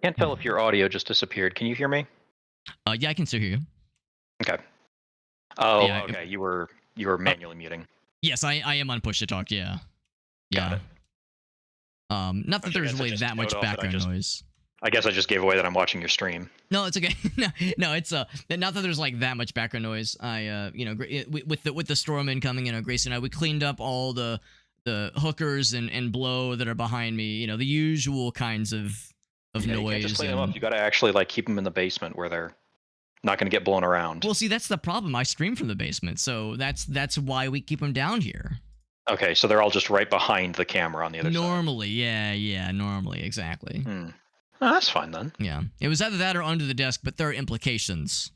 Can't tell if your audio just disappeared. Can you hear me? Yeah, I can still hear you. Okay. Oh, Yeah, okay. You were manually muting. Yes, I am on push to talk. Yeah. Got it. Not that there's really that much background noise. I guess I just gave away that I'm watching your stream. No, it's okay. no, it's not that there's like that much background noise. I with the Stormman coming in, Grace and I, we cleaned up all the hookers and blow that are behind me. You know, the usual kinds of noise. You can't just clean them up. You got to actually like keep them in the basement where they're not going to get blown around. Well, see, that's the problem. I stream from the basement, so that's why we keep them down here. Okay, so they're all just right behind the camera on the other side. Normally, yeah, normally, exactly. Oh, that's fine then. Yeah, it was either that or under the desk, but there are implications.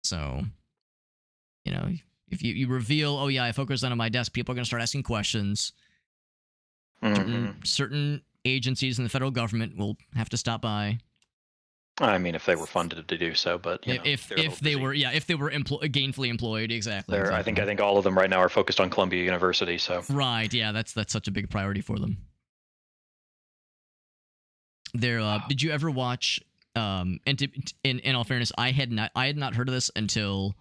So, you know, if you reveal, oh yeah, I focused on my desk, people are going to start asking questions. Certain agencies in the federal government will have to stop by. I mean, if they were funded to do so, but you know, if they were gainfully employed, exactly. I think all of them right now are focused on Columbia University. So right, yeah, that's such a big priority for them. Did you ever watch? And in all fairness, I had not heard of this until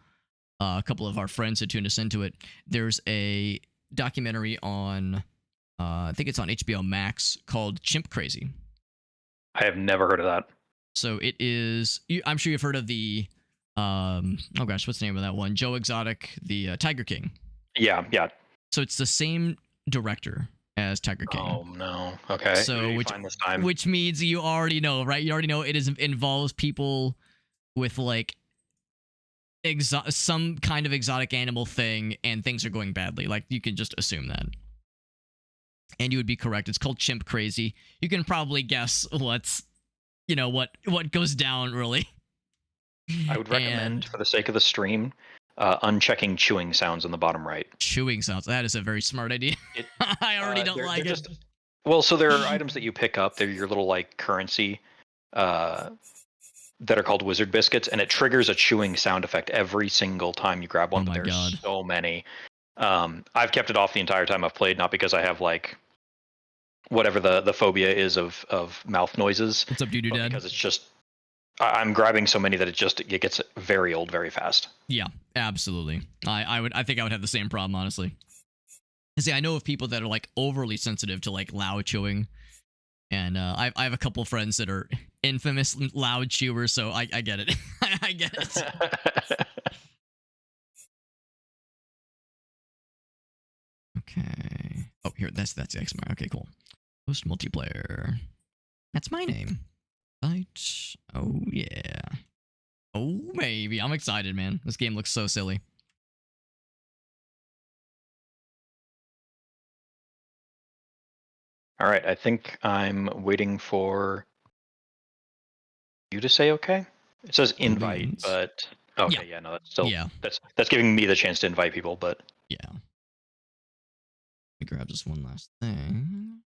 a couple of our friends had tuned us into it. There's a documentary on, I think it's on HBO Max, called Chimp Crazy. I have never heard of that. So it is. I'm sure you've heard of the. Oh gosh, what's the name of that one? Joe Exotic, the Tiger King. Yeah. So it's the same director as Tiger King. Oh no. Okay. So which means you already know, right? You already know it involves people with like some kind of exotic animal thing, and things are going badly. Like you can just assume that. And you would be correct. It's called Chimp Crazy. You can probably guess what goes down, really. I would recommend, for the sake of the stream, unchecking chewing sounds in the bottom right. Chewing sounds. That is a very smart idea. I already don't like it. Well, so there are items that you pick up. They're your little like currency that are called wizard biscuits, and it triggers a chewing sound effect every single time you grab one. Oh my but there's God. so many. I've kept it off the entire time I've played, not because I have like whatever the phobia is of mouth noises. What's up, Dad? Because it's just I'm grabbing so many that it gets very old very fast. Yeah, absolutely. I think I would have the same problem, honestly. See, I know of people that are like overly sensitive to like loud chewing, and I have a couple friends that are infamous loud chewers, so I get it. I get it. Okay. Oh, here, that's the XMR. Okay, cool. Host multiplayer. That's my name. Right. Oh, yeah. Oh, maybe. I'm excited, man. This game looks so silly. All right, I think I'm waiting for you to say okay. It says invite, but okay, yeah, no, that's still that's giving me the chance to invite people, but yeah. Let me grab just one last thing.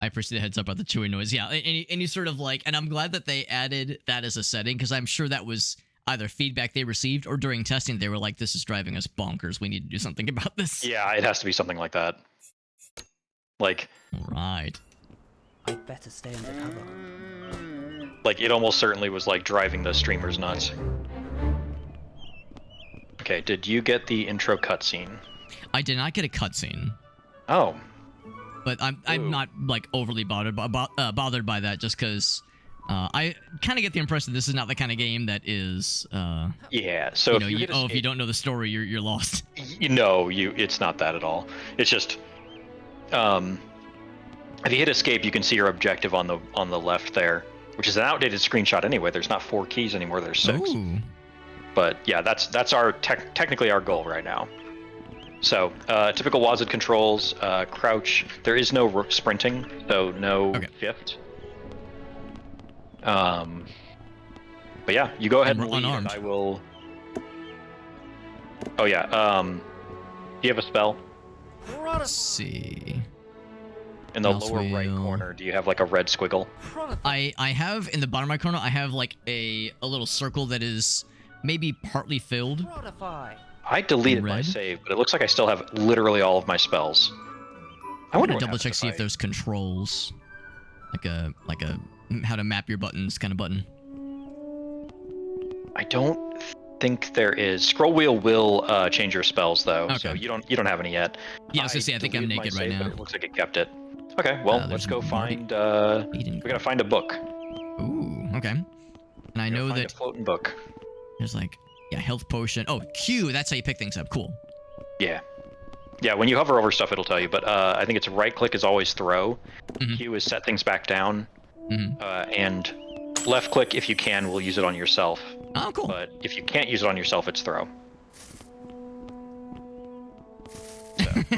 I appreciate the heads up about the chewing noise. Yeah, and you sort of like, and I'm glad that they added that as a setting, because I'm sure that was either feedback they received or during testing they were like, this is driving us bonkers. We need to do something about this. Yeah, it has to be something like that. Like, right. I'd better stay under cover. Like, it almost certainly was like driving the streamers nuts. Okay, did you get the intro cutscene? I did not get a cutscene. Oh. But I'm not like overly bothered by that, just because I kind of get the impression this is not the kind of game that is. Yeah. So if you don't know the story, you're lost. It's not that at all. It's just if you hit escape, you can see your objective on the left there, which is an outdated screenshot anyway. There's not 4 keys anymore. There's 6. Ooh. But yeah, that's our technically our goal right now. So typical WASD controls, crouch. There is no sprinting, so no shift. But yeah, you go ahead and lead, and I will. Oh yeah. Do you have a spell? Let's see. In the lower right corner, do you have like a red squiggle? I have in the bottom right corner. I have like a little circle that is maybe partly filled. I deleted my save, but it looks like I still have literally all of my spells. I I'm wonder gonna what double happens check if see if there's controls, like a how to map your buttons kind of button. I don't think there is. Scroll wheel will change your spells though, so Okay. you don't have any yet. Yeah, I was gonna say I think I'm deleted my naked right save, but now. it looks like it kept it. Okay, well There's let's go Marty. find. Eating. We gotta find a book. Ooh, okay. And I We gotta know find that a floating book. there's like health potion. Oh, Q. That's how you pick things up. Cool. Yeah. Yeah, when you hover over stuff, it'll tell you. But I think it's right click is always throw. Mhm. Q is set things back down. Mhm. And left click, if you can, will use it on yourself. Oh, cool. But if you can't use it on yourself, it's throw.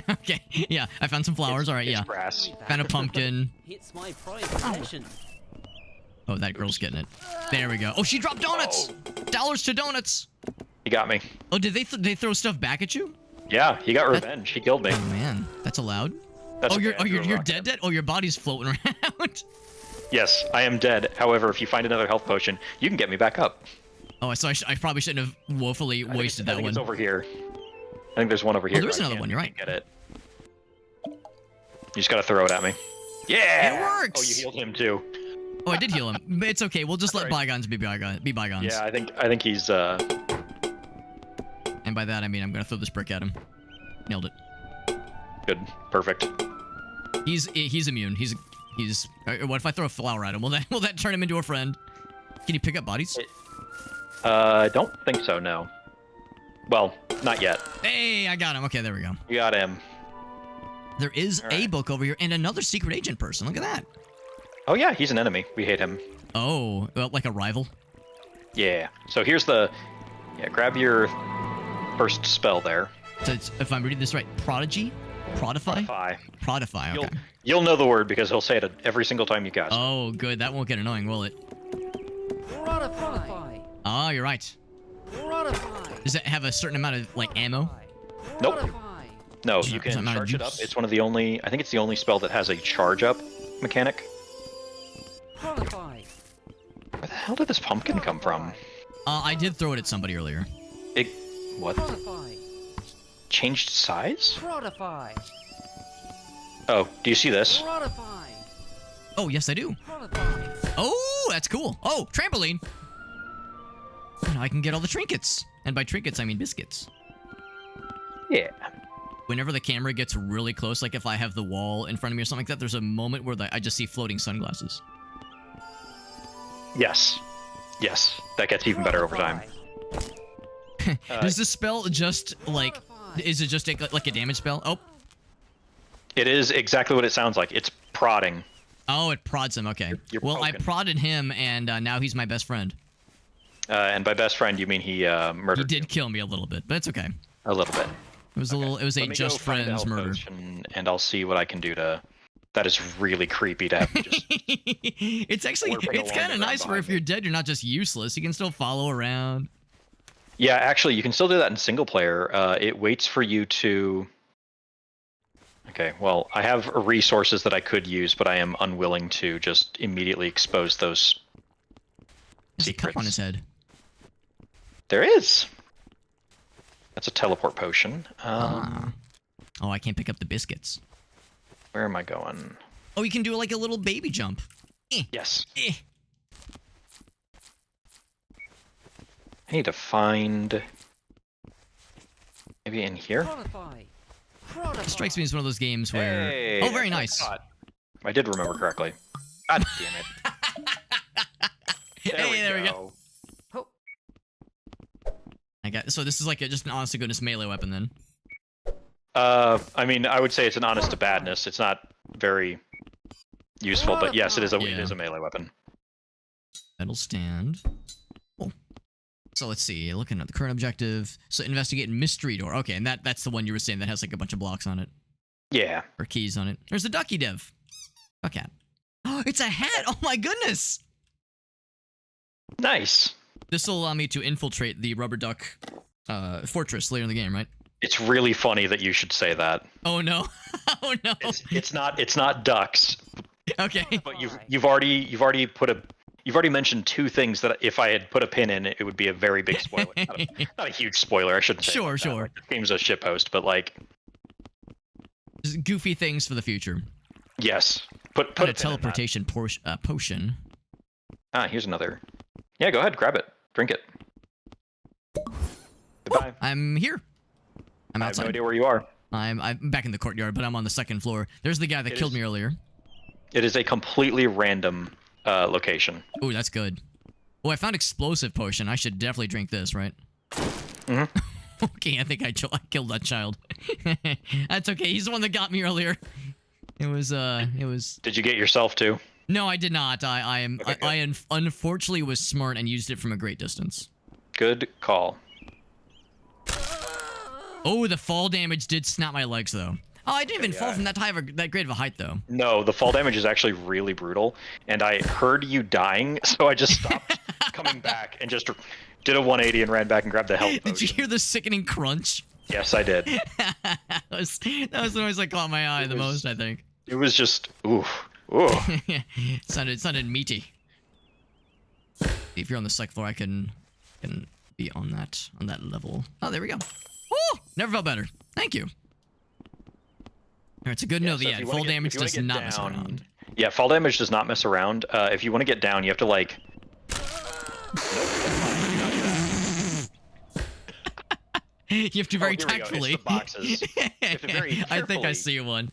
Okay. Yeah, I found some flowers. All right. It's Yeah. grass. Found a pumpkin. It's my prized possession. Oh, that girl's getting it. There we go. Oh, she dropped donuts. Dollars to donuts. He got me. Oh, did they throw stuff back at you? Yeah, he got revenge. He killed me. Oh man, that's allowed. That's Oh, okay, I threw a you're rock at him. dead. Oh, your body's floating around. Yes, I am dead. However, if you find another health potion, you can get me back up. Oh, so I probably shouldn't have woefully wasted I that think one. It's over here. I think there's one over here. there is but I another can't- one, you're right. Get it. You just gotta throw it at me. Yeah. It works! Oh, you healed him too. Oh, I did heal him. But it's okay. We'll just let That's right. bygones be bygones. Yeah, I think he's And by that I mean I'm gonna throw this brick at him. Nailed it. good. Perfect. He's immune. He's. What if I throw a flower at him? Will that turn him into a friend? Can you pick up bodies? Don't think so. No. Well, not yet. Hey, I got him. Okay, there we go. You got him. There is All a right. book over here and another secret agent person. Look at that. Oh yeah, he's an enemy. We hate him. Oh, well, like a rival. Yeah. So here's the. Yeah, grab your first spell there. So it's, if I'm reading this right, prodigy, prodify, Phi. prodify. Okay. You'll know the word because he'll say it every single time you cast. Oh, good. That won't get annoying, will it? Prodify. Oh, you're right. Prodify. Does it have a certain amount of like ammo? Nope. Prodify. No, Does you it- does can it matter charge it up. use? It's one of the only. I think it's the only spell that has a charge up mechanic. Prodify. Where the hell did this pumpkin come from? I did throw it at somebody earlier. It what? Prodify. Changed size? Prodify. Oh, do you see this? Prodify. Oh, yes, I do. Prodify. Oh, that's cool. Oh, trampoline. Now I can get all the trinkets. And by trinkets, I mean biscuits. Yeah. Whenever the camera gets really close, like if I have the wall in front of me or something like that, there's a moment where I just see floating sunglasses. Yes. Yes. That gets even better over time. Does this spell just, like, is it just like a damage spell? Oh. It is exactly what it sounds like. It's prodding. Oh, it prods him. Okay. You're Well, I poking. prodded him, and now he's my best friend. And by best friend, you mean he He murdered did kill me a little bit, but it's okay. you a little bit. It was a little. It was a Let me just go find the friends health murder. potion, and I'll see what I can do to. That is really creepy to have just. It's actually, Warping it's along kind the of ground nice where behind if you're dead, you're not just useless. You can still follow around. Yeah, actually, you can still do that in single player. It waits for you to. Okay, well, I have resources that I could use, but I am unwilling to just immediately expose those. There's a cup on his head. There is. That's a teleport potion. Oh, I can't pick up the biscuits. Where am I going? Oh, you can do like a little baby jump. Yes. Eh. I need to find. Maybe in here? Prodify. It strikes me as one of those games where. Hey, Oh, very that's nice. what I thought. I did remember correctly. God damn it. There we go. Oh. I got. So this is like just an honest to goodness melee weapon then. I mean, I would say it's an honest to badness. It's not very useful, but yes, it is a melee weapon. Metal stand. Cool. So let's see. Looking at the current objective. So investigate mystery door. Okay, and that's the one you were saying that has like a bunch of blocks on it Yeah. or keys on it. There's a ducky dev. Okay. Oh, it's a hat. Oh my goodness. Nice. This will allow me to infiltrate the rubber duck fortress later in the game, right? It's really funny that you should say that. Oh no. Oh no. It's not ducks, Okay. but you've already mentioned two things that if I had put a pin in it, it would be a very big spoiler. Not a huge spoiler, I shouldn't say. Sure, it like that. sure. Like, the game's a shitpost, but like Just goofy things for the future. Yes. Put Got a a pin in that. teleportation potion. Ah, here's another. Yeah, go ahead, grab it. Drink it. Goodbye. I'm here. I'm I have outside. no idea where you are. I'm back in the courtyard, but I'm on the second floor. There's the guy that killed me earlier. It is a completely random location. Ooh, that's good. Oh, I found explosive potion. I should definitely drink this, right? Mm-hmm. Okay, I think I killed that child. That's okay. He's the one that got me earlier. It was. Did you get yourself too? No, I did not. I unfortunately was smart and used it from a great distance. Good call. Oh, the fall damage did snap my legs though. Oh, I didn't even fall from that great of a height though. No, the fall damage is actually really brutal, and I heard you dying, so I just stopped coming back and just did a 180 and ran back and grabbed the health potion. Did you hear the sickening crunch? Yes, I did. that was the noise that caught my eye the most, I think. It was just ooh. sounded meaty. If you're on the second floor, I can be on that level. Oh, there we go. Woo! Never felt better. Thank you. It's a good note. So Yeah, fall damage does not mess around. Yeah, fall damage does not mess around. If you want to get down, you have to like. You have to very here we go. tactfully. It's the boxes. You have to very I think I carefully see one.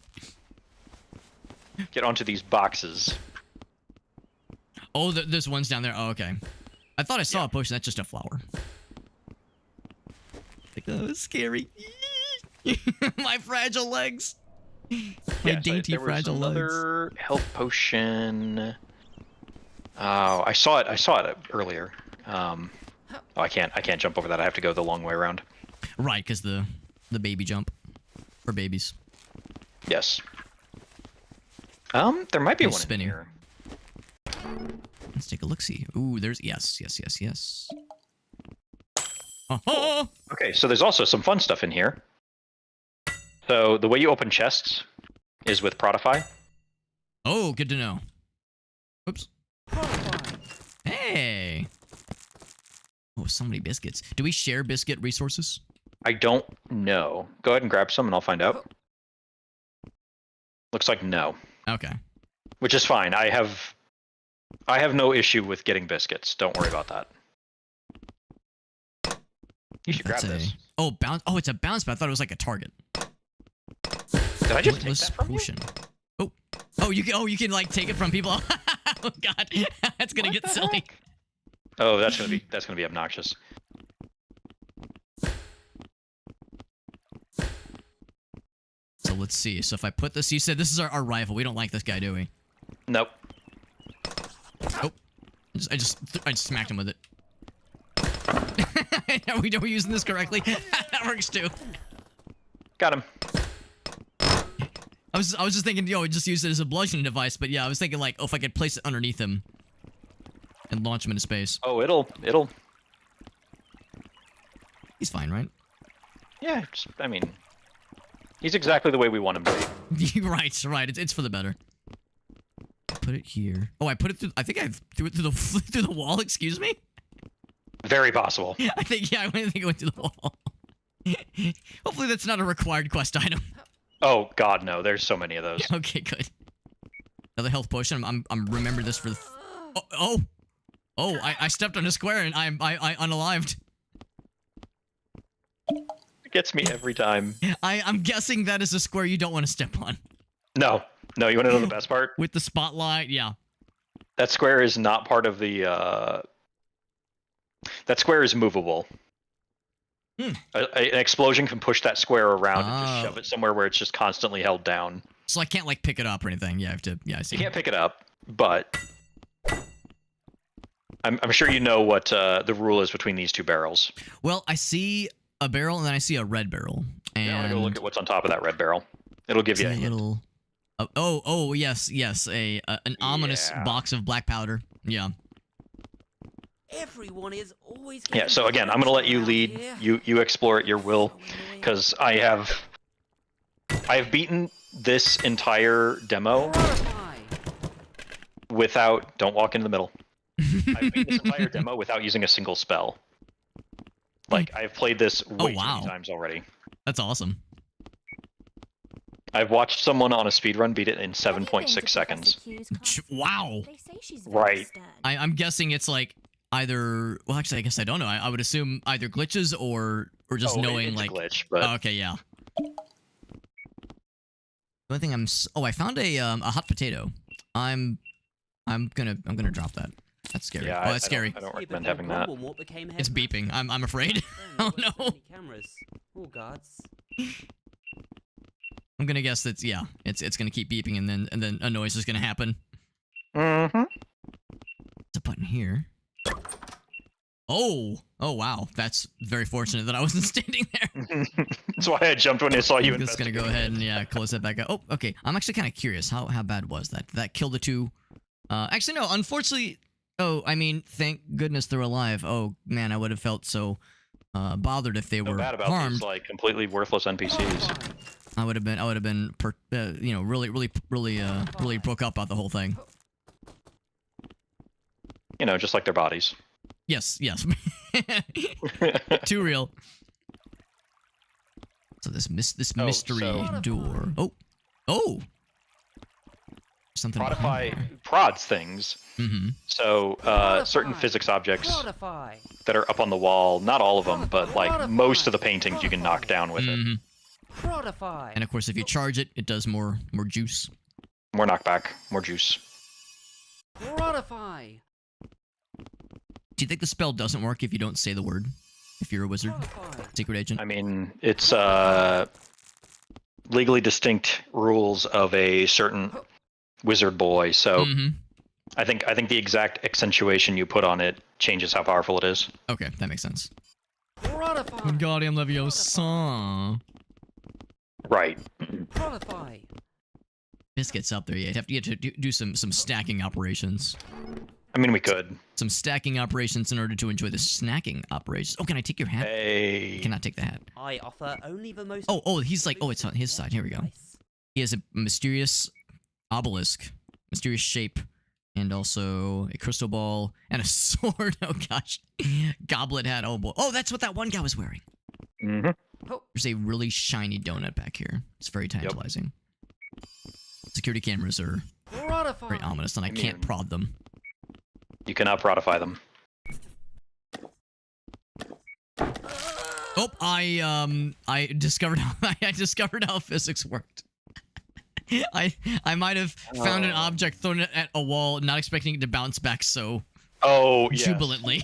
get onto these boxes. Oh, there's ones down there. Oh, okay. I thought I saw a potion. That's just a flower. Like, oh, scary. My fragile legs. My dainty fragile legs. Another health potion. Oh, I saw it earlier. Oh, I can't jump over that. I have to go the long way around. Right, because the baby jump for babies. Yes. There might be one spinning. in here. Let's take a look-see. Ooh, there's yes. Oh. Okay, so there's also some fun stuff in here. So the way you open chests is with Prodify. Oh, good to know. Oops. Horrifying. Hey. Oh, so many biscuits. Do we share biscuit resources? I don't know. Go ahead and grab some and I'll find out. Looks like no. Okay. Which is fine. I have no issue with getting biscuits. Don't worry about that. You should grab this. Oh, bounce. Oh, it's a bounce, but I thought it was like a target. Did I just take that from potion. You? Oh, you can like take it from people. Oh God, that's gonna get silly. Heck? Oh, that's gonna be obnoxious. So let's see. So if I put this, you said this is our rifle. We don't like this guy, do we? Nope. Oh, I just smacked him with it. Are we using this correctly? That works too. Got him. I was just thinking, just use it as a bludgeoning device, but yeah, I was thinking like, oh, if I could place it underneath him and launch him into space. Oh, it'll. He's fine, right? Yeah, I mean, he's exactly the way we want him to be. right. It's for the better. Put it here. Oh, I put it through. I think I threw it through the wall. Excuse me. Very possible. I think it went through the wall. Hopefully, that's not a required quest item. Oh God, no! There's so many of those. Okay, good. Another health potion. I'm remember this for. I stepped on a square and I unalived. It gets me every time. I'm guessing that is a square you don't want to step on. No. You want to know the best part? With the spotlight, yeah. That square is not part of the. That square is movable. An explosion can push that square around and just shove it somewhere where it's just constantly held down. So I can't like pick it up or anything. Yeah, I have to. Yeah, I see. You can't pick it up, but I'm sure you know what the rule is between these two barrels. Well, I see a barrel and then I see a red barrel. And I want to go look at what's on top of that red barrel. It'll give you a hint. little. Yes. An ominous box of black powder. Yeah. Everyone is always. Yeah. So again, I'm gonna let you lead. You explore at your will, because I have beaten this entire demo without. Don't walk into the middle. I've beaten this entire demo without using a single spell. Like I've played this way too many times already. That's awesome. I've watched someone on a speedrun beat it in 7.6 seconds. Wow. They say she's Right. stern. I'm guessing it's like either. Well, actually, I guess I don't know. I would assume either glitches or just knowing it's like. a glitch, but Oh, okay, yeah. The only thing I found a hot potato. I'm gonna drop that. That's scary. yeah, Oh, that's scary. I don't recommend having that. It's beeping. I'm afraid. Oh no. Cameras. All guards. I'm gonna guess that it's gonna keep beeping and then a noise is gonna happen. Mm-hmm. There's a button here. Oh wow, that's very fortunate that I wasn't standing there. That's why I jumped when I saw you. I'm just gonna go ahead and close that back up. Oh, okay. I'm actually kind of curious. How bad was that? Did that kill the two? Actually no. Unfortunately, oh, I mean, thank goodness they're alive. Oh man, I would have felt so bothered if they So were bad about harmed. these like completely worthless NPCs. I would have been, really broke up about the whole thing. You know, just like their bodies. Yes. Too real. So this mystery so- door. Oh. Something. Prods things. Mm-hmm. So certain physics objects Prodify. that are up on the wall, not all of them, but like most of the paintings you can knock down with it. Mm-hmm. Prodify. And of course, if you charge it, it does more juice. More knockback, more juice. Prodify. Do you think the spell doesn't work if you don't say the word? If you're a wizard, Prodify. secret agent. I mean, it's legally distinct rules of a certain wizard boy, so Mm-hmm. I think the exact accentuation you put on it changes how powerful it is. Okay, that makes sense. Prodify. Wingardium Leviosa. Right. Prodify. This gets up there. You have to do some stacking operations. I mean, we could. Some stacking operations in order to enjoy the snacking operations. Oh, can I take your hat? Hey. I cannot take the hat. I offer only the most. Oh, he's like, oh, it's on his side. Here we go. He has a mysterious obelisk, mysterious shape, and also a crystal ball and a sword. Oh gosh, goblet hat. Oh boy. Oh, that's what that one guy was wearing. Mm-hmm. There's a really shiny donut back here. It's very tantalizing. Security cameras are very ominous, and I can't prod them. You cannot prodify them. Oh, I discovered how physics worked. I might have found an object, thrown it at a wall, not expecting it to bounce back so Yes. jubilantly.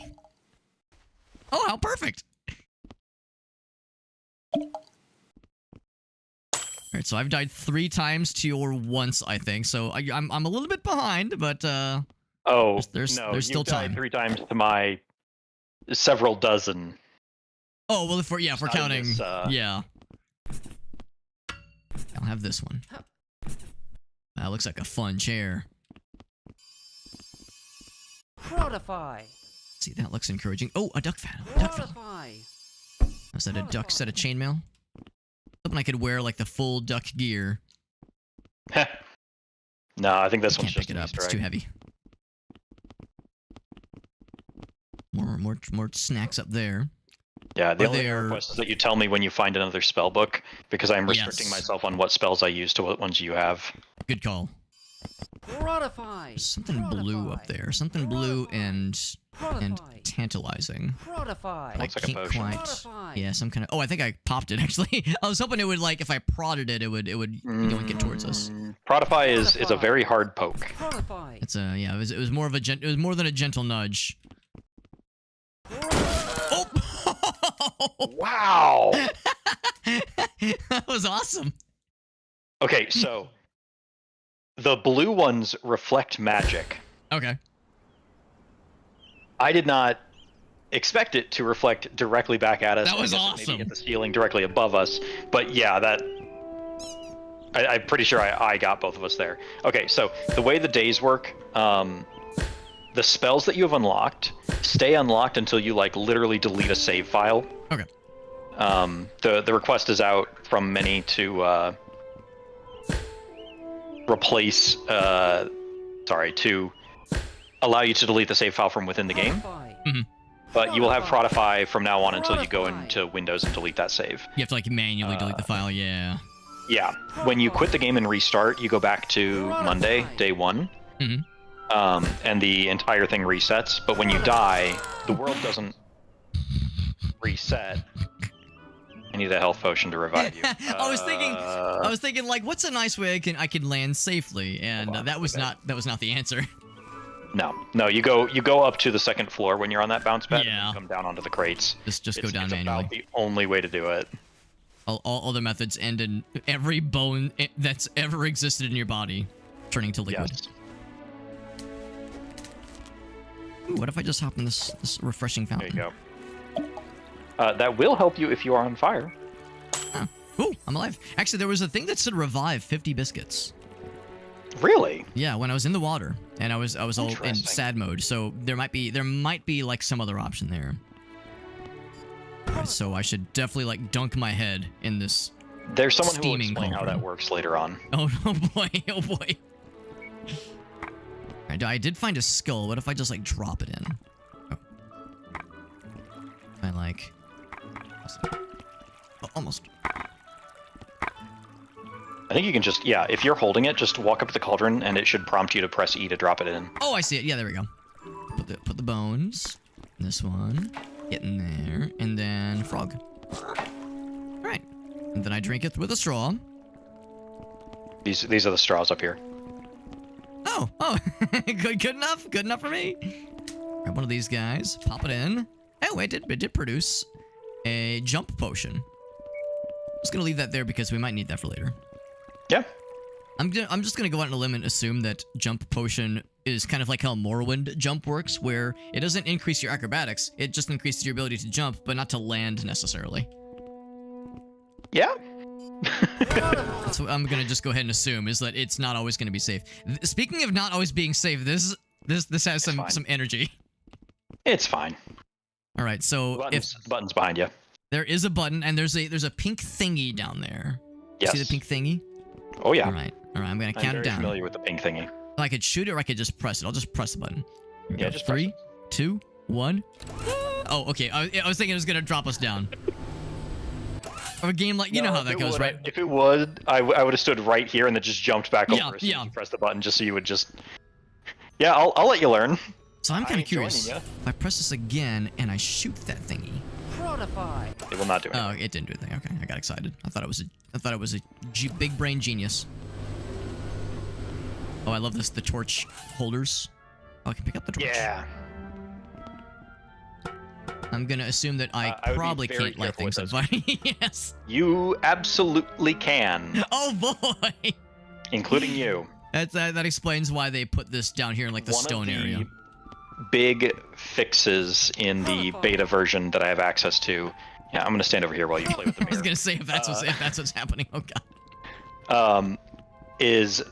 Oh, how perfect! Alright, so I've died 3 times to your once, I think. So I'm a little bit behind, but there's still you've died time. 3 times to my several dozen. Oh well, if we're counting, this, yeah. I'll have this one. That looks like a fun chair. Prodify. See, that looks encouraging. Oh, a duck feather. Duck feather. Prodify. Was that a duck set of chainmail? Something I could wear like the full duck gear. No, I think this I one's can't just pick it an up. Easter It's egg. too heavy. More snacks up there. Yeah, the Are only there- request is that you tell me when you find another spell book, because I'm restricting Yes. myself on what spells I use to what ones you have. Good call. Prodify. There's something blue up there. Something blue and tantalizing. Prodify. I Looks like a can't potion. quite. Prodify. Yeah, some kind of. Oh, I think I popped it actually. I was hoping it would like if I prodded it, it would go and get towards us. Prodify is a very hard poke. Prodify. It's a yeah. It was more of a it was more than a gentle nudge. Oh! Wow! That was awesome. Okay, so the blue ones reflect magic. Okay. I did not expect it to reflect directly back at us. That was I guess it awesome. Maybe at the ceiling directly above us, but yeah, I'm pretty sure I got both of us there. Okay, so the way the days work, the spells that you have unlocked stay unlocked until you like literally delete a save file. Okay. The request is out from many to replace to allow you to delete the save file from within the game. Prodify. But you will have Prodify from now on until you go into Windows and delete that save. You have to like manually delete the file. Yeah. Yeah. When you quit the game and restart, you go back to Monday, day 1. And the entire thing resets. But when you die, the world doesn't reset. I need a health potion to revive you. I was thinking, like, what's a nice way I can land safely, and that was not the answer. No, you go up to the second floor when you're on that bounce pad, Yeah. and you come down onto the crates. Just go down it's manually. about the only way to do it. All other methods end in every bone that's ever existed in your body turning to liquid. Yes. Ooh, what if I just hop in this refreshing There fountain? you go. That will help you if you are on fire. Huh. Ooh, I'm alive. Actually, there was a thing that said revive 50 biscuits. Really? Yeah, when I was in the water and I was all in Interesting. sad mode. So there might be like some other option there. Alright, so I should definitely like dunk my head in this. There's someone who will Steaming explain how cauldron. that works later on. Oh boy, oh boy. I did find a skull. What if I just like drop it in? Oh. I like. Oh, almost. I think you can just, yeah, if you're holding it, just walk up to the cauldron and it should prompt you to press E to drop it in. Oh, I see it. Yeah, there we go. Put the bones. This one. Get in there. And then frog. Alright. And then I drink it with a straw. These are the straws up here. Oh, good enough. Good enough for me. Grab one of these guys. Pop it in. Oh, it did produce a jump potion. Just gonna leave that there because we might need that for later. Yeah. I'm just gonna go out on a limb and assume that jump potion is kind of like how Morrowind jump works, where it doesn't increase your acrobatics, it just increases your ability to jump, but not to land necessarily. Yeah. That's what I'm gonna just go ahead and assume, is that it's not always gonna be safe. Speaking of not always being safe, this has some energy. It's fine. All right, so Buttons behind you. there is a button and there's a pink thingy down there. Yes. See the pink thingy? Oh yeah. All right, I'm gonna I'm count it very down. familiar with the pink thingy. I could shoot it or I could just press it. I'll just press the button. Here we Yeah, go. just press 3, it. 2, 1. Oh, okay. I was thinking it was gonna drop us down. Of a game like, you know how that goes, right? If it would, I would have stood right here and then just jumped back over as soon yeah. as you press the button, just so you would just. Yeah, I'll let you learn. So I'm I kind of ain't joining curious. ya. If I press this again and I shoot that thingy. Prodify. It will not do it. Oh, it didn't do anything. Okay, I got excited. I thought it was a big brain genius. Oh, I love this. The torch holders. Oh, I can pick up the torch. Yeah. I'm gonna assume that I I would be probably very can't light careful with things on fire. Yes. You absolutely can, Oh boy. including you. That explains why they put this down here in like the One stone of the area. big fixes in the beta version that I have access to. Yeah, I'm gonna stand over here while you play with the I was mirror. gonna say if that's what's happening. Oh god. Is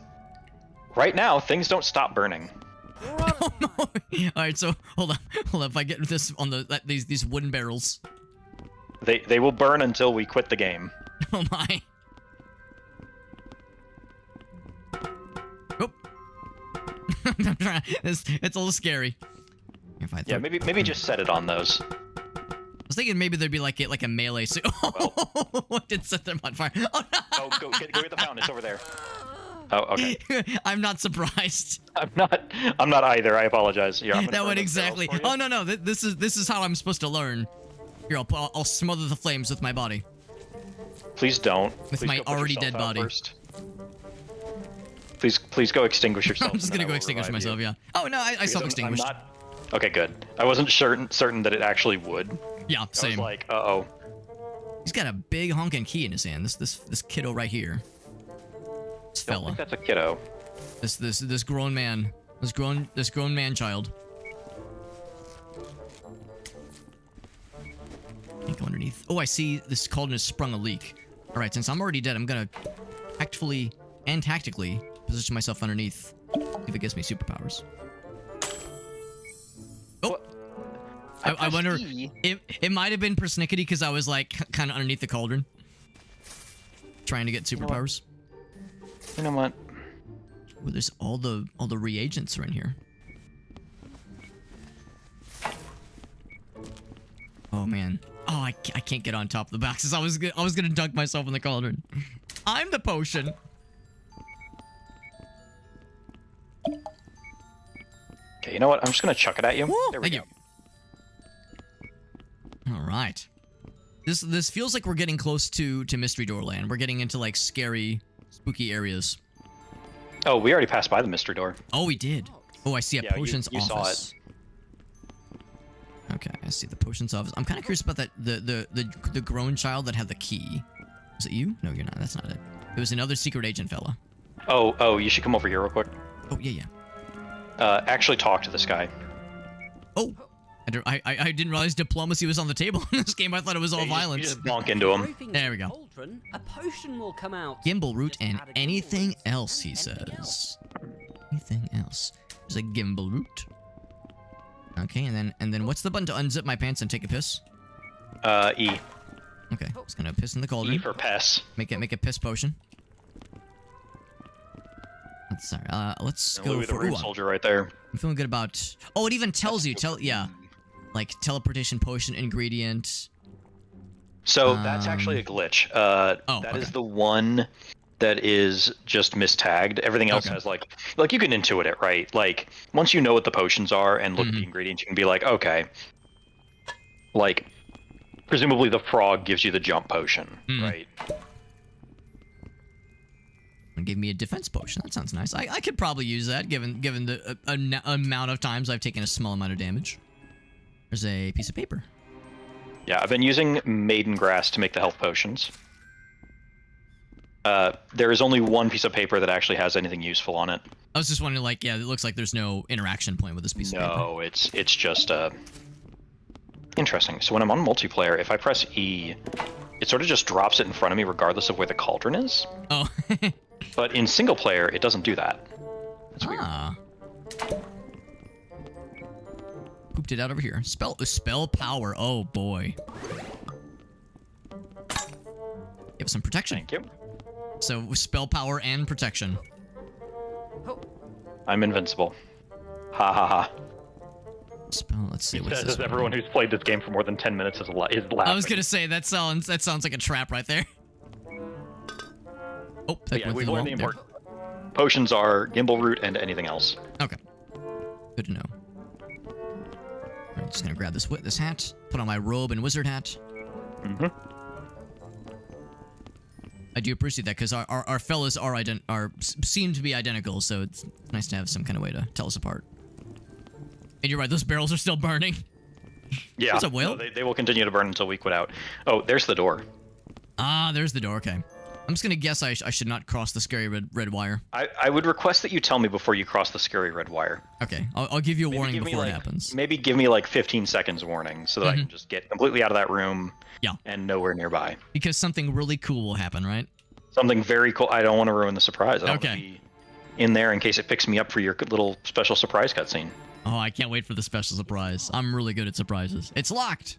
right now things don't stop burning. Oh no. All right, so hold on. If I get this on these wooden barrels. They will burn until we quit the game. Oh my. Oh. I'm trying. It's a little scary. If I Yeah, maybe just set it on those. I was thinking maybe there'd be like a melee. Oh, I did set them on fire. Oh no. Oh, go get the fountain. It's over there. Oh, okay. I'm not surprised. I'm not either. I apologize. Here, I'm gonna That burn went those exactly. barrels for you. Oh no. This is how I'm supposed to learn. Here, I'll smother the flames with my body. Please don't. With Please my go put already yourself dead out body. First. Please go extinguish yourself. I'm just and gonna then I go will extinguish revive myself. you. Yeah. Oh no, I Because self-extinguished. I'm not. Okay, good. I wasn't certain that it actually would. Yeah, I was same. like, uh-oh. He's got a big honking key in his hand. This kiddo right here. This I don't fella. think that's a kiddo. This grown man. This grown man child. Can't go underneath. Oh, I see this cauldron has sprung a leak. All right, since I'm already dead, I'm gonna tactfully and tactically position myself underneath. See if it gives me superpowers. Oh, I wonder. It might have been persnickety because I was like kind of underneath the cauldron, trying to get superpowers. You know what? Oh, there's all the reagents are in here. Oh man. Oh, I can't get on top of the boxes. I was gonna dunk myself in the cauldron. I'm the potion. Okay, you know what? I'm just gonna chuck it at you. Woo, There we thank go. you. All right. This feels like we're getting close to Mystery Door Land. We're getting into like scary, spooky areas. Oh, we already passed by the mystery door. Oh, we did. Oh, I see a Yeah, potions you saw office. Okay, I see the potions office. I'm kind of curious about that the grown child that had the key. Was it you? No, you're not. That's not it. It was another secret agent fella. Oh, you should come over here real quick. Oh yeah. Actually talk to this guy. Oh, I didn't realize diplomacy was on the table in this game. I thought it was all You violence. just bonk into him. Groping There we the go. cauldron, a potion will come out. Gimbal root Just and add a anything gimbal root else, he and anything else. says. Anything else? There's a gimbal root. Okay, and then what's the button to unzip my pants and take a piss? E. Okay, just gonna piss in the cauldron. E for Pess. Make a piss potion. Sorry. Let's go Louis the for Rude ooh, Soldier right there. I'm feeling good about. Oh, it even tells you. Yeah, like teleportation potion ingredient. So that's actually a glitch. That is okay. the one that is just mistagged. Everything else Okay. has like you can intuit it, right? Like once you know what the potions are and look at the ingredients, you can be like, okay. Like presumably the frog gives you the jump potion, right? And gave me a defense potion. That sounds nice. I could probably use that given the amount of times I've taken a small amount of damage. There's a piece of paper. Yeah, I've been using maiden grass to make the health potions. There is only one piece of paper that actually has anything useful on it. I was just wondering, like, yeah, it looks like there's no interaction point with this piece of paper. No, it's just interesting. So when I'm on multiplayer, if I press E, it sort of just drops it in front of me regardless of where the cauldron is. Oh. But in single player, it doesn't do that. That's weird. Pooped it out over here. Spell power. Oh boy. Give some protection. Thank you. So spell power and protection. I'm invincible. Ha ha ha. Spell. Let's see. What's Says this as one? everyone who's played this game for more than 10 minutes is laughing. I was gonna say that sounds like a trap right there. Oh, that Yeah, went we've through the learned the wall. important. Potions are gimbal root and anything else. There. Okay. Good to know. I'm just gonna grab this hat, put on my robe and wizard hat. Mm-hmm. I do appreciate that because our fellas seem to be identical, so it's nice to have some kind of way to tell us apart. And you're right; those barrels are still burning. Yeah, There's a whale? no, they will continue to burn until we quit out. Oh, there's the door. Ah, there's the door. Okay. I'm just gonna guess I should not cross the scary red wire. I would request that you tell me before you cross the scary red wire. Okay, I'll give you a warning give me, before it like- happens. Maybe give me like 15 seconds warning so that I can just get completely out of that room. Yeah. And nowhere nearby. Because something really cool will happen, right? Something very cool. I don't want to ruin the surprise. I don't Okay. want to be in there in case it picks me up for your little special surprise cutscene. Oh, I can't wait for the special surprise. I'm really good at surprises. It's locked.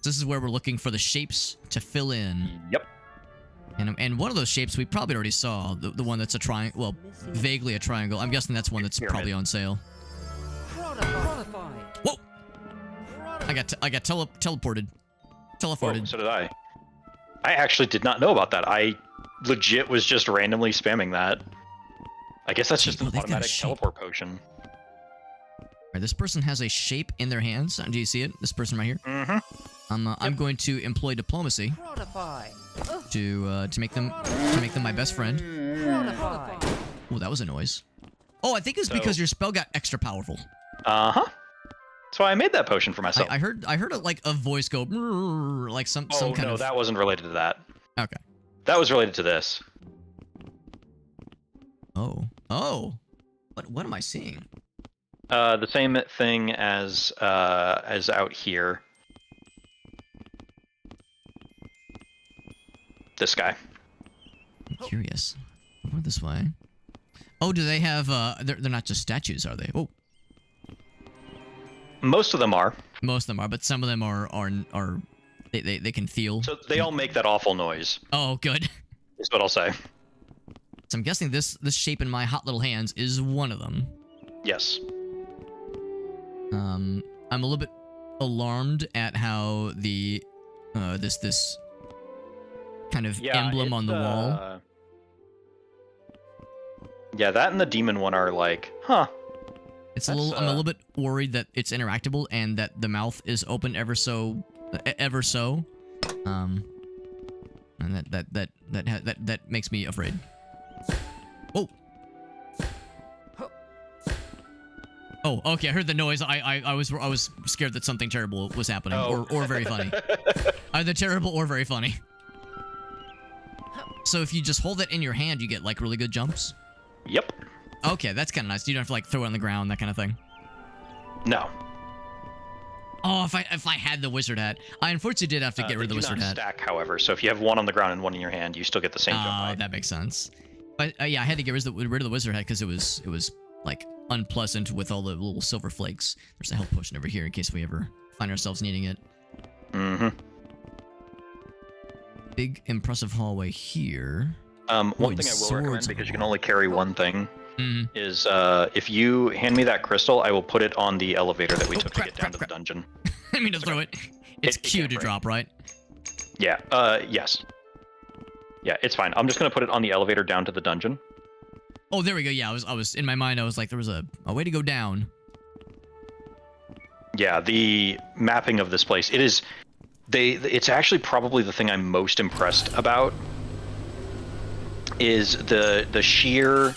This is where we're looking for the shapes to fill in. Yep. And one of those shapes we probably already saw. The one that's a triangle. Well, vaguely a triangle. I'm guessing that's one that's Pyramid. probably on sale. Prodify. Whoa! I got teleported. Teleported. Oh, so did I. I actually did not know about that. I legit was just randomly spamming that. I guess that's just Oh, an they've got a automatic shape. teleport potion. Alright, this person has a shape in their hands. Do you see it? This person right here. Mm-hmm. I'm going to employ diplomacy Prodify. to make them my best friend. Prodify. Oh, that was a noise. Oh, I think it's because your spell got extra powerful. Uh-huh. That's why I made that potion for myself. I heard like a voice go "Brrr," like some kind no, of. that wasn't related to that. Okay. That was related to this. Oh. What am I seeing? The same thing as out here. This guy. I'm curious. Over this way. Oh, do they have? They're not just statues, are they? Oh, Most of them are. most of them are, but some of them are they can feel. So they all make that awful noise, Oh, good. is what I'll say. So I'm guessing this shape in my hot little hands is one of them. Yes. I'm a little bit alarmed at how the this kind of emblem on the wall. Yeah, that and the demon one are like, huh. It's I'm a little bit worried that it's interactable and that the mouth is open ever so. And that makes me afraid. Oh. Oh, okay. I heard the noise. I was scared that something terrible was happening, or very funny. Either terrible or very funny. So if you just hold it in your hand, you get like really good jumps. Yep. Okay, that's kind of nice. You don't have to like throw it on the ground, that kind of thing. No. Oh, if I had the wizard hat, I unfortunately did have to get rid of the wizard hat. Stack, however, so if you have one on the ground and one in your hand, you still get the same jump height. That makes sense. But yeah, I had to get rid of the wizard hat because it was like unpleasant with all the little silver flakes. There's a health potion over here in case we ever find ourselves needing it. Mm-hmm. Big impressive hallway here. One thing I will recommend, because you can only carry one thing, is if you hand me that crystal, I will put it on the elevator that we took to get down to the dungeon. I mean to throw it. It's Q to drop, right? Yeah. Yes. Yeah, it's fine. I'm just gonna put it on the elevator down to the dungeon. Oh, there we go. Yeah, I was in my mind. I was like, there was a way to go down. Yeah, the mapping of this place. It's actually probably the thing I'm most impressed about. Is the sheer,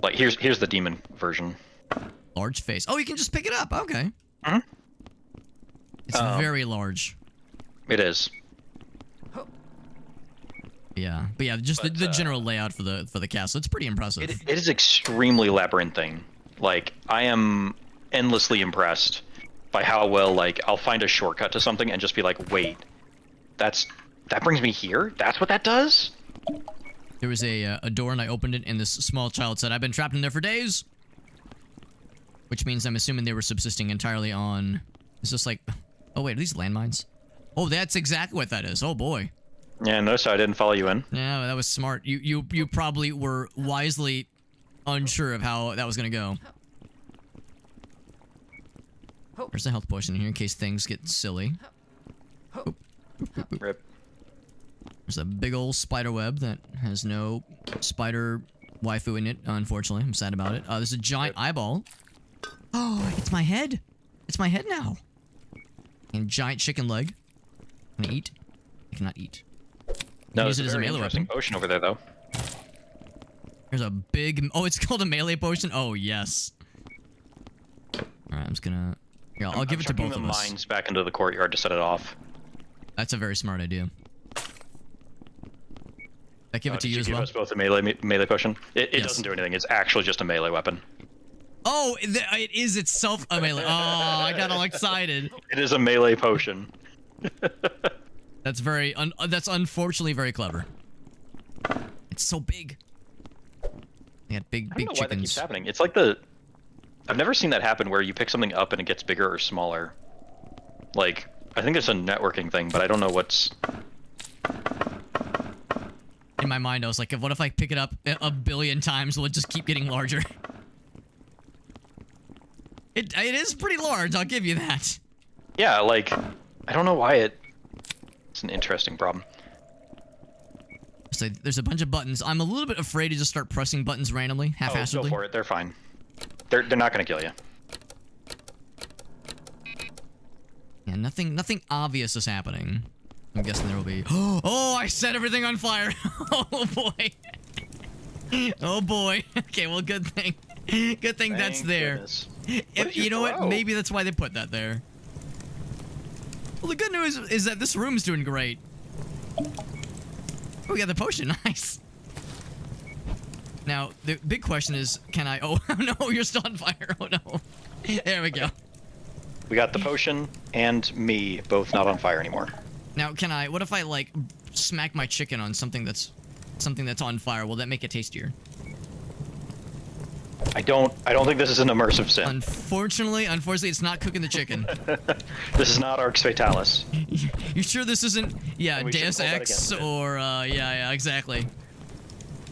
like, here's the demon version. Large face. Oh, you can just pick it up. Okay. Mm-hmm. It's very large. It is. Yeah, but yeah, just the general layout for the castle. It's pretty impressive. It is extremely labyrinthine. Like, I am endlessly impressed by how well, like, I'll find a shortcut to something and just be like, wait, that brings me here? That's what that does? There was a door and I opened it and this small child said, I've been trapped in there for days. Which means I'm assuming they were subsisting entirely on... Is this like... Oh wait, are these landmines? Oh, that's exactly what that is. Oh boy. Yeah, notice how I didn't follow you in. Yeah, that was smart. You probably were wisely unsure of how that was gonna go. There's a health potion here in case things get silly. Oop. Rip. There's a big old spider web that has no spider waifu in it, unfortunately. I'm sad about it. There's a giant eyeball. Oh, it's my head. It's my head now. And giant chicken leg. Can I eat? I cannot eat. No, use it there's as a a very melee interesting weapon. potion over there, though. There's a big... Oh, it's called a melee potion? Oh, yes. Alright, I'm just gonna... Here, I'll give it to both of us. I'm chucking the mines back into the courtyard to set it off. That's a very smart idea. I give it to you as well. Give us both a melee potion. It doesn't do anything. It's actually just a melee weapon. Oh, it is itself a melee. Oh, I got all excited. It is a melee potion. That's that's unfortunately very clever. It's so big. They got big I don't know chickens. why that keeps happening. It's like I've never seen that happen where you pick something up and it gets bigger or smaller. Like, I think it's a networking thing, but I don't know what's... In my mind, I was like, what if I pick it up a billion times, will it just keep getting larger? It is pretty large, I'll give you that. Yeah, like, I don't know why it's an interesting problem. So there's a bunch of buttons. I'm a little bit afraid to just start pressing buttons randomly, haphazardly. Oh, go for it. They're fine. They're not gonna kill you. Yeah, nothing obvious is happening. I'm guessing there will be... Oh, I set everything on fire. Oh, boy. Oh, boy. Okay, well, good thing. Good thing that's there. You know what? Maybe that's why they put that there. Well, the good news is that this room's doing great. Oh, we got the potion. Nice. Now, the big question is, can I... Oh, no, you're still on fire. Oh, no. There we go. We got the potion and me both not on fire anymore. Now, can I... What if I, like, smack my chicken on something that's on fire? Will that make it tastier? I don't think this is an immersive sim. Unfortunately, it's not cooking the chicken. This is not Arx Fatalis. You sure this isn't... Yeah, Deus Ex or... Yeah, exactly.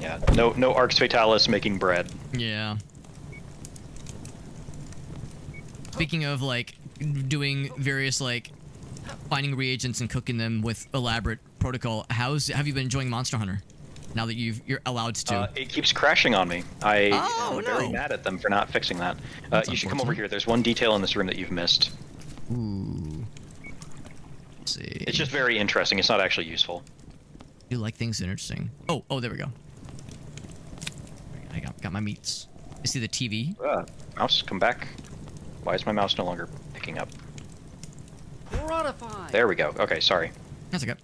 Yeah, no Arx Fatalis making bread. Yeah. Speaking of, like, doing various, like, finding reagents and cooking them with elaborate protocol. Have you been enjoying Monster Hunter? Now that you're allowed to. It keeps crashing on me. I'm very no. mad at them for not fixing that. That's You should come over unfortunate. here. There's one detail in this room that you've missed. Ooh. Let's see. It's just very interesting. It's not actually useful. You like things interesting. Oh, there we go. I got my meats. I see the TV. Mouse, come back. Why is my mouse no longer picking up? Modify. There we go. Okay, sorry. That's okay.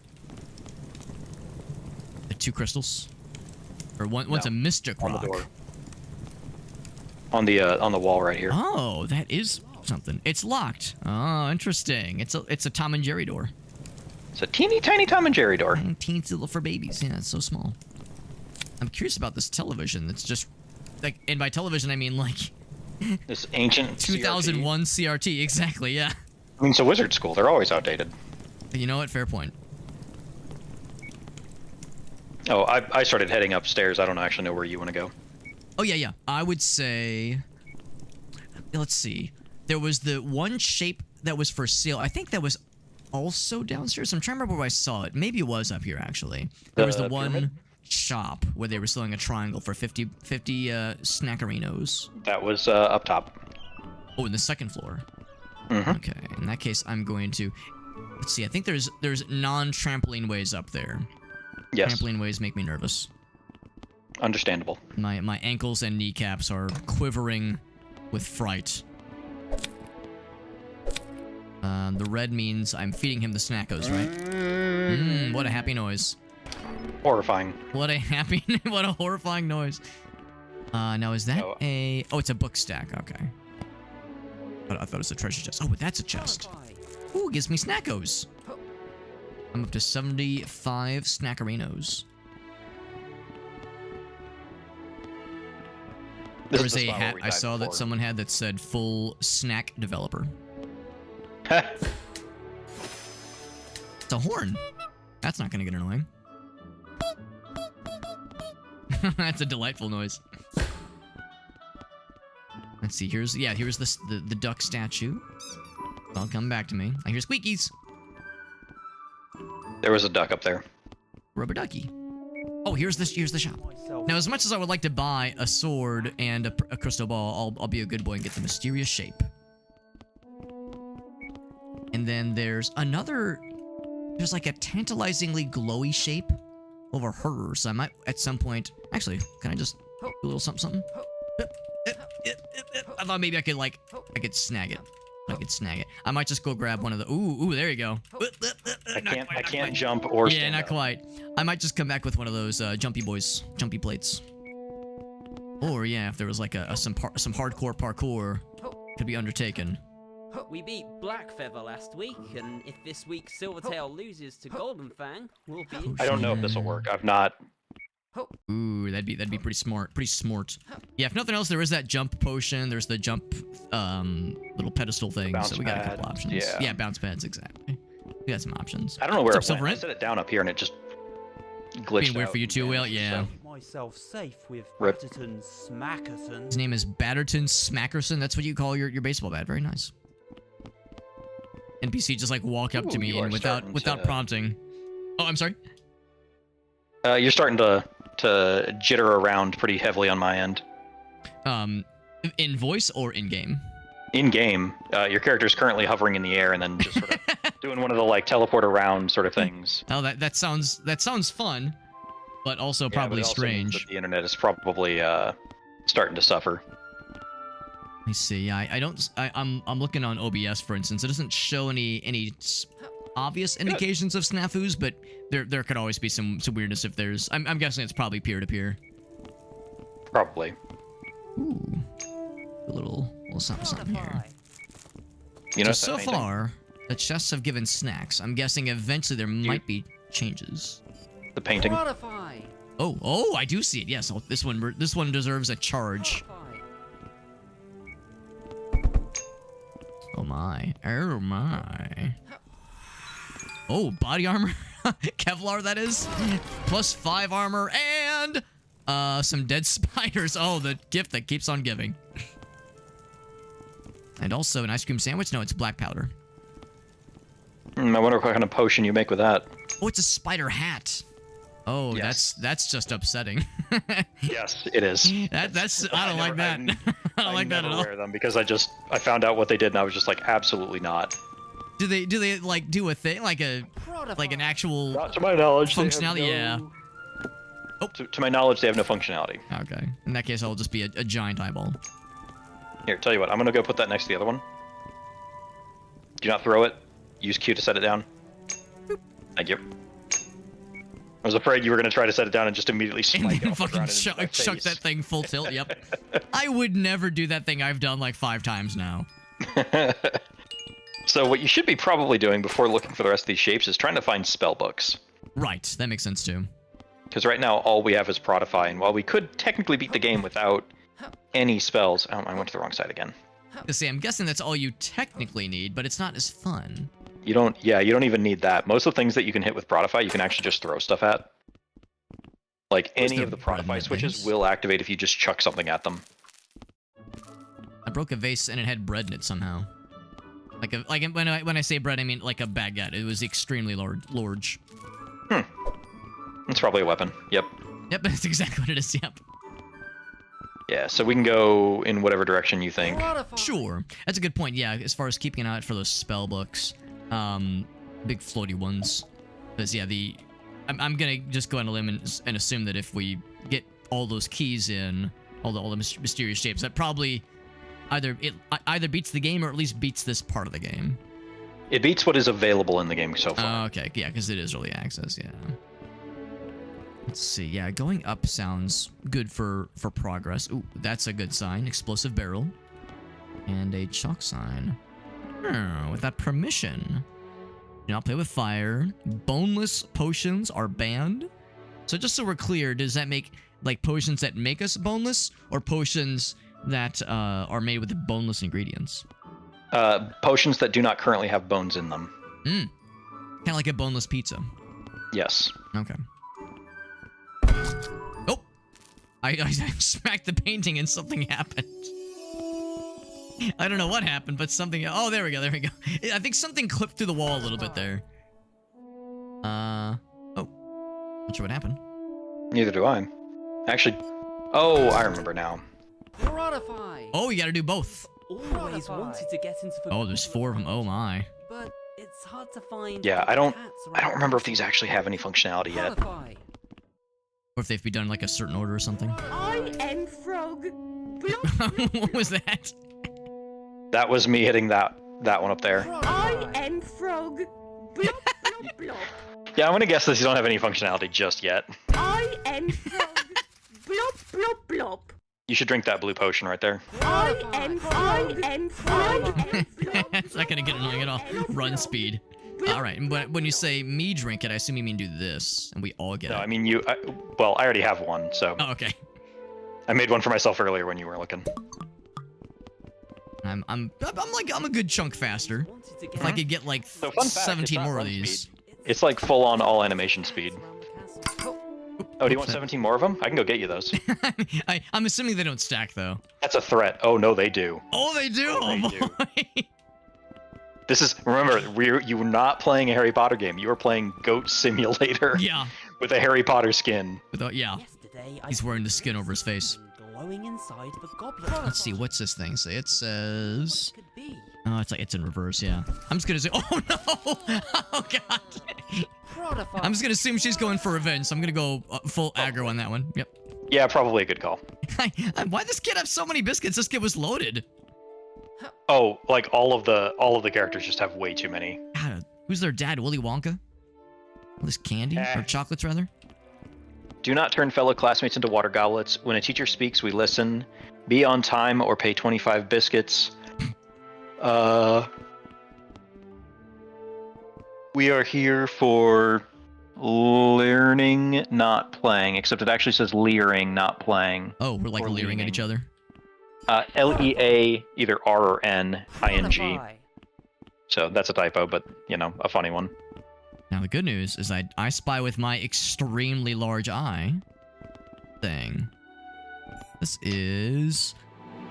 The 2 crystals. Or one's a mystic On the rock. door. On the wall right here. Oh, that is something. It's locked. Oh, interesting. It's a Tom and Jerry door. It's a teeny tiny Tom and Jerry door. Teens for babies. Yeah, it's so small. I'm curious about this television. That's just like, and by television I mean like This ancient 2001 CRT. Exactly. Yeah. I mean, it's a wizard school. They're always outdated. You know what? Fair point. Oh, I started heading upstairs. I don't actually know where you want to go. Oh yeah. I would say. Let's see. There was the one shape that was for sale. I think that was also downstairs. I'm trying to remember where I saw it. Maybe it was up here actually. There was the one pyramid? shop where they were selling a triangle for 50 snackerinos. That was up top. Oh, in the second floor. Mm-hmm. Okay, in that case, I'm going to. Let's see. I think there's non-trampoline ways up there. Yes. Trampoline ways make me nervous. Understandable. My ankles and kneecaps are quivering with fright. The red means I'm feeding him the snackos, right? What a happy noise. Horrifying. What a horrifying noise. Now is that Oh. Oh, it's a book stack. Okay. I thought it was a treasure chest. Oh, that's a chest. Modify. Ooh, gives me snackos. I'm up to 75 snackerinos. There was a hat I saw that someone had that said full snack developer. It's a horn. That's not going to get annoying. That's a delightful noise. Let's see. Here's the duck statue. I'll come back to me. I hear squeakies. There was a duck up there. Rubber ducky. Oh, here's the shop. Now, as much as I would like to buy a sword and a crystal ball, I'll be a good boy and get the mysterious shape. And then there's like a tantalizingly glowy shape over her. So I might, at some point, actually, can I just do a little something? I thought maybe I could snag it. I might just go grab one of the. Ooh, there you go. I can't jump or. Yeah, not quite. I might just come back with one of those jumpy plates. Or yeah, if there was like some hardcore parkour could be undertaken. We beat Blackfeather last week, and if this week Silvertail loses to Golden Fang, we'll be. I don't know if this will work. I've not. Ooh, that'd be pretty smart. Yeah, if nothing else, there is that jump potion. There's the jump little pedestal thing. So we got a couple options. Yeah, bounce pads, exactly. We got some options. I don't know where What's it up, went. I Silverant? set it down up here and it just glitched Being weird out. for you too, Will. Yeah. Myself safe with Rip. Batterton Smackerson. His name is Batterton Smackerson. That's what you call your baseball bat. Very nice. NPC just like walk up to Ooh, me you are and without starting to- prompting. Oh, I'm sorry. You're starting to jitter around pretty heavily on my end. In voice or in game? In game, your character is currently hovering in the air and then just sort of doing one of the like teleport around sort of things. Oh, that sounds fun, but also Yeah, but probably it also means strange. that the internet is probably starting to suffer. Let me see. I'm looking on OBS, for instance. It doesn't show any obvious indications of snafus, but there could always be some weirdness if there's. I'm guessing it's probably peer to peer. Probably. Ooh, a little something here. You know, So far, the chests have given snacks. I'm guessing eventually there might be changes. the painting. Modify. Oh, I do see it. Yes, this one deserves a charge. Modify. Oh my. Oh, body armor. Kevlar, that is. Plus 5 armor and some dead spiders. Oh, the gift that keeps on giving. And also an ice cream sandwich. No, it's black powder. I wonder what kind of potion you make with that. Oh, it's a spider hat. Oh, Yes. that's just upsetting. Yes, it is. That's I don't like that. I don't like that at all. wear them because I found out what they did and I was just like, absolutely not. Do they like do a thing like an actual Not to my knowledge. they have functionality? Yeah. no- To my knowledge, they have no functionality. Okay. In that case, I'll just be a giant eyeball. Here, tell you what, I'm gonna go put that next to the other one. Do not throw it. Use Q to set it down. Thank you. I was afraid you were gonna try to set it down and just immediately spike it off the Fucking ground into my chuck face. that thing full tilt. Yep. I would never do that thing I've done like 5 times now. So what you should be probably doing before looking for the rest of these shapes is trying to find spell books. Right. That makes sense too. Because right now all we have is Prodify, and while we could technically beat the game without any spells... Oh, I went to the wrong side again. See, I'm guessing that's all you technically need, but it's not as fun. You don't even need that. Most of the things that you can hit with Prodify, you can actually just throw stuff at. Like, Where's any the of the bread in Prodify the switches vase? will activate if you just chuck something at them. I broke a vase and it had bread in it somehow. Like when I say bread, I mean like a baguette. It was extremely large. It's probably a weapon. Yep. Yep, that's exactly what it is. Yep. Yeah, so we can go in whatever direction you think. Sure. That's a good point. Yeah, as far as keeping an eye out for those spell books, big floaty ones. Because yeah, I'm gonna just go on a limb and assume that if we get all those keys in, all the mysterious shapes, that probably either beats the game or at least beats this part of the game. It beats what is available in the game so far. Okay, yeah, because it is early access. Yeah. Let's see. Yeah, going up sounds good for progress. Ooh, that's a good sign. Explosive barrel. And a chalk sign. Without permission. Do not play with fire. Boneless potions are banned. So just so we're clear, does that make like potions that make us boneless or potions that are made with boneless ingredients? Potions that do not currently have bones in them. Kind of like a boneless pizza. Yes. Okay. Oh! I smacked the painting and something happened. I don't know what happened, but something... Oh, there we go, there we go. I think something clipped through the wall a little bit there. Oh. Not sure what happened. Neither do I. Actually... Oh, I remember now. Prodify! Oh, you gotta do both. Always wanted to get into the... Oh, there's 4 of them. Oh, my. But it's hard to find... Yeah, I don't cats remember if these actually have any functionality yet. Prodify. Or if they have to be done in, like, a certain order or something. I am frog. What was that? That was me hitting that one up there. I am frog. Blop, blop, blop. Yeah, I'm gonna guess that these don't have any functionality just yet. I am frog. Blop, blop, blop. You should drink that blue potion right there. I am frog. It's not gonna get annoying at all. Run speed. Alright, but when you say me drink it, I assume you mean do this, and we all get No, it. I mean well, I already have one, so Oh, okay. I made one for myself earlier when you were looking. I'm a good chunk faster. Wanted to get If I could get like So fun fact, it's 17 not more of run these. speed. It's like full on all animation speed. around the castle. Oh, do you want 17 more of them? I can go get you those. I'm assuming they don't stack though. That's a threat. Oh no, they do. Oh, they do. They Oh, do. boy. This is remember, you were not playing a Harry Potter game. You were playing Goat Simulator Yeah. with a Harry Potter skin. Yeah. Yesterday, He's wearing the skin over his face. Glowing inside the goblet. Let's see, what's this thing say? It says... Could be. Oh, it's in reverse, yeah. I'm just gonna say... Oh, no! Oh, God! Prodify. I'm just gonna assume she's going for revenge, so I'm gonna go full aggro on that one. Yep. Yeah, probably a good call. Why this kid have so many biscuits? This kid was loaded. Oh, like all of the characters just have way too many. God, who's their dad? Willy Wonka? All this candy? Or chocolates, rather? Do not turn fellow classmates into water goblets. When a teacher speaks, we listen. Be on time or pay 25 biscuits. We are here for learning, not playing. Except it actually says leering, not playing. Oh, we're like Or leering at leaning. each other. L-E-A, either R or N, I-N-G. Prodify. So that's a typo, but, you know, a funny one. Now, the good news is I spy with my extremely large eye thing. This is...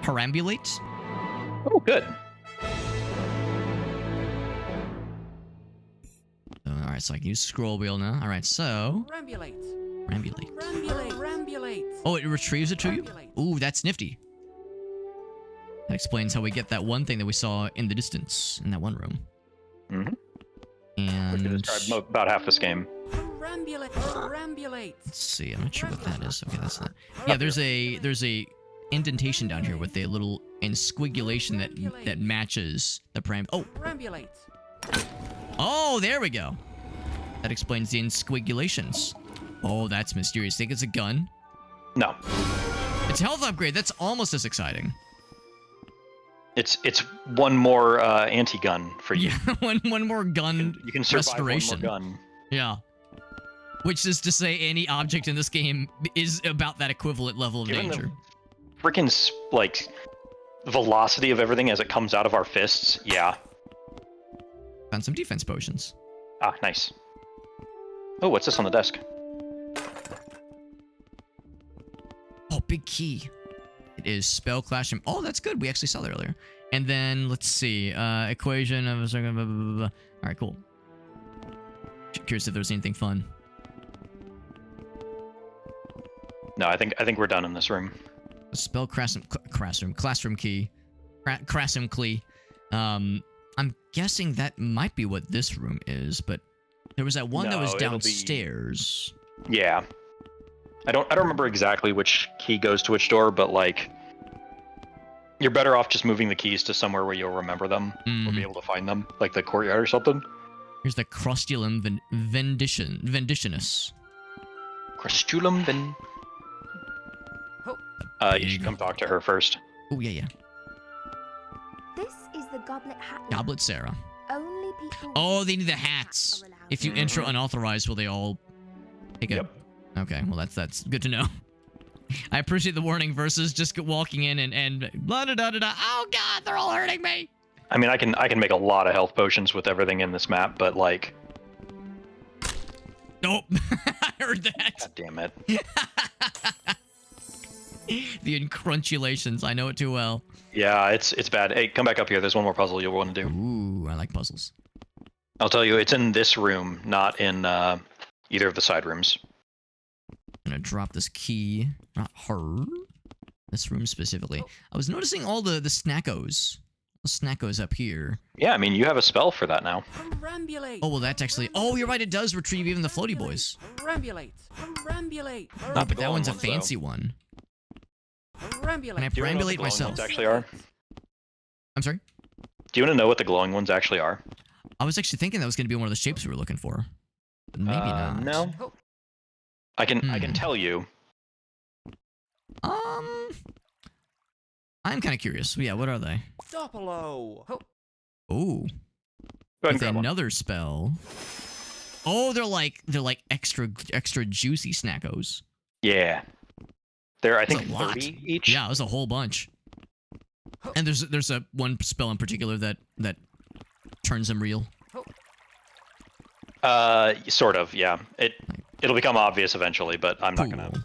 Perambulate? Oh, good. Alright, right, so I can use scroll wheel now. All right, so Rambulate. rambulate. Rambulate. Rambulate. Oh, it retrieves it to you? Rambulate. Ooh, that's nifty. That explains how we get that one thing that we saw in the distance in that one room. Mm-hmm. And We can describe about half this game. Rambulate. Rambulate. let's see, I'm not sure what that is. Okay, that's not. Yeah, there's a indentation down here with a little insquigulation that matches the param. Oh, Rambulate. oh, there we go. That explains the insquigulations. Oh, that's mysterious. Think it's a gun? No, It's a health upgrade. That's almost as exciting. it's one more anti-gun for you. Yeah, one more gun You can survive restoration. one more gun. Yeah. Which is to say, any object in this game is about that equivalent level of Given the danger. Freaking like velocity of everything as it comes out of our fists. Yeah. Found some defense potions. Ah, nice. Oh, what's this on the desk? Oh, big key. It is spell classroom. Oh, that's good. We actually saw that earlier. And then let's see. Equation of a second. Blah, blah, blah, blah. All right, cool. Curious if there's anything fun. No, I think we're done in this room. Spell classroom key. Classroom key. I'm guessing that might be what this room is, but there was that one that No, was it'll be- downstairs. Yeah. I don't remember exactly which key goes to which door, but like you're better off just moving the keys to somewhere where you'll remember them or be able to find them, like the courtyard or something. Here's the Crostulum Venditionus. Crustulum, then. You should come talk to her first. Oh, yeah. This is the Goblet Hat. Lab. Goblet Sarah. Only people. Oh, with they need the hats hats. are allowed. If you enter unauthorized, will they all take a... Yep. Okay, well, that's good to know. I appreciate the warning versus just walking in and blah, da, da, da, da. Oh, God, they're all hurting me. I mean, I can make a lot of health potions with everything in this map, but like, Nope. I heard that. god damn it. The encrunchulations. I know it too well. Yeah, it's bad. Hey, come back up here. There's one more puzzle you'll want to do. Ooh, I like puzzles. I'll tell you, it's in this room, not in either of the side rooms. I'm gonna drop this key. Not her. This room specifically. I was noticing all the snackos. The snackos up here. Yeah, I mean, you have a spell for that now. Rambulate. Oh, well, that's actually... Oh, you're right. It does retrieve even the floaty boys. Rambulate. Rambulate. Oh, but that glowing one's a ones, though. fancy one. Rambulate. Can I Do you wanna know what the perambulate glowing myself? ones actually are? I'm sorry? Do you want to know what the glowing ones actually are? I was actually thinking that was going to be one of the shapes we were looking for. But maybe not. No. I can tell you. I'm kind of curious. Yeah, what are they? Dopolo. Oh, Go ahead and with grab one. another spell. Oh, they're like extra juicy snackos. Yeah. They're, I That's think, a lot. 30 each. Yeah, it was a whole bunch. And there's a one spell in particular that turns them real. Sort of, yeah. It'll become obvious eventually, but I'm not gonna. Cool.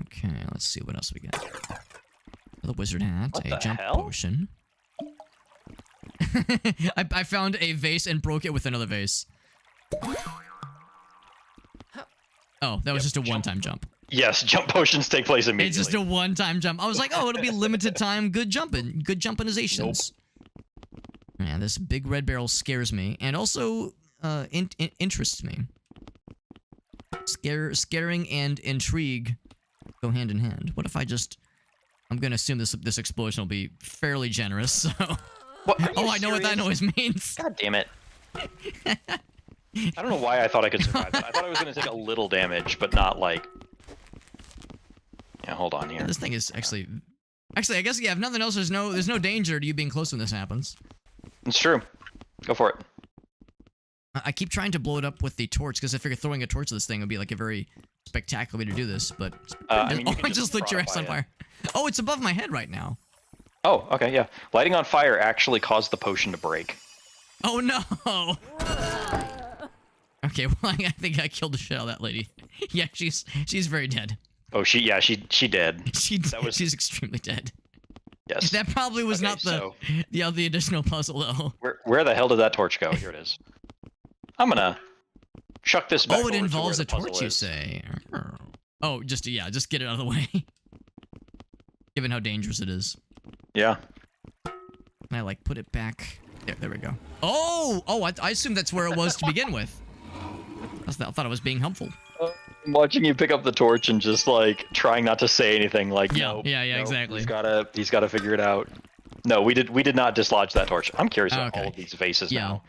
Okay, let's see what else we got. The wizard hat, What a the jump hell? potion. I found a vase and broke it with another vase. Oh, that was just a one-time jump. Yes, jump potions take place immediately. It's just a one-time jump. I was like, oh, it'll be limited time. Good jumpinizations. Man, this big red barrel scares me, and also interests me. Scaring and intrigue go hand in hand. What if I just... I'm gonna assume this explosion will be fairly generous, so... What, are you Oh, I know what that serious? noise means. God damn it. I don't know why I thought I could survive that. I thought I was going to take a little damage, but not like... Yeah, hold on here. This thing is actually... Actually, I guess, yeah, if nothing else, there's no danger to you being close when this happens. It's true. Go for it. I keep trying to blow it up with the torch, because I figure throwing a torch at this thing would be like a very spectacular way to do this, but... I mean, you can I just lit your ass on modify it. fire. Oh, it's above my head right now. Oh, okay, yeah. Lighting on fire actually caused the potion to break. Oh, no! Okay, well, I think I killed the shit out of that lady. Yeah, she's very dead. Oh, she did. She's extremely dead. Yes. That probably was Okay, not so the additional puzzle, though. where the hell did that torch go? Here it is. I'm gonna chuck this back Oh, it over to where involves the a puzzle torch, you is. say? Oh, just get it out of the way. Given how dangerous it is. Yeah. Can I like put it back? There we go. Oh, I assumed that's where it was to begin with. I thought it was being helpful. I'm watching you pick up the torch and just like trying not to say anything. Like, Yeah, nope, yeah, nope, exactly. He's gotta figure it out. No, we did not dislodge that torch. I'm curious about Okay. all of these vases Yeah. now.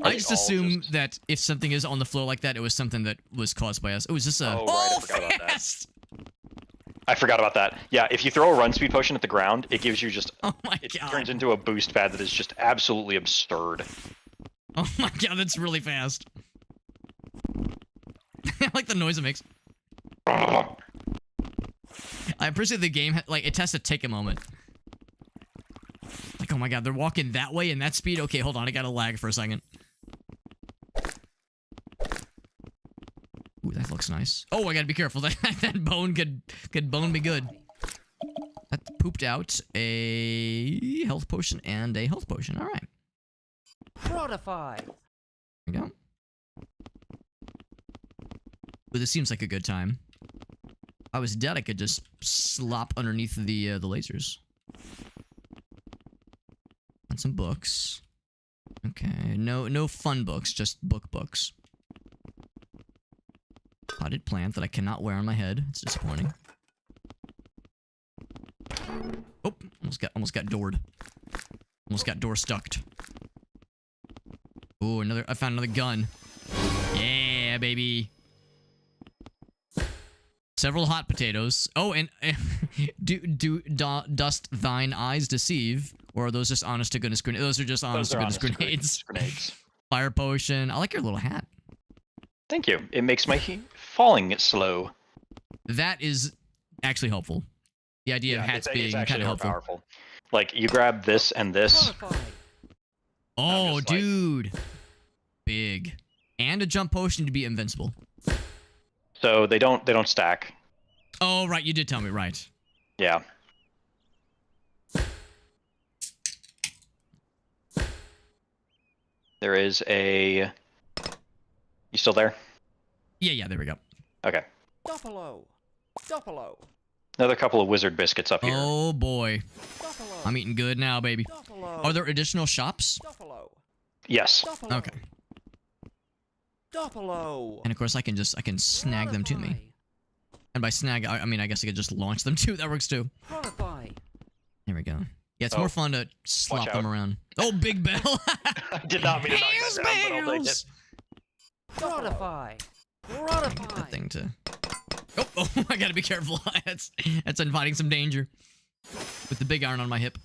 I just assume that if something is on the floor like that, it was something that was caused by us. Oh, is this a... Oh, right, I forgot about that. fast! I forgot about that. Yeah, if you throw a run speed potion at the ground, it gives you just... Oh my it god. turns into a boost pad that is just absolutely absurd. Oh my god, that's really fast. I like the noise it makes. I appreciate the game, like, it has to take a moment. Like, oh my god, they're walking that way in that speed? Okay, hold on, I gotta lag for a second. Ooh, that looks nice. Oh, I gotta be careful. That bone could bone be good. That pooped out a health potion and a health potion. All right. Modify. There we go. Ooh, this seems like a good time. If I was dead, I could just slop underneath the lasers. And some books. Okay, no fun books, just books. Potted plant that I cannot wear on my head. It's disappointing. Oh, almost got doored. Almost got door stucked. Ooh, I found another gun. Yeah, baby. Several hot potatoes. Oh, and dost thine eyes deceive? Or are those just honest to goodness grenades? Those are just honest to goodness grenades. Fire potion. I like your little hat. Thank you. It makes my falling slow. That is actually helpful. The idea of hats being kind of helpful. Powerful. Like, you grab this and this. Modify. Oh, like- dude. Big. And a jump potion to be invincible. So they don't stack. Oh, right. You did tell me. Right. Yeah. There is a... You still there? Yeah, there we go. Okay. Doppelo. Doppelo. Another couple of wizard biscuits up here. Oh, boy. Doppelo. I'm eating good now, baby. Doppelo. Are there additional shops? Doppelo. Yes. Doppelo. Okay. Doppelo. And of course, I can snag them to me. And by snag, I mean, I guess I could just launch them too. That works too. Modify. There we go. Yeah, it's Oh. more fun to slop Watch them out. around. Oh, big bell. I did not mean to knock that down, but I'll take it. Modify. Modify. Good thing to... Oh, I gotta be careful. that's inviting some danger. With the big iron on my hip.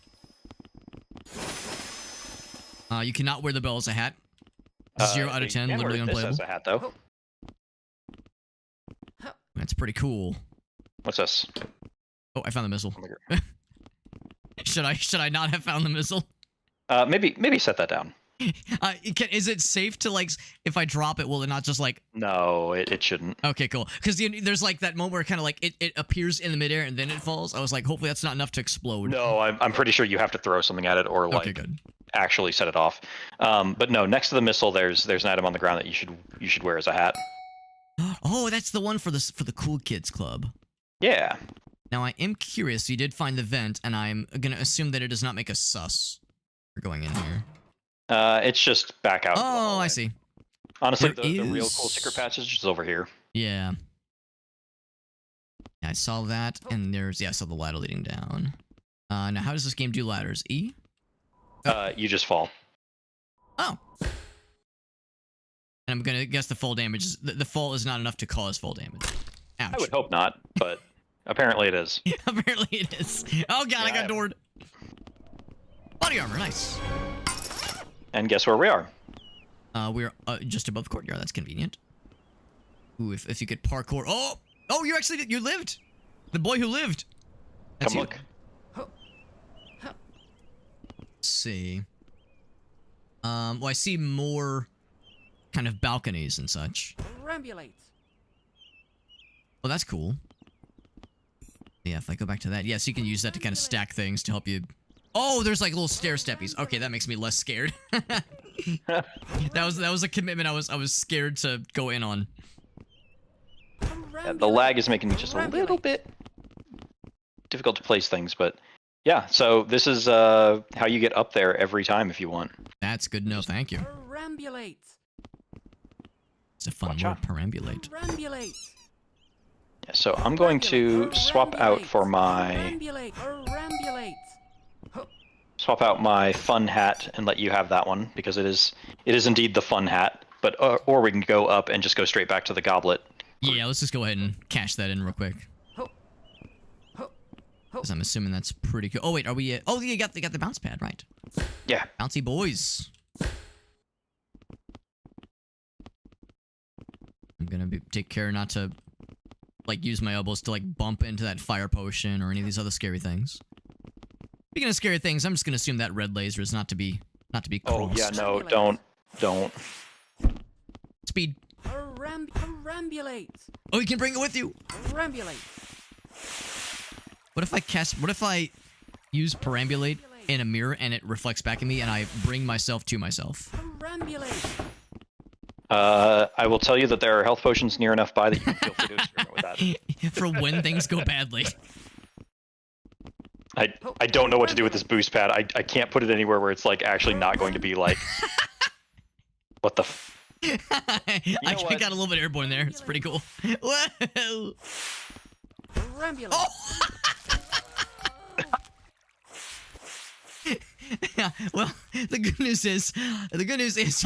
You cannot wear the bell as a hat. 0 out of 10, you can literally wear this unplayable. as a hat, though. That's pretty cool. What's this? Oh, I found the missile. Oh my God. Should I not have found the missile? Maybe set that down. Is it safe to, like, if I drop it, will it not just, like... No, it shouldn't. Okay, cool. Because there's, like, that moment where kind of, like, it appears in the midair and then it falls. I was like, hopefully that's not enough to explode. No, I'm pretty sure you have to throw something at it or, like, Okay, good. actually set it off. But no, next to the missile, there's an item on the ground that you should wear as a hat. Oh, that's the one for the Cool Kids Club. Yeah. Now, I am curious. You did find the vent, and I'm going to assume that it does not make us sus for going in here. It's just back out. Oh, I see. Honestly, There the real is- cool secret passage is over here. Yeah. I saw that, and there's... Yeah, I saw the ladder leading down. Now, how does this game do ladders? E? You just fall. Oh. And I'm going to guess the fall damage is... The fall is not enough to cause fall damage. Ouch. I would hope not, but apparently it is. Apparently it is. Oh, God, I Yeah, got doored. Body armor, nice. And guess where we are? We're just above the courtyard. That's convenient. Ooh, if you could parkour. Oh, you actually did. You lived. The boy who lived. That's Come you. look. Let's see. Well, I see more kind of balconies and such. Rambulate. Well, that's cool. Yeah, if I go back to that. Yes, you can use that to kind of stack things to help you. Oh, there's like little stair steppies. Okay, that makes me less scared. That was a commitment I was scared to go in on. Yeah, the lag is making it just a little bit difficult to place things, but yeah. So this is how you get up there every time if you want. That's good to know. Thank you. Perambulate. It's a fun Watch word, out. perambulate. Perambulate. Yeah, so I'm going to swap out for my Perambulate. swap out my fun hat and let you have that one because it is indeed the fun hat. But or we can go up and just go straight back to the goblet. Yeah, let's just go ahead and cash that in real quick. Because I'm assuming that's pretty cool. Oh wait, are we? Oh, you got the bounce pad, right? Yeah. Bouncy boys. I'm gonna take care not to like use my elbows to like bump into that fire potion or any of these other scary things. Speaking of scary things, I'm just gonna assume that red laser is not to be crossed. Oh yeah, no, don't. Speed. Perambulate. Oh, you can bring it with you. Perambulate. What if I use perambulate in a mirror and it reflects back at me and I bring myself to myself? Perambulate. I will tell you that there are health potions near enough by that you can feel free to experiment with that. For when things go badly. I don't know what to do with this boost pad. I can't put it anywhere where it's like actually not going to be like. What the? I got a little bit airborne there. It's pretty cool. Whoa! Perambulate. Oh! Yeah, well, the good news is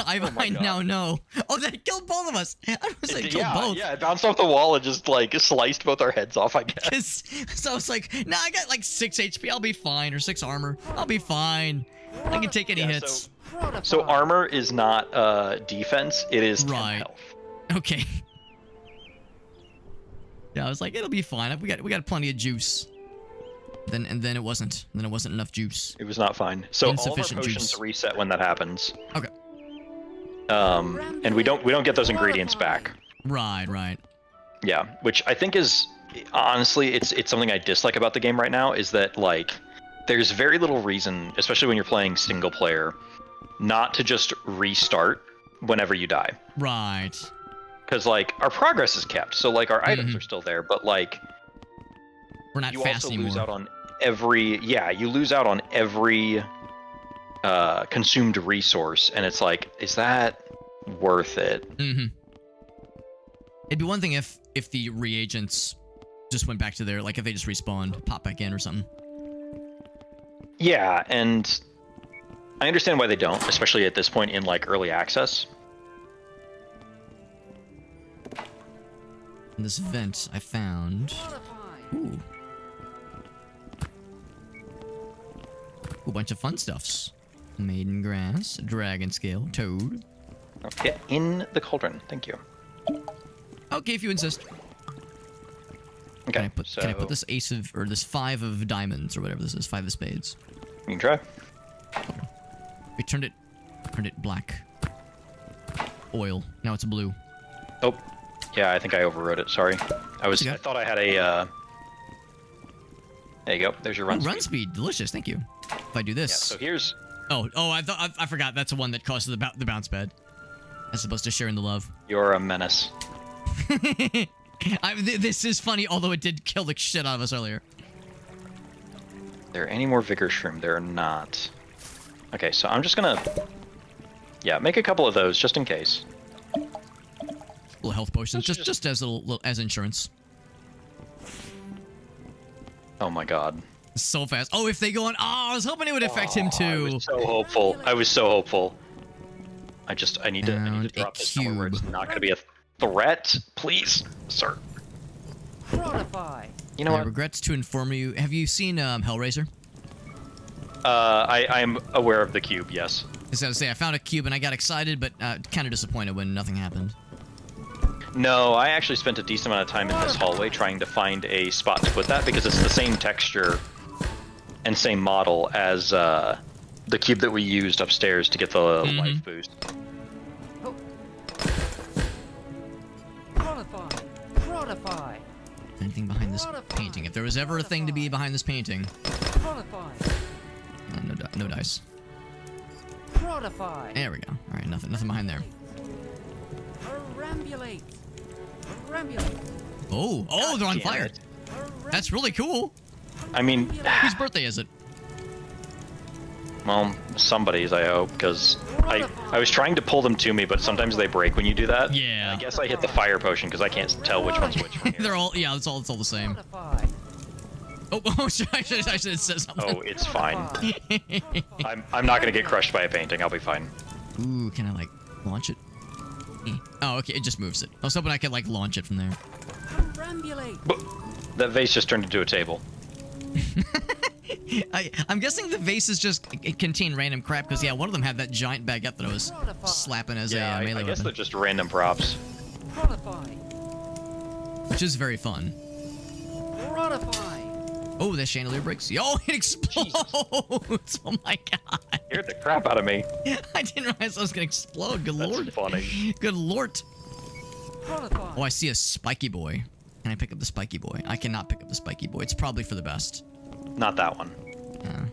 I now know. Oh, that killed both of us. I was like, killed both. Yeah, it bounced off the wall and just like sliced both our heads off, I guess. So I was like, nah, I got like 6 HP. I'll be fine, or 6 armor. I'll be fine. I can take any hits. So armor is not defense. It is 10 health. Okay. Yeah, I was like, it'll be fine. We got plenty of juice. And then it wasn't. Then it wasn't enough juice. It was not fine. So all of our Insufficient potions juice. reset when that happens. Okay. And we don't get those ingredients back. Right. Yeah, which I think is honestly it's something I dislike about the game right now is that like there's very little reason, especially when you're playing single player, not to just restart whenever you die. Right. Because like our progress is kept, so like our items are still there, but like we're not you fast also anymore. lose out on you lose out on every consumed resource, and it's like, is that worth it? Mm-hmm. It'd be one thing if the reagents just went back to their, like if they just respawned, pop back in or something. Yeah, and I understand why they don't, especially at this point in like early access. In this vent I found. Ooh. A bunch of fun stuffs. Maiden grass, dragon scale, toad. Now get in the cauldron. Thank you. Okay, if you insist. Okay. Can I put this ace of, or this 5 of diamonds, or whatever this is, 5 of spades? You can try. We turned it black. Oil. Now it's blue. Oh, yeah. I think I overrode it. Sorry. I thought I had a. There you go. There's your run speed. Run speed, delicious. Thank you. If I do this. Yeah. So here's. Oh! I forgot. That's the one that causes the bounce pad. As opposed to sharing the love. You're a menace. This is funny, although it did kill the shit out of us earlier. There any more vigor shroom? There are not. Okay, so I'm just gonna. Yeah, make a couple of those just in case. Little health potions, just as little as insurance. Oh my god. So fast. Oh, if they go on. Oh, I was hoping it would affect him too. I was so hopeful. I was so hopeful. I need to drop this somewhere where it's not gonna be a threat, please, sir. Prodify. You know I what? regret to inform you. Have you seen Hellraiser? I'm aware of the cube. Yes. I was gonna say I found a cube and I got excited, but kind of disappointed when nothing happened. No, I actually spent a decent amount of time in this hallway trying to find a spot to put that because it's the same texture and same model as the cube that we used upstairs to get the life boost. Prodify. Anything behind this painting? If there was ever a thing to be behind this painting. Prodify. No dice. Prodify. There we go. All right, nothing behind there. Perambulate. Perambulate. Oh, they're on damn fire. it. That's really cool. I mean, Whose birthday is it? well, somebody's, I hope, because I was trying to pull them to me, but sometimes they break when you do that. Yeah. I guess I hit the fire potion because I can't tell which one's which from here. They're all, yeah, it's all the same. Prodify. Oh, I should have said something. Oh, it's fine. I'm not gonna get crushed by a painting. I'll be fine. Ooh, can I like launch it? Oh, okay, it just moves it. I was hoping I could like launch it from there. Perambulate. But that vase just turned into a table. I'm guessing the vases just contain random crap because yeah, one of them had that giant baguette that I was slapping as Yeah, a melee I guess weapon, they're just random props. Prodify. which is very fun. Prodify. Oh, that chandelier breaks. Yo, it explodes! Oh my god! Scared the crap out of me. I didn't realize I was gonna explode. Good That's lord! funny. Good lord! Prodify. Oh, I see a spiky boy. Can I pick up the spiky boy? I cannot pick up the spiky boy. It's probably for the best. Not that one. Yeah.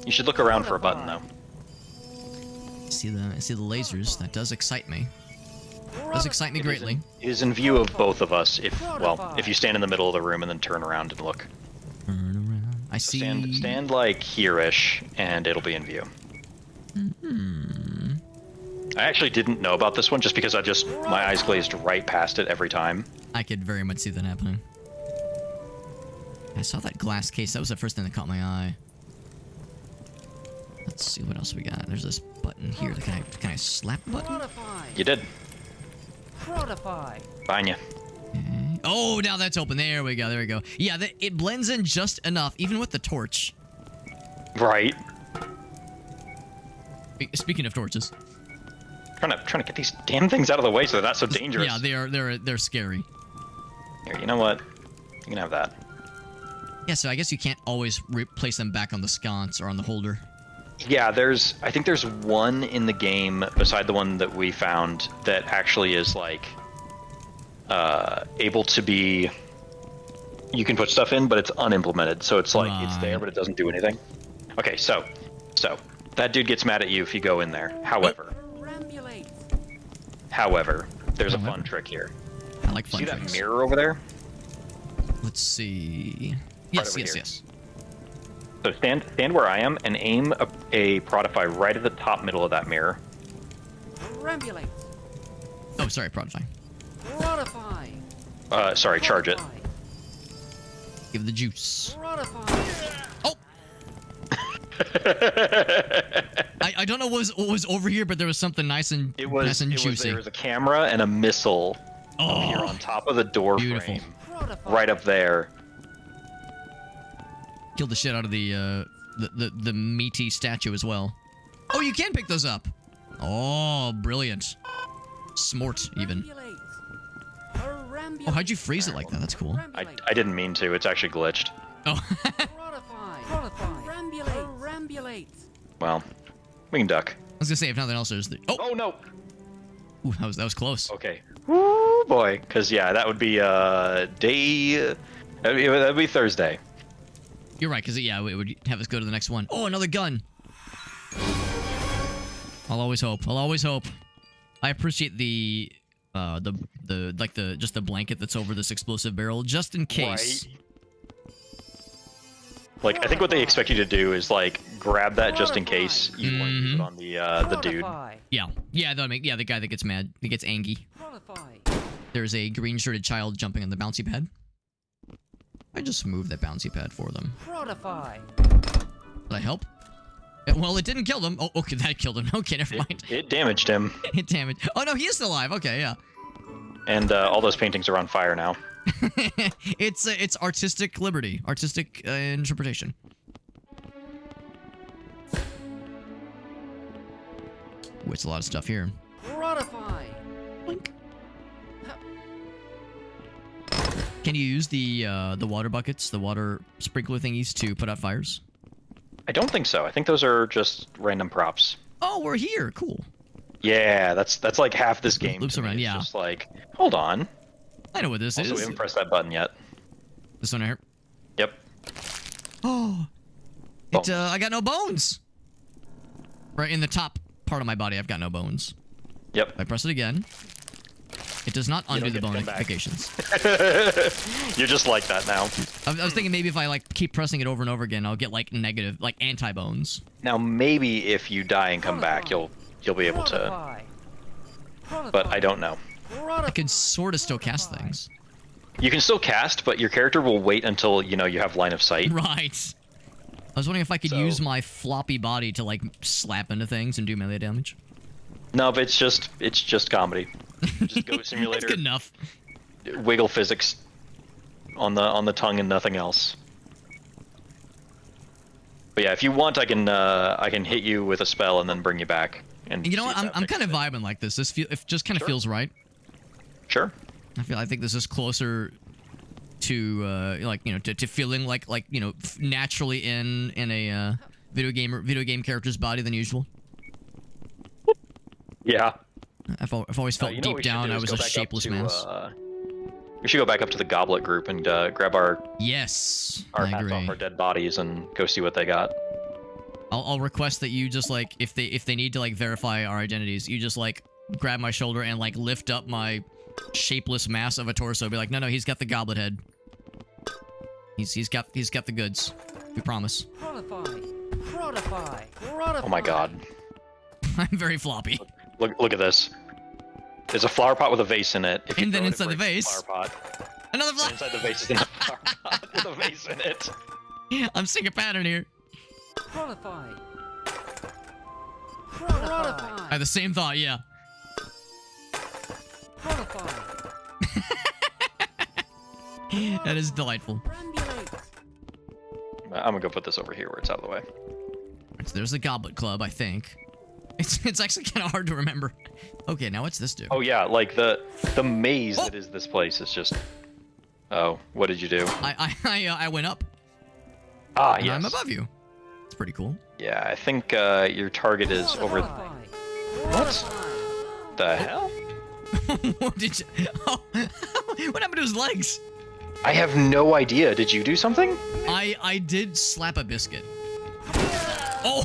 You should look around for a button though. I see the lasers. That does excite me. Does excite me greatly. It is in view of both of us. If you stand in the middle of the room and then turn around and look. Turn around. I see. Stand like here-ish, and it'll be in view. I actually didn't know about this one just because my eyes glazed right past it every time. I could very much see that happening. I saw that glass case. That was the first thing that caught my eye. Let's see what else we got. There's this button here. Can I slap the button? Prodify. You did. Prodify. Fine, ya. Okay. Oh, now that's open. There we go. There we go. Yeah, it blends in just enough, even with the torch. Right. Speaking of torches. Trying to get these damn things out of the way so they're not so dangerous. Yeah, they're scary. Here, you know what? You can have that. Yeah, so I guess you can't always replace them back on the sconce or on the holder. Yeah, I think there's one in the game beside the one that we found that actually is like able to be. You can put stuff in, but it's unimplemented, so it's like it's there, but it doesn't do anything. Okay, so that dude gets mad at you if you go in there. However, there's a fun trick here. I like fun See tricks. that mirror over there? Let's see. Yes, over yes, here. yes. So stand where I am and aim a Prodify right at the top middle of that mirror. Perambulate. Oh, sorry, Prodify. Prodify. Sorry, charge it. Give the juice. Prodify. Oh! I don't know what was over here, but there was something nice and juicy. There was a camera and a missile up here on top of the door frame, right up there. Killed the shit out of the meaty statue as well. Oh, you can pick those up. Oh, brilliant. Smart, even. Oh, how'd you freeze it like that? That's cool. I didn't mean to. It's actually glitched. Oh. Perambulate. Well, we can duck. I was gonna say, if nothing else, there's the... Oh no! Ooh, that was close. Okay. Woo boy, because yeah, that would be that'd be Thursday. You're right, because yeah, it would have us go to the next one. Oh, another gun. I'll always hope. I'll always hope. I appreciate the blanket that's over this explosive barrel, just in case. Right. Like, I think what they expect you to do is like grab that just in case you want to use it on the dude. Yeah, the guy that gets mad, he gets angry. There's a green-shirted child jumping on the bouncy pad. I just moved that bouncy pad for them. Did I help? Well, it didn't kill them. Oh, okay, that killed him. Okay, never mind. It damaged him. It damaged. Oh no, he is still alive. Okay, yeah. And all those paintings are on fire now. It's artistic liberty, artistic interpretation. Ooh, it's a lot of stuff here. Blink. Can you use the water buckets, the water sprinkler thingies to put out fires? I don't think so. I think those are just random props. Oh, we're here. Cool. Yeah, that's like half this game. Loops around, yeah. It's just like, hold on. I know what this is. Also, we haven't pressed that button yet. This one here. Yep. Oh. I got no bones. Right in the top part of my body, I've got no bones. Yep. If I press it again, it does not undo the get to bone come back. notifications. You're just like that now. I was thinking maybe if I like keep pressing it over and over again, I'll get like negative, like anti-bones. Now maybe if you die and come back, you'll be able to. But I don't know. I could sort of still cast things. You can still cast, but your character will wait until you have line of sight. Right. I was wondering if I could So- use my floppy body to like slap into things and do melee damage. No, but it's just comedy. Just Goat That's Simulator. good enough. Wiggle physics on the tongue and nothing else. But yeah, if you want, I can hit you with a spell and then bring you back. And You know see what? if that I'm kind of fixes it. vibing like this. It just kind of Sure. feels right. Sure. I think this is closer to to feeling like naturally in a video game character's body than usual. Yeah. I've always felt You know what deep we should down do I is was go a back up shapeless to, mass. We should go back up to the Goblet group and grab our Yes, hats I agree. off our dead bodies and go see what they got. I'll request that you just like if they need to like verify our identities, you just like grab my shoulder and like lift up my shapeless mass of a torso. Be like, no, he's got the goblet head. He's got the goods. We promise. Oh my god. I'm very floppy. Look at this. There's a flower pot with a vase in it. If you And then throw it, it inside the breaks vase- flower pot. Another And flower. inside the vase is another flower pot with a vase in it. I'm seeing a pattern here. I had the same thought. Yeah. That is delightful. I'm gonna go put this over here where it's out of the way. So there's the Goblet Club, I think. It's actually kind of hard to remember. Okay, now what's this do? Oh yeah, like the maze that is this place is just. Oh, what did you do? I went up. Ah, And yes. I'm above you. It's pretty cool. Yeah, I think your target is over. What the hell? What did you? Oh, what happened to his legs? I have no idea. Did you do something? I did slap a biscuit. Oh.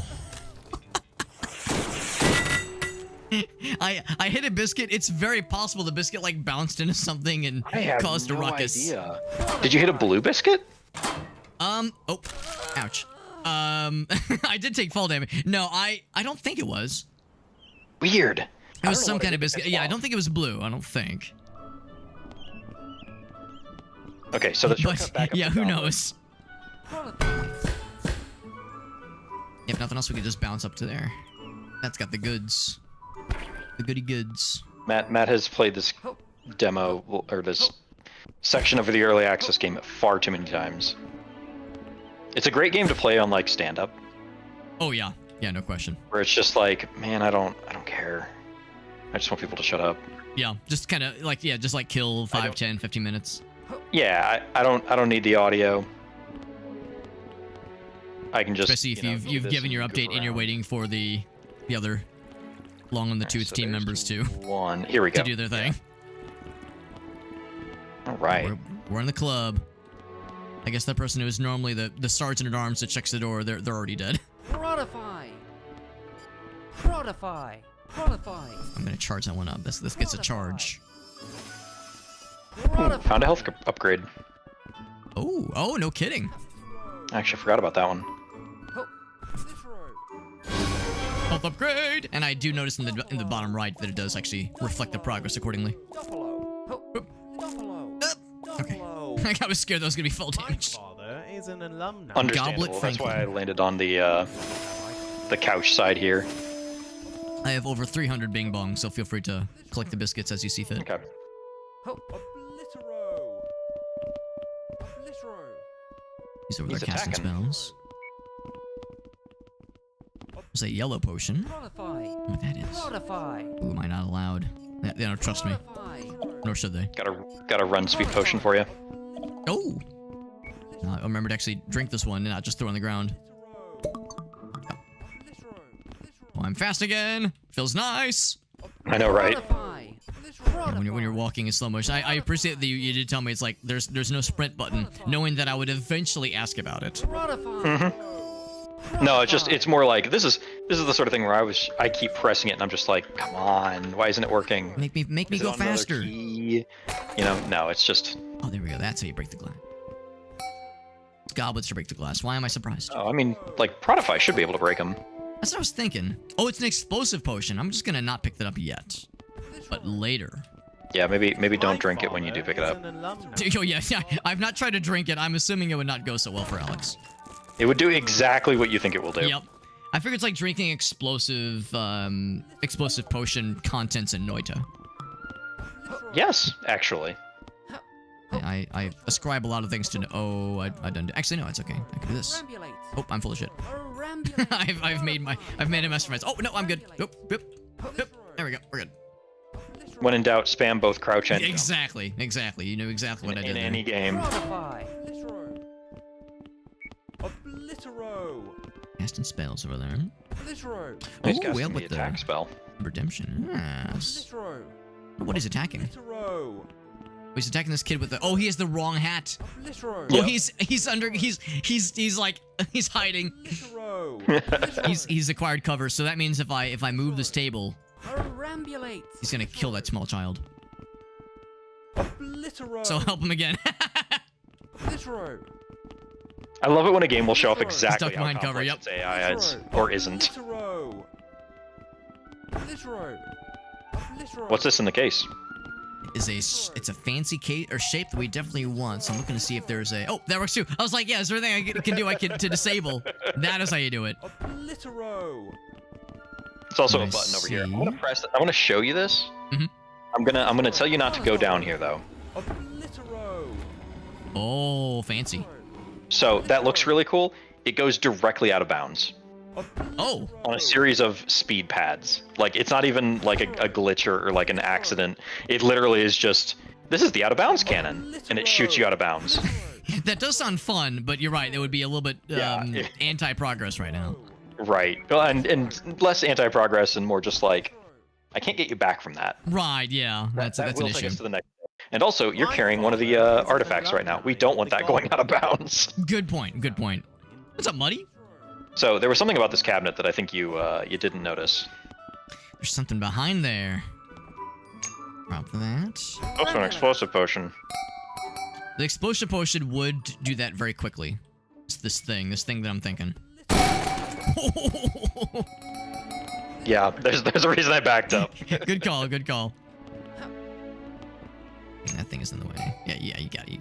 I hit a biscuit. It's very possible the biscuit like bounced into something and I have caused no a ruckus. idea. Did you hit a blue biscuit? Oh, ouch. I did take fall damage. No, I don't think it was. Weird. It was some kind of biscuit. Yeah, I don't think it was blue. I don't think. Okay, so the But shortcut back up yeah, to who Goblet. knows? If nothing else, we could just bounce up to there. That's got the goods. The goody goods. Matt has played this demo or this section of the early access game far too many times. It's a great game to play on like stand up, Oh yeah, yeah, no question. where it's just like, man, I don't care. I just want people to shut up. Yeah, just kind of like just like kill 5, don't- 10, 15 minutes. Yeah, I don't need the audio. I can just Especially if do you've this given your and update goof and you're around. waiting for the other long on the Alright, tooth so team there's members to one. Here we go. do their thing. All right. We're in the club. I guess that person who is normally the sergeant at arms that checks the door, they're already dead. Prodify! I'm gonna charge that one up. This gets a charge. Ooh, found a health upgrade. Oh, no kidding. I actually forgot about that one. Health upgrade! And I do notice in the bottom right that it does actually reflect the progress accordingly. Okay. I was scared that was gonna be full My damage. father is an alumni. Understandable. Goblet That's why I Franklin. landed on the couch side here. I have over 300 bing bongs, so feel free to collect the biscuits as you see fit. Okay. He's over He's there casting attacking. spells. There's a yellow potion. What that is? Ooh, am I not allowed? They don't trust me. Nor should they. Got a run speed potion for you. Oh! I remember to actually drink this one and not just throw it on the ground. Oh, I'm fast again! Feels nice! I know, right? Yeah, when you're walking in slow motion. I appreciate that you did tell me it's like there's no sprint button, knowing that I would eventually ask about it. No, it's more like this is the sort of thing where I keep pressing it and I'm just like, come on, why isn't it working? Make me Is it go on another faster. key? You know, no, it's just. Oh, there we go. That's how you break the glass. It's goblets to break the glass. Why am I surprised? Oh, I mean, like Prodify should be able to break them. That's what I was thinking. Oh, it's an explosive potion. I'm just gonna not pick that up yet, but later. Yeah, maybe don't drink it when you do pick it up. Oh yeah, I've not tried to drink it. I'm assuming it would not go so well for Alex. It would do exactly what you think it will do. Yep. I figure it's like drinking explosive potion contents in Noita. Yes, actually. I ascribe a lot of things to. Oh, I done. Actually, no, it's okay. I can do this. Rambulate. Oh, I'm full of shit. Rambulate. I've made a mess for myself. Oh no, I'm good. Oop. There we go. We're good. When in doubt, spam both crouch and jump. Exactly. You knew exactly what I did in there. any game. Prodify. Oblitero. Casting spells over there. Oblitero. He's Oh, casting well, the with the attack spell. redemption. Yes. Oblitero. What is attacking? Oblitero. He's attacking this kid with the. Oh, he has the wrong hat. Oblitero. Oh, he's under. He's like he's hiding. Oblitero. He's acquired cover, so that means if I move this table, Rambulate. he's gonna kill that small child. Oblitero. So help him again. Oblitero. I love it when a game will show off exactly Stuck how behind cover, complex yep. its AI is, or isn't. Oblitero. Oblitero. Oblitero. What's this in the case? It's a fancy case or shape that we definitely want. So I'm looking to see if there's a. Oh, that works too. I was like, yeah, is there anything I can do? To disable. That is how you do it. Oblitero. It's also I a button over here. I'm see. gonna press. I want to show you this. Mhm. I'm gonna tell you not to go down here though. Oblitero. Oh, fancy. So that looks really cool. It goes directly out of bounds Oh, on a series of speed pads. Like it's not even like a glitch or like an accident. It literally is just this is the out of bounds cannon, and it shoots you out of bounds. that does sound fun, but you're right. It would be a little bit Yeah. anti-progress right now. Right. Well, and less anti-progress and more just like I can't get you back from that. Right? Yeah, that's that an will take issue. us to the next. And also, you're carrying one of the artifacts right now. We don't want that going out of bounds. Good point. Good point. What's up, Muddy? So there was something about this cabinet that I think you didn't notice. There's something behind there. Drop that. Also, an explosive potion. The explosion potion would do that very quickly. It's this thing that I'm thinking. Yeah, there's a reason I backed up. Good call. Good call. That thing is in the way. Yeah, you got it.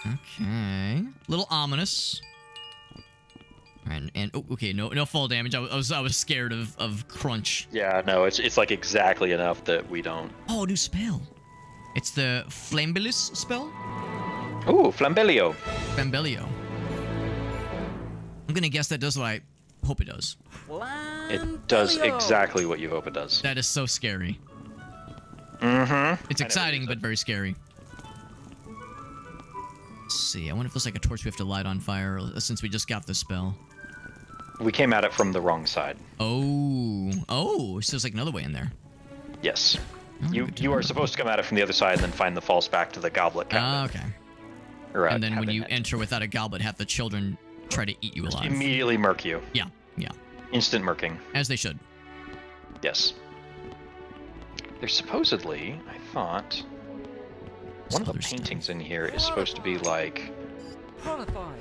Okay. Little ominous. And oh, okay, no fall damage. I was scared of crunch. Yeah, no, it's like exactly enough that we don't. Oh, new spell. It's the Flambilis spell. Ooh, Flambelio. Fambelio. I'm gonna guess that does what I hope it does. It does exactly what you hope it does. That is so scary. Mm-hmm. It's exciting, but very scary. Let's see. I wonder if there's like a torch we have to light on fire since we just got the spell. We came at it from the wrong side. Oh, so there's like another way in there. Yes. Oh, You good to you are know. supposed to come at it from the other side and then find the false back to the goblet Ah, cabinet. okay. Or, And then when cabinet. you enter without a goblet, half the children try to eat you alive. Immediately murk you. Yeah. Instant murking. As they should. Yes. There's supposedly, I thought, one of the Other stuff. paintings in here is supposed to be like. Prodify.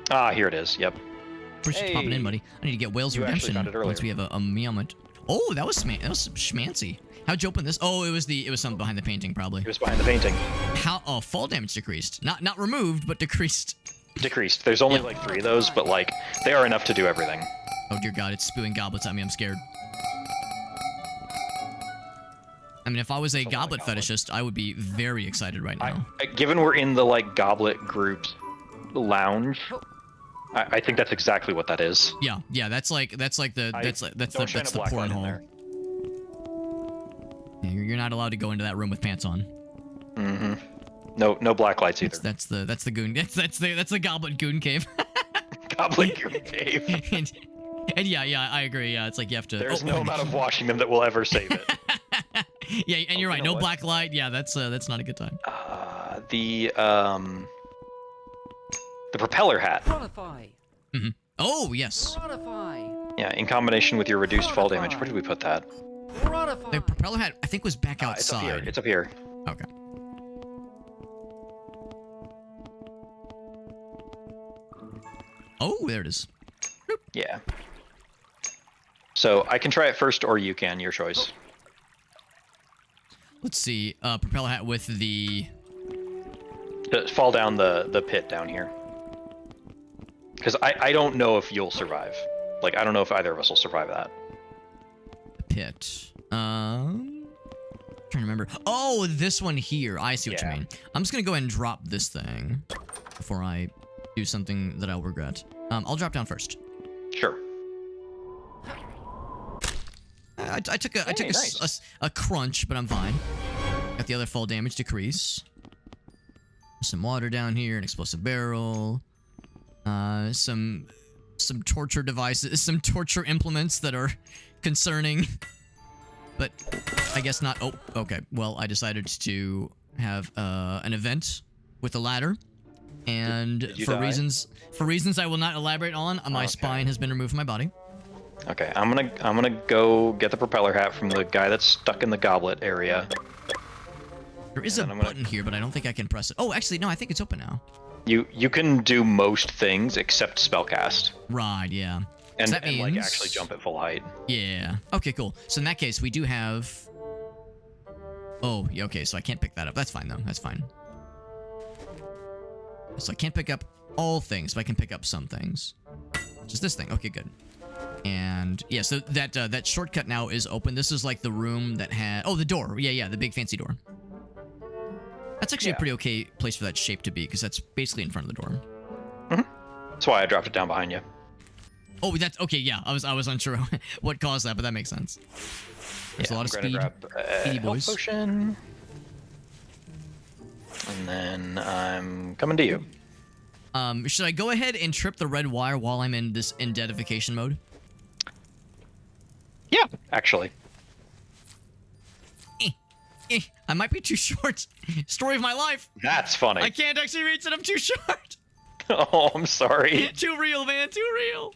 Ah, here it is. Yep. First, just popping in, Hey. buddy. I need to get Whale's You actually Redemption found it once we have a meowment. Oh, that was schmancy. How'd you open this? Oh, it was something behind the painting, probably. It was behind the painting. How? Oh, fall damage decreased. Not removed, but decreased. Decreased. There's only Yeah. like 3 of those, but like they are enough to do everything. Oh dear God, it's spewing goblets at me. I'm scared. I mean, if I was a It's a lot of goblet goblets. fetishist, I would be very excited right now. Given we're in the like goblet groups lounge, I think that's exactly what that is. Yeah. That's like the Don't shine a black porn light in hole. there. Yeah, you're not allowed to go into that room with pants on. Mm-hmm. No black lights either. That's the goon. That's the goblet goon cave. Goblet Goon Cave. and yeah, I agree. Yeah, it's like you have to. There's oh, no oh, amount of washing them that will ever save it. Yeah, and you're right. No black light. Yeah, that's not a good time. The propeller hat. Pronify. Oh yes. Pronify. Yeah, in combination with your reduced fall damage. Where did we put that? Pronify. The propeller hat I think was back It's up here. outside. It's up here. Okay. Oh, there it is. Yeah. So I can try it first, or you can. Your choice. Let's see. Propeller hat with the. Fall down the pit down here. Because I don't know if you'll survive. Like, I don't know if either of us will survive that. Pit. Trying to remember. Oh, this one here. I see what you mean. I'm just gonna go ahead and drop this thing before I do something that I'll regret. I'll drop down first. Sure. I took a Nice. a crunch, but I'm fine. Got the other fall damage decrease. Some water down here, an explosive barrel. Some torture devices, some torture implements that are concerning. But I guess not. Oh, okay. Well, I decided to have an event with a ladder, and Did you for die? reasons I will not elaborate on, my spine has been removed from my body. Okay, I'm gonna go get the propeller hat from the guy that's stuck in the goblet area. There is a button here, but I don't think I can press it. Oh, actually, no. I think it's open now. You can do most things except spellcast. Right. Yeah. And, So that and like means- actually jump at full height. Yeah. Okay, cool. So in that case, we do have... Oh, yeah, okay, so I can't pick that up. That's fine, though. That's fine. So I can't pick up all things, but I can pick up some things. Just this thing. Okay, good. And, yeah, so that shortcut now is open. This is like the room that had... Oh, the door. Yeah, the big fancy door. That's actually a pretty okay place for that shape to be, because that's basically in front of the door. That's why I dropped it down behind you. Oh, that's... Okay, yeah. I was unsure what caused that, but that makes sense. There's a lot of I'm gonna speed. grab a Speedy health boys. potion. And then I'm coming to you. Should I go ahead and trip the red wire while I'm in this indentification mode? Yeah, actually. I might be too short. Story of my life. That's funny. I can't actually reach it. I'm too short. Oh, I'm sorry. Too real, man. Too real.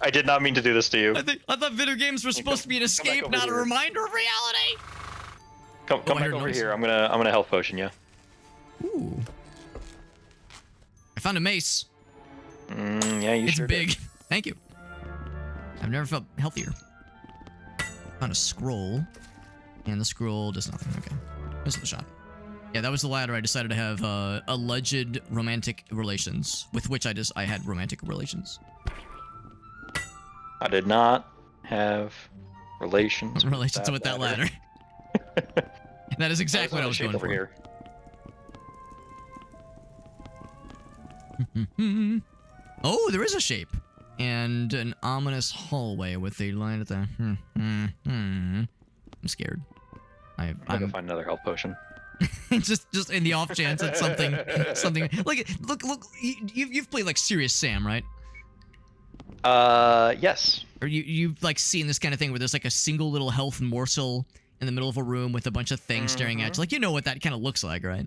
I did not mean to do this to you. I thought video games were supposed to be an escape, over not a here. reminder of reality. Come I back heard over noise. here. I'm gonna health potion you. Ooh. I found a mace. Yeah, you It's sure big. did. Thank you. I've never felt healthier. Found a scroll. And the scroll does nothing. Okay. This is the shot. Yeah, that was the ladder I decided to have alleged romantic relations. With which I had romantic relations. I did not have relations. Relations with that ladder. That is exactly what I was shape going over for. Here. Oh, there is a shape. And an ominous hallway with a line at the... I'm scared. I'm gonna go find another health potion. just in the off chance that something look you've played like Serious Sam, right? Yes. Or you've like seen this kind of thing where there's like a single little health morsel in the middle of a room with a bunch of things staring at you. Like, you know what that kind of looks like, right?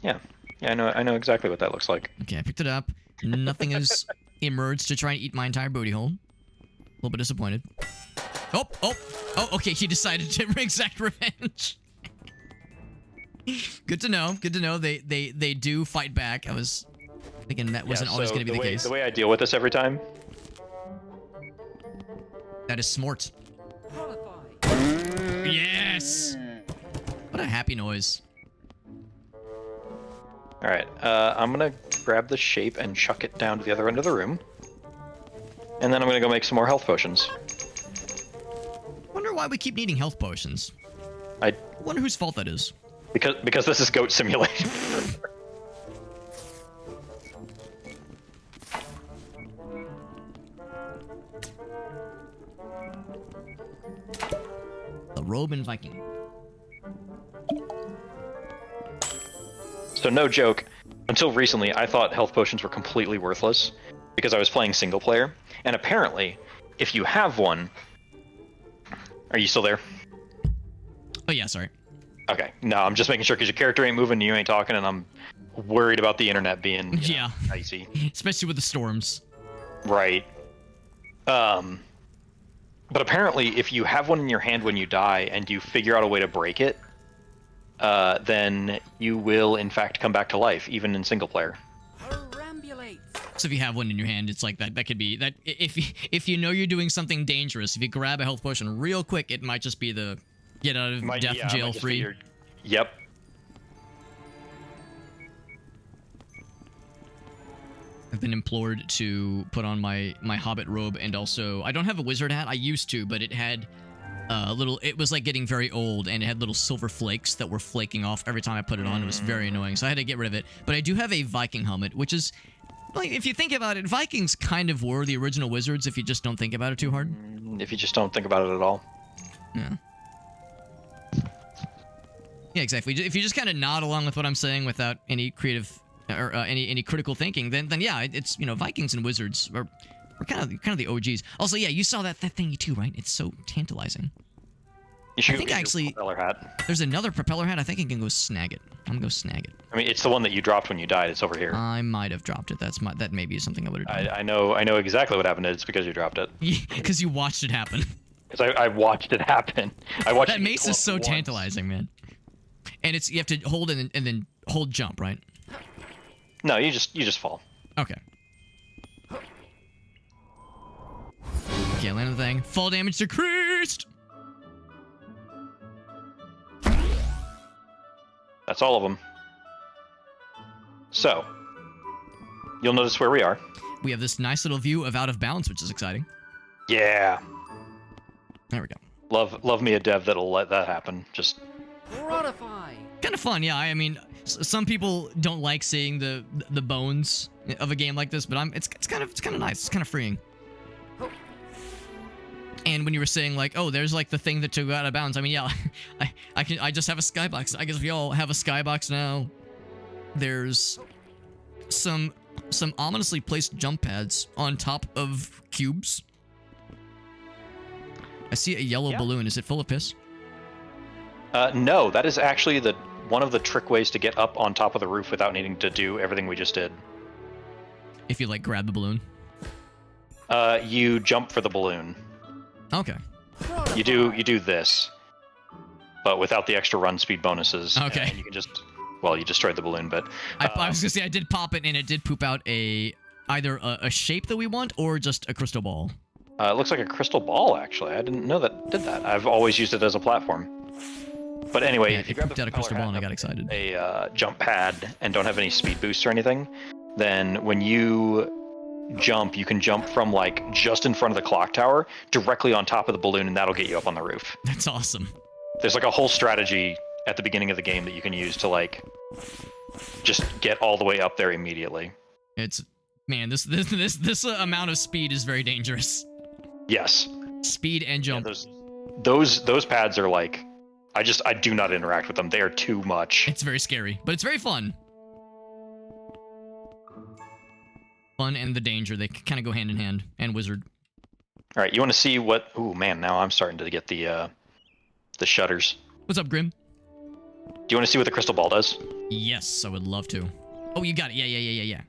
Yeah, I know exactly what that looks like. Okay, I picked it up. Nothing has emerged to try and eat my entire booty hole. A little bit disappointed. Oh, okay, he decided to exact revenge. Good to know. Good to know. They do fight back. I was thinking that wasn't always going to be the case. The way I deal with this every time. That is smart. Yes! What a happy noise. All right, I'm gonna grab the shape and chuck it down to the other end of the room, and then I'm gonna go make some more health potions. Wonder why we keep needing health potions. I Wonder whose fault that is. because this is Goat Simulator. The Roman Viking. So no joke, until recently I thought health potions were completely worthless because I was playing single player, and apparently, if you have one, are you still there? Oh yeah, sorry. Okay. No, I'm just making sure because your character ain't moving, you ain't talking, and I'm worried about the internet being Yeah. icy. Especially with the storms. Right. But apparently, if you have one in your hand when you die and you figure out a way to break it, then you will in fact come back to life, even in single player. Perambulate. So if you have one in your hand, it's like that. That could be that. If you know you're doing something dangerous, if you grab a health potion real quick, it might just be the get out of death jail free. Yep. I've been implored to put on my hobbit robe, and also I don't have a wizard hat. I used to, but it had little. It was like getting very old, and it had little silver flakes that were flaking off every time I put it on. It was very annoying, so I had to get rid of it. But I do have a Viking helmet, which is like, if you think about it, Vikings kind of were the original wizards. If you just don't think about it too hard. If you just don't think about it at all. Yeah. Yeah, exactly. If you just kind of nod along with what I'm saying without any creative or any critical thinking, then yeah, it's, you know, Vikings and wizards are kind of the OGs. Also, yeah, you saw that thingy too, right? It's so tantalizing. You should I think get your actually propeller hat. There's another propeller hat. I think I can go snag it. I'm gonna go snag it. I mean, it's the one that you dropped when you died. It's over here. I might have dropped it. That may be something I would have done. I know exactly what happened. It's because you dropped it. Because you watched it happen. Because I watched it happen. I watched that it mace is so once. tantalizing, man. And you have to hold and then hold jump, right? No, you just fall. Okay. Okay, land the thing. Fall damage decreased. That's all of them. So, you'll notice where we are. We have this nice little view of Out of Bounds, which is exciting. Yeah. There we go. Love me a dev that'll let that happen. Just Modify. Kind of fun, yeah. I mean, some people don't like seeing the bones of a game like this, but it's kind of nice. It's kind of freeing. And when you were saying like, oh, there's like the thing that took Out of Bounds. I mean, yeah, I just have a skybox. I guess we all have a skybox now. There's some ominously placed jump pads on top of cubes. I see a yellow balloon. Is it full of piss? no, that is actually one of the trick ways to get up on top of the roof without needing to do everything we just did. If you like grab the balloon. You jump for the balloon. Okay. You do this, but without the extra run speed bonuses. Okay. And you can just, well, you destroyed the balloon, but I was gonna say I did pop it and it did poop out either a shape that we want or just a crystal ball. it looks like a crystal ball actually. I didn't know that did that. I've always used it as a platform. But anyway, Yeah, if you it grab pooped out a crystal ball and I got excited. a jump pad and don't have any speed boosts or anything, then when you jump, you can jump from like just in front of the clock tower directly on top of the balloon, and that'll get you up on the roof. That's awesome. There's like a whole strategy at the beginning of the game that you can use to like just get all the way up there immediately. It's, man, this amount of speed is very dangerous. Yes. Speed and jump. Yeah, those pads are like, I do not interact with them. They are too much. It's very scary, but it's very fun. Fun and the danger, they kind of go hand in hand. And wizard. All right, you want to see what? Ooh, man, now I'm starting to get the shutters. What's up, Grim? Do you want to see what the crystal ball does? Yes, I would love to. Oh, you got it. Yeah.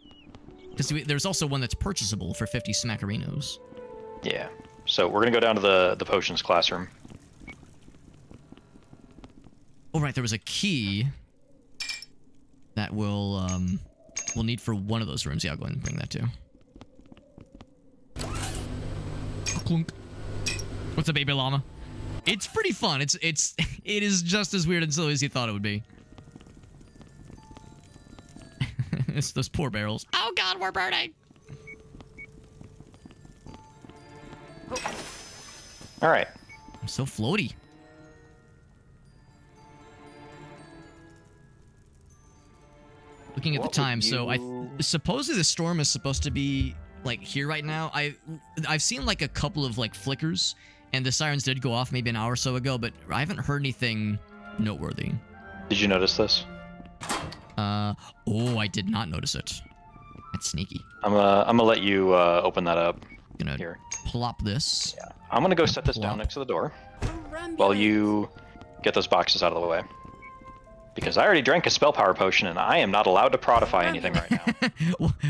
Because there's also one that's purchasable for 50 smackerinos. Yeah. So we're gonna go down to the potions classroom. Oh, right, there was a key that we'll need for one of those rooms. Yeah, I'll go ahead and bring that too. Clunk. What's up, baby llama? It's pretty fun. It is just as weird and silly as you thought it would be. It's those poor barrels. Oh God, we're burning. All right. I'm so floaty. Looking at the time, so supposedly the storm is supposed to be like here right now. I've seen like a couple of like flickers, and the sirens did go off maybe an hour or so ago, but I haven't heard anything noteworthy. Did you notice this? Oh, I did not notice it. That's sneaky. I'm gonna let you open that up. Gonna Here. plop this. Yeah. I'm gonna go set this down next to the door while you get those boxes out of the way. Because I already drank a spell power potion, and I am not allowed to prodify anything right now.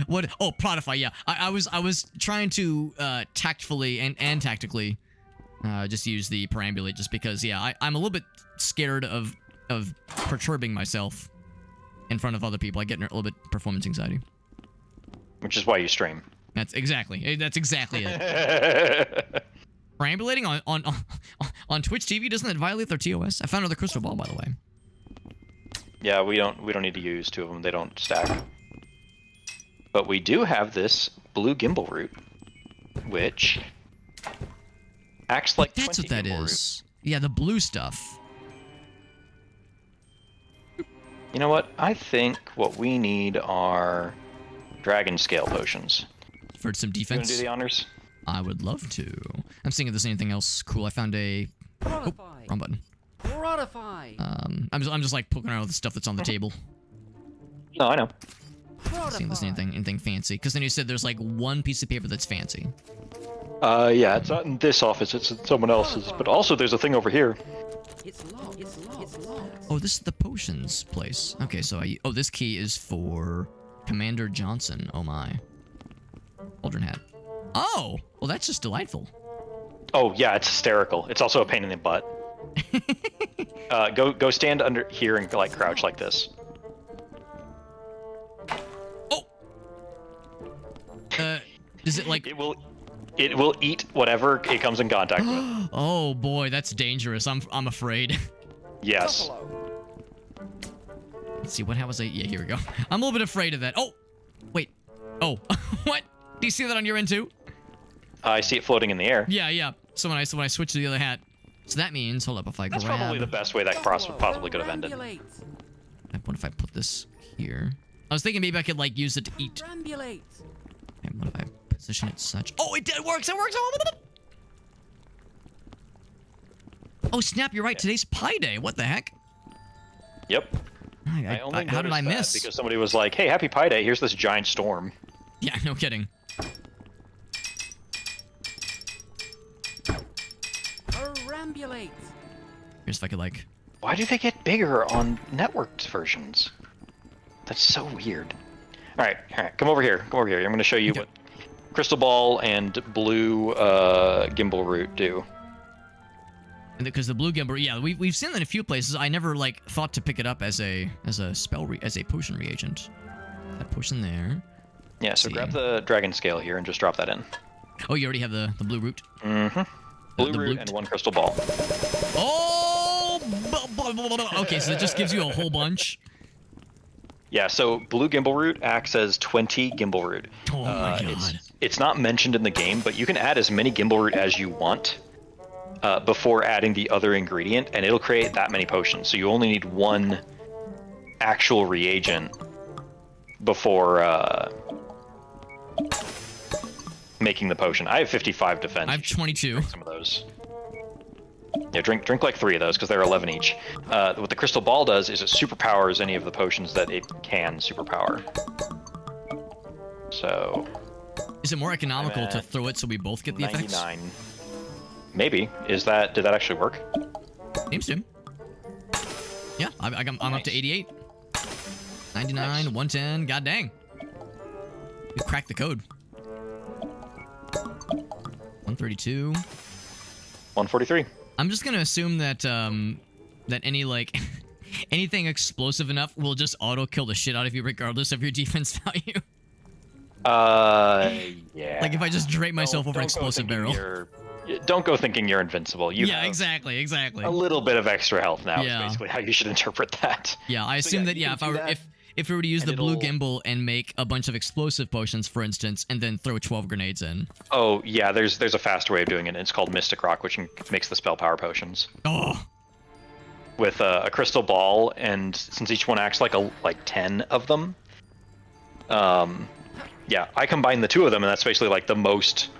What? Oh, prodify. Yeah, I was trying to tactfully and tactically just use the perambulate, just because I'm a little bit scared of perturbing myself in front of other people. I get a little bit performance anxiety. Which is why you stream. That's exactly it. Perambulating on Twitch TV, doesn't that violate their TOS? I found another crystal ball, by the way. Yeah, we don't need to use 2 of them. They don't stack. But we do have this blue gimbal root, which acts like That's 20 what that gimbal is. Yeah, the blue stuff. root. You know what? I think what we need are dragon scale potions. For some You want defense. to do the honors? I would love to. I'm seeing if there's anything else cool. I found a Prodify. wrong button. Prodify. I'm just like poking around with the stuff that's on the table. No, I know. Seeing if there's anything fancy. Because then you said there's like one piece of paper that's fancy. Yeah, it's not in this office. It's in someone else's. But also, there's a thing over here. It's locked. It's locked. It's locked. Oh, this is the potions place. Okay, so this key is for Commander Johnson. Oh my. Cauldron hat. Oh, well that's just delightful. Oh yeah, it's hysterical. It's also a pain in the butt. Go stand under here and like crouch like this. Oh. Does it like? It will eat whatever it comes in contact with. Oh boy, that's dangerous. I'm afraid. Yes. Let's see what happens. Yeah, here we go. I'm a little bit afraid of that. Oh, wait. Oh, what? Do you see that on your end too? I see it floating in the air. Yeah. So when I switch to the other hat, so that means hold up if I That's grab. probably the best way that possibly could have ended. Perambulate. What if I put this here? I was thinking maybe I could like use it to eat. Perambulate. And what if I position it such? Oh, it works. It works. Oh snap! You're right. Today's Pi Day. What the heck? Yep. I only how did I noticed that miss? Because somebody was like, "Hey, happy Pi Day! Here's this giant storm." Yeah, no kidding. Perambulate. Here's if I could like. Why do they get bigger on networked versions? That's so weird. All right. Come over here. I'm going to show you what crystal ball and blue gimbal root do. Because the blue gimbal, yeah, we've seen that in a few places. I never like thought to pick it up as a potion reagent. That potion there. Yeah. So see. grab the dragon scale here and just drop that in. Oh, you already have the blue root. Mm-hmm. Blue the root blue and 1 crystal ball. Oh! Okay, so it just gives you a whole bunch. Yeah, so blue gimbal root acts as 20 gimbal root. Oh my god. It's not mentioned in the game, but you can add as many gimbal root as you want before adding the other ingredient, and it'll create that many potions. So you only need 1 actual reagent before making the potion. I have 55 defense. I have 22. Drink some of those. Yeah, drink like 3 of those because they're 11 each. What the crystal ball does is it superpowers any of the potions that it can superpower. So. Is it more economical to throw it so we both get the 99. effects? Maybe. Did that actually work? Seems to. Yeah, I'm up to 88. 99, Nice. 110. God dang. We cracked the code. 132. 143. I'm just gonna assume that that any like anything explosive enough will just auto kill the shit out of you regardless of your defense value. Yeah. Like if I just drape myself over an explosive barrel. Don't go thinking you're invincible. You Yeah, have exactly. a little bit of extra health now. Yeah. Is basically how you should interpret that. Yeah, I assume that you yeah, can do that, if we were to use and the blue it'll- gimbal and make a bunch of explosive potions, for instance, and then throw 12 grenades in. Oh yeah, there's a faster way of doing it. It's called Mystic Rock, which makes the spell power potions Oh, with a crystal ball, and since each one acts like 10 of them, yeah, I combine the 2 of them, and that's basically like the most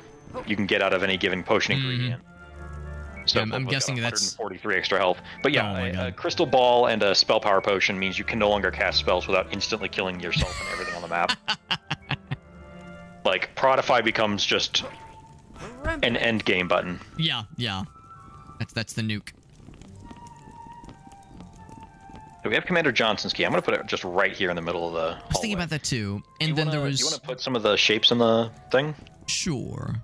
you can get out of any given potion ingredient. So Yeah, I'm guessing that's 143 extra health. But Oh my yeah, a God. crystal ball and a spell power potion means you can no longer cast spells without instantly killing yourself and everything on the map. Like Prodify becomes just an end game button. yeah. That's the nuke. Do we have Commander Johnson's key? I'm gonna put it just right here in the middle of the hallway. I was thinking about that too. And then there was. Do you want to put some of the shapes in the thing? Sure.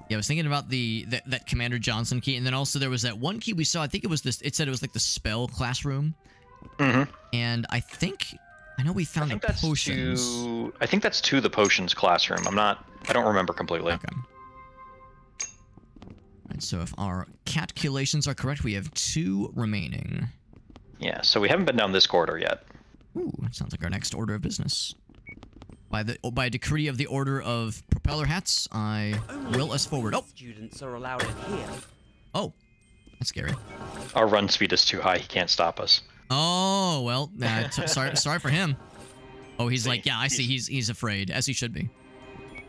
Yeah, I was thinking about that Commander Johnson key, and then also there was that one key we saw. I think it was this. It said it was like the spell classroom. Mm-hmm. And I know we found the potions. I think that's to the potions classroom. I don't remember completely. Okay. And so if our calculations are correct, we have 2 remaining. Yeah, so we haven't been down this corridor yet. Ooh, sounds like our next order of business. By decree of the Order of Propeller Hats, I will us forward. Oh! Students are allowed in here. Oh, that's scary. Our run speed is too high. He can't stop us. Oh, well, sorry for him. Oh, he's like, yeah, I see. He's afraid, as he should be.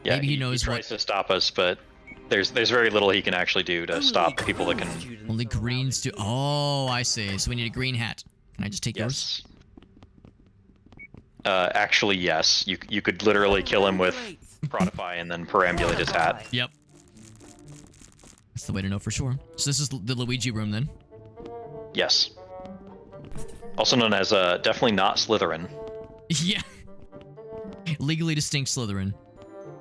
Yeah, maybe he knows he tries to stop us, but there's very little he can actually do to stop people that can. Only greens do. Oh, I see. So we need a green hat. Can I just take yours? Actually, yes. You could literally kill him with Prodify and then perambulate his hat. Yep. That's the way to know for sure. So this is the Luigi room then? Yes. Also known as definitely not Slytherin. Yeah. Legally distinct Slytherin.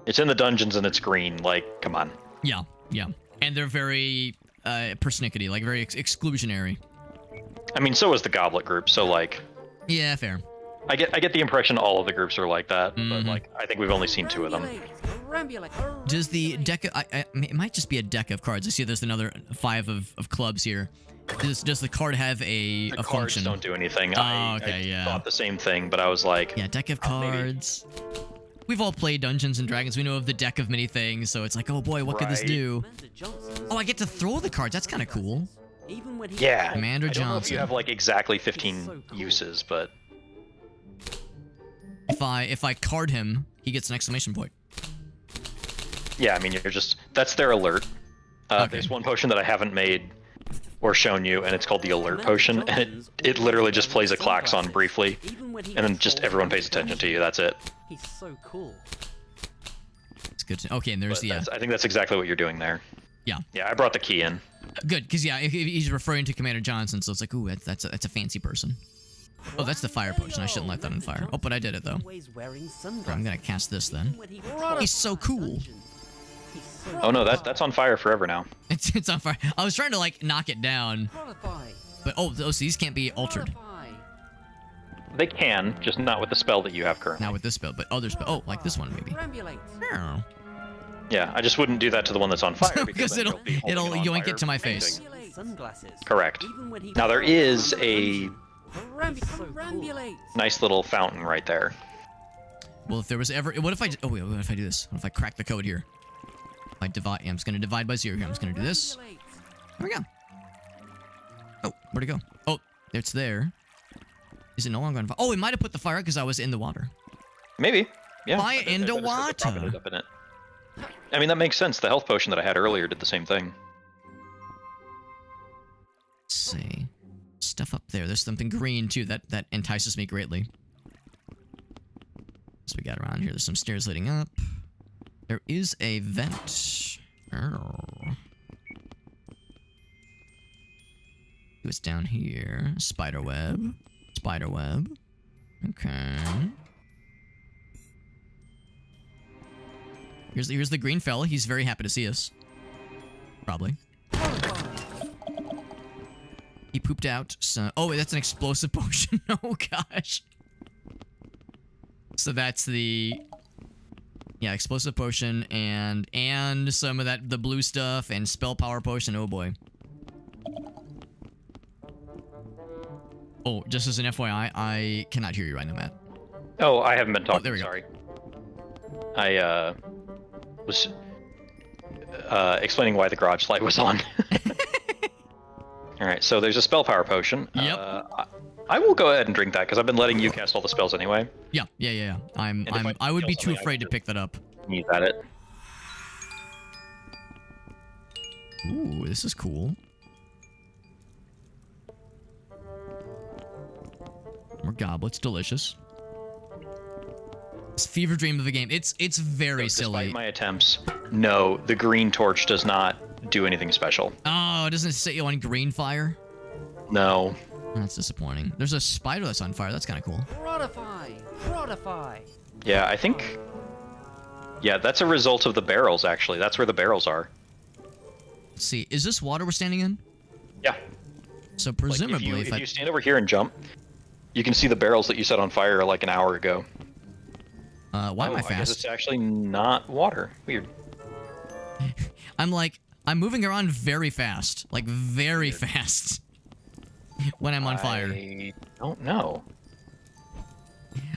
It's in the dungeons and it's green. Like, come on. Yeah, yeah. And they're very persnickety, like very exclusionary. I mean, so is the Goblet group. So like. Yeah, fair. I get the impression all of the groups are like that, but like I think we've only seen 2 of them. Does the deck? It might just be a deck of cards. I see there's another 5 of clubs here. Does the card have a cards function? Don't do anything. Oh, okay, I yeah. thought the same thing, but I was like, yeah, deck of cards. Maybe. We've all played Dungeons and Dragons. We know of the deck of many things, so it's like, oh boy, what could this do? Oh, I get to throw the cards. That's kind of cool. Yeah. Commander I don't know if Johnson. you have like exactly 15 uses, but if I card him, he gets an exclamation point. yeah, I mean that's their alert. Okay. There's one potion that I haven't made or shown you, and it's called the alert potion, and it literally just plays a klaxon briefly, and then just everyone pays attention to you. That's it. He's so cool. It's good to. Okay, and there's I think that's exactly what you're doing there. Yeah. Yeah, I brought the key in. Good, because yeah, if he's referring to Commander Johnson, so it's like, ooh, that's a fancy person. Oh, that's the fire potion. I shouldn't let that on fire. Oh, but I did it though. I'm gonna cast this then. He's so cool. Oh no, that's on fire forever now. It's on fire. I was trying to like knock it down, but oh, these can't be altered. They can, just not with the spell that you have currently. Not with this spell, but other spell. Oh, like this one maybe. Oh. Yeah, I just wouldn't do that to the one that's on fire because it'll yoink it to my face. Correct. Now there is a nice little fountain right there. Well, if there was ever, what if I? Oh wait, what if I do this? What if I crack the code here? If I divide, I'm just gonna divide by 0 here. I'm just gonna do this. There we go. Oh, where'd it go? Oh, it's there. Is it no longer on fire? Oh, it might have put the fire out because I was in the water. Maybe. Yeah. Fire into water. Up in it. I mean, that makes sense. The health potion that I had earlier did the same thing. Let's see. Stuff up there. There's something green too. That entices me greatly. So we got around here. There's some stairs leading up. There is a vent. Oh. What's down here? Spider web. Spider web. Okay. Here's the green fella. He's very happy to see us. Probably. He pooped out some... Oh, that's an explosive potion. Oh, gosh. So that's the... Yeah, explosive potion and some of the blue stuff and spell power potion. Oh, boy. Oh, just as an FYI, I cannot hear you right now, Matt. Oh, I haven't been talking. Oh, there we go. Sorry. I was explaining why the garage light was on. All right, so there's a spell power potion. Yep. I will go ahead and drink that because I've been letting you cast all the spells anyway. Yeah. I would be too afraid to pick that up. Use at it. Ooh, this is cool. More goblets, delicious. It's fever dream of a game. It's very silly. Despite my attempts, no, the green torch does not do anything special. Oh, it doesn't set you on green fire? No. That's disappointing. There's a spider that's on fire. That's kind of cool. Rodify. Yeah, I think... Yeah, that's a result of the barrels, actually. That's where the barrels are. Let's see. Is this water we're standing in? Yeah. So Like, presumably, if you stand over here and jump, you can see the barrels that you set on fire like an hour ago. why am I I guess fast? it's actually not water. Weird. I'm moving around very fast, like very fast, when I'm on fire. I don't know.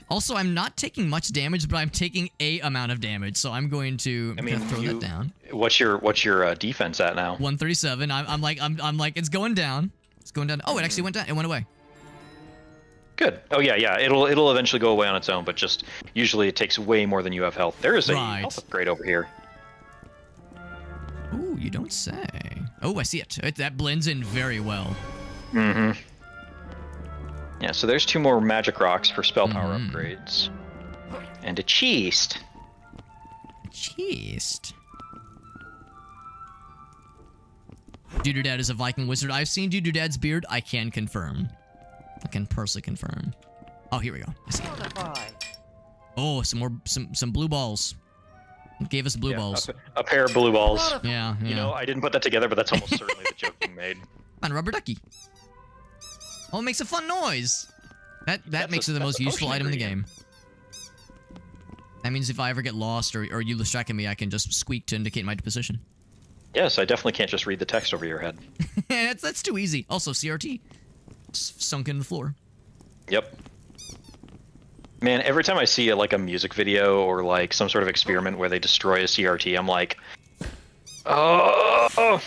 Also, I'm not taking much damage, but I'm taking a amount of damage, so I'm going to throw that down. What's your defense at now? 137. I'm like it's going down. It's going down. Oh, it actually went down. It went away. Good. Oh yeah. It'll eventually go away on its own, but just usually it takes way more than you have health. There is a health upgrade over here. Ooh, you don't say. Oh, I see it. That blends in very well. Mm-hmm. Yeah, so there's 2 more magic rocks for spell power upgrades. And a chest. Chest. Doodoo-Dad is a Viking wizard. I've seen Doodoo-Dad's beard. I can confirm. I can personally confirm. Oh, here we go. I see it. Oh, some blue balls. It gave us blue balls. A pair of blue balls. Yeah. You know, I didn't put that together, but that's almost certainly the joke being made. On rubber ducky. Oh, it makes a fun noise. That makes it the most useful item in the game. That means if I ever get lost or you lose track of me, I can just squeak to indicate my position. Yes, I definitely can't just read the text over your head. that's too easy. Also, CRT. Sunk in the floor. Yep. Man, every time I see a music video or like some sort of experiment where they destroy a CRT, I'm like, oh.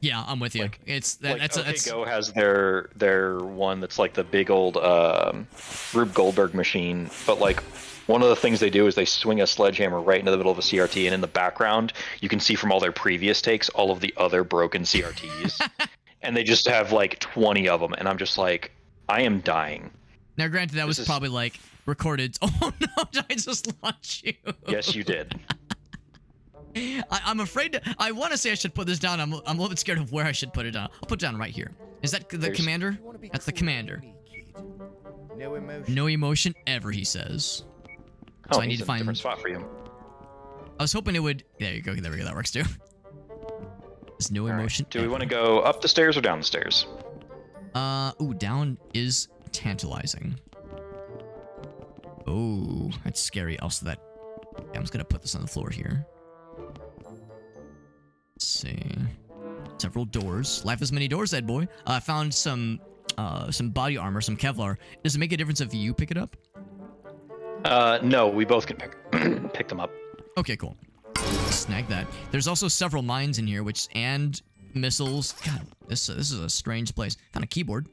Yeah, I'm with you. Like, that's Go has their one that's like the big old Rube Goldberg machine, but like one of the things they do is they swing a sledgehammer right into the middle of a CRT, and in the background you can see from all their previous takes all of the other broken CRTs, and they just have like 20 of them, and I'm just like, I am dying. Now, granted, that was probably like recorded. Oh no! Did I just launch you? Yes, you did. I'm afraid I want to say I should put this down. I'm a little bit scared of where I should put it down. I'll put it down right here. Is that the commander? That's the commander. No emotion ever, he says. So I need to find a different spot for you. I was hoping it would. There you go. There we go. That works too. There's no emotion. Do we want to go up the stairs or down the stairs? Ooh, down is tantalizing. Oh, that's scary. Also, yeah, I'm just gonna put this on the floor here. Let's see. Several doors. Life has many doors, Ed boy. I found some body armor, some Kevlar. Does it make a difference if you pick it up? No, we both can pick them up. Okay, cool. Snag that. There's also several mines in here, and missiles. God, this is a strange place. Found a keyboard.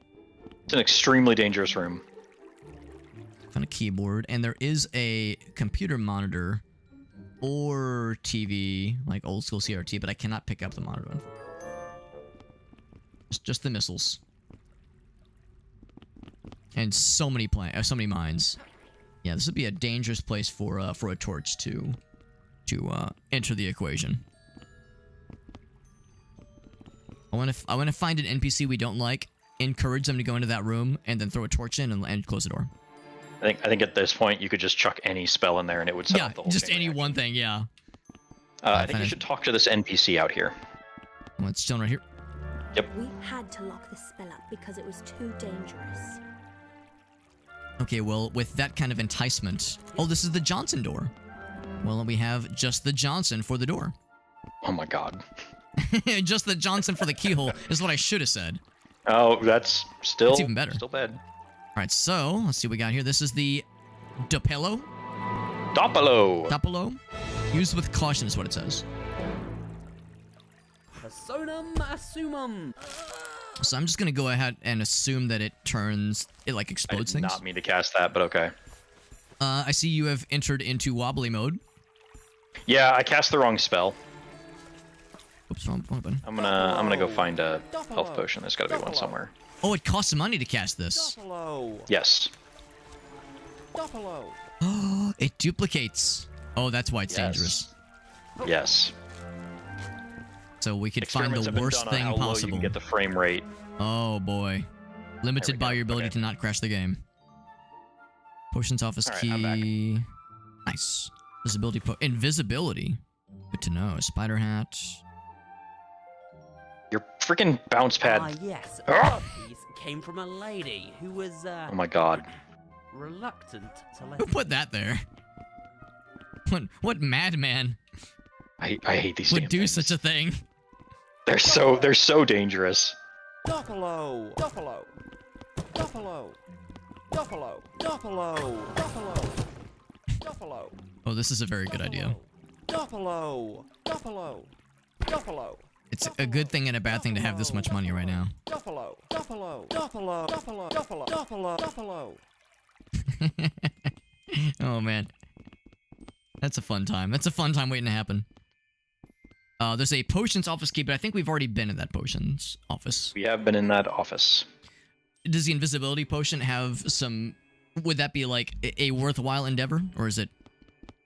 It's an extremely dangerous room. Found a keyboard, and there is a computer monitor or TV, like old school CRT, but I cannot pick up the monitor. Just the missiles. And so many mines. Yeah, this would be a dangerous place for a torch to enter the equation. I want to find an NPC we don't like, encourage them to go into that room, and then throw a torch in and close the door. I think at this point you could just chuck any spell in there and it would set off the whole just chain any reaction. one thing. Yeah. I think you should talk to this NPC out here. Oh, it's still right here. Yep. We had to lock the spell up because it was too dangerous. Okay, well, with that kind of enticement... Oh, this is the Johnson door. Well, we have just the Johnson for the door. Oh my god. Just the Johnson for the keyhole is what I should have said. Oh, that's even better. Still bad. All right, so let's see what we got here. This is the Dopelo. Dopelo. Used with caution is what it says. Personam assumum. So I'm just going to go ahead and assume that it like explodes things. I did not mean to cast that, but okay. I see you have entered into wobbly mode. Yeah, I cast the wrong spell. Oops, wrong button. I'm gonna go find a health potion. There's gotta be one somewhere. Oh, it costs money to cast this. Yes. Oh, it duplicates. Oh, that's why it's dangerous. Yes. So we could find the worst thing how low possible. you can get the frame rate Oh boy. Limited by your ability Okay. to not crash the game. Potions office All right, I'm back. key. Nice. Visibility invisibility. Good to know. Spider hat. Your freaking bounce pad. Ah, yes. Ah! These came from a lady who was, Oh my god. reluctant to let Who put that there? What madman I hate these would damn do things. such a thing? They're so dangerous. Duffalo! Duffalo! Duffalo! Duffalo! Duffalo! Duffalo! Duffalo! Oh, this is a very good idea. Duffalo! Duffalo! Duffalo! It's a good thing and a bad thing to have this much money right now. Duffalo! Duffalo! Duffalo! Duffalo! Duffalo! Duffalo! Duffalo! Oh man. That's a fun time. That's a fun time waiting to happen. There's a potions office key, but I think we've already been in that potions office. We have been in that office. Does the invisibility potion have some... Would that be like a worthwhile endeavor? Or is it...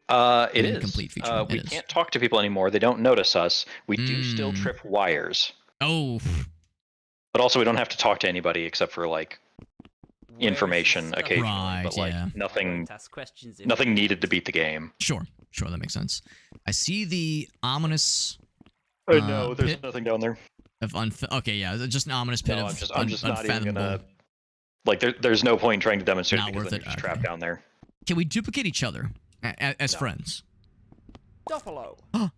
It An is. incomplete feature. We It is. can't talk to people anymore. They don't notice us. We do still trip wires. Oh, But also we don't have to talk to anybody except for like information occasionally. Right, but like yeah. nothing ask questions if nothing needed to beat the game. sure. Sure, that makes sense. I see the ominous... No, there's pit nothing down there. of okay, yeah, just an ominous pit No, of I'm just not even unfathomable... gonna like there's no point in trying to demonstrate Not it because worth then it? you're just Okay. trapped down there. Can we duplicate each other as No. friends? Duffalo! Huh.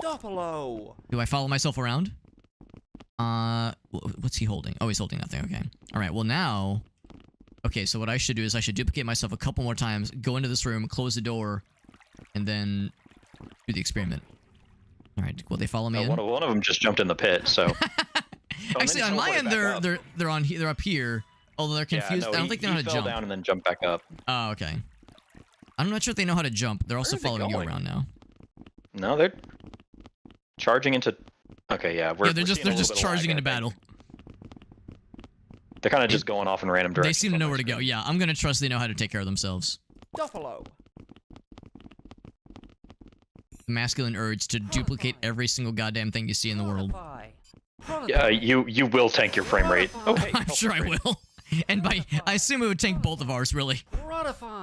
Duffalo! Do I follow myself around? What's he holding? Oh, he's holding nothing. Okay. All right. Well, now. Okay. So what I should do is I should duplicate myself a couple more times, go into this room, close the door, and then do the experiment. All right. Will they follow me in? One of them just jumped in the pit, so Actually, on my end, they're up here. Although they're confused. Yeah, no, I don't think they know how he to fell jump. down and then jumped back up. Oh, okay. I'm not sure if they know how to jump. They're also are they following you going? around now. No, they're charging into. Okay, yeah, Yeah, they're just charging into battle. battle. They're kind of just going off in random directions. They seem to on know my where to go. screen. Yeah, I'm gonna trust they know how to take care of themselves. Duffalo! Masculine urge to duplicate every single goddamn thing you see in the world. Yeah, you will tank your frame rate. Oh, hey, I'm sure I will. And I assume it would tank both of ours, really.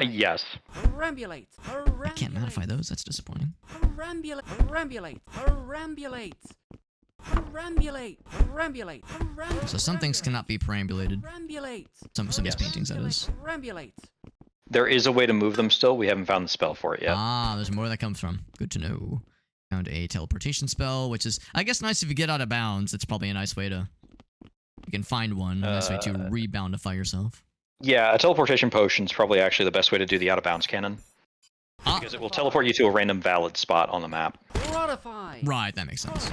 Yes. Perambulate. I can't modify those. That's disappointing. Perambulate. Perambulate. Perambulate. Perambulate. Perambulate. So some things cannot be perambulated. Perambulate. Some of these Yes. paintings, that is. Perambulate. There is a way to move them still. We haven't found the spell for it yet. Ah, there's more where that comes from. Good to know. Found a teleportation spell, which is, I guess, nice if you get out of bounds. It's probably a nice way to... You can find one. A nice way to reboundify yourself. Yeah, a teleportation potion is probably actually the best way to do the out of bounds cannon. Ah, Because it will teleport you to a random valid spot on the map. Modify. right, that makes sense.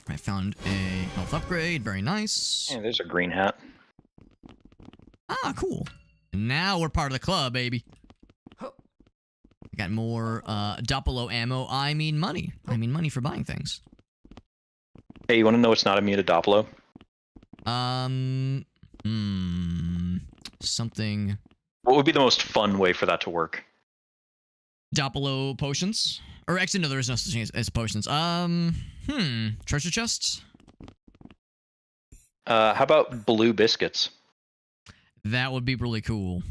I found a health upgrade. Very nice. Yeah, there's a green hat. Ah, cool. Now we're part of the club, baby. Got more Doppelo ammo. I mean money. I mean money for buying things. Hey, you want to know what's not immune to Doppelo? Something. What would be the most fun way for that to work? Doppelo potions? Or actually, no, there is no such thing as potions. Treasure chests? How about blue biscuits? That would be really cool.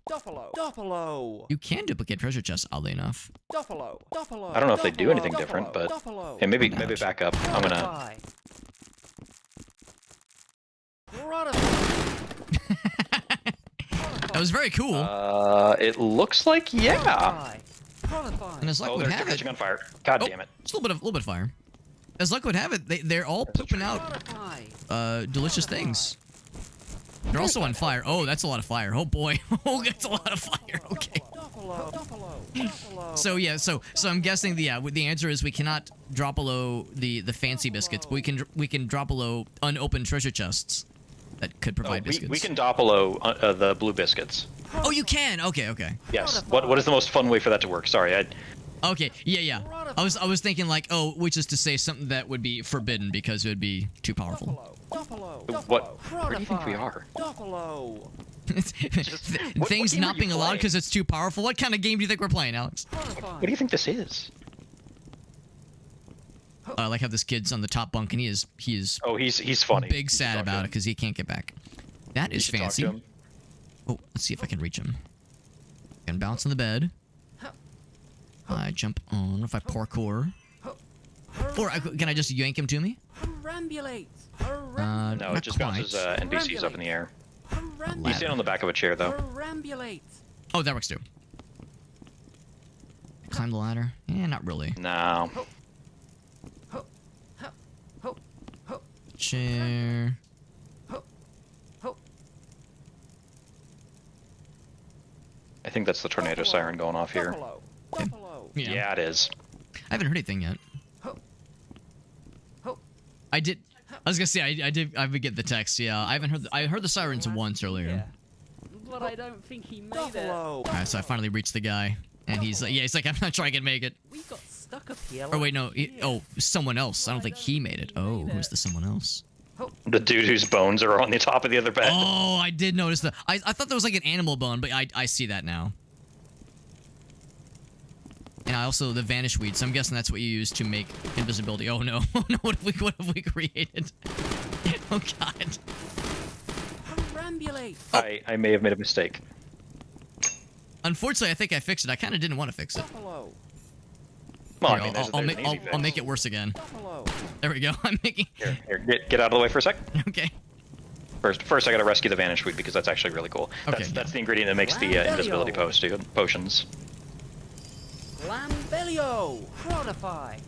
Duffalo! Duffalo! You can duplicate treasure chests, oddly enough. Duffalo! Duffalo! I don't know if they do anything Duffalo, different, but Duffalo! hey, maybe Ouch. back up. I'm gonna. Modify. That was very cool. It looks like yeah. And as luck Oh, would they're have it, catching on fire. God Oh. damn it. just a little bit of fire. As luck would have it, they're all pooping out delicious things. They're also on fire. Oh, that's a lot of fire. Oh boy. Oh, that's a lot of fire. Okay. Duffalo! Duffalo! Duffalo! So yeah, so I'm guessing the answer is we cannot drop below the fancy biscuits, but we can drop below unopened treasure chests that could provide biscuits. We can Doppelo the blue biscuits. Oh, you can. Okay. Yes. What is the most fun way for that to work? Sorry, Okay. Yeah. I was thinking like, oh, which is to say something that would be forbidden because it would be too powerful. Duffalo! Duffalo! what? Where do you think we are? Duffalo! what Things game are not you being allowed playing? because it's too powerful. What kind of game do you think we're playing, Alex? What do you think this is? I like how this kid's on the top bunk, and he is Oh, he's funny. big You should sad talk to about it him. because he can't get back. That You is should talk to fancy. him. Oh, let's see if I can reach him. I can bounce on the bed. I jump on. If I parkour, or can I just yank him to me? Perambulate. No, not it just bounces quite. NPCs up in the air. You Ladder. stand on the back of a chair, though. Perambulate. Oh, that works too. Climb the ladder? Yeah, not really. No. Chair. I think that's the tornado siren going off here. Buffalo. Buffalo. Yeah, it is. I haven't heard anything yet. I did. I was gonna say I did. I would get the text. Yeah, I haven't heard. I heard the sirens once earlier. But I don't think he made it. Buffalo. All right, so I finally reached the guy, and he's like, "Yeah, I'm not sure I can make it." We got stuck up here. Or wait, no. Oh, someone else. I don't think he made it. Oh, who's the someone else? The dude whose bones are on the top of the other bed. Oh, I did notice that. I thought there was like an animal bone, but I see that now. And I also the vanish weed, so I'm guessing that's what you use to make invisibility. Oh no, oh no, what have we created? Oh god. Perambulate. I may have made a mistake. Unfortunately, I think I fixed it. I kind of didn't want to fix it. Buffalo. Well, Here, I mean, there's I'll an make easy fix. I'll make it worse again. Buffalo. There we go. I'm making. Here, get out of the way for a sec. Okay. First, I gotta rescue the vanish weed because that's actually really cool. Okay, That's the ingredient that makes the invisibility potions. Lambelio. Prodify.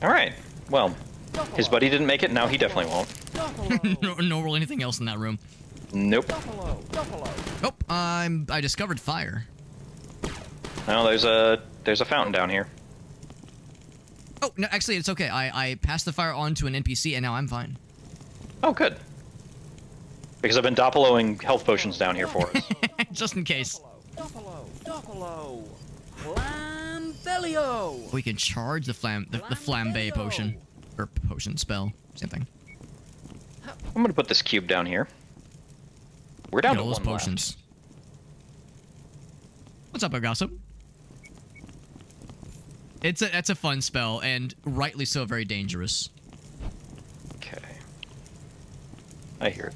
All right. Well, Buffalo. his buddy didn't make it. Now he definitely won't. Buffalo. no roll anything else in that room. Nope. Buffalo. Buffalo. Oh, I discovered fire. No, there's a fountain down here. Oh no, actually it's okay. I passed the fire on to an NPC and now I'm fine. Oh, good. Because I've been doppaloing health potions down here for us. Just in case. Buffalo. Buffalo. Lambelio. We can charge the flambe potion. Or potion spell. Same thing. I'm gonna put this cube down here. We're down Get to all those one potions. What's up, gossip? That's a fun spell, and rightly so very dangerous. left. Okay. I hear it.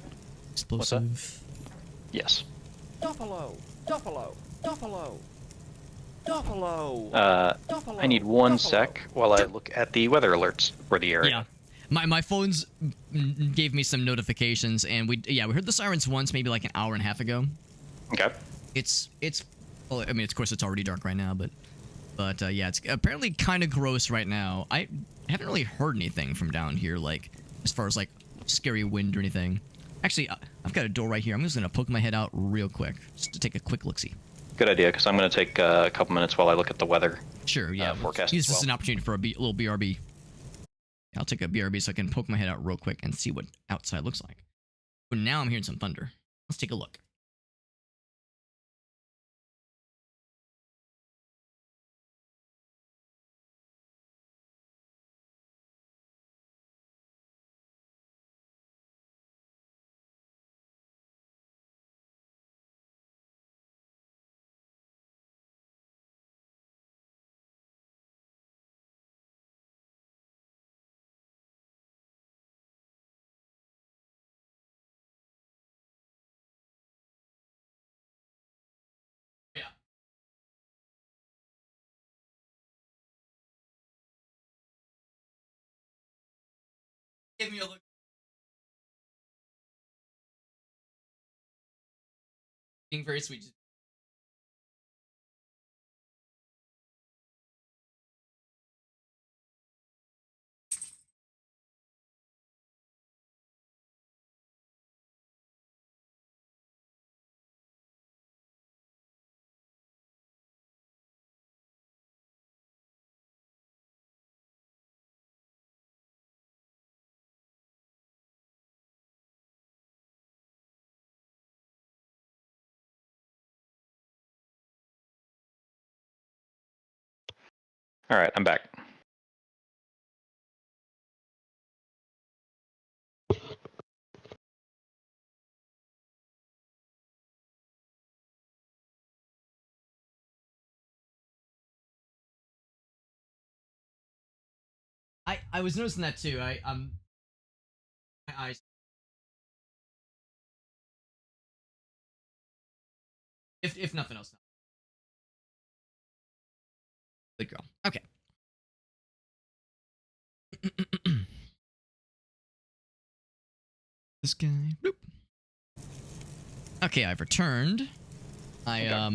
Explosive. Yes. Buffalo. Buffalo. Buffalo. Buffalo. Buffalo. I need one Buffalo. sec while I look at the weather alerts for the area. Yeah. My phone's gave me some notifications, and we heard the sirens once, maybe like an hour and a half ago. Okay. It's well, I mean, of course, it's already dark right now, but yeah, it's apparently kind of gross right now. I haven't really heard anything from down here, like as far as like scary wind or anything. Actually, I've got a door right here. I'm just gonna poke my head out real quick just to take a quick look-see. Good idea, because I'm gonna take a couple minutes while I look at the weather. Sure, yeah. Forecast Use as this as well. an opportunity for a little BRB. I'll take a BRB so I can poke my head out real quick and see what outside looks like. But now I'm hearing some thunder. Let's take a look. Give me a look. Being very sweet. All right, I'm back. I was noticing that too. My eyes. If nothing else. Good girl. Okay. This guy. Bloop. Okay, I've returned. Yeah,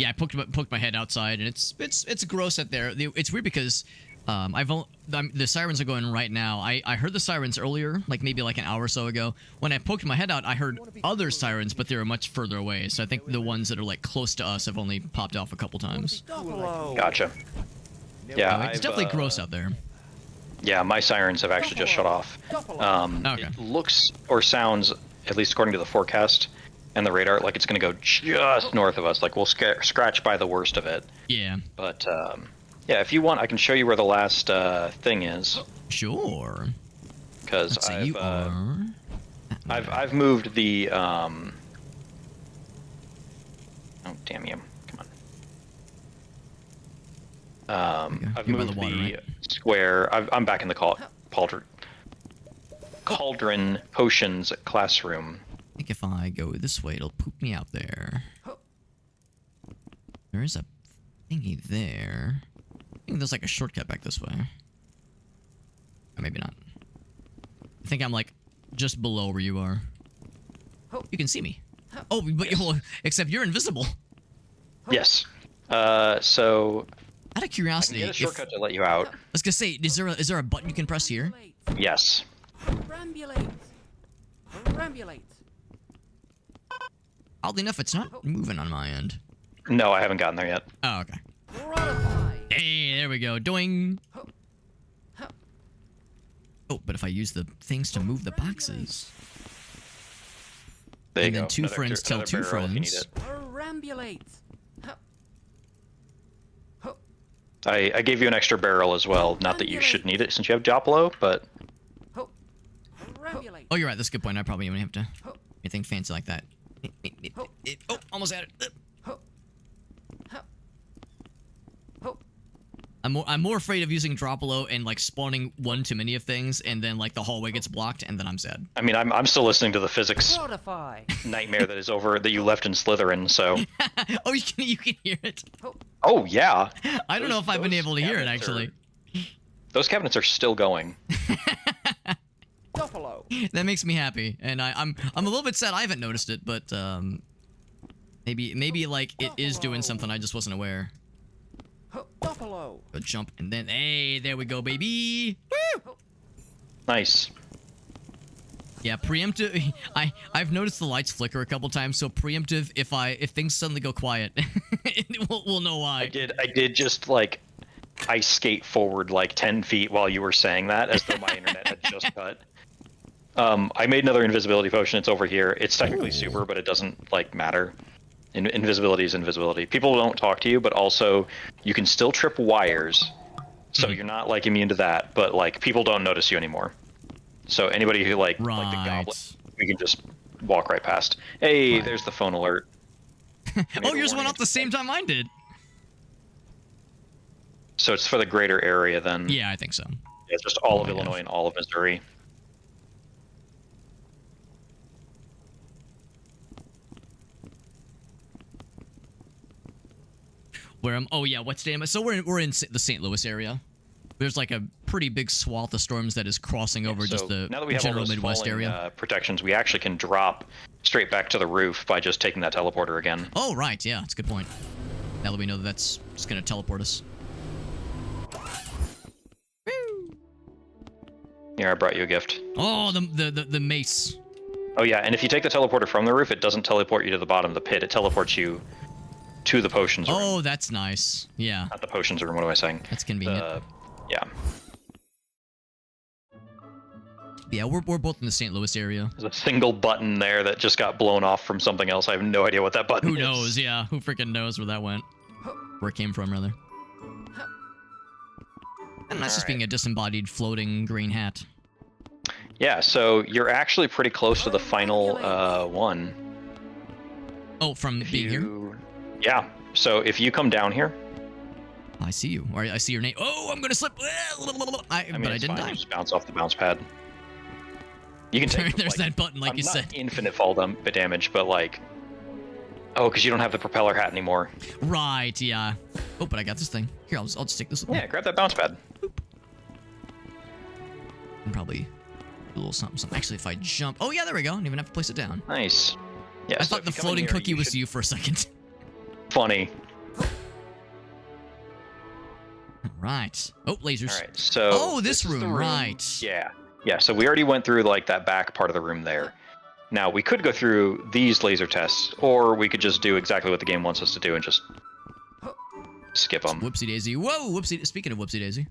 I poked my head outside, and it's gross out there. It's weird because the sirens are going right now. I heard the sirens earlier, maybe an hour or so ago. When I poked my head out, I heard other sirens, but they were much further away. So I think the ones that are close to us have only popped off a couple times. Gotcha. Yeah, it's definitely gross out there. Yeah, my sirens have actually just shut off. Okay. It looks or sounds, at least according to the forecast and the radar, like it's going to go just north of us. Like we'll scratch by the worst of it. Yeah. But yeah, if you want, I can show you where the last thing is. Sure. Because I've moved the oh damn you! Come on. I've moved the, right? Square. I'm back in the Cauldron Potions classroom. I think if I go this way, it'll poop me out there. There is a thingy there. I think there's a shortcut back this way. Or maybe not. I think I'm just below where you are. You can see me. Oh, but except you're invisible. Yes. So. Out of curiosity, I can get a shortcut to let you out. I was gonna say, is there a button you can press here? Yes. Perambulate. Perambulate. Oddly enough, it's not moving on my end. No, I haven't gotten there yet. Oh, okay. Modify. Hey, there we go. Doing. Oh, but if I use the things to move the boxes. There you and then go. two friends tell two friends. Perambulate. I gave you an extra barrel as well. Not that you should need it since you have Joplo, but. Oh, you're right. That's a good point. I probably wouldn't have to anything fancy like that. Oh, almost had it. I'm more afraid of using Dropalo and spawning one too many of things, and then the hallway gets blocked, and then I'm sad. I mean, I'm still listening to the physics Modify. nightmare that is over that you left in Slytherin. So. Oh, you can hear it. Oh yeah. I don't know if I've been able to hear it actually. Those cabinets are still going. Buffalo. That makes me happy, and I'm a little bit sad I haven't noticed it, but maybe it is doing something I just wasn't aware. Buffalo. Go jump, and then hey, there we go, baby. Woo! Nice. Yeah, preemptive. I've noticed the lights flicker a couple times, so preemptive. If things suddenly go quiet, we'll know why. I did just ice skate forward 10 feet while you were saying that, as though my internet had just cut. I made another invisibility potion. It's over here. It's technically super, but it doesn't matter. Invisibility is invisibility. People don't talk to you, but also you can still trip wires, so you're not immune to that. But people don't notice you anymore. So anybody who like the goblin, we can just walk right past. Hey, there's the phone alert. Oh, yours went off the same time mine did. So it's for the greater area then. Yeah, I think so. Yeah, it's just all of Illinois and all of Missouri. Oh yeah, what state am I? So we're in the St. Louis area. There's a pretty big swath of storms that is crossing over just the now that we have general all those Midwest falling, area. Protections, we actually can drop straight back to the roof by just taking that teleporter again. Oh right, yeah, that's a good point. Now that we know that's just gonna teleport us. Woo! Here, I brought you a gift. Oh, the mace. Oh yeah, and if you take the teleporter from the roof, it doesn't teleport you to the bottom of the pit. It teleports you to the potions room. Oh, that's nice. Yeah. Not the potions room. What am I saying? That's convenient. Yeah. Yeah, we're both in the St. Louis area. There's a single button there that just got blown off from something else. I have no idea what that button is. Who knows? Yeah, who freaking knows where that went? Where it came from, rather. And that's just being a disembodied floating green hat. Yeah, so you're actually pretty close to the final one. Oh, from being here? Yeah. So if you come down here, I see you. Or I see your name. Oh, I'm gonna slip. I mean, but I it's didn't fine. die. You just bounce off the bounce pad. You can take There's that button, like you not said. infinite fall damage, but like, oh, because you don't have the propeller hat anymore. Right, yeah. Oh, but I got this thing. Here, I'll just take this with me. Yeah, grab that bounce pad. And probably a little something, something. Actually, if I jump... Oh, yeah, there we go. I don't even have to place it down. Nice. Yeah. I so thought if the you come in floating here, cookie was should- you for a second. Funny. Right. Oh, lasers. All right. So. Oh, this is the room, right. Yeah. Yeah. So we already went through like that back part of the room there. Now we could go through these laser tests, or we could just do exactly what the game wants us to do and just skip them. Whoopsie daisy. Whoa, whoopsie. Speaking of whoopsie daisy.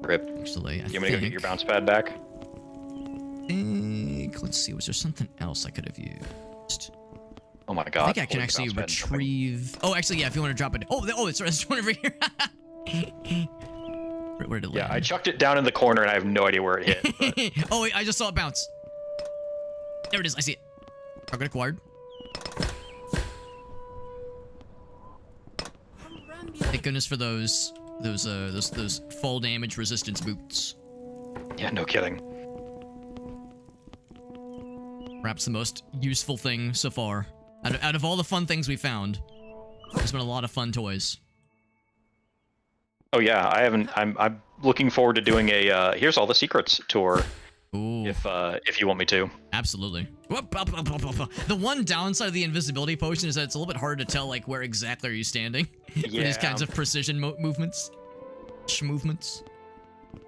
Rip. Actually, I You want me to go get your bounce pad back? think... Let's see. Was there something else I could have used? Oh my god. I think I can holy actually bounce pad jumping. retrieve... Oh, actually, yeah, if you want to drop it... Oh, it's one over here. Where did it Yeah, land? I chucked it down in the corner and I have no idea where it hit. But... Oh, wait, I just saw it bounce. There it is. I see it. Target acquired. Thank goodness for those fall damage resistance boots. yeah, no kidding. Perhaps the most useful thing so far. Out of all the fun things we found, there's been a lot of fun toys. Oh yeah, I haven't. I'm looking forward to doing a here's all the secrets tour. Ooh, If you want me to. absolutely. The one downside of the invisibility potion is that it's a little bit hard to tell like where exactly are you standing for these Yeah. kinds of precision movements. Movements.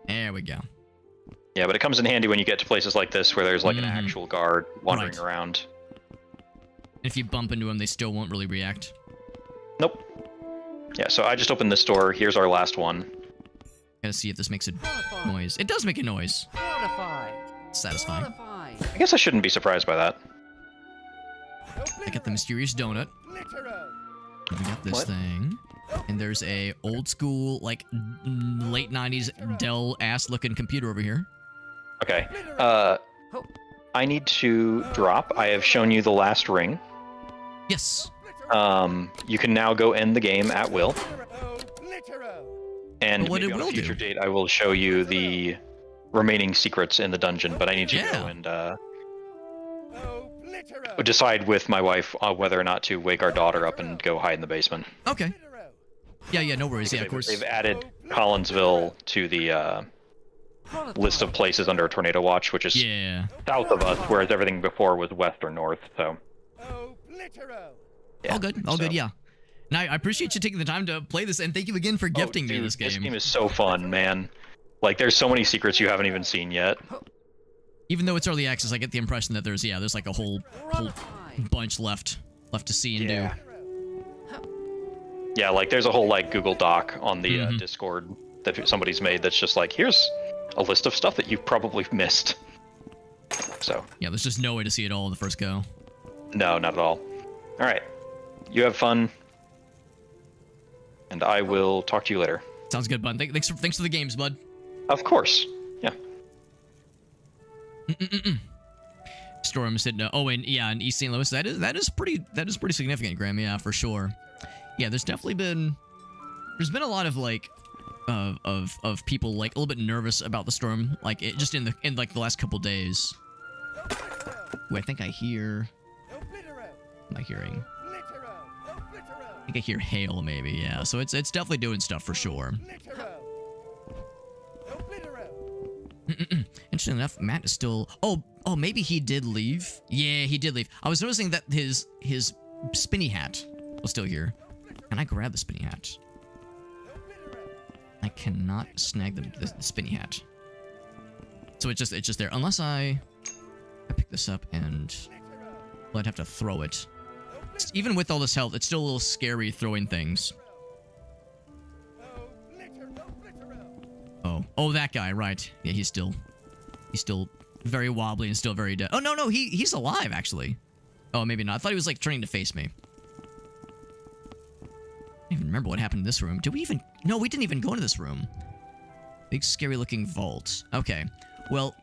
There we go. Yeah, but it comes in handy when you get to places like this where there's like an Mhm. actual guard wandering Right. around. If you bump into them, they still won't really react. Nope. Yeah, so I just opened this door. Here's our last one. Gotta see if this makes a noise. It does make a noise. Modify. Satisfying. Modify. I guess I shouldn't be surprised by that. I got the mysterious donut. We got this What? thing. And there's a old school, like, late 90s Dell ass looking computer over here. Okay. I need to drop. I have shown you the last ring. Yes. You can now go end the game at will. And But what maybe it on a will future do. date, I will show you the remaining secrets in the dungeon. But I need to Yeah. go and decide with my wife whether or not to wake our daughter up and go hide in the basement. Okay. Yeah, no worries. Yeah, of They've- course. They've added Collinsville to the list of places under tornado watch, which is Yeah. south of us, whereas everything before was west or north. So yeah, All good. All so- good, yeah. Now, I appreciate you taking the time to play this, and thank you again for gifting me dude, this game. This game is so fun, man. Like, there's so many secrets you haven't even seen yet. Even though it's early access, I get the impression that there's like a whole bunch left to see and Yeah. Yeah, like there's a whole like Google Doc on the Mhm. Discord that somebody's made that's just like, here's a list of stuff that you've probably missed. So, do. Yeah, there's just no way to see it all in the first go. no, not at all. All right, you have fun, and I will talk to you later. Sounds good, bud. Thanks for the games, bud. Of course. Yeah. Storm said, and in East St. Louis, that is pretty significant, Graham. Yeah, for sure. Yeah, there's been a lot of like of people like a little bit nervous about the storm, like it just in like the last couple days. Ooh, I think I hear. What am I hearing? I think I hear hail, maybe. Yeah, so it's definitely doing stuff for sure. Interesting enough, Matt is still. Oh, maybe he did leave. Yeah, he did leave. I was noticing that his spinny hat was still here. Can I grab the spinny hat? I cannot snag the spinny hat. So it's just there. Unless I pick this up and well, I'd have to throw it. Even with all this health, it's still a little scary throwing things. Oh, that guy, right? Yeah, he's still very wobbly and still very dead. Oh no, he's alive actually. Oh, maybe not. I thought he was like turning to face me. I don't even remember what happened in this room. Did we even? No, we didn't even go into this room. Big scary looking vault. Okay, well,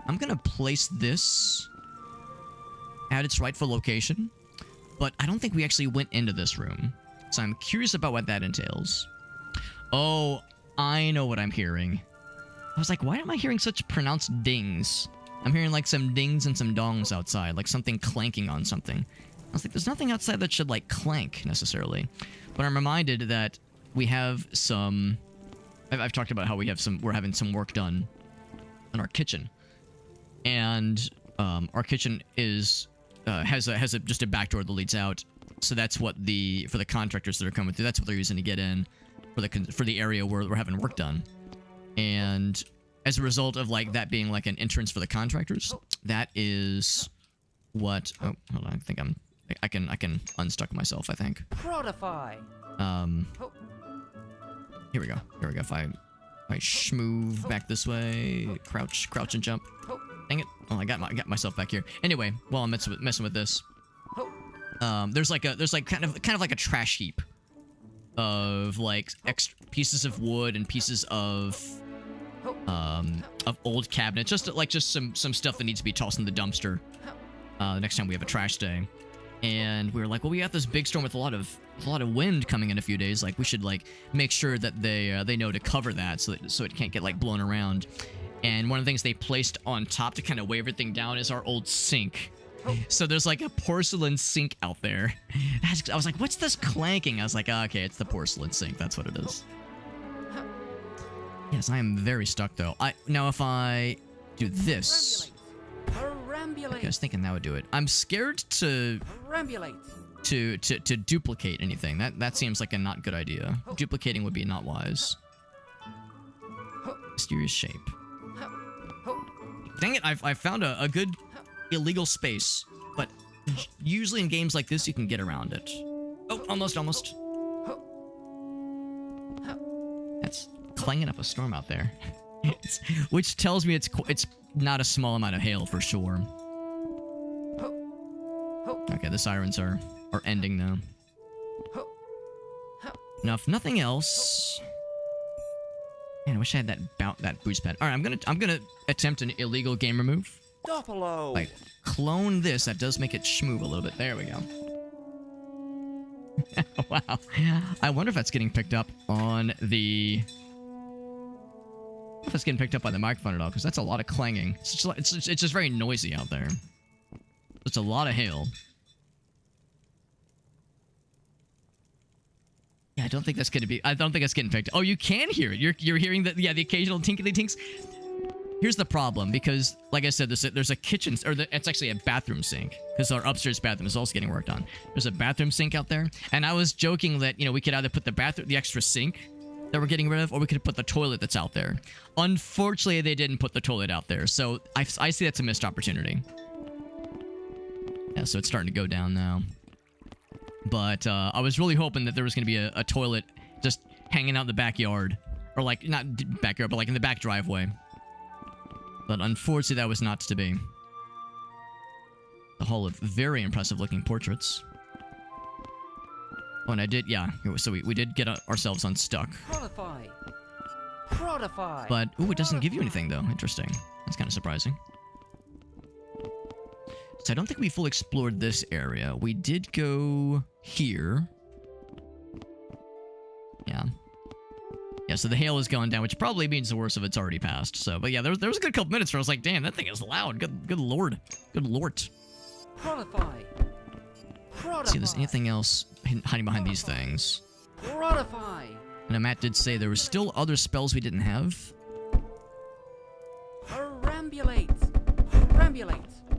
I'm gonna place this at its rightful location, but I don't think we actually went into this room. So I'm curious about what that entails. Oh, I know what I'm hearing. I was like, why am I hearing such pronounced dings? I'm hearing like some dings and some dongs outside, like something clanking on something. I was like, there's nothing outside that should like clank necessarily. But I'm reminded that we have some... I've talked about how we're having some work done in our kitchen. And our kitchen is has just a back door that leads out. So that's what for the contractors that are coming through, that's what they're using to get in for the area where we're having work done. And as a result of like that being like an entrance for the contractors, that is what... Oh, hold on. I think I can unstuck myself, I think. Prodify. Here we go. If I schmoove back this way, crouch and jump. Dang it! Oh, I got myself back here. Anyway, while I'm messing with this, there's kind of like a trash heap of like extra pieces of wood and pieces of old cabinets, just some stuff that needs to be tossed in the dumpster the next time we have a trash day. And we were like, well, we got this big storm with a lot of wind coming in a few days. Like, we should like make sure that they know to cover that so it can't get like blown around. And one of the things they placed on top to kind of weigh everything down is our old sink. So there's like a porcelain sink out there. I was like, what's this clanking? I was like, oh, okay, it's the porcelain sink. That's what it is. Yes, I am very stuck though. Now if I do this, okay, I was thinking that would do it. I'm scared to duplicate anything. That seems like a not good idea. Duplicating would be not wise. Mysterious shape. Dang it! I found a good illegal space, but usually in games like this you can get around it. Oh, almost. That's clanging up a storm out there, which tells me it's not a small amount of hail for sure. Okay, the sirens are ending now. Now, if nothing else, man, I wish I had that boost pad. All right, I'm gonna attempt an illegal game remove. Doppelo. Like clone this. That does make it schmoove a little bit. There we go. Wow. I wonder if that's getting picked up on the... if it's getting picked up by the microphone at all, because that's a lot of clanging. It's just very noisy out there. It's a lot of hail. Yeah, I don't think that's getting picked up. Oh, you can hear it. You're hearing the occasional tinkly tinks. Here's the problem, because like I said, there's a kitchen, it's actually a bathroom sink, because our upstairs bathroom is also getting worked on. There's a bathroom sink out there, and I was joking that, we could either put the extra sink that we're getting rid of, or we could put the toilet that's out there. Unfortunately, they didn't put the toilet out there, so I see that's a missed opportunity. Yeah, so it's starting to go down now. But I was really hoping that there was going to be a toilet just hanging out in the backyard, or like not backyard, but like in the back driveway. But unfortunately, that was not to be. A hall of very impressive looking portraits. Oh, and I did, yeah. So we did get ourselves unstuck. Prodify. But, ooh, it doesn't give you anything, though. Interesting. That's kind of surprising. So I don't think we fully explored this area. We did go here. Yeah. Yeah, so the hail is going down, which probably means the worst of it's already passed. So, but yeah, there was a good couple minutes where I was like, damn, that thing is loud. Good lord. Good lord. Prodify. See if there's anything else hiding behind these things. Prodify. And Matt did say there were still other spells we didn't have. Perambulate.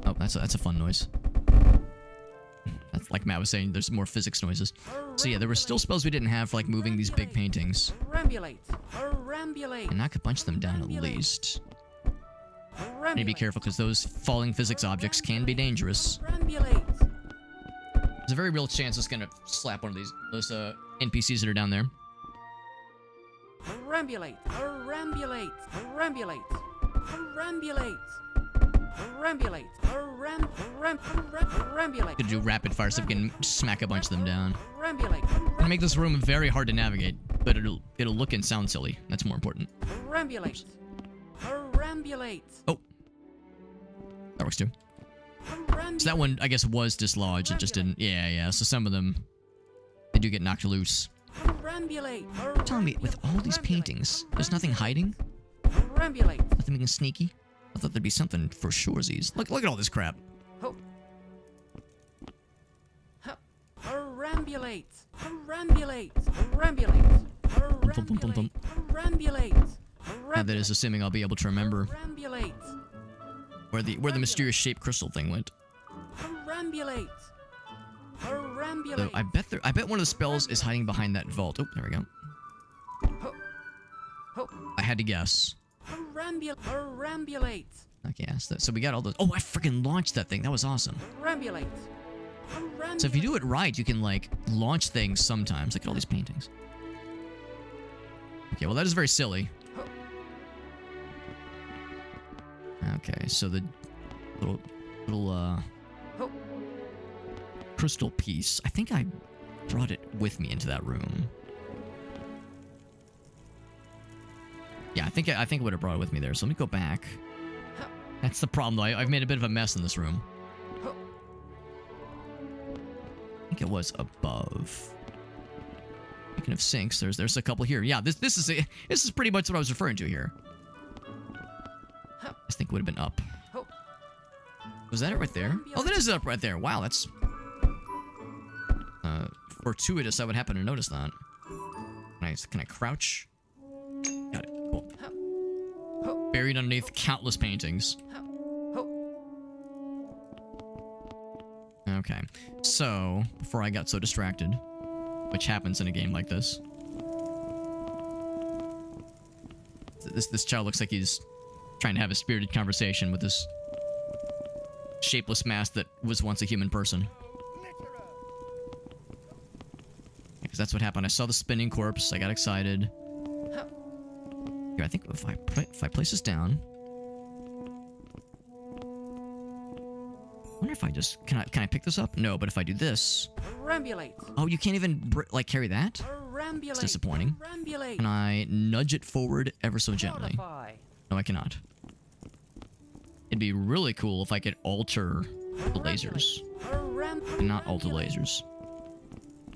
Oh, that's a fun noise. That's like Matt was saying, there's more physics noises. So yeah, there were still spells we didn't have for like moving these big paintings. Perambulate. And I could punch them down at least. Need to be careful because those falling physics objects can be dangerous. There's a very real chance it's gonna slap one of those NPCs that are down there. Perambulate. Could do rapid fire so we can smack a bunch of them down. Gonna make this room very hard to navigate, but it'll look and sound silly. That's more important. Perambulate. Oh, that works too. So that one, I guess, was dislodged. It just didn't. Yeah. So some of them, they do get knocked loose. Perambulate. You're telling me with all these paintings, there's nothing hiding? Perambulate. Nothing being sneaky? I thought there'd be something for surezies. Look at all this crap. Ho. Hup. Perambulate. Perambulate. Perambulate. Thump, thump, thump, thump. Perambulate. Now that is assuming I'll be able to remember Perambulate. where the mysterious shaped crystal thing went. Perambulate. Perambulate. So I bet one of the spells is hiding behind that vault. Oh, there we go. Ho. Ho. I had to guess. Perambulate. Okay, so we got all those. Oh, I freaking launched that thing. That was awesome. Perambulate. So if you do it right, you can like launch things sometimes. Look at all these paintings. Okay, well that is very silly. Okay, so the little crystal piece. I think I brought it with me into that room. Yeah, I think I would have brought it with me there. So let me go back. That's the problem, though. I've made a bit of a mess in this room. I think it was above. Speaking of sinks, there's a couple here. Yeah, this is pretty much what I was referring to here. I think it would have been up. Was that it right there? Oh, that is up right there. Wow, that's fortuitous. I would happen to notice that. Can I crouch? Got it. Cool. Buried underneath countless paintings. Okay, so before I got so distracted, which happens in a game like this, this child looks like he's trying to have a spirited conversation with this shapeless mass that was once a human person. Because that's what happened. I saw the spinning corpse. I got excited. Here, I think if I place this down, I wonder if I just can I pick this up? No, but if I do this, Perambulate. oh, you can't even like carry that. Perambulate. It's disappointing. Perambulate. Can I nudge it forward ever so gently? Modify. No, I cannot. It'd be really cool if I could alter the lasers. And not alter lasers.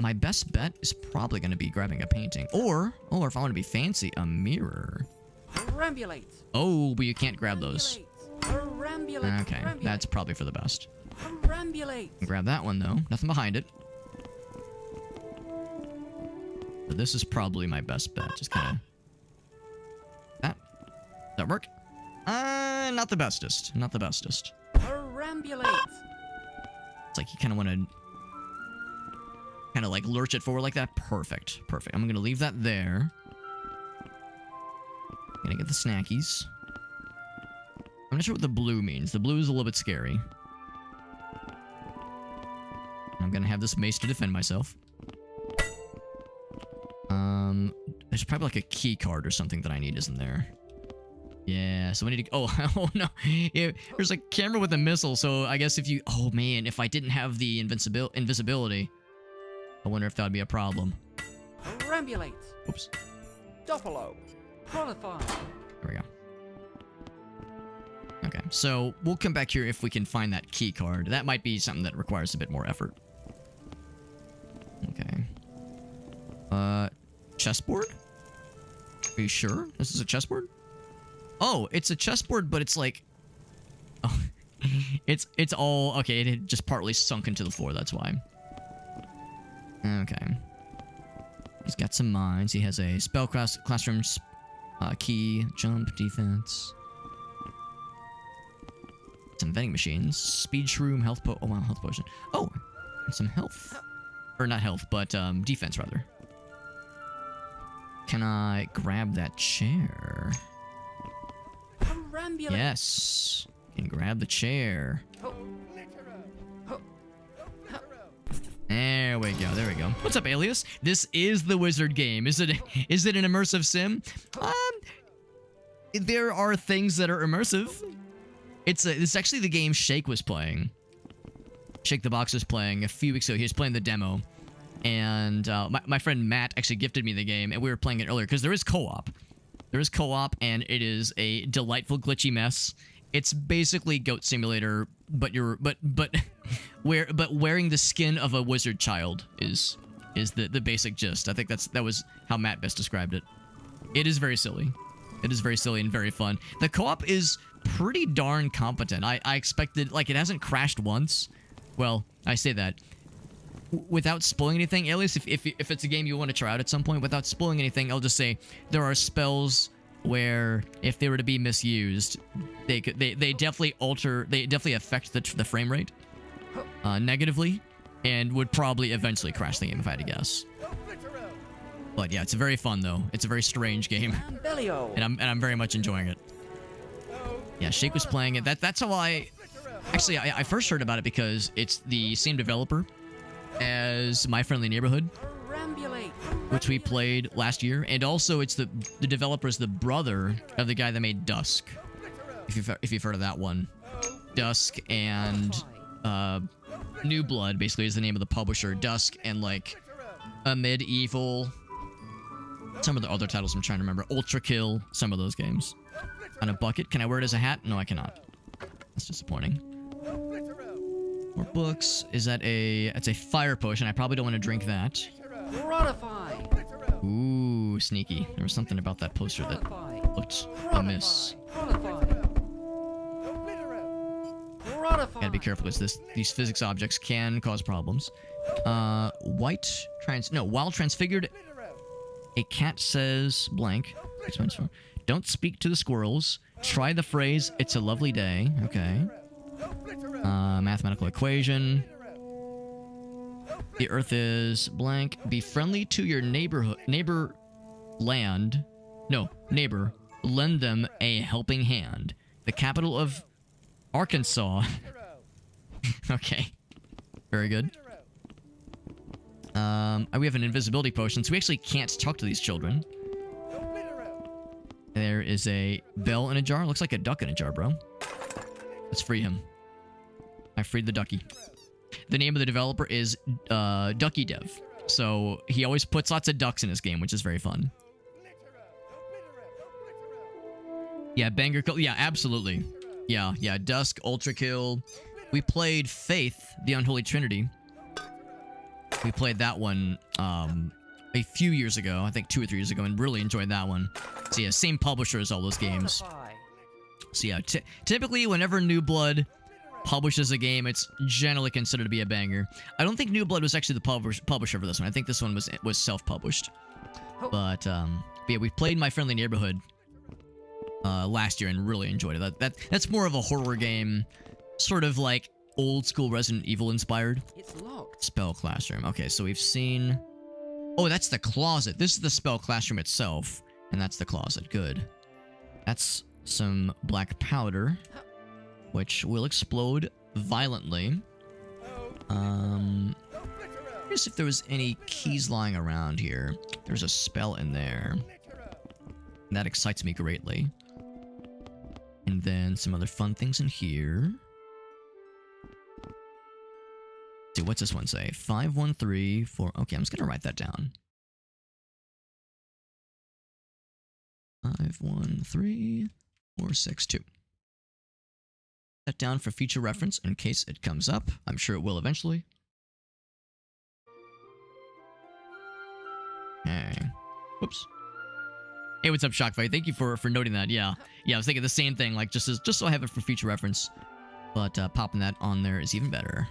My best bet is probably going to be grabbing a painting. Or if I want to be fancy, a mirror. Perambulate. Oh, but you can't grab those. Perambulate. Okay, that's probably for the best. Perambulate. Grab that one, though. Nothing behind it. But this is probably my best bet. Just kind of... Does that work? Not the bestest. Not the bestest. Perambulate. It's like you kind of want to... kind of like lurch it forward like that. Perfect. Perfect. I'm going to leave that there. Gonna get the snackies. I'm not sure what the blue means. The blue is a little bit scary. I'm gonna have this mace to defend myself. There's probably like a key card or something that I need, isn't there? Yeah, so we need to... Oh, oh no. Yeah, there's a camera with a missile, so I guess if you... Oh man, if I didn't have the invisibility, I wonder if that would be a problem. Perambulate. Oops. Duffalo. Qualify. There we go. Okay, so we'll come back here if we can find that key card. That might be something that requires a bit more effort. Okay. Chessboard? Are you sure this is a chessboard? Oh, it's a chessboard, but it's like... Oh, it's all... Okay, it had just partly sunk into the floor, that's why. Okay. He's got some mines. He has a spell classroom key, jump, defense. Some vending machines. Speed shroom, health oh wow, health potion. Oh, and some health. Or not health, but defense rather. Can I grab that chair? Perambulate. Yes. Can grab the chair. There we go. There we go. What's up, Alias? This is the wizard game. Is it an immersive sim? There are things that are immersive. It's actually the game Shake was playing. Shake the Box was playing a few weeks ago. He was playing the demo. And my friend Matt actually gifted me the game, and we were playing it earlier because there is co-op. There is co-op, and it is a delightful glitchy mess. It's basically Goat Simulator, but wearing the skin of a wizard child is is the basic gist. I think that was how Matt best described it. It is very silly. It is very silly and very fun. The co-op is pretty darn competent. I expected, like, it hasn't crashed once. Well, I say that. Without spoiling anything, at least if it's a game you want to try out at some point, without spoiling anything, I'll just say there are spells where if they were to be misused, they definitely affect the frame rate negatively, and would probably eventually crash the game if I had to guess. But yeah, it's very fun though. It's a very strange game, and I'm very much enjoying it. Yeah, Shake was playing it. That's how I first heard about it, because it's the same developer as My Friendly Neighborhood, which we played last year, and also it's the developer is the brother of the guy that made Dusk. If you've heard of that one, Dusk and New Blood basically is the name of the publisher. Dusk and like a medieval. Some of the other titles I'm trying to remember. Ultra Kill, some of those games. On a bucket. Can I wear it as a hat? No, I cannot. That's disappointing. More books. Is that it's a fire potion. I probably don't want to drink that. Ooh, sneaky. There was something about that poster that looked amiss. Gotta be careful, because these physics objects can cause problems. While transfigured, a cat says blank. Don't speak to the squirrels. Try the phrase, "It's a lovely day." Okay. Mathematical equation. The earth is blank. Be friendly to your neighbor. Lend them a helping hand. The capital of Arkansas. Okay. Very good. We have an invisibility potion, so we actually can't talk to these children. There is a bell in a jar. Looks like a duck in a jar, bro. Let's free him. I freed the ducky. The name of the developer is Ducky Dev. So he always puts lots of ducks in his game, which is very fun. Yeah, banger kill. Yeah, absolutely. Yeah, Dusk, Ultra Kill. We played Faith, the Unholy Trinity. We played that one a few years ago, I think 2 or 3 years ago, and really enjoyed that one. So yeah, same publisher as all those games. So yeah, typically whenever New Blood publishes a game, it's generally considered to be a banger. I don't think New Blood was actually the publisher for this one. I think this one was self-published. But yeah, we played My Friendly Neighborhood last year and really enjoyed it. That's more of a horror game, sort of like old school Resident Evil inspired. It's locked. Spell Classroom. Okay, so we've seen. Oh, that's the closet. This is the Spell Classroom itself, and that's the closet. Good. That's some black powder, which will explode violently. Curious if there was any keys lying around here. There's a spell in there. That excites me greatly. And then some other fun things in here. See, what's this one say? 5134. Okay, I'm just gonna write that down. 513462. That down for future reference in case it comes up. I'm sure it will eventually. Okay. Whoops. Hey, what's up, Shockfight? Thank you for noting that. Yeah, I was thinking the same thing. Like just so I have it for future reference. But popping that on there is even better.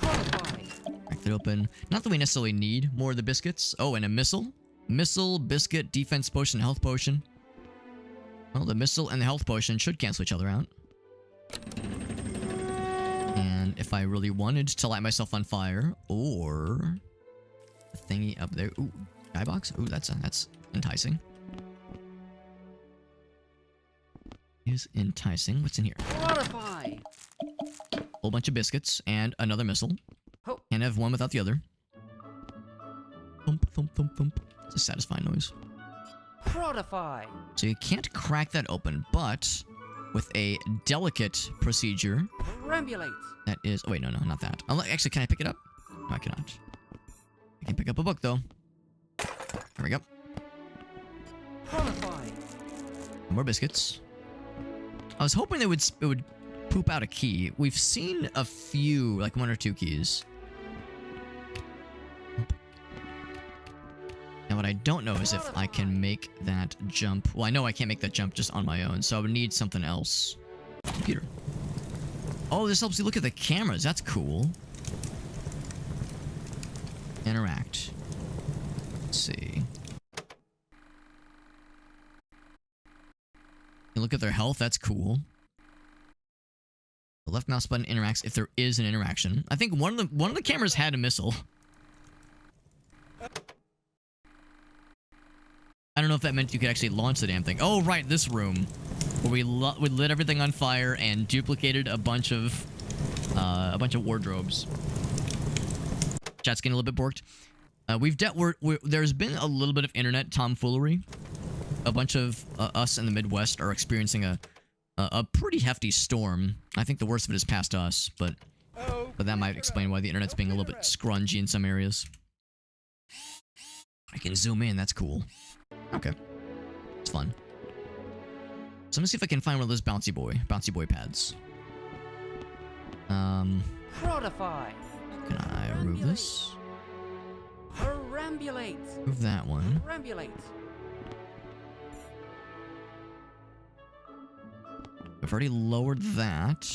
Crack that open. Not that we necessarily need more of the biscuits. Oh, and a missile. Missile, biscuit, defense potion, health potion. Well, the missile and the health potion should cancel each other out. And if I really wanted to light myself on fire, or the thingy up there. Ooh, skybox. Ooh, that's enticing. Is enticing. What's in here? Fortify. Whole bunch of biscuits and another missile. Can't have one without the other. Thump, thump, thump, thump. It's a satisfying noise. Fortify. So you can't crack that open, but with a delicate procedure. Perambulate. That is. Oh wait, no, not that. Actually, can I pick it up? No, I cannot. I can pick up a book though. There we go. Fortify. More biscuits. I was hoping it would poop out a key. We've seen a few, like 1 or 2 keys. Now what I don't know is if I can make that jump. Well, I know I can't make that jump just on my own, so I would need something else. Computer. Oh, this helps you look at the cameras. That's cool. Interact. Let's see. You look at their health. That's cool. The left mouse button interacts if there is an interaction. I think one of the cameras had a missile. I don't know if that meant you could actually launch the damn thing. Oh, right, this room. Where we lit everything on fire and duplicated a bunch of wardrobes. Chat's getting a little bit borked. There's been a little bit of internet tomfoolery. A bunch of us in the Midwest are experiencing a pretty hefty storm. I think the worst of it is past us, but that might explain why the internet's being a little bit scrungy in some areas. I can zoom in, that's cool. Okay. It's fun. So I'm gonna see if I can find one of those bouncy boy pads. Prodify. Can I remove this? Perambulate. Move that one. Perambulate. We've already lowered that.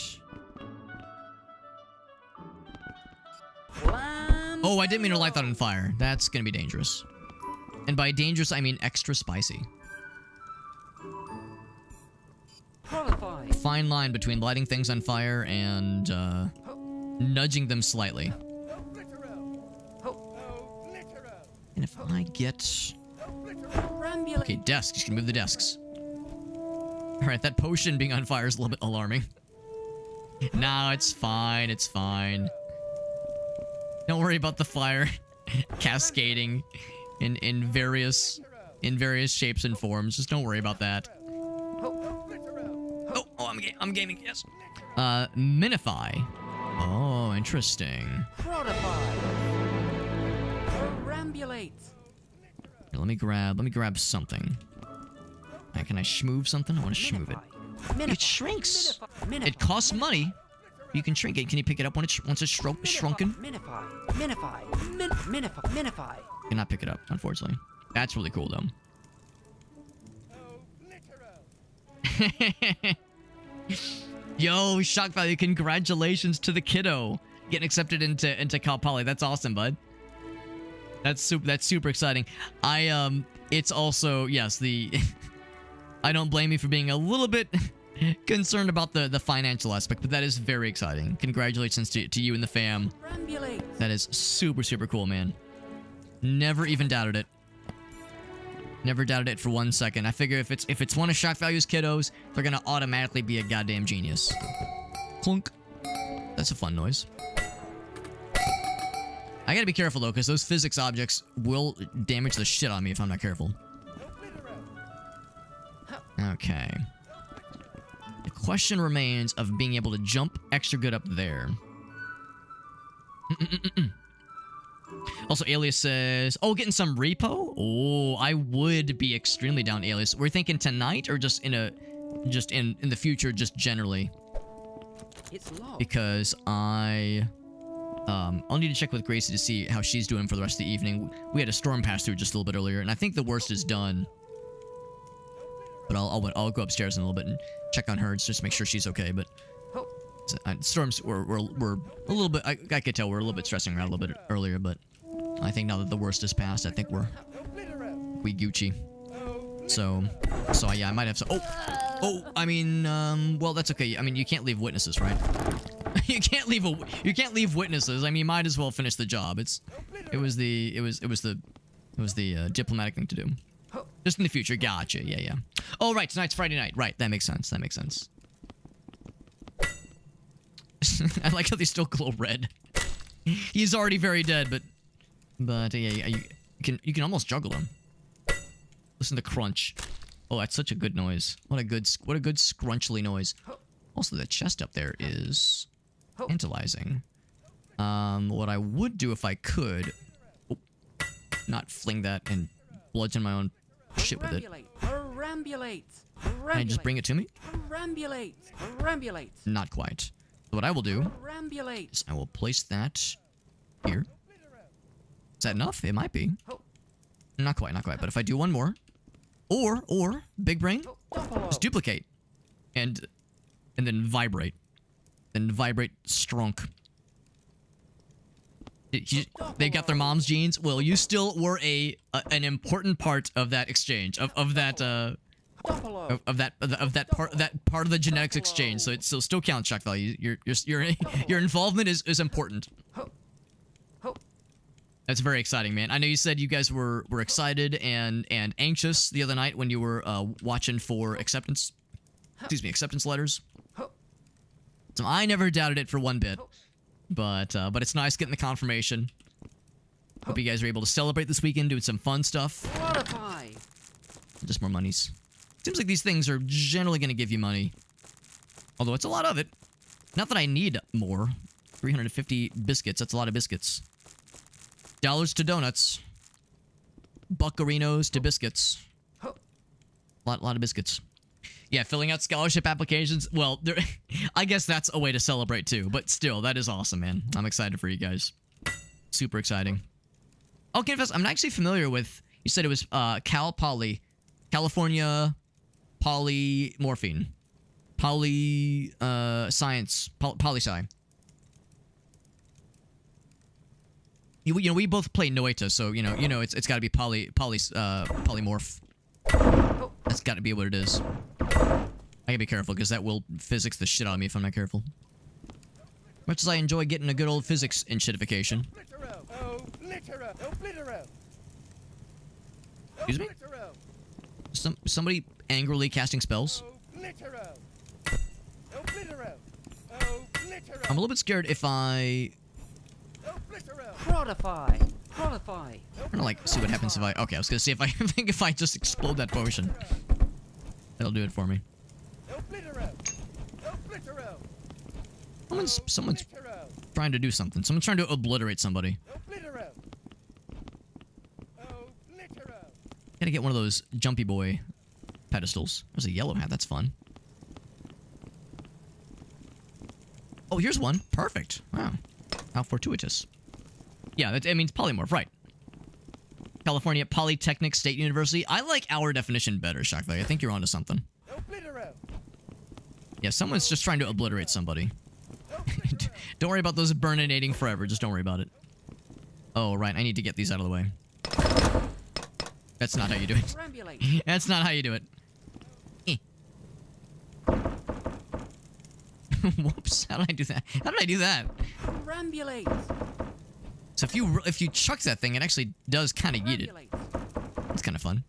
Oh, I didn't mean to light that on fire. That's gonna be dangerous. And by dangerous, I mean extra spicy. Qualify. Fine line between lighting things on fire and nudging them slightly. And if I get... Okay, desks. You can move the desks. Alright, that potion being on fire is a little bit alarming. No, it's fine. It's fine. Don't worry about the fire cascading in various shapes and forms. Just don't worry about that. Oh, I'm gaming. Yes. Minify. Oh, interesting. Prodify. Perambulate. Here, let me grab something. Can I schmoove something? I want to schmoove it. It shrinks. It costs money. You can shrink it. Can you pick it up once it's shrunken? Minify. Cannot pick it up, unfortunately. That's really cool, though. Yo, shock value! Congratulations to the kiddo getting accepted into Cal Poly. That's awesome, bud. That's super exciting. It's also, yes, the. I don't blame you for being a little bit concerned about the financial aspect, but that is very exciting. Congratulations to you and the fam. That is super cool, man. Never even doubted it. Never doubted it for 1 second. I figure if it's one of Shock Value's kiddos, they're gonna automatically be a goddamn genius. Clunk. That's a fun noise. I gotta be careful though, because those physics objects will damage the shit on me if I'm not careful. Okay. The question remains of being able to jump extra good up there. Also, Alias says, oh, getting some repo? Oh, I would be extremely down, Alias. We're thinking tonight or just in the future, just generally? It's low. Because I'll need to check with Gracie to see how she's doing for the rest of the evening. We had a storm pass through just a little bit earlier, and I think the worst is done. But I'll go upstairs in a little bit and check on her just to make sure she's okay. But storms we're a little bit. I could tell we're a little bit stressing her out a little bit earlier, but I think now that the worst is past, I think we Gucci. So yeah, I might have some. I mean, well, that's okay. I mean, you can't leave witnesses, right? you can't leave witnesses. I mean, you might as well finish the job. It was the diplomatic thing to do. Just in the future. Gotcha. Yeah. Oh, right. Tonight's Friday night. Right. That makes sense. I like how they still glow red. He's already very dead, but yeah, you can almost juggle him. Listen to crunch. Oh, that's such a good noise. What a good scrunchly noise. Also, the chest up there is tantalizing. What I would do if I could, not fling that and bludgeon my own shit with it. Perambulate. Can I just bring it to me? Perambulate. Not quite. So what I will do Perambulate. is I will place that here. Is that enough? It might be. Not quite, not quite. But if I do one more, or big brain, just duplicate, and then vibrate, strunk. They got their mom's genes. Well, you still were an important part of that exchange of that part of the genetics exchange. So it still counts, shock value. Your involvement is important. That's very exciting, man. I know you said you guys were excited and anxious the other night when you were watching for acceptance letters. So I never doubted it for one bit. But it's nice getting the confirmation. Hope you guys are able to celebrate this weekend, doing some fun stuff. Just more monies. Seems like these things are generally going to give you money. Although it's a lot of it. Not that I need more. 350 biscuits. That's a lot of biscuits. Dollars to donuts. Buccarinos to biscuits. Lot of biscuits. Yeah, filling out scholarship applications. Well, I guess that's a way to celebrate too. But still, that is awesome, man. I'm excited for you guys. Super exciting. I'll confess, I'm not actually familiar with. You said it was Cal Poly, California Polymorphine, Science, Poli-Sci. We both play Noeta, so you know it's got to be polymorph. That's got to be what it is. I gotta be careful, because that will physics the shit out of me if I'm not careful. Much as I enjoy getting a good old physics shitification. Excuse me? Somebody angrily casting spells? I'm a little bit scared if I... Prodify. I'm gonna like see what happens if I... Okay, I was gonna see if I think if I just explode that potion. That'll do it for me. Someone's trying to do something. Someone's trying to obliterate somebody. Gotta get one of those jumpy boy pedestals. There's a yellow hat. That's fun. Oh, here's one. Perfect. Wow. How fortuitous. Yeah, that means polymorph, right? California Polytechnic State University. I like our definition better, Shock Value. I think you're onto something. Yeah, someone's just trying to obliterate somebody. Don't worry about those burninating forever. Just don't worry about it. Oh, right. I need to get these out of the way. That's not how you do it. That's not how you do it. Whoops. How did I do that? How did I do that? So if you chuck that thing, it actually does kind of yeet it. It's kind of fun.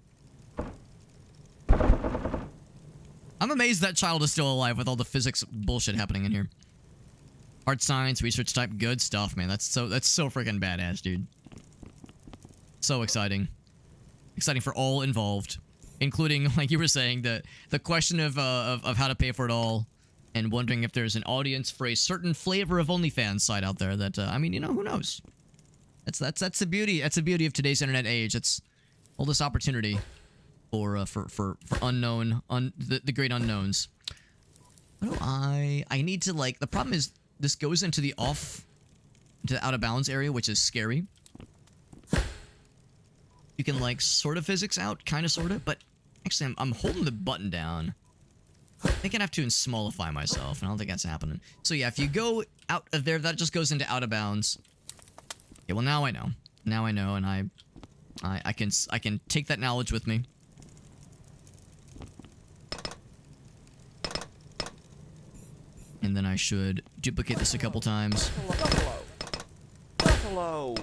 I'm amazed that child is still alive with all the physics bullshit happening in here. Art science, research type, good stuff, man. That's so freaking badass, dude. So exciting. Exciting for all involved, including, like you were saying, the question of how to pay for it all, and wondering if there's an audience for a certain flavor of OnlyFans site out there. That I mean, who knows? That's the beauty. That's the beauty of today's internet age. It's all this opportunity for unknown, the great unknowns. What do I need to, like, the problem is this goes into the out of bounds area, which is scary. You can, like, sort of physics out, kind of, sort of, but actually I'm holding the button down. I think I'd have to smallify myself, and I don't think that's happening. So yeah, if you go out of there, that just goes into out of bounds. Okay, well now I know. Now I know, and I can take that knowledge with me. And then I should duplicate this a couple times. Buffalo.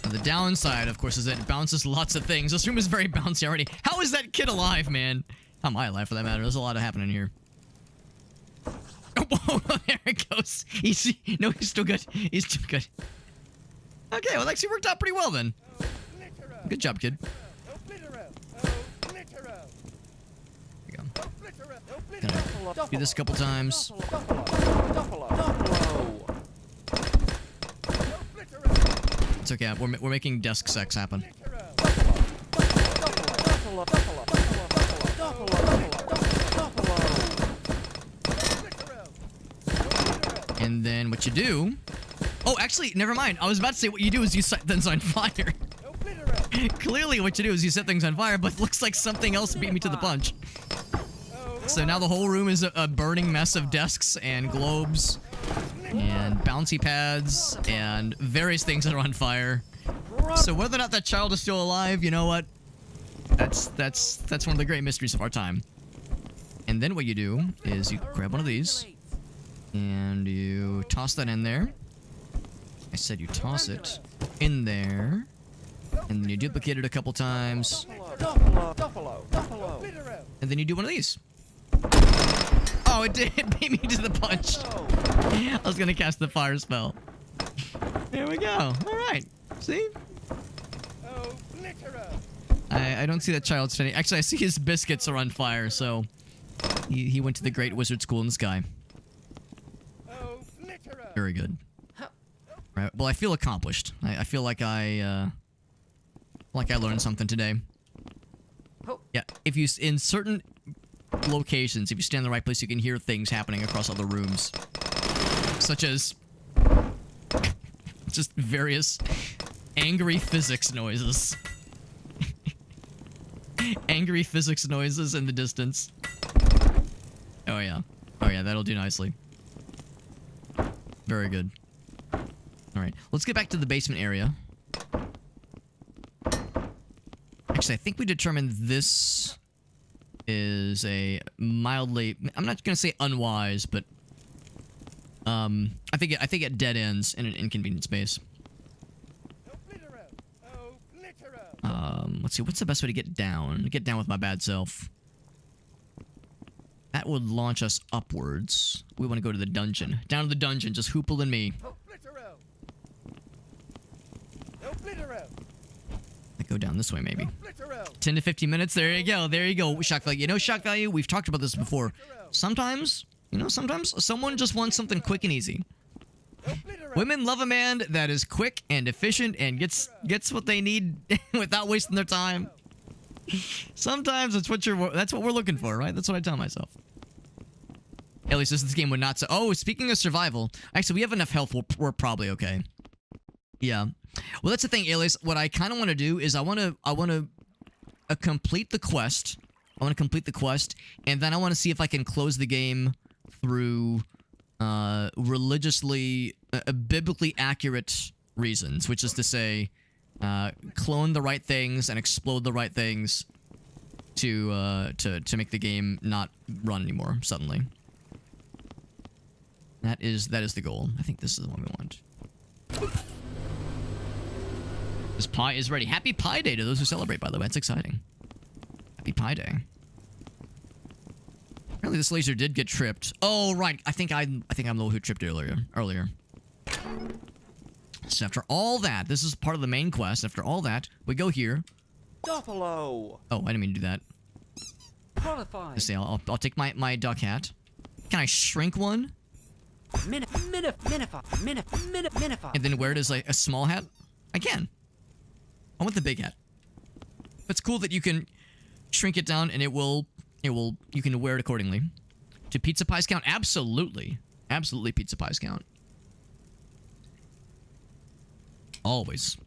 The downside, of course, is that it bounces lots of things. This room is very bouncy already. How is that kid alive, man? How am I alive, for that matter? There's a lot happening here. Oh, there it goes. He's still good. He's still good. Okay, well, it actually worked out pretty well, then. Good job, kid. There you go. Gonna do this a couple times. It's okay. We're making desk sex happen. And then what you do... Oh, actually, never mind. I was about to say what you do is you set things on fire. Clearly what you do is you set things on fire, but it looks like something else beat me to the punch. So now the whole room is a burning mess of desks and globes and bouncy pads and various things that are on fire. So whether or not that child is still alive, you know what? That's one of the great mysteries of our time. And then what you do is you grab one of these and you toss that in there. I said you toss it in there. And then you duplicate it a couple times. And then you do one of these. Oh, it did beat me to the punch. I was gonna cast the fire spell. There we go. Alright. See? I don't see that child standing. Actually, I see his biscuits are on fire, so... He went to the Great Wizard School in the sky. Very good. Right. Well, I feel accomplished. I feel like I learned something today. Yeah, if you in certain locations, if you stand in the right place, you can hear things happening across other rooms, such as just various angry physics noises. Angry physics noises in the distance. Oh yeah, that'll do nicely. Very good. All right, let's get back to the basement area. Actually, I think we determined this is a mildly... I'm not going to say unwise, but... I think it dead ends in an inconvenient space. Let's see, what's the best way to get down? Get down with my bad self. That would launch us upwards. We want to go to the dungeon. Down to the dungeon, just Hoople and me. Go down this way, maybe. 10 to 15 minutes. There you go. There you go. Shock value. You know, shock value, we've talked about this before. Sometimes, you know, sometimes someone just wants something quick and easy. Women love a man that is quick and efficient and gets what they need without wasting their time. Sometimes that's what we're looking for, right? That's what I tell myself. At least this game would not say. Oh, speaking of survival, actually, we have enough health. We're probably okay. Yeah. Well, that's the thing, Alias. What I kind of want to do is I want to complete the quest. I want to complete the quest, and then I want to see if I can close the game through religiously, biblically accurate reasons, which is to say, clone the right things and explode the right things to make the game not run anymore suddenly. That is the goal. I think this is the one we want. This pie is ready. Happy Pie Day to those who celebrate, by the way. That's exciting. Happy Pie Day. Apparently this laser did get tripped. Oh, right. I think I'm the one who tripped earlier. So after all that, this is part of the main quest. After all that, we go here. Duffalo. Oh, I didn't mean to do that. Qualified. Let's see, I'll take my duck hat. Can I shrink one? Minify. And then wear it as like a small hat? I can. I want the big hat. It's cool that you can shrink it down and you can wear it accordingly. Do pizza pies count? Absolutely. Absolutely pizza pies count. Always.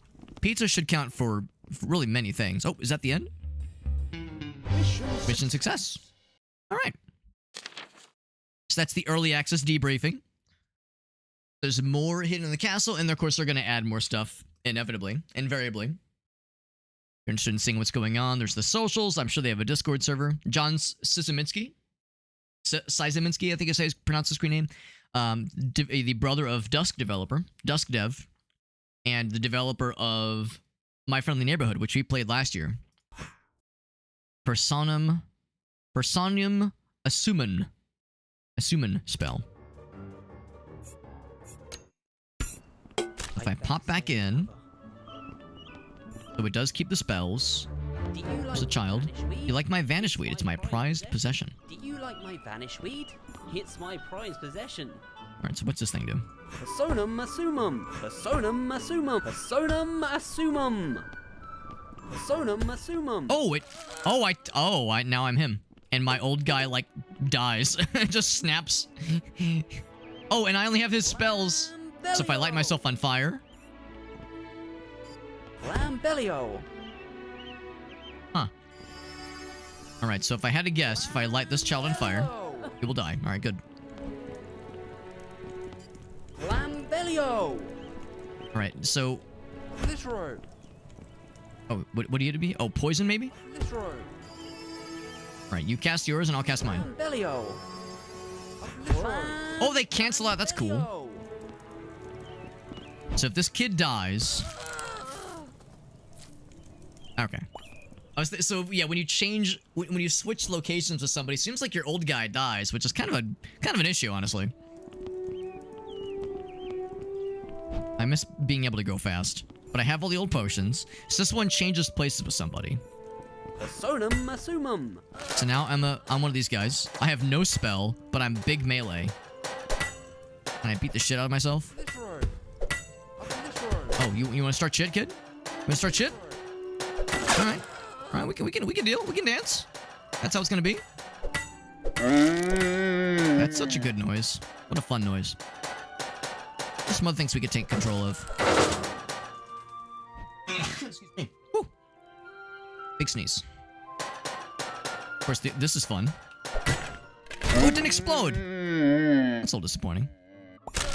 Pizza should count for really many things. Oh, is that the end? Mission success. All right. So that's the early access debriefing. There's more hidden in the castle, and of course they're going to add more stuff, inevitably, invariably. If you're interested in seeing what's going on, there's the socials. I'm sure they have a Discord server. John Sizeminski, I think is pronounced his screen name. The brother of Dusk Dev, and the developer of My Friendly Neighborhood, which we played last year. Personium Assumen spell. If I pop back in, so it does keep the spells. There's a child. You like my vanish weed? It's my prized possession. Do you like my vanish weed? It's my prized possession. Alright, so what's this thing do? Personum assumum. Personum assumum. Personum assumum. Personum assumum. Now I'm him. And my old guy, like, dies. Just snaps. Oh, and I only have his spells. So if I light myself on fire... Lambelio. Huh. Alright, so if I had to guess, if I light this child on fire, he will die. Alright, good. Lambelio. Alright, so... This room. Oh, what do you to be? Oh, poison maybe? This room. Alright, you cast yours and I'll cast mine. Lambelio. This room. Oh, they cancel out. That's cool. So if this kid dies... Okay. So yeah, when you change, when you switch locations with somebody, it seems like your old guy dies, which is kind of an issue, honestly. I miss being able to go fast, but I have all the old potions. So this one changes places with somebody. Personum assumum. So now I'm one of these guys. I have no spell, but I'm big melee. And I beat the shit out of myself. This room. Up in this room. Oh, you want to start shit, kid? You want to start shit? All right, we can deal. We can dance. That's how it's gonna be. That's such a good noise. What a fun noise. There's some other things we could take control of. Excuse me. Woo. Big sneeze. Of course, this is fun. Oh, it didn't explode. That's a little disappointing.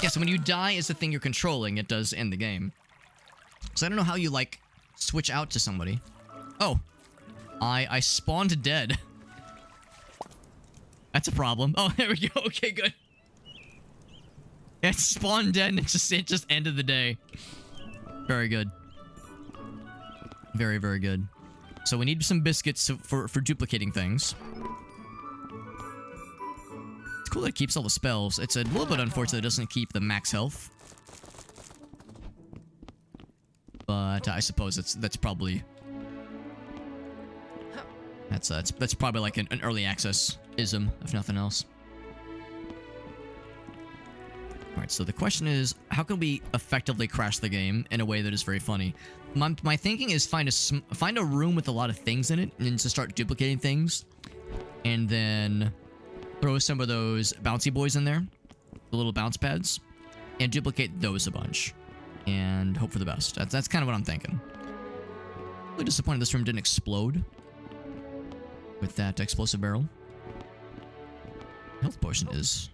Yeah, so when you die as the thing you're controlling, it does end the game. So I don't know how you, like, switch out to somebody. Oh. I spawned dead. That's a problem. Oh, there we go. Okay, good. It spawned dead and it just ended the day. Very good. Very, very good. So we need some biscuits for duplicating things. It's cool that it keeps all the spells. It's a little bit unfortunate it doesn't keep the max health. But I suppose that's probably... That's probably like an early access-ism, if nothing else. Alright, so the question is, how can we effectively crash the game in a way that is very funny? My thinking is find a room with a lot of things in it, and to start duplicating things, and then throw some of those bouncy boys in there, the little bounce pads, and duplicate those a bunch, and hope for the best. That's kind of what I'm thinking. Really disappointed this room didn't explode with that explosive barrel. Health potion is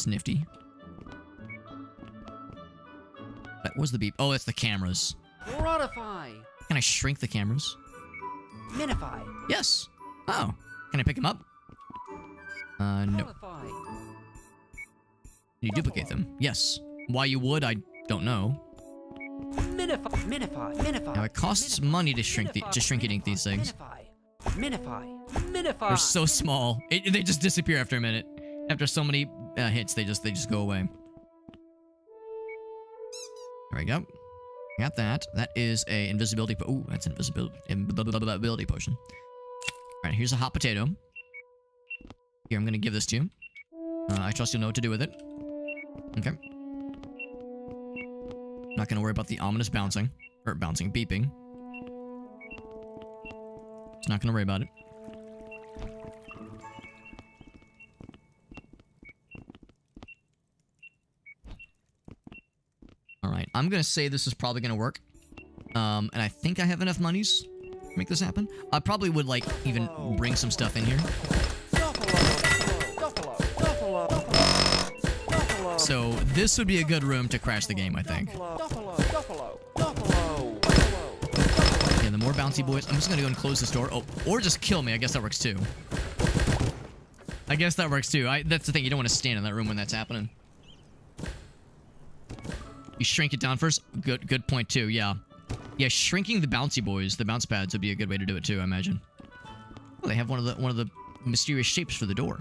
nifty. That was the beep. Oh, that's the cameras. Modify. Can I shrink the cameras? Minify. Yes. Oh. Can I pick them up? No. Modify. Can you duplicate them? Yes. Why you would, I don't know. Minify. Now it costs money to shrink eating these things. Minify. They're so small. They just disappear after a minute. After so many hits, they just go away. There we go. Got that. That is a invisibility. Ooh, that's an invisibility potion. All right, here's a hot potato. Here, I'm gonna give this to you. I trust you'll know what to do with it. Okay. Not gonna worry about the ominous beeping. Just not gonna worry about it. Alright, I'm gonna say this is probably gonna work. And I think I have enough monies to make this happen. I probably would, like, even bring some stuff in here. So, this would be a good room to crash the game, I think. Yeah, the more bouncy boys. I'm just gonna go and close this door. Oh, or just kill me. I guess that works too. That's the thing. You don't want to stand in that room when that's happening. You shrink it down first. Good point too. Yeah. Yeah, shrinking the bouncy boys, the bounce pads, would be a good way to do it too, I imagine. Oh, they have one of the mysterious shapes for the door.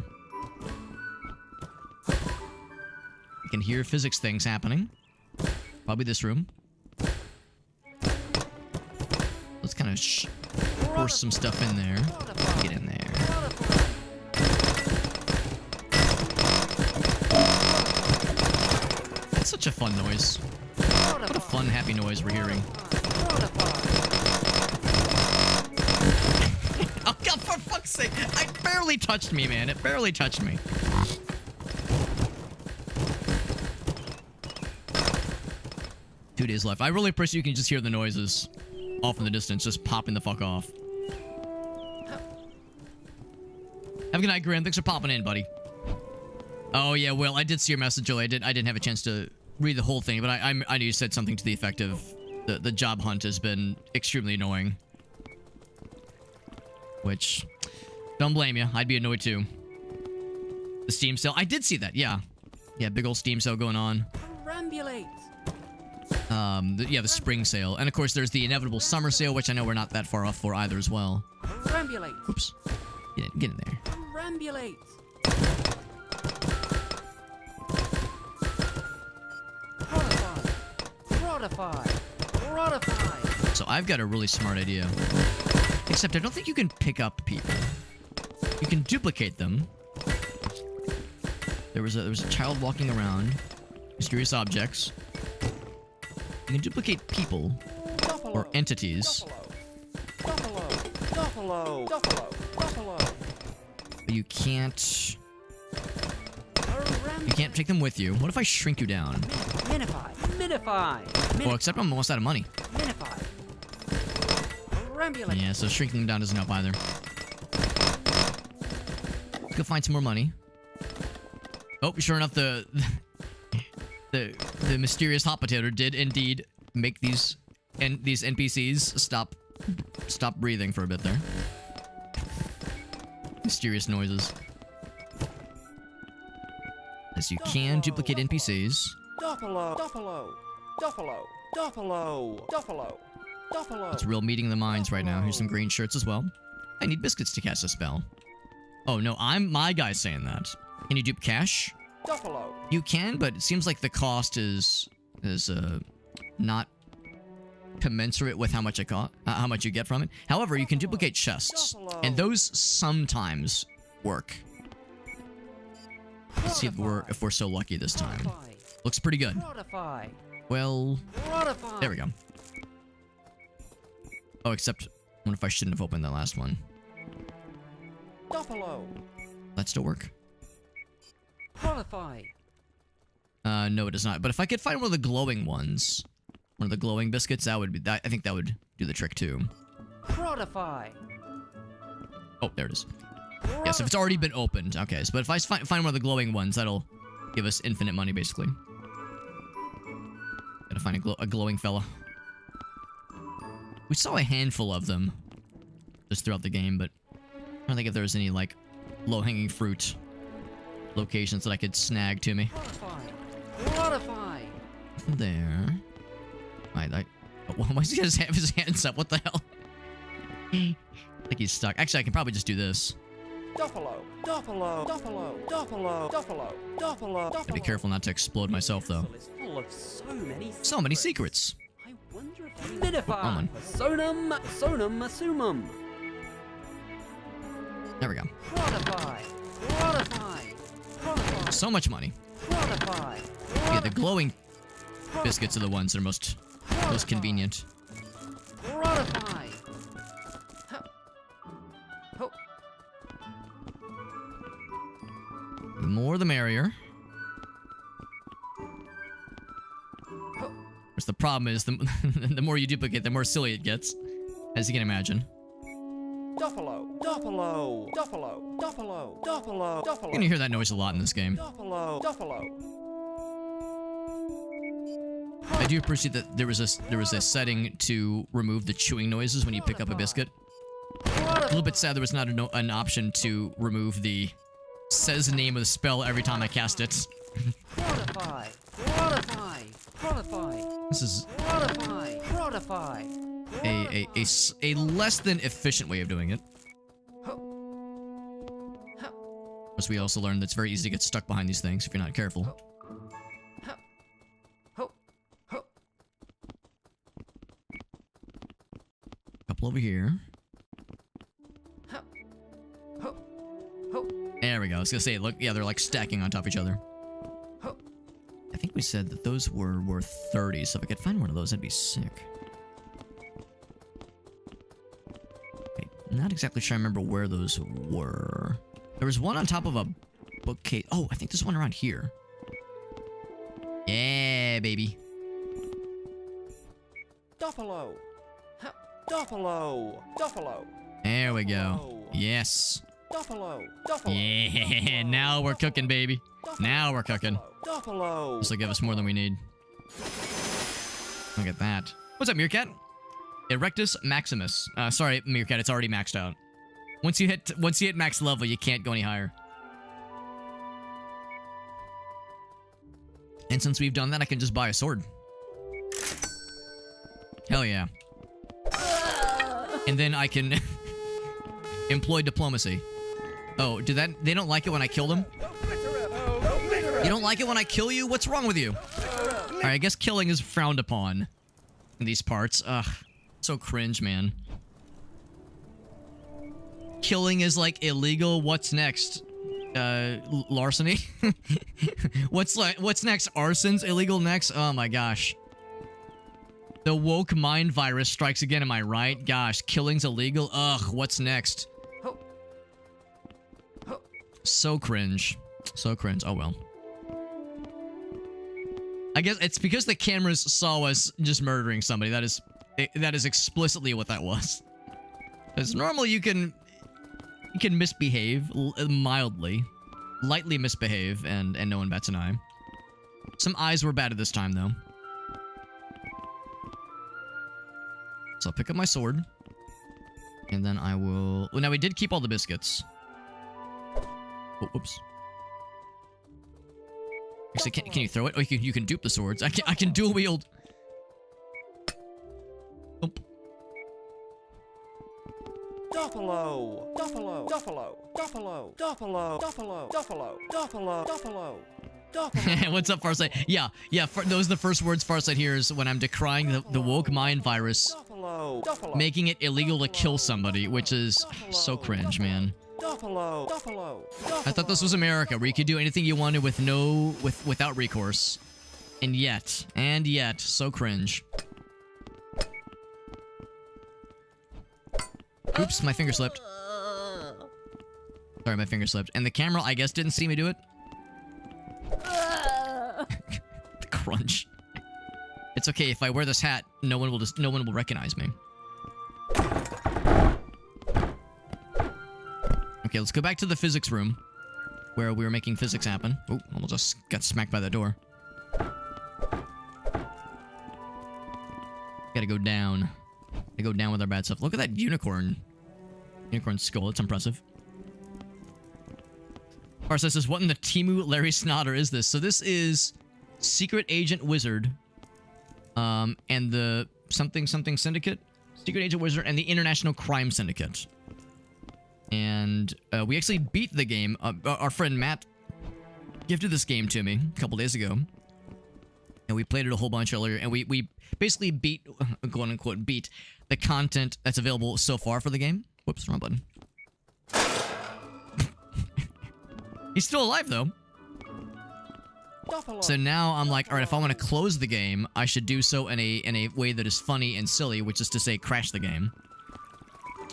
You can hear physics things happening. Probably this room. Let's kind of force some stuff in there. Get in there. That's such a fun noise. What a fun, happy noise we're hearing. Oh god, for fuck's sake! It barely touched me, man. It barely touched me. days left. I really appreciate you can just hear the noises off in the distance, just popping the fuck off. Have a good night, Grim. Thanks for popping in, buddy. Oh yeah, Will, I did see your message earlier. I didn't have a chance to read the whole thing, but I knew you said something to the effect of the job hunt has been extremely annoying. Which, don't blame you. I'd be annoyed too. The Steam sale. I did see that, yeah. Yeah, big old Steam sale going on. Perambulate. The spring sale. And of course, there's the inevitable summer sale, which I know we're not that far off for either as well. Perambulate. Oops. Get in there. Perambulate. Rodify. So I've got a really smart idea. Except I don't think you can pick up people. You can duplicate them. There was a child walking around. Mysterious objects. You can duplicate people or entities. Buffalo. But you can't take them with you. What if I shrink you down? Minify. Well, except I'm almost out of money. Minify. Perambulate. Yeah, so shrinking them down doesn't help either. Go find some more money. Oh, sure enough, the mysterious hot potato did indeed make these NPCs stop breathing for a bit there. Mysterious noises. As you can duplicate NPCs. Duffalo. It's real meeting the minds right now. Here's some green shirts as well. I need biscuits to cast a spell. Oh no, my guy's saying that. Can you dupe cash? Duffalo. You can, but it seems like the cost is not commensurate with how much how much you get from it. However, you can duplicate chests, and those sometimes work. Let's see if we're so lucky this time. Looks pretty good. Rodify. Well, there we go. Oh, except, what if I shouldn't have opened that last one? Duffalo. That still work? Rodify. No, it does not. But if I could find one of the glowing ones, one of the glowing biscuits, I think that would do the trick too. Rodify. Oh, there it is. Yes, if it's already been opened. Okay, so, but if I find one of the glowing ones, that'll give us infinite money, basically. Gotta find a glowing fella. We saw a handful of them just throughout the game, but I don't think if there was any, like, low-hanging fruit locations that I could snag to me. Rodify. There. Why does he just have his hands up? What the hell? I think he's stuck. Actually, I can probably just do this. Duffalo. Gotta be careful not to explode myself, though. It's full of So many secrets. I wonder if Minify. Wrong one. Sonum assumum. There we go. Rodify. So much money. Yeah, the glowing biscuits are the ones that are most convenient. Rodify. The more the merrier. Of course, the problem is the more you duplicate, the more silly it gets, as you can imagine. Duffalo. You're gonna hear that noise a lot in this game. I do appreciate that there was a setting to remove the chewing noises when you pick up a biscuit. A little bit sad there was not an option to remove the says the name of the spell every time I cast it. Rodify. This is Rodify. a less than efficient way of doing it. As we also learned, it's very easy to get stuck behind these things if you're not careful. Couple over here. There we go. I was gonna say, look, yeah, they're like stacking on top of each other. I think we said that those were worth 30, so if I could find one of those, that'd be sick. Okay, not exactly sure I remember where those were. There was one on top of a bookcase. Oh, I think there's one around here. Yeah, baby. Duffalo. Duffalo. Duffalo. There we go. Duffalo. Yes. Duffalo. Duffalo. Yeah, now we're cooking, baby. Now we're cooking. Duffalo. This will give us more than we need. Look at that. What's up, Meerkat? Erectus Maximus. Sorry, Meerkat, it's already maxed out. Once you hit max level, you can't go any higher. And since we've done that, I can just buy a sword. Hell yeah. And then I can employ diplomacy. Oh, they don't like it when I kill them? You don't like it when I kill you? What's wrong with you? Alright, I guess killing is frowned upon in these parts. Ugh. So cringe, man. Killing is like illegal. What's next? Larceny? What's next? Arson's illegal next? Oh my gosh. The woke mind virus strikes again, am I right? Gosh, killing's illegal? Ugh, what's next? So cringe. So cringe. Oh well. I guess it's because the cameras saw us just murdering somebody. That is explicitly what that was. Because normally you can misbehave mildly, lightly misbehave, and no one bats an eye. Some eyes were bad at this time, though. So I'll pick up my sword, and then I will... Well, now we did keep all the biscuits. Oh, oops. Actually, can you throw it? Oh, you can dupe the swords. I can dual wield. Oop. Duffalo. Duffalo. Duffalo. Duffalo. Duffalo. Duffalo. Duffalo. Duffalo. Duffalo. Duffalo. What's up, Farsight? Yeah. Those are the first words Farsight hears when I'm decrying the woke mind virus, Duffalo. Duffalo. making it illegal to kill somebody, which is so cringe, man. Duffalo. Duffalo. I thought this was America, where you could do anything you wanted without recourse, and yet, so cringe. Oops, my finger slipped. Sorry, my finger slipped. And the camera, I guess, didn't see me do it. The crunch. It's okay, if I wear this hat, no one will recognize me. Okay, let's go back to the physics room, where we were making physics happen. Oh, almost just got smacked by that door. Gotta go down. Gotta go down with our bad stuff. Look at that unicorn. Unicorn skull, it's impressive. Farsa says, what in the Timu Larry Snotter is this? So this is Secret Agent Wizard, and the something Syndicate? Secret Agent Wizard and the International Crime Syndicate. And we actually beat the game. Our friend Matt gifted this game to me a couple days ago. And we played it a whole bunch earlier. And we basically beat, quote-unquote, beat the content that's available so far for the game. Whoops, wrong button. He's still alive, though. Duffalo. So now I'm like, alright, if I want to close the game, I should do so in a way that is funny and silly, which is to say, crash the game.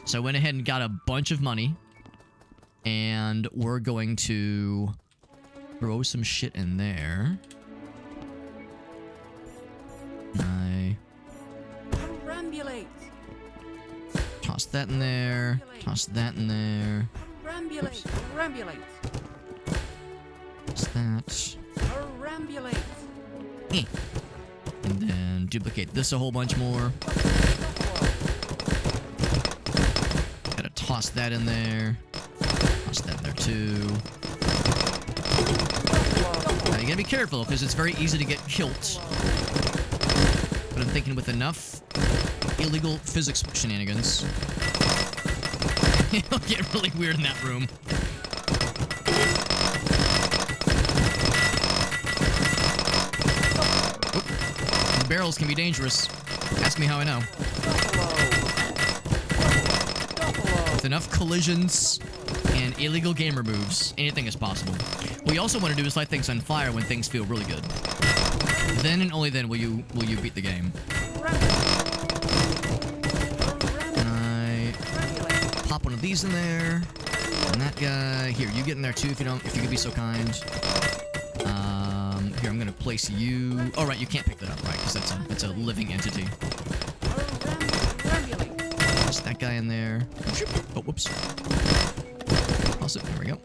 So I went ahead and got a bunch of money, and we're going to throw some shit in there. Perambulate. Toss that in there. Toss that in there. Perambulate. Perambulate. Toss that. Perambulate. And then duplicate this a whole bunch more. Gotta toss that in there. Toss that in there too. Now you gotta be careful because it's very easy to get killed. But I'm thinking with enough illegal physics shenanigans, it'll get really weird in that room. Oop. The barrels can be dangerous. Ask me how I know. With enough collisions and illegal gamer moves, anything is possible. What you also want to do is light things on fire when things feel really good. Then and only then will you beat the game. And I pop one of these in there. And that guy here, you get in there too if you could be so kind. Here I'm gonna place you. Oh right, you can't pick that up, right? Because that's a living entity. Toss that guy in there. Oh, whoops. Toss it. There we go.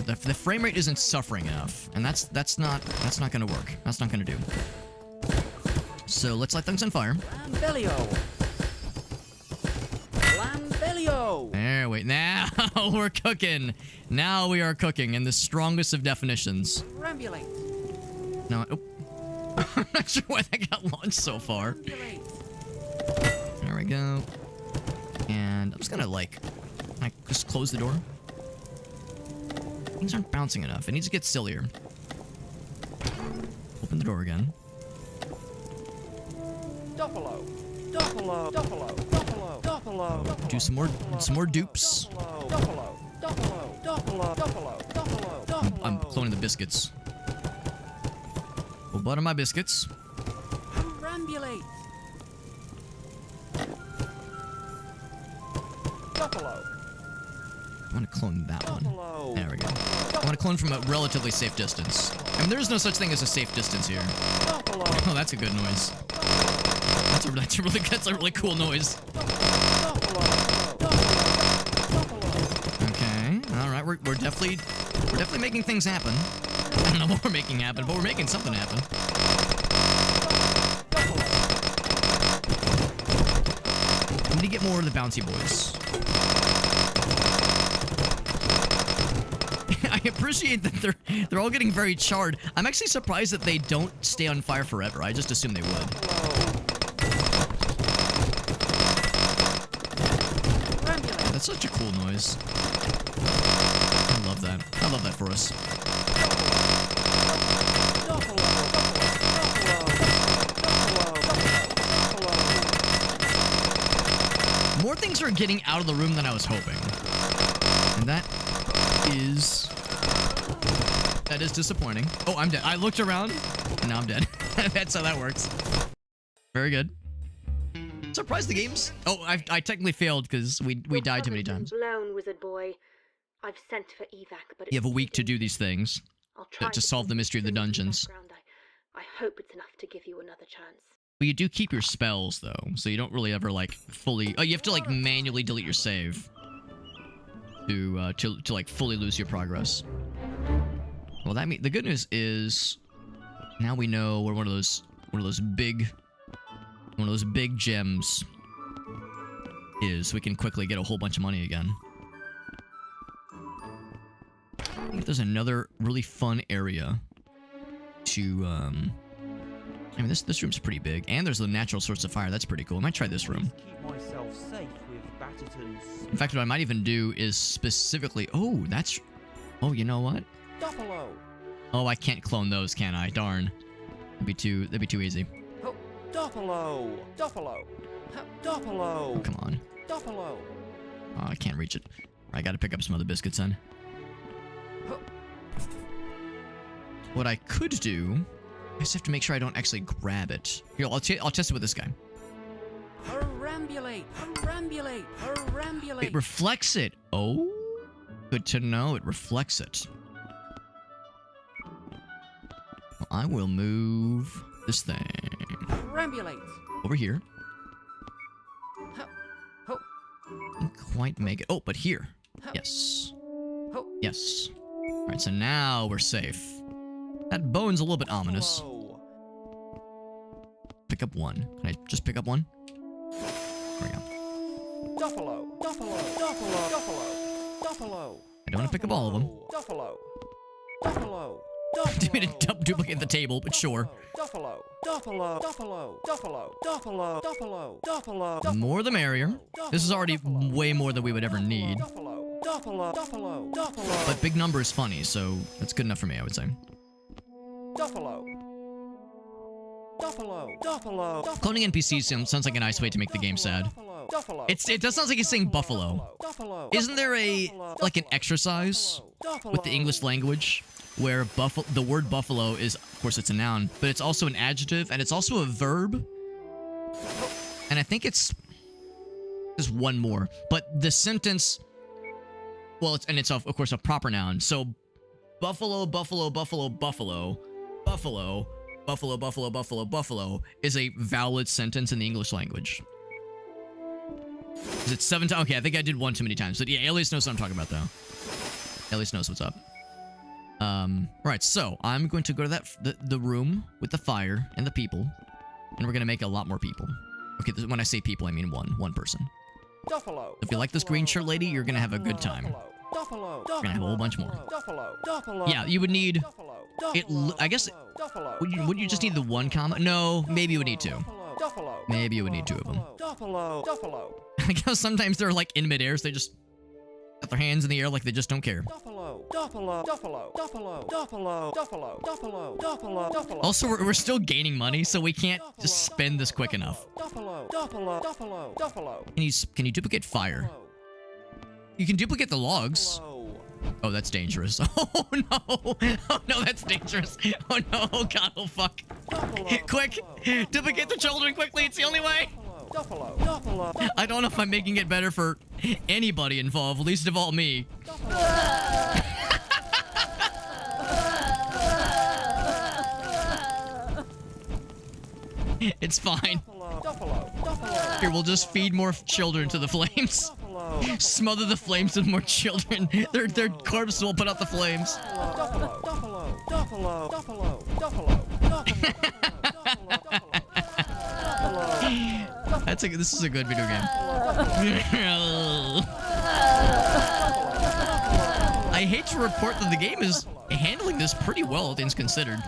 The frame rate isn't suffering enough, and that's not gonna work. That's not gonna do. So let's light things on fire. Lambelio! Lambelio! There, wait. Now we're cooking. Now we are cooking in the strongest of definitions. Rambulate! No, oh. I'm not sure why that got launched so far. Rambulate! There we go. And I'm just gonna just close the door. Things aren't bouncing enough. It needs to get sillier. Open the door again. Duffalo. Duffalo. Duffalo. Duffalo. Duffalo. Do some more dupes. Duffalo. Duffalo. Duffalo. Duffalo. Duffalo. I'm cloning the biscuits. Full butter my biscuits. Rambulate! Duffalo. I want to clone that one. Duffalo. There we go. I want to clone from a relatively safe distance. I mean, there is no such thing as a safe distance here. Duffalo. Oh, that's a good noise. That's a really cool noise. Okay. All right. We're definitely making things happen. I don't know what we're making happen, but we're making something happen. We need to get more of the bouncy boys. I appreciate that they're all getting very charred. I'm actually surprised that they don't stay on fire forever. I just assumed they would. That's such a cool noise. I love that. I love that for us. More things are getting out of the room than I was hoping. And that is disappointing. Oh, I'm dead. I looked around, and now I'm dead. That's how that works. Very good. Surprise the games. Oh, I technically failed because we died too many times. Blown, wizard boy. I've sent for evac, but You have a week to do these things I'll try to solve the mystery of the dungeons. I hope it's enough to give you another chance. But you do keep your spells though, so you don't really ever like fully. Oh, you have to like manually delete your save to like fully lose your progress. Well, the good news is now we know where one of those big gems is, so we can quickly get a whole bunch of money again. I think there's another really fun area to I mean, this room's pretty big, and there's a natural source of fire. That's pretty cool. I might try this room. Keep myself safe with Batterton's. In fact, what I might even do is specifically... Oh, that's... Oh, you know what? Duffalo. Oh, I can't clone those, can I? Darn. That'd be too easy. Duffalo. Duffalo. Duffalo. Oh, come on. Duffalo. Oh, I can't reach it. I gotta pick up some other biscuits then. What I could do... I just have to make sure I don't actually grab it. Here, I'll test it with this guy. Rambulate! Rambulate! Rambulate! It reflects it. Oh, good to know. It reflects it. Well, I will move this thing Rambulate! over here. Ho! Didn't quite make it. Oh, but here. Yes. Ho! Yes. All right, so now we're safe. That bone's a little bit ominous. Pick up one. Can I just pick up one? There we go. Duffalo. Duffalo. Duffalo. Duffalo. Duffalo. I don't want to pick up all of them. Duffalo. Duffalo. Didn't mean to duplicate the table, but sure. Duffalo. Duffalo. Duffalo. Duffalo. Duffalo. Duffalo. Duffalo. The more the merrier. This is already way more than we would ever need. Duffalo. Duffalo. Duffalo. Duffalo. But big number is funny, so that's good enough for me, I would say. Duffalo. Duffalo. Duffalo. Cloning NPCs sounds like a nice way to make the game sad. Duffalo. It does sound like he's saying buffalo. Duffalo. Isn't there like an exercise with the English language where the word buffalo is, of course it's a noun, but it's also an adjective and it's also a verb? And I think it's just one more, but the sentence, well, it's of course a proper noun. So buffalo, buffalo, buffalo, buffalo, buffalo, buffalo, buffalo, buffalo, buffalo is a valid sentence in the English language. Is it 7 times? Okay, I think I did one too many times. But yeah, Alias knows what I'm talking about, though. Alias knows what's up. Alright, so I'm going to go to the room with the fire and the people. And we're going to make a lot more people. Okay, when I say people, I mean one person. Duffalo. If you like this green shirt lady, you're going to have a good time. Duffalo. We're going to have a whole bunch more. Duffalo. Duffalo. Yeah, you would need... I guess... Would you just need the one comma? No, maybe you would need two. Maybe you would need two of them. Duffalo. Duffalo. I guess sometimes they're like in midair, so they just got their hands in the air like they just don't care. Duffalo. Duffalo. Duffalo. Duffalo. Duffalo. Duffalo. Duffalo. Duffalo. Duffalo. Also, we're still gaining money, so we can't just spend this quick enough. Duffalo. Duffalo. Duffalo. Duffalo. Can you duplicate fire? You can duplicate the logs. Oh, that's dangerous. Oh no! Oh no, that's dangerous. Oh no! Oh god! Oh fuck! Quick! Duplicate the children quickly. It's the only way. I don't know if I'm making it better for anybody involved, least of all me. It's fine. Here, we'll just feed more children to the flames. Smother the flames with more children. Their corpse will put out the flames. This is a good video game. I hate to report that the game is handling this pretty well, all things considered.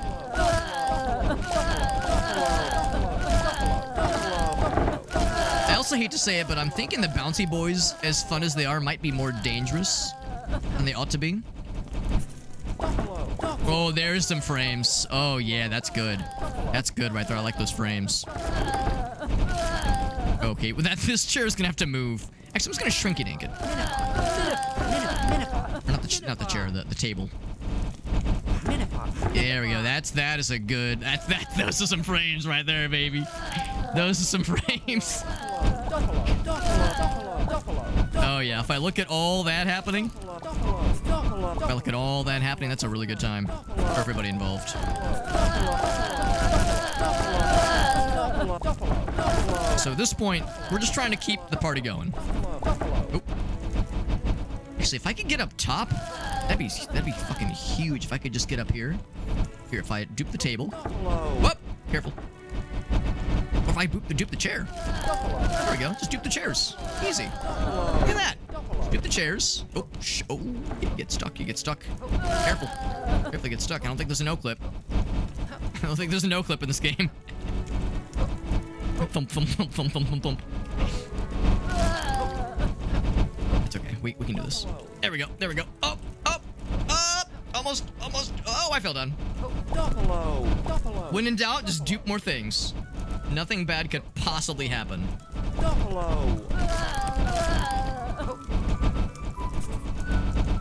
I also hate to say it, but I'm thinking the Bouncy Boys, as fun as they are, might be more dangerous than they ought to be. Oh, there's some frames. Oh, yeah, that's good. That's good right there. I like those frames. Okay, well, this chair is gonna have to move. Actually, I'm just gonna shrink it, Inkit. Not the chair, the table. There we go. That is a good. Those are some frames right there, baby. Those are some frames. Oh yeah, if I look at all that happening, that's a really good time for everybody involved. So at this point, we're just trying to keep the party going. Oop. Actually, if I could get up top, that'd be fucking huge. If I could just get up here. Here, if I dupe the table. Whoop! Careful. Or if I dupe the chair. There we go. Just dupe the chairs. Easy. Look at that. Just dupe the chairs. Oh, you get stuck. You get stuck. Careful. Careful, you get stuck. I don't think there's a no clip. I don't think there's a no clip in this game. Thump, thump, thump, thump, thump, thump, thump. It's okay. We can do this. There we go. There we go. Up, up, up. Almost. Oh, I fell down. When in doubt, just dupe more things. Nothing bad could possibly happen.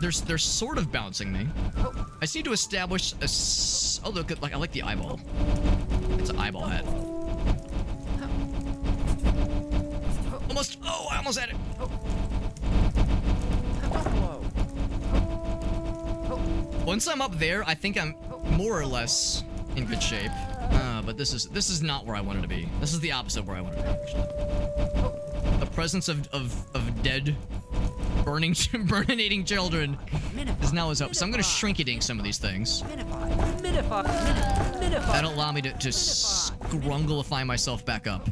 They're sort of bouncing me. I just need to establish a. Oh, look! I like the eyeball. It's an eyeball hat. Almost. Oh, I almost had it. Once I'm up there, I think I'm more or less in good shape. But this is not where I wanted to be. This is the opposite of where I wanted to be, actually. The presence of dead, burninating children is now as up. So I'm gonna shrink-ink some of these things. That'll allow me to scrungleify myself back up.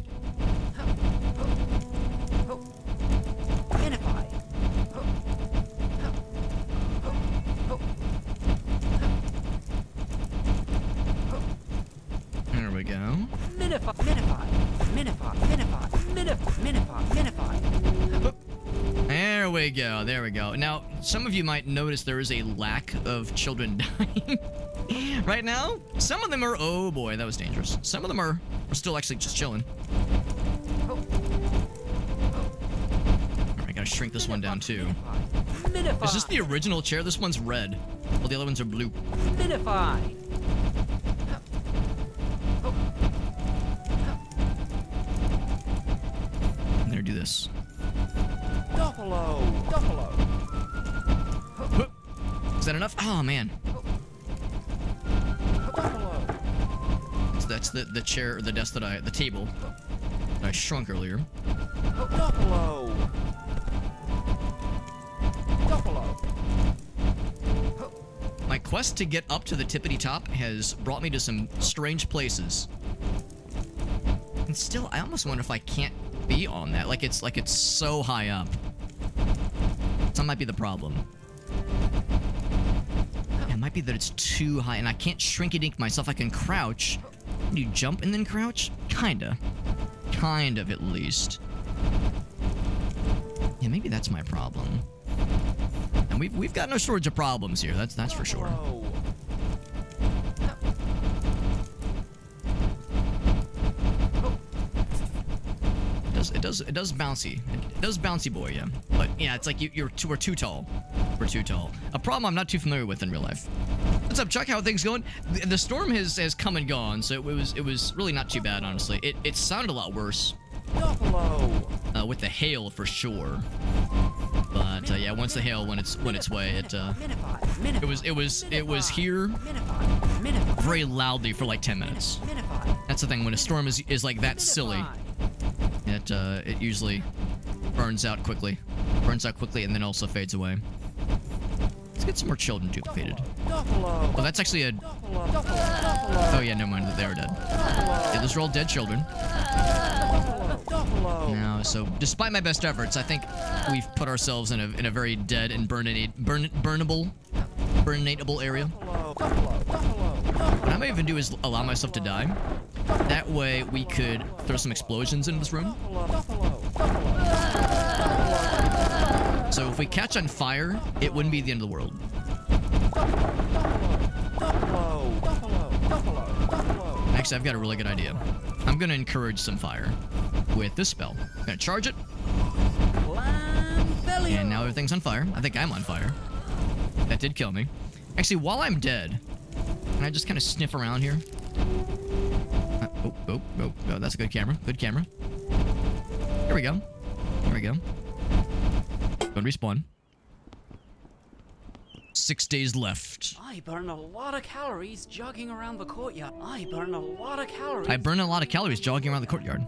There we go. There we go. There we go. Now, some of you might notice there is a lack of children dying right now. Some of them are, oh boy, that was dangerous. Some of them are still actually just chilling. I gotta shrink this one down too. Is this the original chair? This one's red, while the other ones are blue. I'm gonna do this. Is that enough? Oh man. So that's the chair, or the desk the table that I shrunk earlier. Duffalo! Duffalo! My quest to get up to the tippity top has brought me to some strange places. And still, I almost wonder if I can't be on that. Like it's so high up. That might be the problem. Yeah, it might be that it's too high, and I can't shrink-a-dink myself. I can crouch. Can you jump and then crouch? Kinda. Kind of, at least. Yeah, maybe that's my problem. And we've got no shortage of problems here. That's for sure. It does bouncy. It does bouncy boy, yeah. But yeah, it's like we're too tall. We're too tall. A problem I'm not too familiar with in real life. What's up, Chuck? How are things going? The storm has come and gone, so it was really not too bad, honestly. It sounded a lot worse. With the hail for sure. But yeah, once the hail went its way, it was here very loudly for like 10 minutes. That's the thing, when a storm is like that silly, it usually burns out quickly, and then also fades away. Let's get some more children duplicated. Oh, that's actually a... Oh yeah, never mind, they were dead. Yeah, those are all dead children. Now, so despite my best efforts, I think we've put ourselves in a very dead and burnable area. What I might even do is allow myself to die. That way we could throw some explosions into this room. So if we catch on fire, it wouldn't be the end of the world. Actually, I've got a really good idea. I'm gonna encourage some fire with this spell. I'm gonna charge it. And now everything's on fire. I think I'm on fire. That did kill me. Actually, while I'm dead, can I just kind of sniff around here? Oh, that's a good camera. Good camera. Here we go. Here we go. Go and respawn. 6 days left. I burn a lot of calories jogging around the courtyard. I burn a lot of calories. I burn a lot of calories jogging around the courtyard.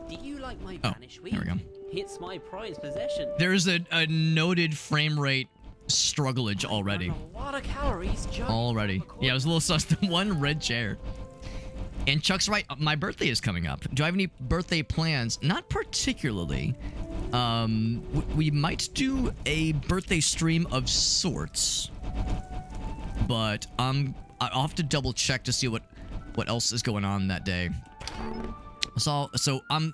Do you like my Oh, vanish wheel? there we go. It's my prized possession. There's a noted frame rate strugglage already. Burn a lot of calories jogging Already. around the Yeah, it was a little sus. The one red chair. And Chuck's right. My birthday is coming up. Do I have any birthday plans? Not particularly. We might do a birthday stream of sorts. But I'll have to double check to see what else is going on that day. So I'm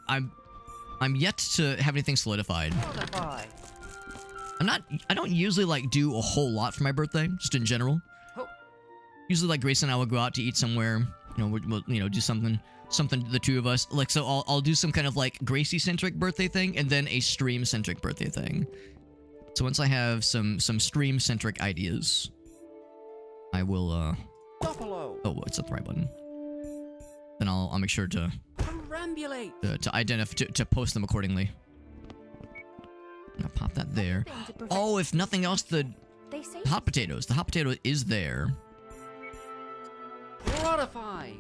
yet to have anything solidified. I don't usually like do a whole lot for my birthday, just in general. Usually, like, Grace and I will go out to eat somewhere. We'll do something the two of us. Like, so I'll do some kind of like Gracie-centric birthday thing, and then a stream-centric birthday thing. So once I have some stream-centric ideas, I will oh, it's the right button. Then I'll make sure to identify to post them accordingly. I'll pop that there. Oh, if nothing else, the hot potatoes. The hot potato is there. Modify.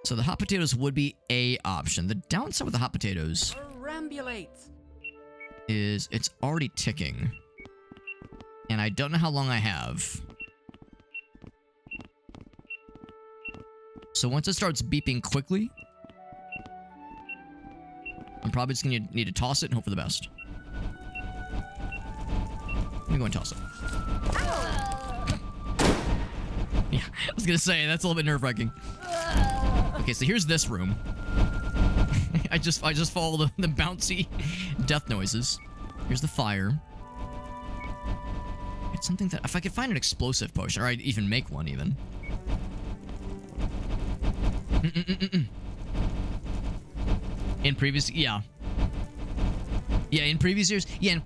So the hot potatoes would be a option. The downside with the hot potatoes is it's already ticking. And I don't know how long I have. So once it starts beeping quickly, I'm probably just gonna need to toss it and hope for the best. Let me go and toss it. Yeah, I was gonna say, that's a little bit nerve-wracking. Okay, so here's this room. I just follow the bouncy death noises. Here's the fire. It's something that, if I could find an explosive potion, or I'd even make one even. In previous, yeah, in previous years, yeah,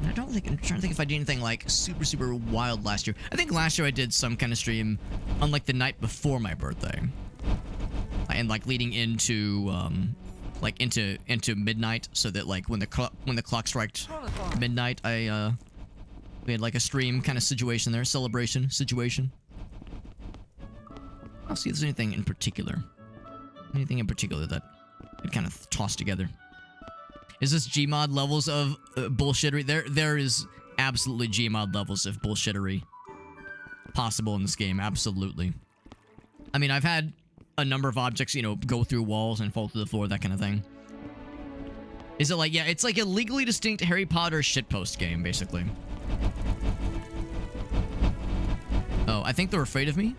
I don't think, I'm trying to think if I did anything like super wild last year. I think last year I did some kind of stream on like the night before my birthday, and like leading into into midnight, so that like when the clock struck midnight, we had like a stream kind of situation there, celebration situation. I'll see if there's anything in particular. Anything in particular that it kind of tossed together. Is this Gmod levels of bullshittery? There is absolutely Gmod levels of bullshittery possible in this game. Absolutely. I mean, I've had a number of objects, you know, go through walls and fall through the floor, that kind of thing. Is it like, yeah, it's like a legally distinct Harry Potter shitpost game, basically. Oh, I think they're afraid of me.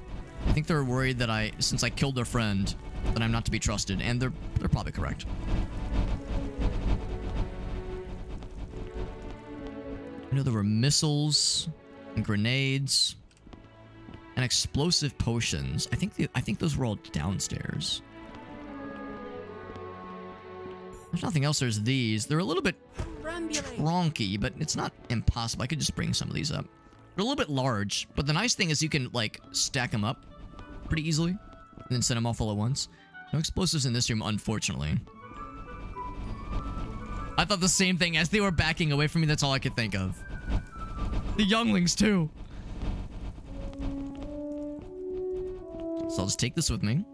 I think they're worried that since I killed their friend, that I'm not to be trusted, and they're probably correct. I know there were missiles and grenades and explosive potions. I think those were all downstairs. There's nothing else. There's these. They're a little bit tronky, but it's not impossible. I could just bring some of these up. They're a little bit large, but the nice thing is you can, like, stack them up pretty easily and then set them off all at once. No explosives in this room, unfortunately. I thought the same thing as they were backing away from me. That's all I could think of. The younglings, too. So I'll just take this with me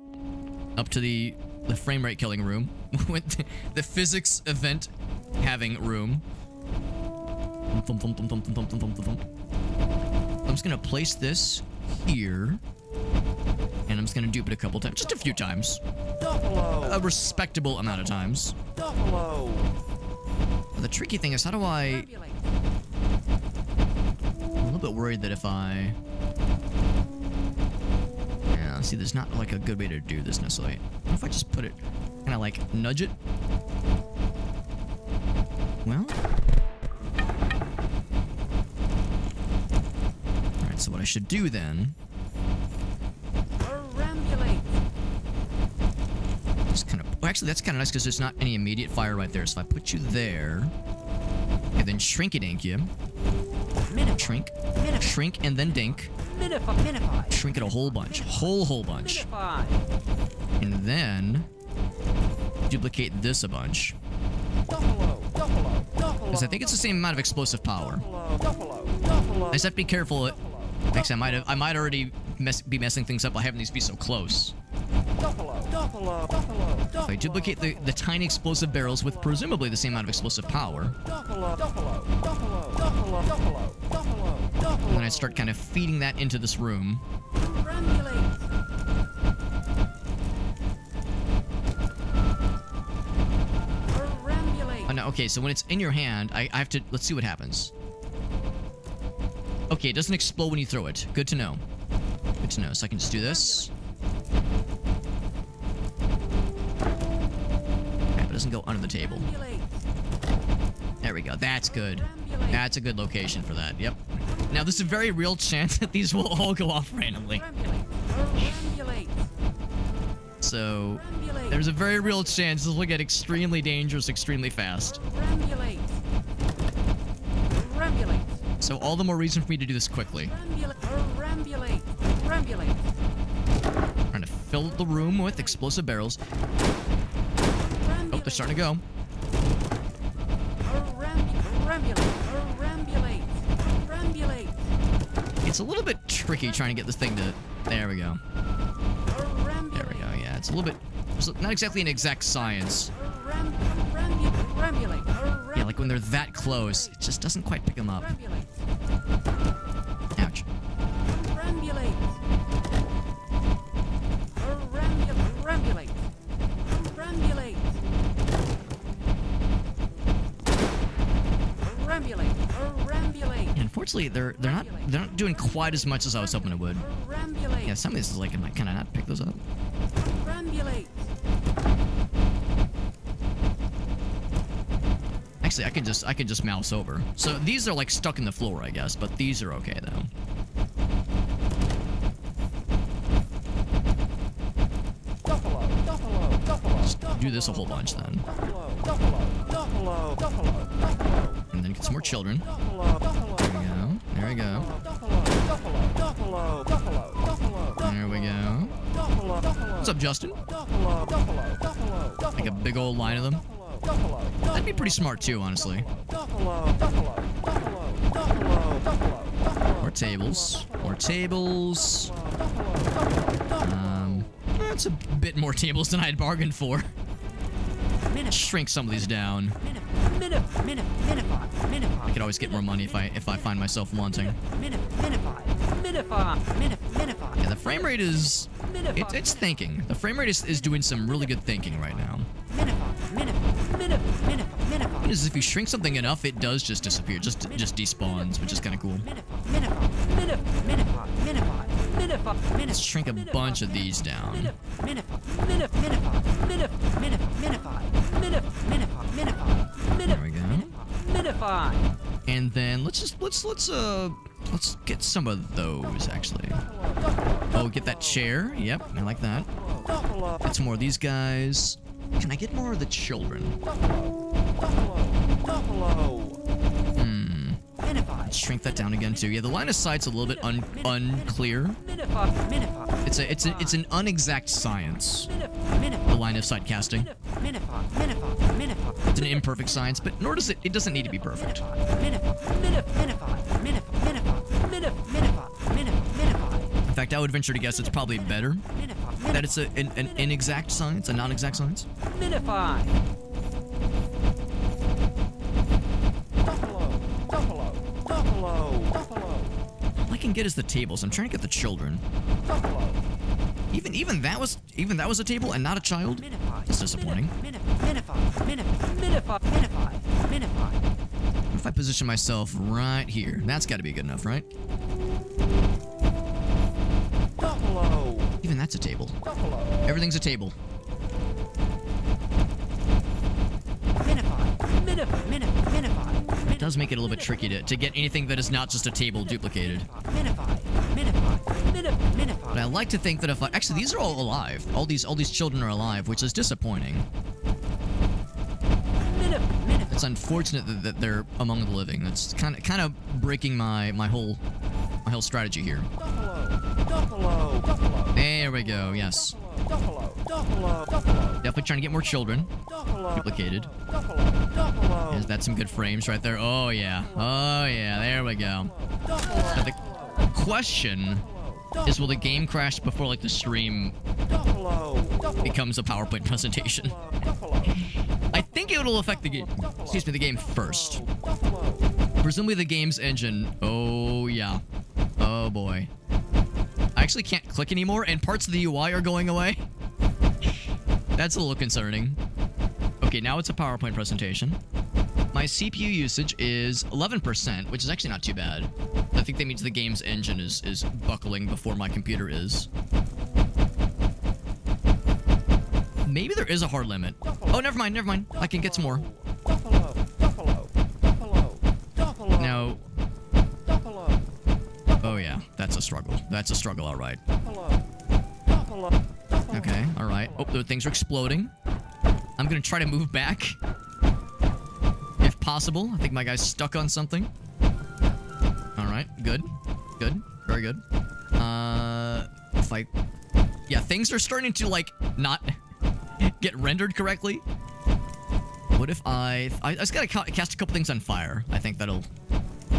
up to the frame rate killing room with the physics event having room. I'm just gonna place this here, and I'm just gonna dupe it a couple times, just a few times, a respectable amount of times. The tricky thing is, how do I? I'm a little bit worried that if I, yeah, see, there's not like a good way to do this necessarily. What if I just put it, kind of like nudge it? Well. Alright, so what I should do then... Just kind of... Well, actually, that's kind of nice because there's not any immediate fire right there. So if I put you there... And then shrink-a-dink you. Shrink. Shrink and then dink. Shrink it a whole bunch. Whole bunch. And then... Duplicate this a bunch. Because I think it's the same amount of explosive power. I just have to be careful. Actually, I might already be messing things up by having these be so close. If I duplicate the tiny explosive barrels with presumably the same amount of explosive power, and then I start kind of feeding that into this room. Oh, no, okay, so when it's in your hand, I have to... Let's see what happens. Okay, it doesn't explode when you throw it. Good to know. Good to know. So I can just do this. Okay, but it doesn't go under the table. There we go. That's good. That's a good location for that. Yep. Now, there's a very real chance that these will all go off randomly. So, there's a very real chance this will get extremely dangerous extremely fast. So all the more reason for me to do this quickly. Trying to fill the room with explosive barrels. Oh, they're starting to go. It's a little bit tricky trying to get this thing to... There we go. There we go, yeah. It's a little bit... It's not exactly an exact science. Yeah, like when they're that close, it just doesn't quite pick them up. Ouch. Unfortunately, they're not doing quite as much as I was hoping it would. Yeah, some of this is like, am I kind of not pick those up? Actually, I can just mouse over. So these are like stuck in the floor, I guess, but these are okay though. Just do this a whole bunch then. And then get some more children. There we go. There we go. What's up, Justin? Like a big old line of them. That'd be pretty smart too, honestly. More tables. More tables. That's a bit more tables than I had bargained for. shrink some of these down. I could always get more money if I find myself wanting. Yeah, the frame rate is... It's thinking. The frame rate is doing some really good thinking right now. Is if you shrink something enough, it does just disappear. Just despawns, which is kind of cool. Let's shrink a bunch of these down. There we go. And then let's get some of those actually. Oh, get that chair. Yep, I like that. Get some more of these guys. Can I get more of the children? Let's shrink that down again too. Yeah, the line of sight's a little bit unclear. It's an unexact science. The line of sight casting. It's an imperfect science, but nor does it doesn't need to be perfect. In fact, I would venture to guess it's probably better that it's an inexact science, a non-exact science. All I can get is the tables. I'm trying to get the children. Even that was a table and not a child. That's disappointing. What if I position myself right here? That's got to be good enough, right? Even that's a table. Everything's a table. It does make it a little bit tricky to get anything that is not just a table duplicated. But I like to think that if actually these are all alive. All these children are alive, which is disappointing. It's unfortunate that they're among the living. That's kind of breaking my whole strategy here. There we go. Yes. Definitely trying to get more children duplicated. Is that some good frames right there? Oh yeah. Oh yeah. There we go. Now the question is, will the game crash before like the stream becomes a PowerPoint presentation? I think it will affect the game. Excuse me, the game first. Presumably the game's engine. Oh yeah. Oh boy. I actually can't click anymore, and parts of the UI are going away. That's a little concerning. Okay, now it's a PowerPoint presentation. My CPU usage is 11%, which is actually not too bad. I think that means the game's engine is buckling before my computer is. Maybe there is a hard limit. Oh, never mind. I can get some more. Now... Oh yeah, that's a struggle. That's a struggle, alright. Okay, alright. Oh, the things are exploding. I'm gonna try to move back. If possible. I think my guy's stuck on something. Alright, good. Good. Very good. If I... Yeah, things are starting to, like, not get rendered correctly. What if I just gotta cast a couple things on fire. I think that'll...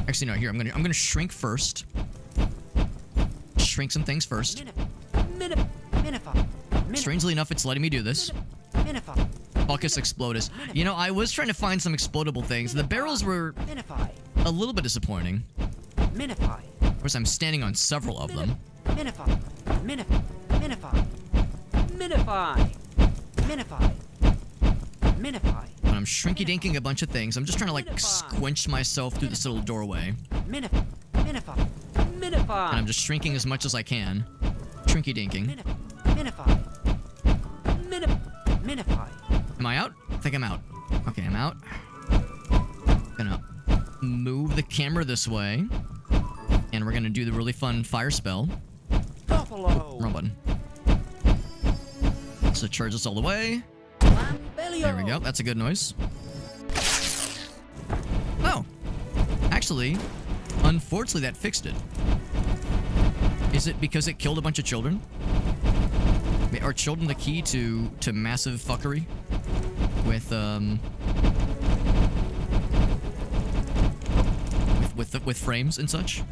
Actually, no, here, I'm gonna shrink first. Shrink some things first. Strangely enough, it's letting me do this. Focus Explodus. You know, I was trying to find some explodable things. The barrels were a little bit disappointing. Of course, I'm standing on several of them. But I'm shrinky-dinking a bunch of things. I'm just trying to, like, squinch myself through this little doorway. And I'm just shrinking as much as I can. Shrinky-dinking. Am I out? I think I'm out. Okay, I'm out. Gonna move the camera this way. And we're gonna do the really fun fire spell. Oh, wrong button. So charge this all the way. There we go. That's a good noise. Oh. Actually, unfortunately, that fixed it. Is it because it killed a bunch of children? Are children the key to massive fuckery? With frames and such?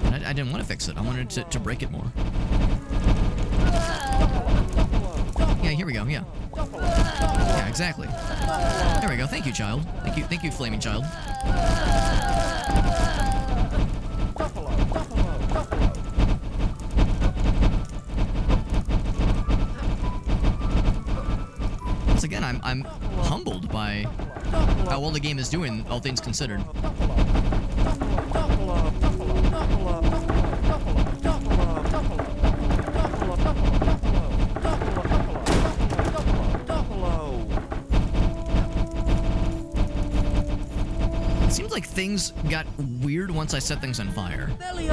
And I didn't want to fix it. I wanted to break it more. Yeah, Yeah, here we go. Yeah. Yeah, exactly. There we go. Thank you, child. Thank you, flaming child. Once again, I'm humbled by how well the game is doing, all things considered. It seems like things got weird once I set things on fire. Can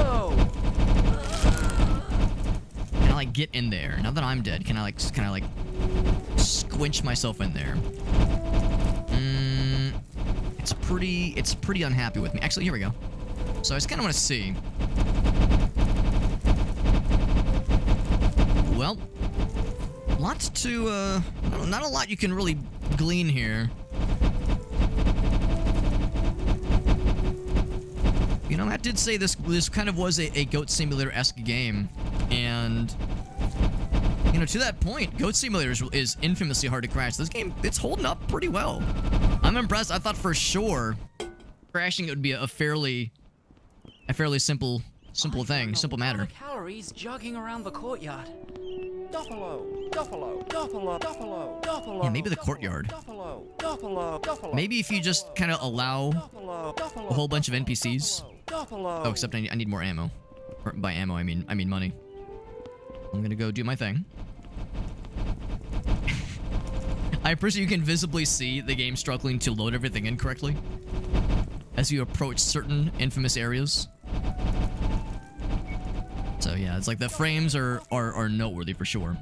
I like get in there? Now that I'm dead, can I like squinch myself in there? It's pretty unhappy with me. Actually, here we go. So I just kind of want to see. Well, lots to not a lot you can really glean here. You know, Matt did say this kind of was a Goat Simulator-esque game, and you know, to that point, Goat Simulator is infamously hard to crash. This game, it's holding up pretty well. I'm impressed. I thought for sure crashing it would be a fairly simple thing, simple matter. Calories jogging around the courtyard. Yeah, maybe the courtyard. Maybe if you just kind of allow a whole bunch of NPCs. Oh, except I need more ammo. By ammo, I mean money. I'm gonna go do my thing. I appreciate you can visibly see the game struggling to load everything in correctly as you approach certain infamous areas. So yeah, it's like the frames are noteworthy for sure.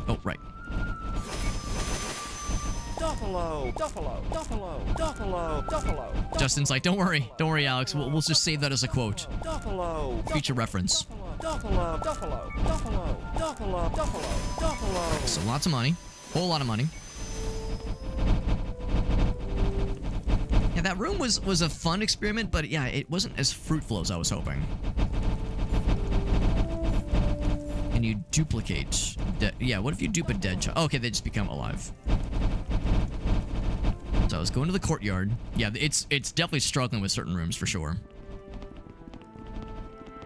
Oh, right. Justin's like, don't worry, Alex. We'll just save that as a quote. Future reference. So lots of money. Whole lot of money. Yeah, that room was a fun experiment, but yeah, it wasn't as fruitful as I was hoping. And you duplicate. Yeah, what if you dupe a dead child? Oh, okay, they just become alive. So I was going to the courtyard. Yeah, it's definitely struggling with certain rooms for sure.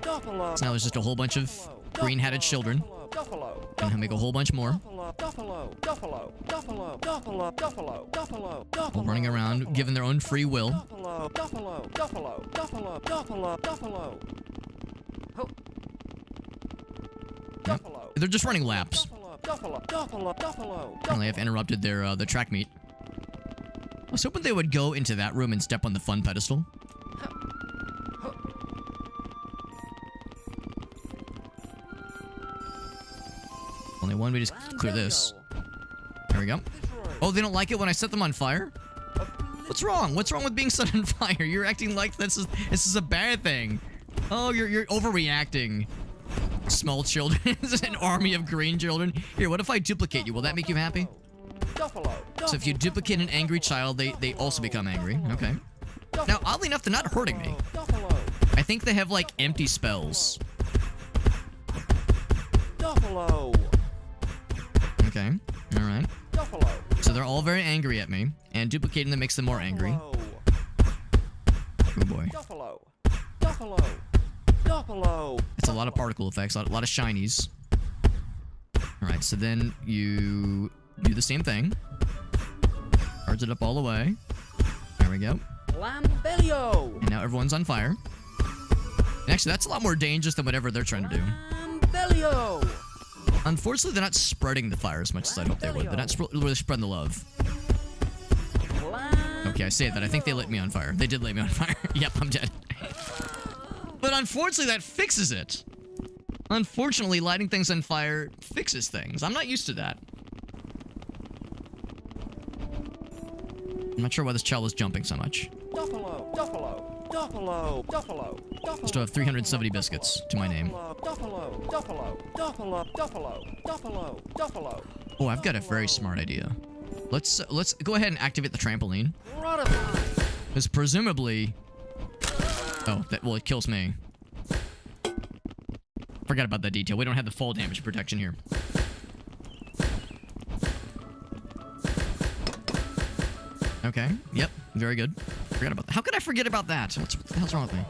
So now there's just a whole bunch of green-hatted children. And I'll make a whole bunch more. All running around, given their own free will. Yep. They're just running laps. Apparently I've interrupted their track meet. I was hoping they would go into that room and step on the fun pedestal. Only one way to clear this. There we go. Oh, they don't like it when I set them on fire? What's wrong? What's wrong with being set on fire? You're acting like this is a bad thing. Oh, you're overreacting. Small children. This is an army of green children. Here, what if I duplicate you? Will that make you happy? So if you duplicate an angry child, they also become angry. Okay. Now, oddly enough, they're not hurting me. I think they have, like, empty spells. Okay. Alright. So they're all very angry at me, and duplicating them makes them more angry. Oh boy. It's a lot of particle effects, a lot of shinies. Alright, so then you do the same thing. Charge it up all the way. There we go. And now everyone's on fire. And actually, that's a lot more dangerous than whatever they're trying to do. Unfortunately, they're not spreading the fire as much as I hoped they would. They're not really spreading the love. Okay, I say that. I think they lit me on fire. They did light me on fire. Yep, I'm dead. But unfortunately, that fixes it. Unfortunately, lighting things on fire fixes things. I'm not used to that. I'm not sure why this child is jumping so much. Still have 370 biscuits to my name. Oh, I've got a very smart idea. Let's go ahead and activate the trampoline. Because presumably... Oh, well, it kills me. Forgot about that detail. We don't have the fall damage protection here. Okay. Yep. Very good. Forgot about that. How could I forget about that? What the hell's wrong with me?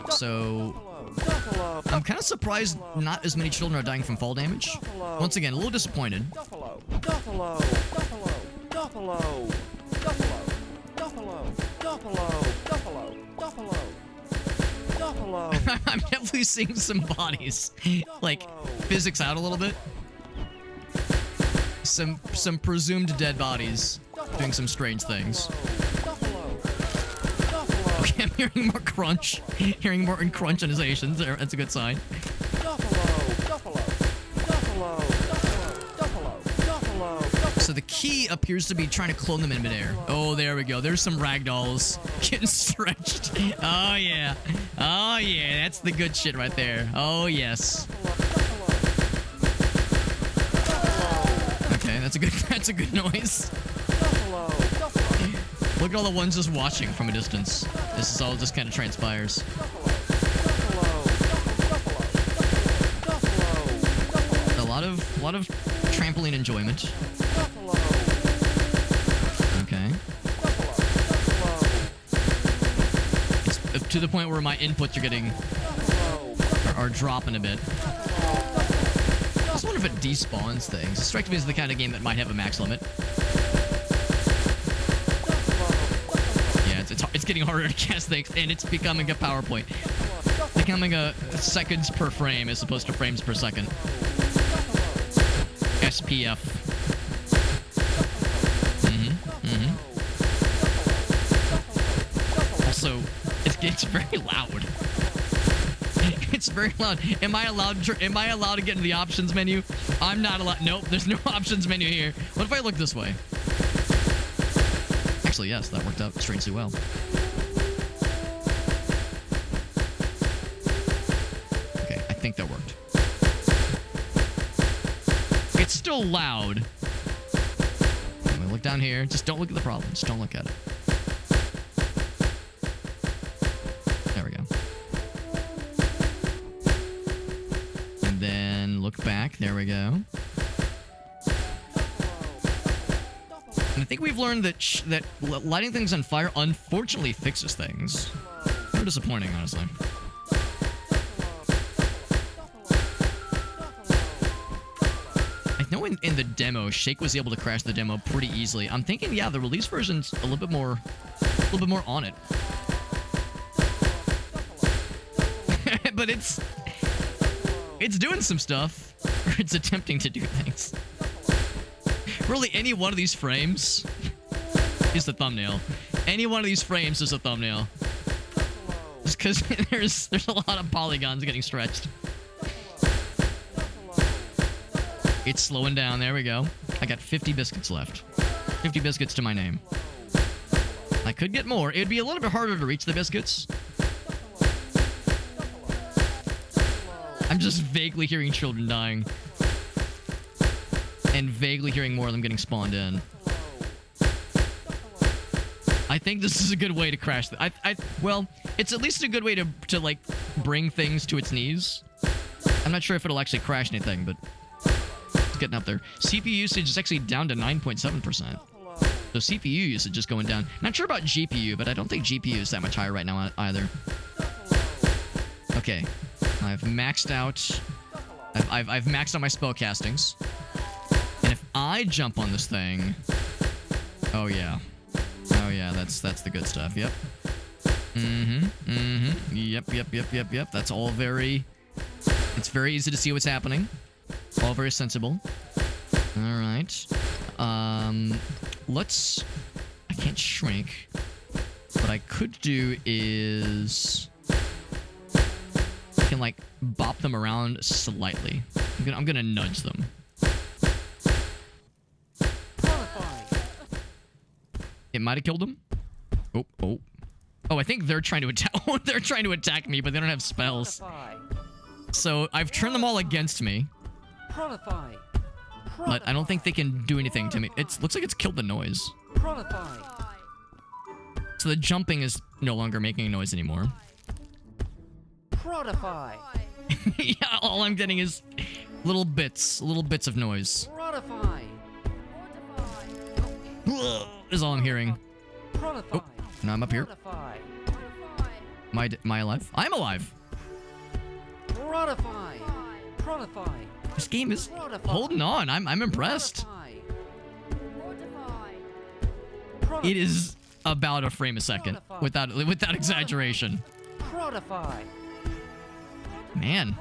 So, I'm kind of surprised not as many children are dying from fall damage. Once again, a little disappointed. I'm definitely seeing some bodies, like, physics out a little bit. Some presumed dead bodies doing some strange things. Okay, I'm hearing more crunch. Hearing more crunchizations. That's a good sign. So the key appears to be trying to clone them in midair. Oh, there we go. There's some ragdolls getting stretched. Oh yeah. Oh yeah. That's the good shit right there. Oh yes. Okay, that's a good noise. Look at all the ones just watching from a distance. This is all just kind of transpires. A lot of trampoline enjoyment. Okay. It's to the point where my inputs are getting are dropping a bit. I just wonder if it despawns things. It strikes me as the kind of game that might have a max limit. Yeah, it's getting harder to cast things, and it's becoming a PowerPoint. Becoming a seconds per frame as opposed to frames per second. SPF. Also, it's very loud. It's very loud. Am I allowed to get into the options menu? I'm not allowed. Nope, there's no options menu here. What if I look this way? Actually, yes, that worked out strangely well. Okay, I think that worked. It's still loud. I'm gonna look down here. Just don't look at the problem. Just don't look at it. There we go. And then look back. There we go. And I think we've learned that lighting things on fire unfortunately fixes things. Very disappointing, honestly. I know in the demo, Shake was able to crash the demo pretty easily. I'm thinking, yeah, the release version's a little bit more on it. But it's doing some stuff. Or it's attempting to do things. Really, any one of these frames is the thumbnail. Any one of these frames is a thumbnail. Just because there's a lot of polygons getting stretched. It's slowing down. There we go. I got 50 biscuits left. 50 biscuits to my name. I could get more. It'd be a little bit harder to reach the biscuits. I'm just vaguely hearing children dying. And vaguely hearing more of them getting spawned in. I think this is a good way to crash. Well, it's at least a good way to like bring things to its knees. I'm not sure if it'll actually crash anything, but it's getting up there. CPU usage is actually down to 9.7%. So CPU usage is going down. Not sure about GPU, but I don't think GPU is that much higher right now either. Okay, I've maxed out. I've maxed out my spell castings. And if I jump on this thing, oh yeah, that's the good stuff. Yep. Yep. That's all very. It's very easy to see what's happening. All very sensible. All right. Let's. I can't shrink. What I could do is. I can like bop them around slightly. I'm gonna nudge them. It might have killed him. Oh! I think they're trying to attack. They're trying to attack me, but they don't have spells. So I've turned them all against me. But I don't think they can do anything to me. It looks like it's killed the noise. So the jumping is no longer making a noise anymore. Yeah, all I'm getting is little bits of noise. is all I'm hearing. Pronify. Now I'm up here. Pronify. Am I alive? I'm alive. Pronify. Pronify. This game is holding on. I'm impressed. It is about a frame a second, without exaggeration. Pronify. Man,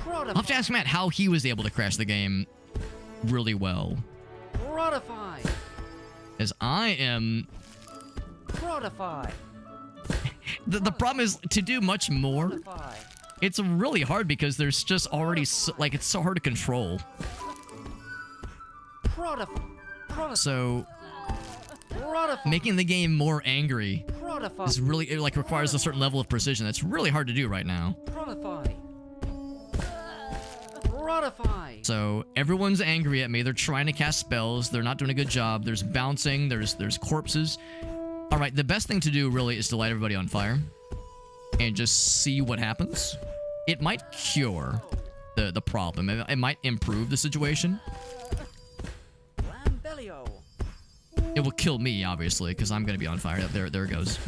I'll have to ask Matt how he was able to crash the game really well, Pronify. as I am. Pronify. The problem is to do much more. Pronify. It's really hard because there's just already it's so hard to control. Pronify. So Pronify. making the game more angry Pronify. is really it requires a certain level of precision that's really hard to do right now. Pronify. Pronify. So everyone's angry at me. They're trying to cast spells. They're not doing a good job. There's bouncing. There's corpses. All right, the best thing to do really is to light everybody on fire and just see what happens. It might cure the problem. It might improve the situation. Lambelio. It will kill me, obviously, because I'm going to be on fire. There it goes.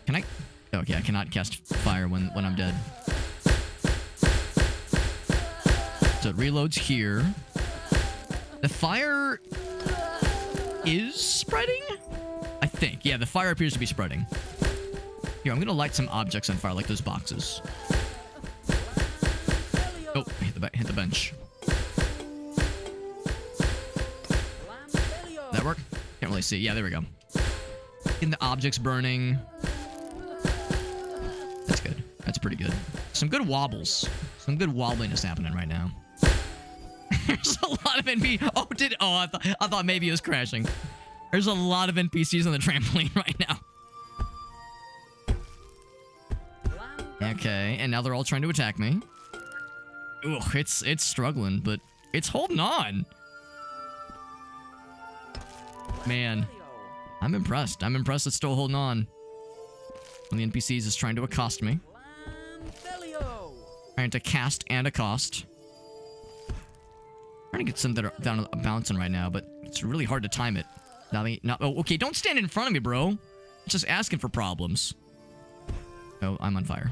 Can I? Okay, I cannot cast fire when I'm dead. So it reloads here. The fire is spreading? I think. Yeah, the fire appears to be spreading. Here, I'm going to light some objects on fire, like those boxes. Oh, hit the bench. That work? Can't really see. Yeah, there we go. Getting the objects burning. That's good. That's pretty good. Some good wobbles. Some good wobbliness happening right now. There's a lot of I thought maybe it was crashing. There's a lot of NPCs on the trampoline right now. Okay, and now they're all trying to attack me. Ugh, it's struggling, but it's holding on. Man, I'm impressed. I'm impressed it's still holding on. One of the NPCs is trying to accost me. Lambelio. Trying to cast and accost. Trying to get some that are down bouncing right now, but it's really hard to time it. Oh, okay, don't stand in front of me, bro. It's just asking for problems. Oh, I'm on fire.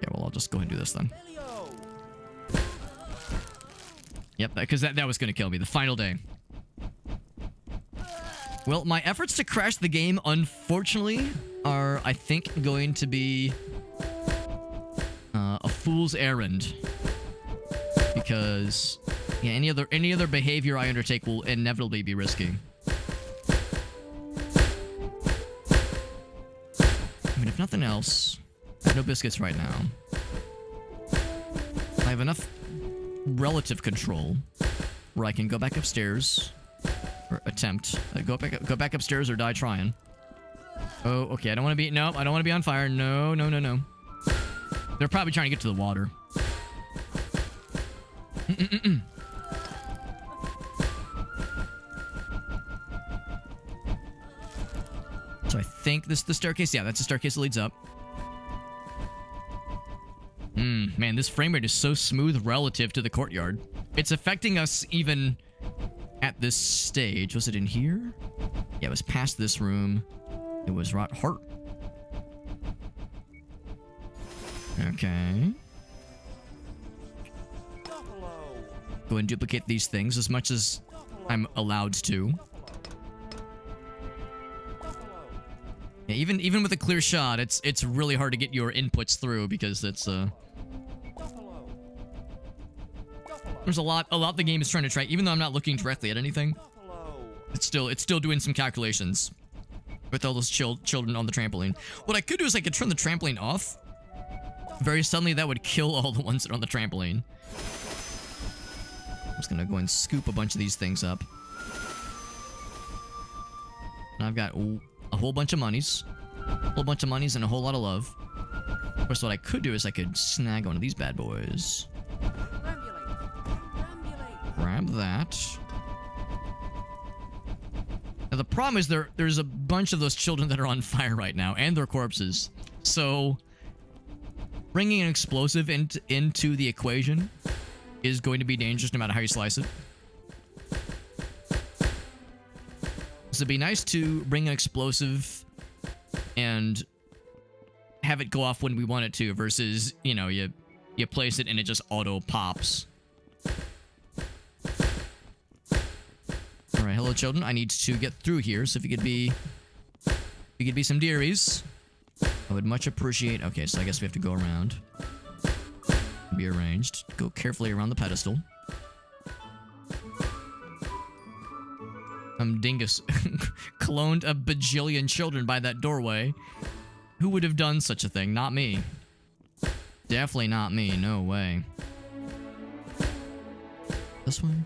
Yeah, well, I'll just go ahead and do this then. Yep, because that was going to kill me. The final day. Well, my efforts to crash the game, unfortunately, are, I think, going to be a fool's errand. Because yeah, any other behavior I undertake will inevitably be risky. I mean, if nothing else, no biscuits right now. I have enough relative control where I can go back upstairs or attempt go back upstairs or die trying. Oh, okay. I don't want to be I don't want to be on fire. No. They're probably trying to get to the water. So I think this is the staircase. Yeah, that's the staircase that leads up. Man, this frame rate is so smooth relative to the courtyard. It's affecting us even at this stage. Was it in here? Yeah, it was past this room. It was right heart. Okay. Go and duplicate these things as much as I'm allowed to. Yeah, even with a clear shot, it's really hard to get your inputs through because it's there's a lot the game is trying to try. Even though I'm not looking directly at anything, it's still doing some calculations with all those children on the trampoline. What I could do is I could turn the trampoline off. Very suddenly, that would kill all the ones that are on the trampoline. I'm just gonna go and scoop a bunch of these things up. And I've got a whole bunch of monies. A whole bunch of monies and a whole lot of love. Of course, what I could do is I could snag one of these bad boys. Grab that. Now, the problem is there's a bunch of those children that are on fire right now, and their corpses. So, bringing an explosive into the equation is going to be dangerous no matter how you slice it. So it'd be nice to bring an explosive and have it go off when we want it to, versus, you know, you place it and it just auto pops. Alright, hello children. I need to get through here, so if you could be some dearies, I would much appreciate. Okay, so I guess we have to go around. Be arranged. Go carefully around the pedestal. Dingus cloned a bajillion children by that doorway. Who would have done such a thing? Not me. Definitely not me. No way. This one?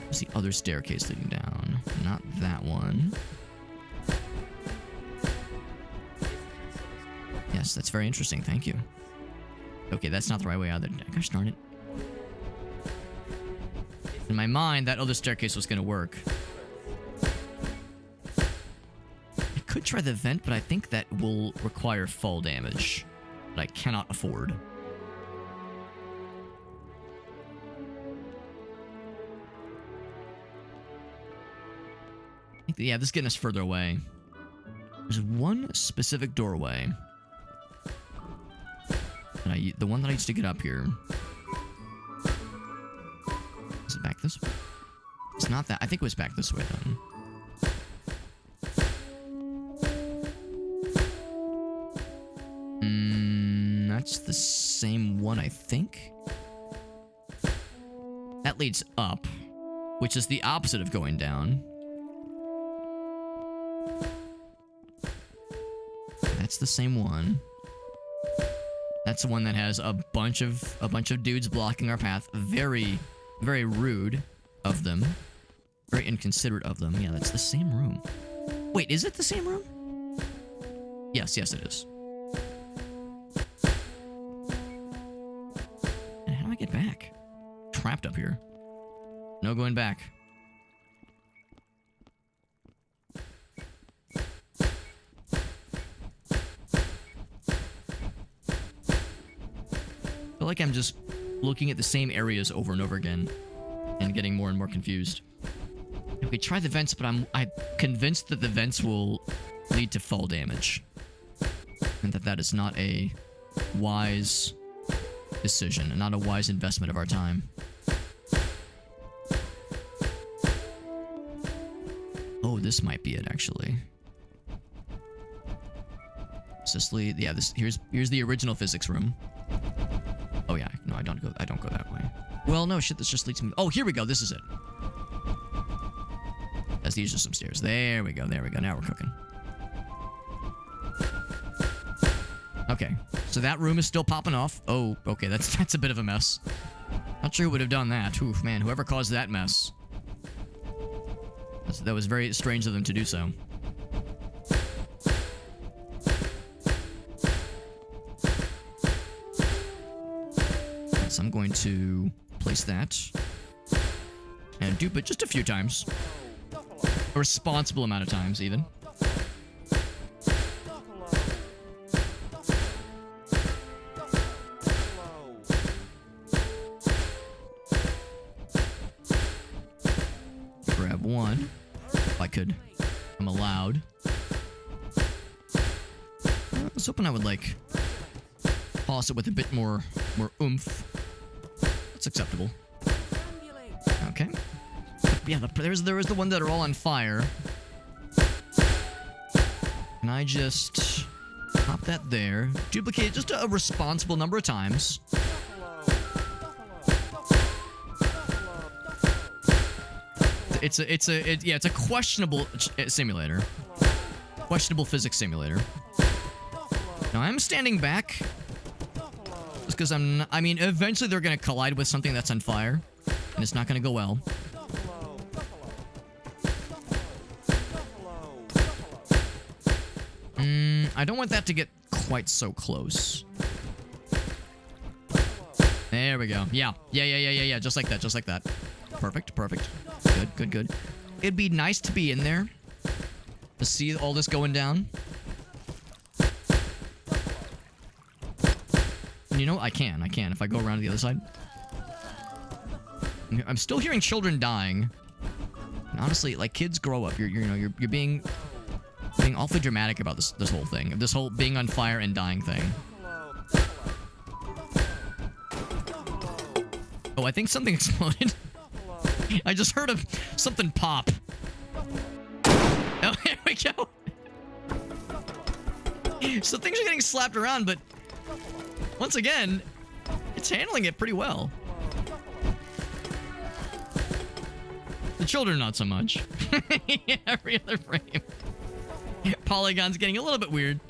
Where's the other staircase leading down? Not that one. Yes, that's very interesting. Thank you. Okay, that's not the right way either. Gosh darn it. In my mind, that other staircase was going to work. I could try the vent, but I think that will require fall damage that I cannot afford. Yeah, this is getting us further away. There's one specific doorway. And the one that I used to get up here. Is it back this way? It's not that. I think it was back this way then. That's the same one, I think. That leads up, which is the opposite of going down. That's the same one. That's the one that has a bunch of dudes blocking our path. Very, very rude of them. Very inconsiderate of them. Yeah, that's the same room. Wait, is it the same room? Yes, it is. And how do I get back? Trapped up here. No going back. I feel like I'm just looking at the same areas over and over again and getting more and more confused. Okay, try the vents, but I'm convinced that the vents will lead to fall damage. And that is not a wise decision and not a wise investment of our time. Oh, this might be it, actually. Cicely, yeah, here's the original physics room. Oh yeah, no, I don't go that way. Well, no, shit, this just leads me. Oh, here we go. This is it. These are some stairs. There we go. Now we're cooking. Okay, so that room is still popping off. Oh, okay, that's a bit of a mess. Not sure who would have done that. Oof, man, whoever caused that mess. That was very strange of them to do so. So I'm going to place that and dupe it just a few times. A responsible amount of times, even. Grab one, if I could. I'm allowed. I was hoping I would, like, toss it with a bit more oomph. That's acceptable. Okay. Yeah, there was the one that are all on fire. Can I just pop that there? Duplicate it just a responsible number of times. It's a questionable simulator. Questionable physics simulator. Now I'm standing back. Just because I mean, eventually they're gonna collide with something that's on fire. And it's not gonna go well. I don't want that to get quite so close. There we go. Yeah. Just like that. Perfect. Good. It'd be nice to be in there to see all this going down. And you know, I can. If I go around to the other side. I'm still hearing children dying. honestly, like, kids grow up. You're being awfully dramatic about this whole thing. This whole being on fire and dying thing. Oh, I think something exploded. I just heard something pop. Oh, here we go. So things are getting slapped around, but once again, it's handling it pretty well. The children, not so much. Every other frame. Polygon's getting a little bit weird.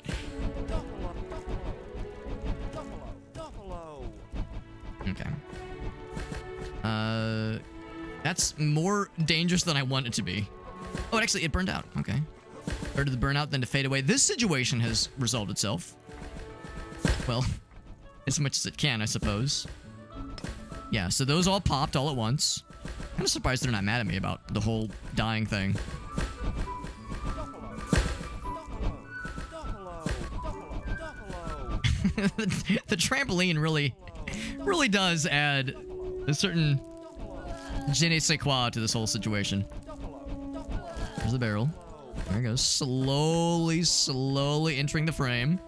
Okay. That's more dangerous than I want it to be. Oh, actually, it burned out. Okay. Better to burn out than to fade away. This situation has resolved itself. Well, as much as it can, I suppose. Yeah, so those all popped all at once. Kind of surprised they're not mad at me about the whole dying thing. The trampoline really does add a certain je ne sais quoi to this whole situation. There's the barrel. There it goes. Slowly entering the frame.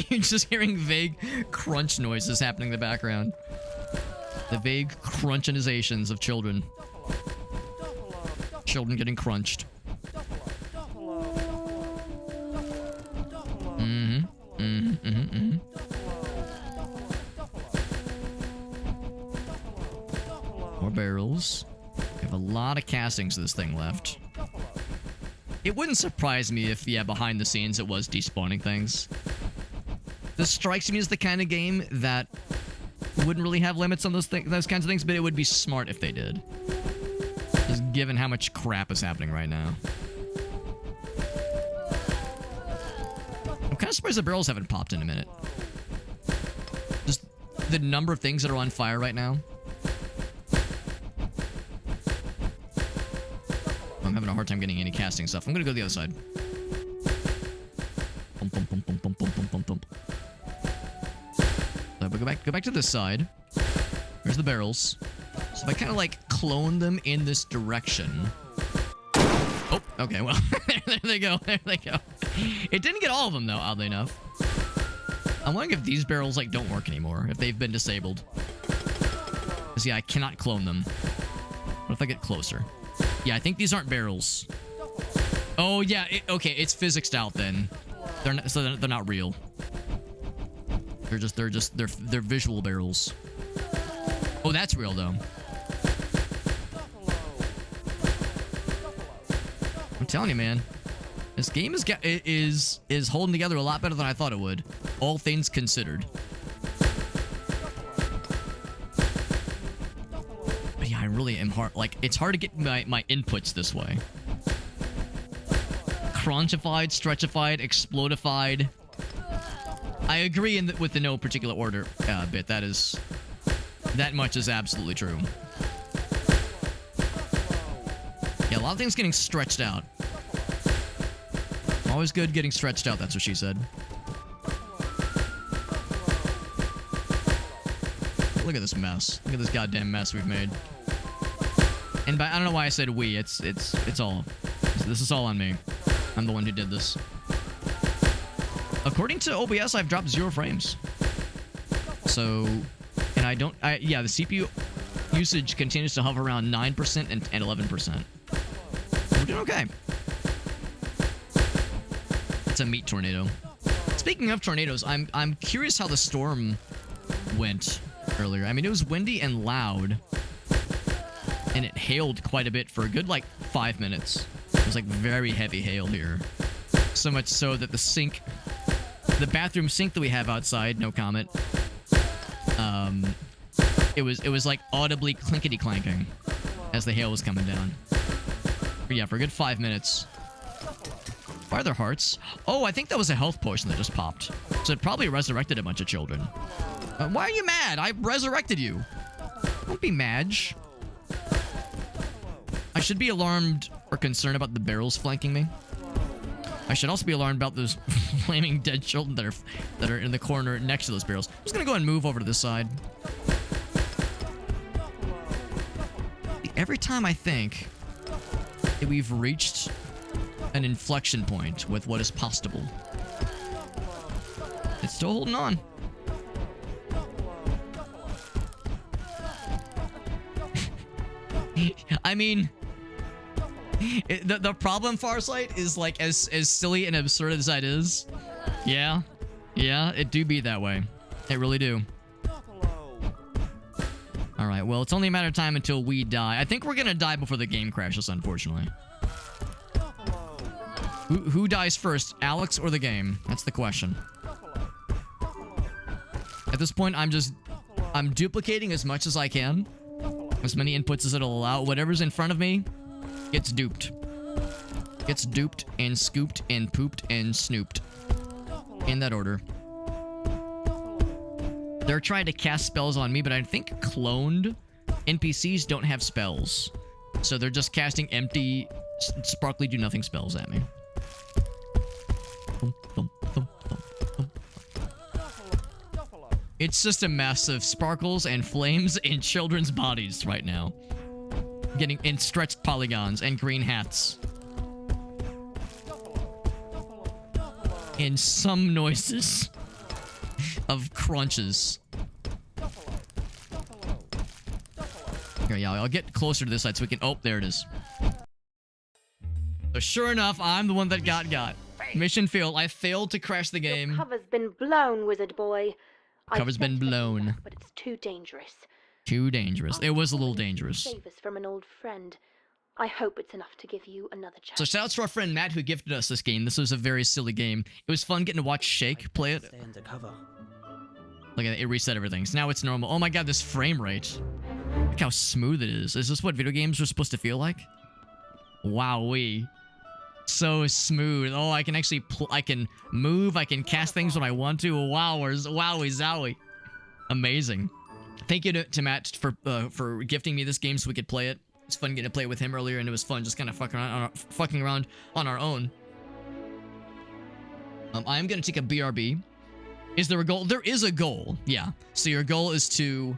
You're just hearing vague crunch noises happening in the background. The vague crunchinizations of children. Children getting crunched. More barrels. We have a lot of castings of this thing left. It wouldn't surprise me if, yeah, behind the scenes it was despawning things. This strikes me as the kind of game that wouldn't really have limits on those kinds of things, but it would be smart if they did. Just given how much crap is happening right now. I'm kind of surprised the barrels haven't popped in a minute. Just the number of things that are on fire right now. I'm having a hard time getting any casting stuff. I'm gonna go to the other side. Bump, bump, bump, bump, bump, bump, bump, bump. So go back to this side. There's the barrels. So if I kind of like clone them in this direction. Oh, okay, well, there they go. There they go. It didn't get all of them though, oddly enough. I'm wondering if these barrels like don't work anymore, if they've been disabled. Because yeah, I cannot clone them. What if I get closer? Yeah, I think these aren't barrels. Oh yeah, okay, it's physicsed out then. They're not real. They're visual barrels. Oh, that's real though. I'm telling you, man. This game is holding together a lot better than I thought it would. All things considered. But yeah, I really am hard. Like, it's hard to get my inputs this way. Crunchified, stretchified, explodified. I agree with the no particular order bit. That much is absolutely true. Yeah, a lot of things getting stretched out. Always good getting stretched out, that's what she said. Look at this mess. Look at this goddamn mess we've made. And I don't know why I said we. It's all. This is all on me. I'm the one who did this. According to OBS, I've dropped 0 frames. So, and yeah, the CPU usage continues to hover around 9% and 11%. We're doing okay. It's a meat tornado. Speaking of tornadoes, I'm curious how the storm went earlier. I mean, it was windy and loud, and it hailed quite a bit for a good, like, 5 minutes. It was, like, very heavy hail here. So much so that the bathroom sink that we have outside, no comment, it was like audibly clinkety clanking as the hail was coming down. But yeah, for a good 5 minutes. Why are there hearts? Oh, I think that was a health potion that just popped. So it probably resurrected a bunch of children. Why are you mad? I resurrected you. Don't be Madge. I should be alarmed or concerned about the barrels flanking me. I should also be alarmed about those flaming dead children that are in the corner next to those barrels. I'm just gonna go and move over to this side. every time I think that we've reached an inflection point with what is possible, it's still holding on. I mean, the problem, Farsight, is like as silly and absurd as that is. Yeah, it do be that way. It really do. All right, well, it's only a matter of time until we die. I think we're gonna die before the game crashes, unfortunately. Who dies first, Alex or the game? That's the question. At this point, I'm duplicating as much as I can. As many inputs as it'll allow. Whatever's in front of me gets duped. Gets duped and scooped and pooped and snooped. In that order. They're trying to cast spells on me, but I think cloned NPCs don't have spells. So they're just casting empty, sparkly do-nothing spells at me. It's just a mess of sparkles and flames in children's bodies right now. Getting in stretched polygons and green hats. And some noises of crunches. Here, yeah, I'll get closer to this side so we can... Oh, there it is. So sure enough, I'm the one that got. Mission failed. I failed to crash the game. Your cover's been blown, wizard boy. Cover's been blown. But it's too dangerous. Too dangerous. It was a little dangerous. Favors from an old friend. I hope it's enough to give you another chance. So shout out to our friend Matt who gifted us this game. This was a very silly game. It was fun getting to watch Shake play it. Stay undercover. Look at it, it reset everything. So now it's normal. Oh my god, this frame rate. Look how smooth it is. Is this what video games are supposed to feel like? Wowee. So smooth. Oh, I can actually I can move, I can cast things when I want to. Wowie zowie. Amazing. Thank you to Matt for gifting me this game so we could play it. It's fun getting to play with him earlier, and it was fun just kind of fucking around on our own. I am going to take a BRB. Is there a goal? There is a goal. Yeah. So your goal is to...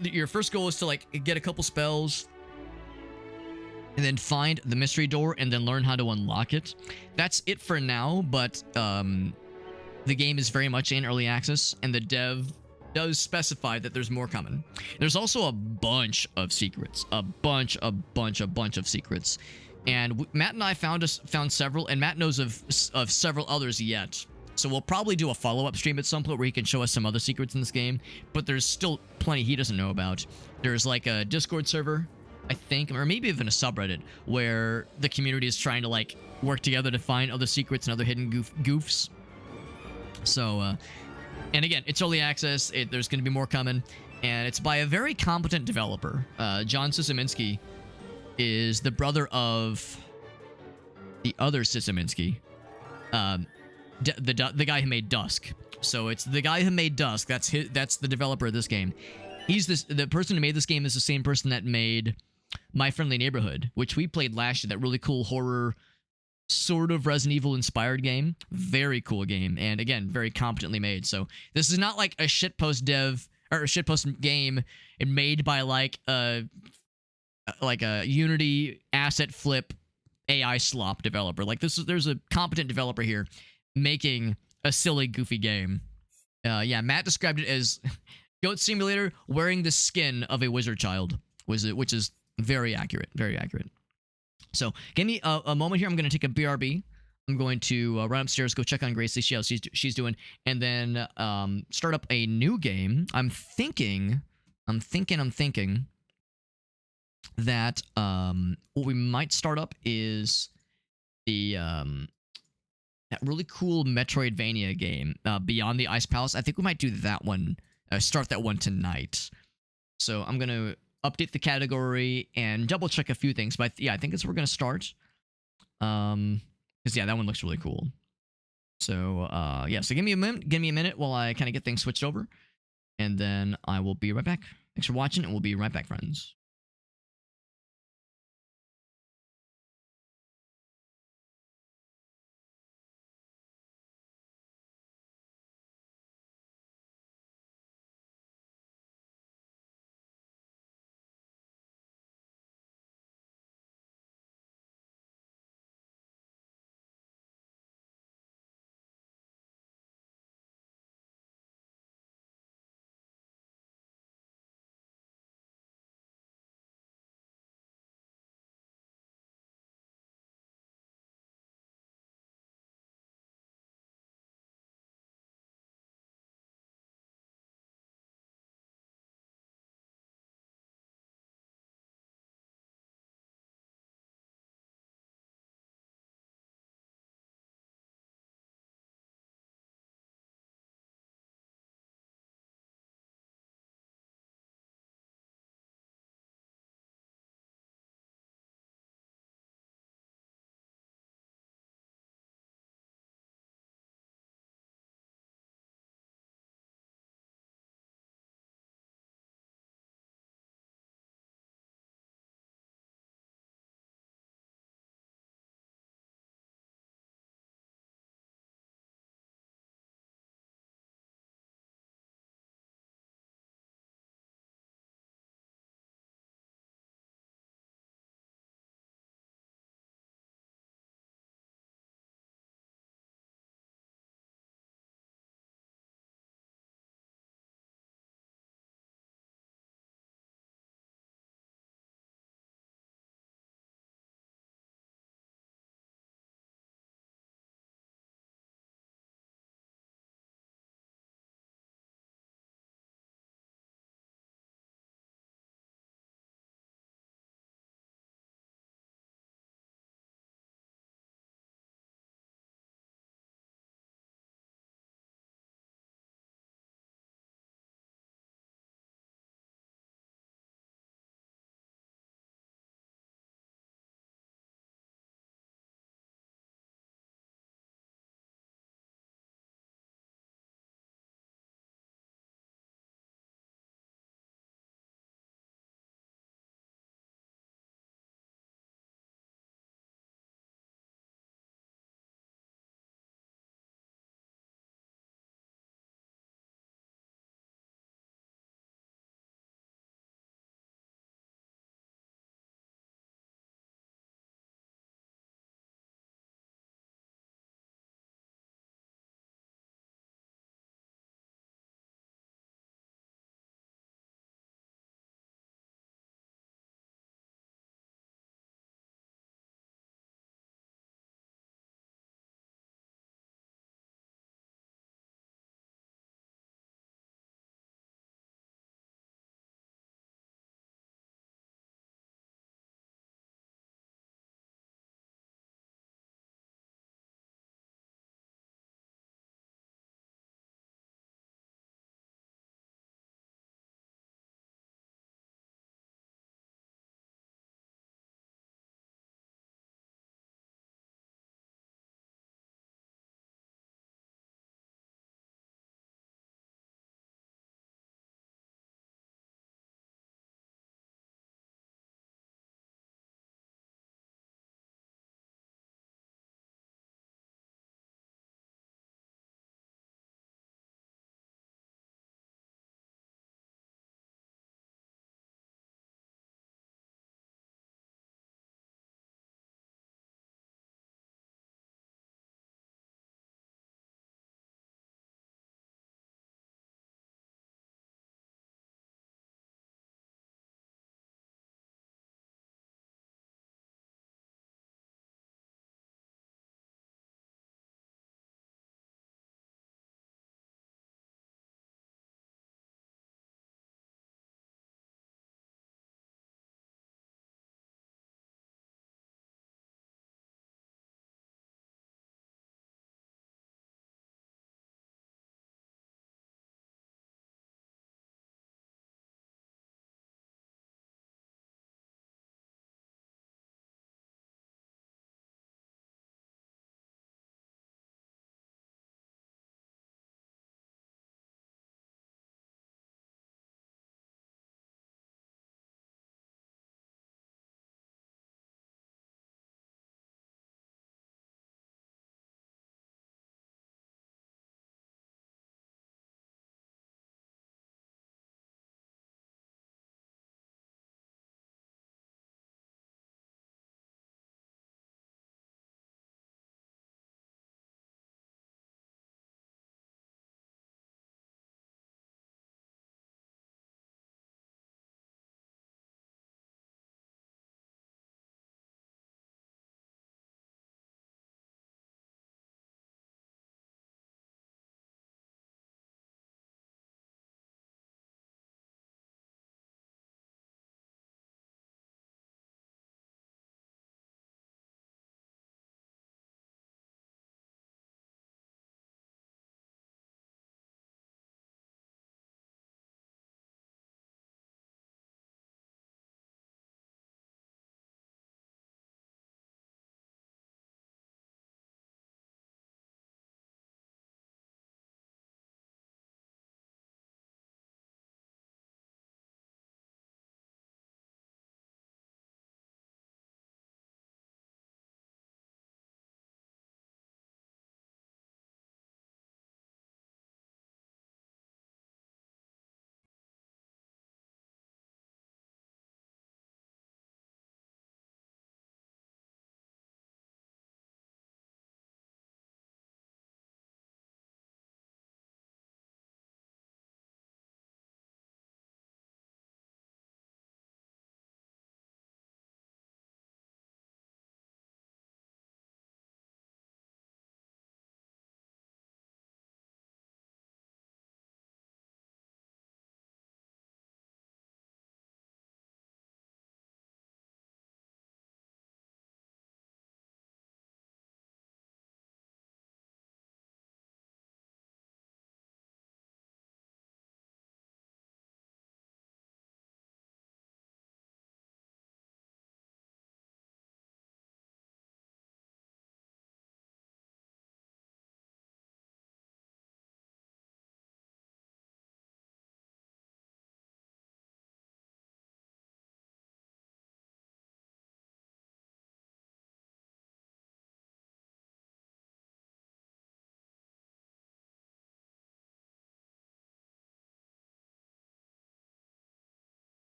Your first goal is to, like, get a couple spells, and then find the mystery door, and then learn how to unlock it. That's it for now, but the game is very much in early access, and the dev does specify that there's more coming. There's also a bunch of secrets. A bunch of secrets. And Matt and I found several, and Matt knows of several others yet. So we'll probably do a follow-up stream at some point where he can show us some other secrets in this game, but there's still plenty he doesn't know about. There's like a Discord server, I think, or maybe even a subreddit, where the community is trying to, like, work together to find other secrets and other hidden goofs. So, and again, it's early access, there's going to be more coming, and it's by a very competent developer. John Szymanski is the brother of the other Szymanski, the guy who made Dusk. So it's the guy who made Dusk. That's the developer of this game. The person who made this game is the same person that made My Friendly Neighborhood, which we played last year. That really cool horror, sort of Resident Evil inspired game. Very cool game, and again, very competently made. So this is not like a shitpost dev or a shitpost game made by like a Unity asset flip AI slop developer. Like there's a competent developer here making a silly, goofy game. Yeah, Matt described it as Goat Simulator wearing the skin of a wizard child, which is very accurate, very accurate. So, give me a moment here. I'm going to take a BRB. I'm going to run upstairs, go check on Gracie, see how she's doing, and then start up a new game. I'm thinking that what we might start up is the that really cool Metroidvania game, Beyond the Ice Palace. I think we might do that one, start that one tonight. So I'm going to update the category and double check a few things, but yeah, I think that's where we're going to start. Because yeah, that one looks really cool. So yeah, so give me a minute while I kind of get things switched over, and then I will be right back. Thanks for watching, and we'll be right back, friends.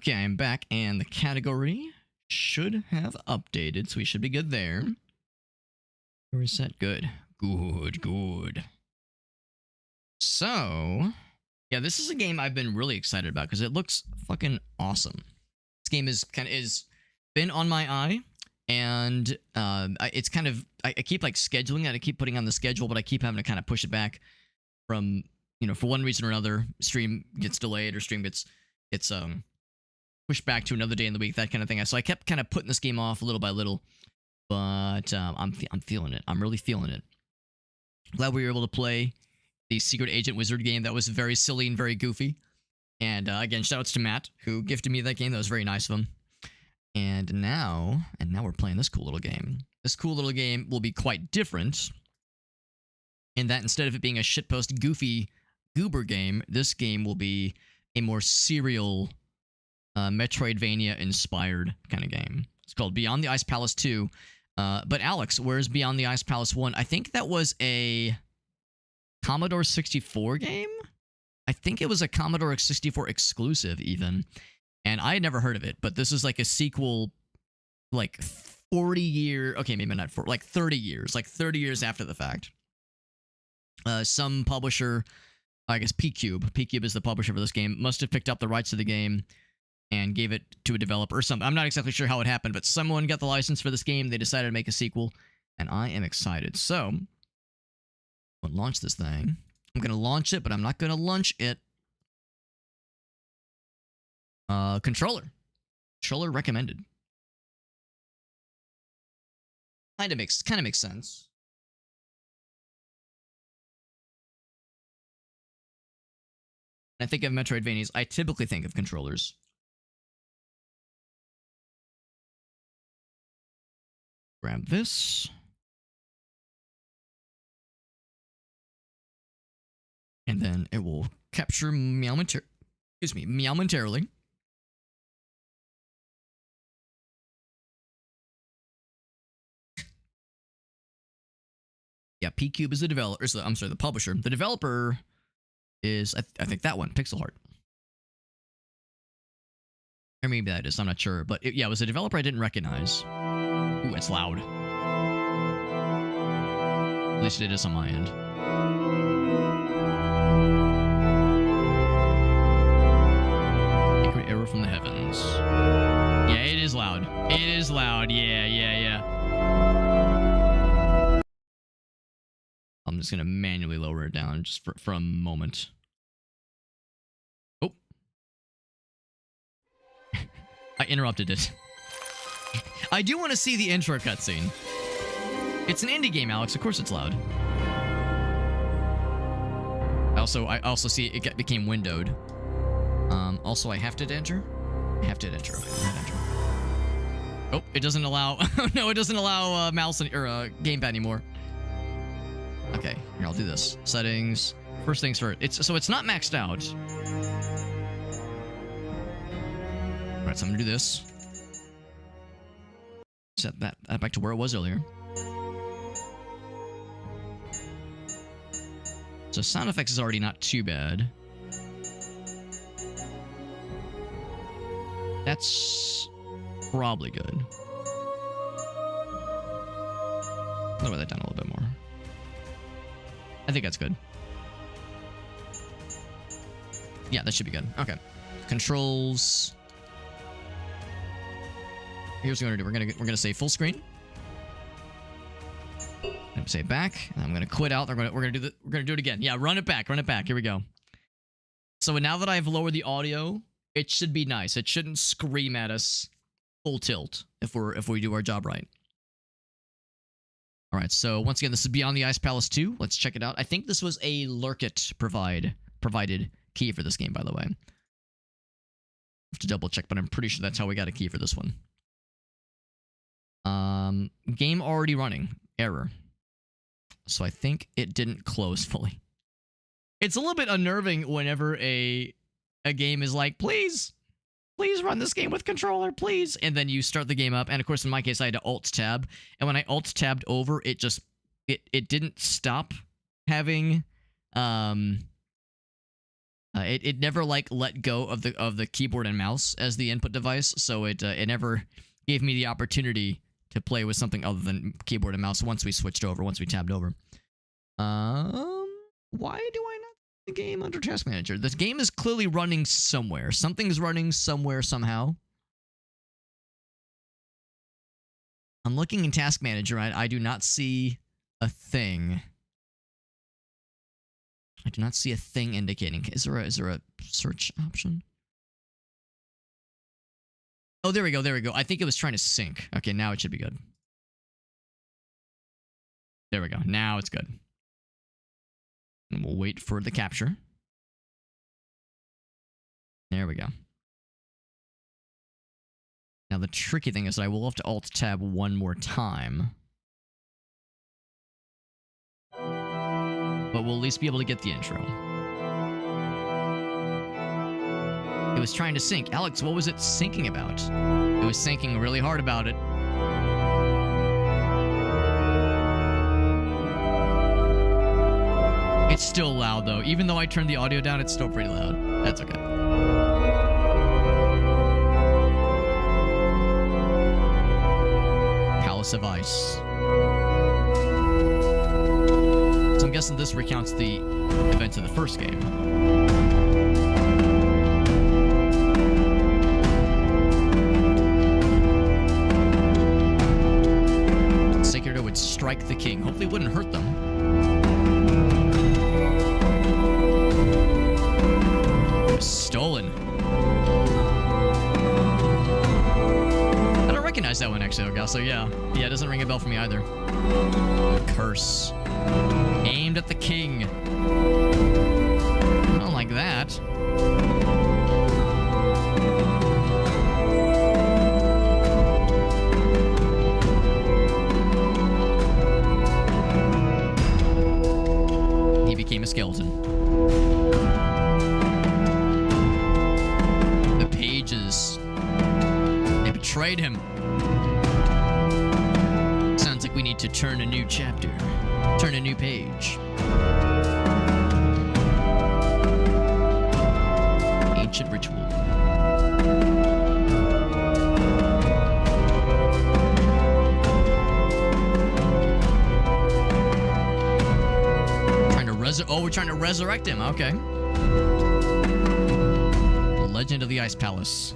Okay, I am back, and the category should have updated, so we should be good there. Reset, good. Good. So, yeah, this is a game I've been really excited about because it looks fucking awesome. This game is been on my eye, and it's kind of I keep like scheduling it. I keep putting on the schedule, but I keep having to kind of push it back from for one reason or another. Stream gets delayed or stream gets pushed back to another day in the week, that kind of thing. So I kept kind of putting this game off little by little, but I'm feeling it. I'm really feeling it. Glad we were able to play the Secret Agent Wizard game. That was very silly and very goofy. And again, shoutouts to Matt who gifted me that game. That was very nice of him. And now we're playing this cool little game. This cool little game will be quite different in that instead of it being a shitpost goofy goober game, this game will be a more serial Metroidvania-inspired kind of game. It's called Beyond the Ice Palace 2. But Alex, where's Beyond the Ice Palace 1? I think that was a Commodore 64 game? I think it was a Commodore 64 exclusive, even. And I had never heard of it, but this is like a sequel, like 40 years... Okay, maybe not 40, like 30 years. Like 30 years after the fact. Some publisher, I guess P-Cube is the publisher for this game, must have picked up the rights to the game and gave it to a developer or something. I'm not exactly sure how it happened, but someone got the license for this game. They decided to make a sequel, and I am excited. So, I'm going to launch this thing. I'm going to launch it, but I'm not going to launch it. Controller recommended. Kind of makes sense. When I think of Metroidvanias, I typically think of controllers. Grab this. And then it will capture momentarily. Yeah, P-Cube is the developer. I'm sorry, the publisher. The developer is, I think that one, Pixel Heart. Or maybe that is, I'm not sure. But it was a developer I didn't recognize. Ooh, it's loud. At least it is on my end. Secret arrow from the heavens. Yeah, it is loud. It is loud. Yeah. I'm just gonna manually lower it down just for a moment. Oh. I interrupted it. I do want to see the intro cutscene. It's an indie game, Alex. Of course it's loud. I also see it became windowed. Also, I have to enter. Okay, enter. Oh, it doesn't allow. No, it doesn't allow mouse or gamepad anymore. Okay, here, I'll do this. Settings. First things first. It's not maxed out. Alright, so I'm gonna do this. Set that back to where it was earlier. So sound effects is already not too bad. That's probably good. Lower that down a little bit more. I think that's good. Yeah, that should be good. Okay. Controls. Here's what we're gonna do. We're gonna say full screen. I'm gonna say back. And I'm gonna quit out. We're gonna do it again. Yeah, run it back. Here we go. So now that I've lowered the audio, it should be nice. It shouldn't scream at us full tilt if we do our job right. All right, so once again, this is Beyond the Ice Palace 2. Let's check it out. I think this was a Lurkit provided key for this game, by the way. I have to double check, but I'm pretty sure that's how we got a key for this one. Game already running. Error. So I think it didn't close fully. It's a little bit unnerving whenever a game is like, please run this game with controller, please. And then you start the game up. And of course, in my case, I had to Alt-Tab. And when I Alt-Tabbed over, it didn't stop having It never like let go of the keyboard and mouse as the input device, so it never gave me the opportunity to play with something other than keyboard and mouse once we tabbed over. Why do I not see the game under Task Manager? This game is clearly running somewhere. Something's running somewhere somehow. I'm looking in Task Manager. I do not see a thing. I do not see a thing indicating. Is there a search option? Oh, there we go. There we go. I think it was trying to sync. Okay, now it should be good. There we go. Now it's good. And we'll wait for the capture. There we go. Now the tricky thing is that I will have to Alt-Tab one more time. But we'll at least be able to get the intro. It was trying to sync. Alex, what was it syncing about? It was syncing really hard about it. It's still loud, though. Even though I turned the audio down, it's still pretty loud. That's okay. Palace of Ice. So I'm guessing this recounts the events of the first game. Sekiro would strike the king. Hopefully it wouldn't hurt them. It was stolen. I don't recognize that one actually, Ogal, so yeah. Yeah, it doesn't ring a bell for me either. A curse. Aimed at the king. I don't like that. He became a skeleton. The pages. They betrayed him. Sounds like we need to turn a new chapter. Turn a new page. Ancient ritual. We're trying to resurrect him. Okay. Legend of the Ice Palace.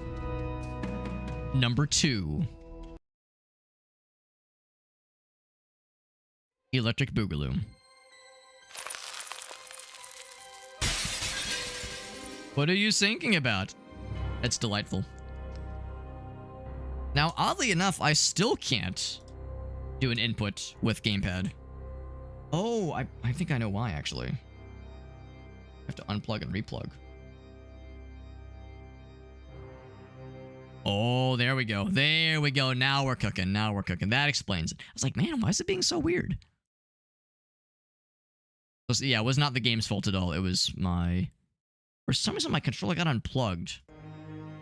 Number 2. Electric Boogaloo. What are you thinking about? That's delightful. Now, oddly enough, I still can't do an input with gamepad. Oh, I think I know why, actually. I have to unplug and replug. Oh, there we go. There we go. Now we're cooking. Now we're cooking. That explains it. I was like, man, why is it being so weird? Yeah, it was not the game's fault at all. It was my... For some reason, my controller got unplugged.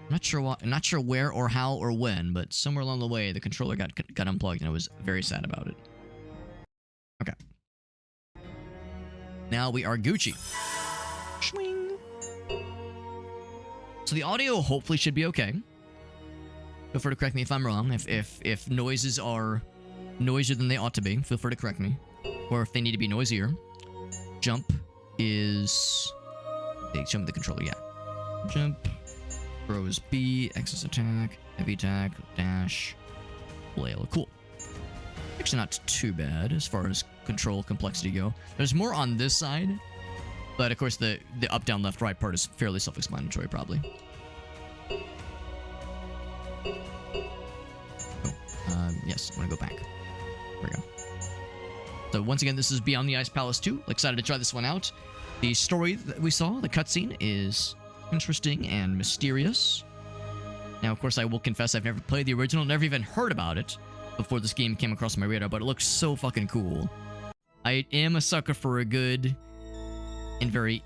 I'm not sure what, I'm not sure where or how or when, but somewhere along the way, the controller got unplugged, and I was very sad about it. Okay. Now we are Gucci. Swing. So the audio hopefully should be okay. Feel free to correct me if I'm wrong. If noises are noisier than they ought to be, feel free to correct me. Or if they need to be noisier. Jump is... Show me the controller, yeah. Jump. Throws B, X's attack, heavy attack, dash, flail. Cool. Actually not too bad as far as control complexity go. There's more on this side, but of course the up, down, left, right part is fairly self-explanatory, probably. Oh, yes, I'm gonna go back. There we go. So once again, this is Beyond the Ice Palace 2. Excited to try this one out. The story that we saw, the cutscene, is interesting and mysterious. Now, of course, I will confess I've never played the original, never even heard about it before this game came across my radar, but it looks so fucking cool. I am a sucker for a good and very,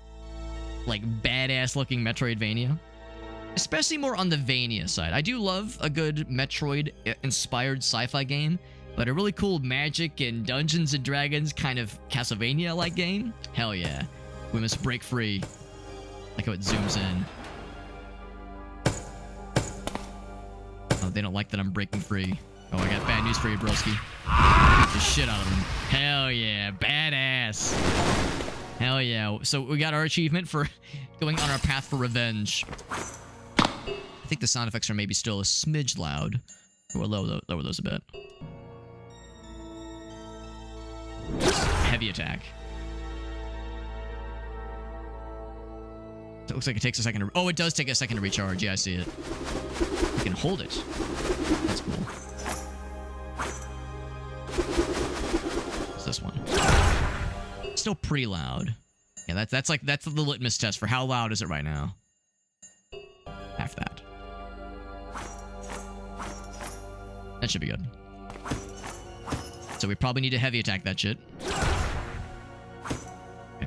like, badass-looking Metroidvania. Especially more on the Vania side. I do love a good Metroid-inspired sci-fi game, but a really cool magic and Dungeons and Dragons kind of Castlevania-like game? Hell yeah. We must break free. Like how it zooms in. Oh, they don't like that I'm breaking free. Oh, I got bad news for you, broski. Beat the shit out of them. Hell yeah, badass. Hell yeah. So we got our achievement for going on our path for revenge. I think the sound effects are maybe still a smidge loud. We'll lower those a bit. Heavy attack. So it looks like it takes a second to... Oh, it does take a second to recharge. Yeah, I see it. You can hold it. That's cool. What's this one? Still pretty loud. Yeah, that's the litmus test for how loud is it right now. Half that. That should be good. So we probably need to heavy attack that shit.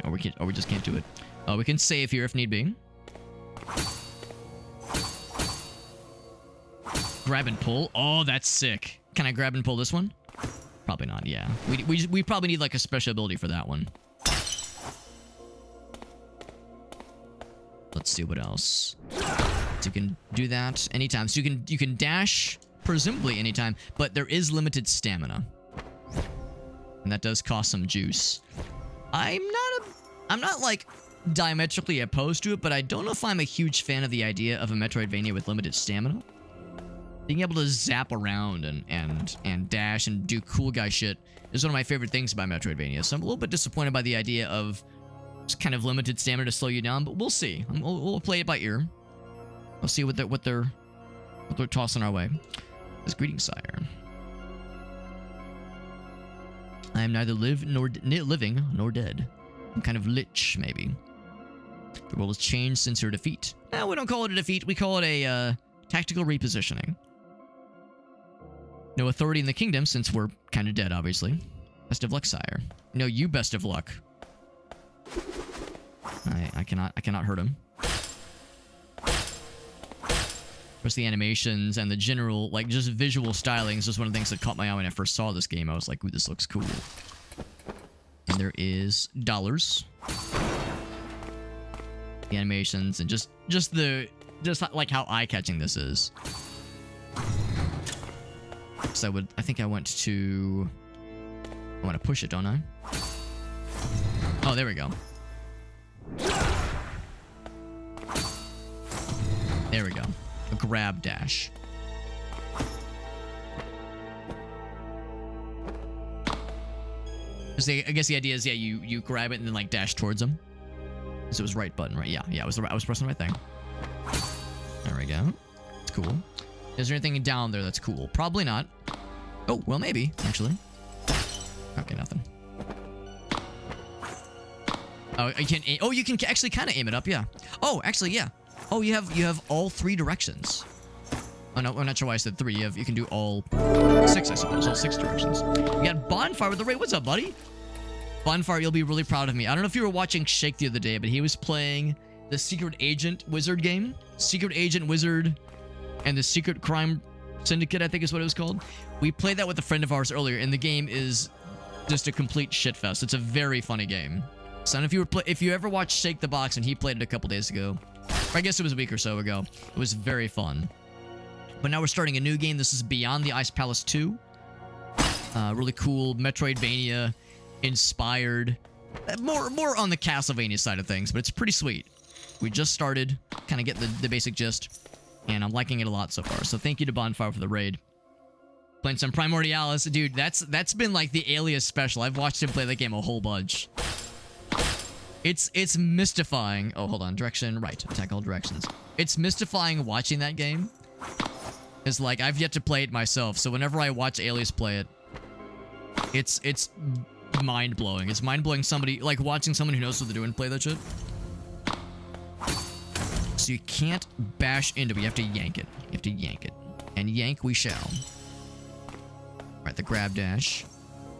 Okay, or we just can't do it. We can save here if need be. Grab and pull. Oh, that's sick. Can I grab and pull this one? Probably not, yeah. We probably need like a special ability for that one. Let's see what else. So you can do that anytime. So you can dash presumably anytime, but there is limited stamina. And that does cost some juice. I'm not like diametrically opposed to it, but I don't know if I'm a huge fan of the idea of a Metroidvania with limited stamina. Being able to zap around and dash and do cool guy shit is one of my favorite things about Metroidvania. So I'm a little bit disappointed by the idea of just kind of limited stamina to slow you down, but we'll see. We'll play it by ear. We'll see what they're tossing our way. This greeting, sire. I am neither living nor dead. I'm kind of lich, maybe. The world has changed since your defeat. No, we don't call it a defeat. We call it a tactical repositioning. No authority in the kingdom since we're kind of dead, obviously. Best of luck, sire. No, you best of luck. I cannot hurt him. Plus the animations and the general, like, just visual stylings was one of the things that caught my eye when I first saw this game. I was like, ooh, this looks cool. And there is dollars. The animations and just like how eye-catching this is. So I think I want to push it, don't I? Oh, there we go. There we go. A grab dash. I guess the idea is, yeah, you grab it and then like dash towards them. So it was right button, right? Yeah, I was pressing the right thing. There we go. It's cool. Is there anything down there that's cool? Probably not. Oh, well, maybe, actually. Okay, nothing. Oh, you can actually kind of aim it up, yeah. Oh, actually, yeah. Oh, you have all 3 directions. Oh, no, I'm not sure why I said 3. You can do all 6, I suppose. All 6 directions. You got Bonfire with the raid. What's up, buddy? Bonfire, you'll be really proud of me. I don't know if you were watching Shake the other day, but he was playing the Secret Agent Wizard game. Secret Agent Wizard and the Secret Crime Syndicate, I think is what it was called. We played that with a friend of ours earlier, and the game is just a complete shitfest. It's a very funny game. So I don't know if you ever watched Shake the Box, and he played it a couple days ago. Or I guess it was a week or so ago. It was very fun. But now we're starting a new game. This is Beyond the Ice Palace 2. Really cool Metroidvania inspired. More on the Castlevania side of things, but it's pretty sweet. We just started, kind of get the basic gist, and I'm liking it a lot so far. So thank you to Bonfire for the raid. Playing some Primordialis. Dude, that's been like the Alias special. I've watched him play that game a whole bunch. It's mystifying. Oh, hold on. Direction, right. Attack all directions. It's mystifying watching that game. It's like, I've yet to play it myself, so whenever I watch Alias play it, it's mind-blowing. It's mind-blowing like watching someone who knows what they're doing play that shit. So you can't bash into it. You have to yank it. You have to yank it. And yank we shall. Right, the grab dash.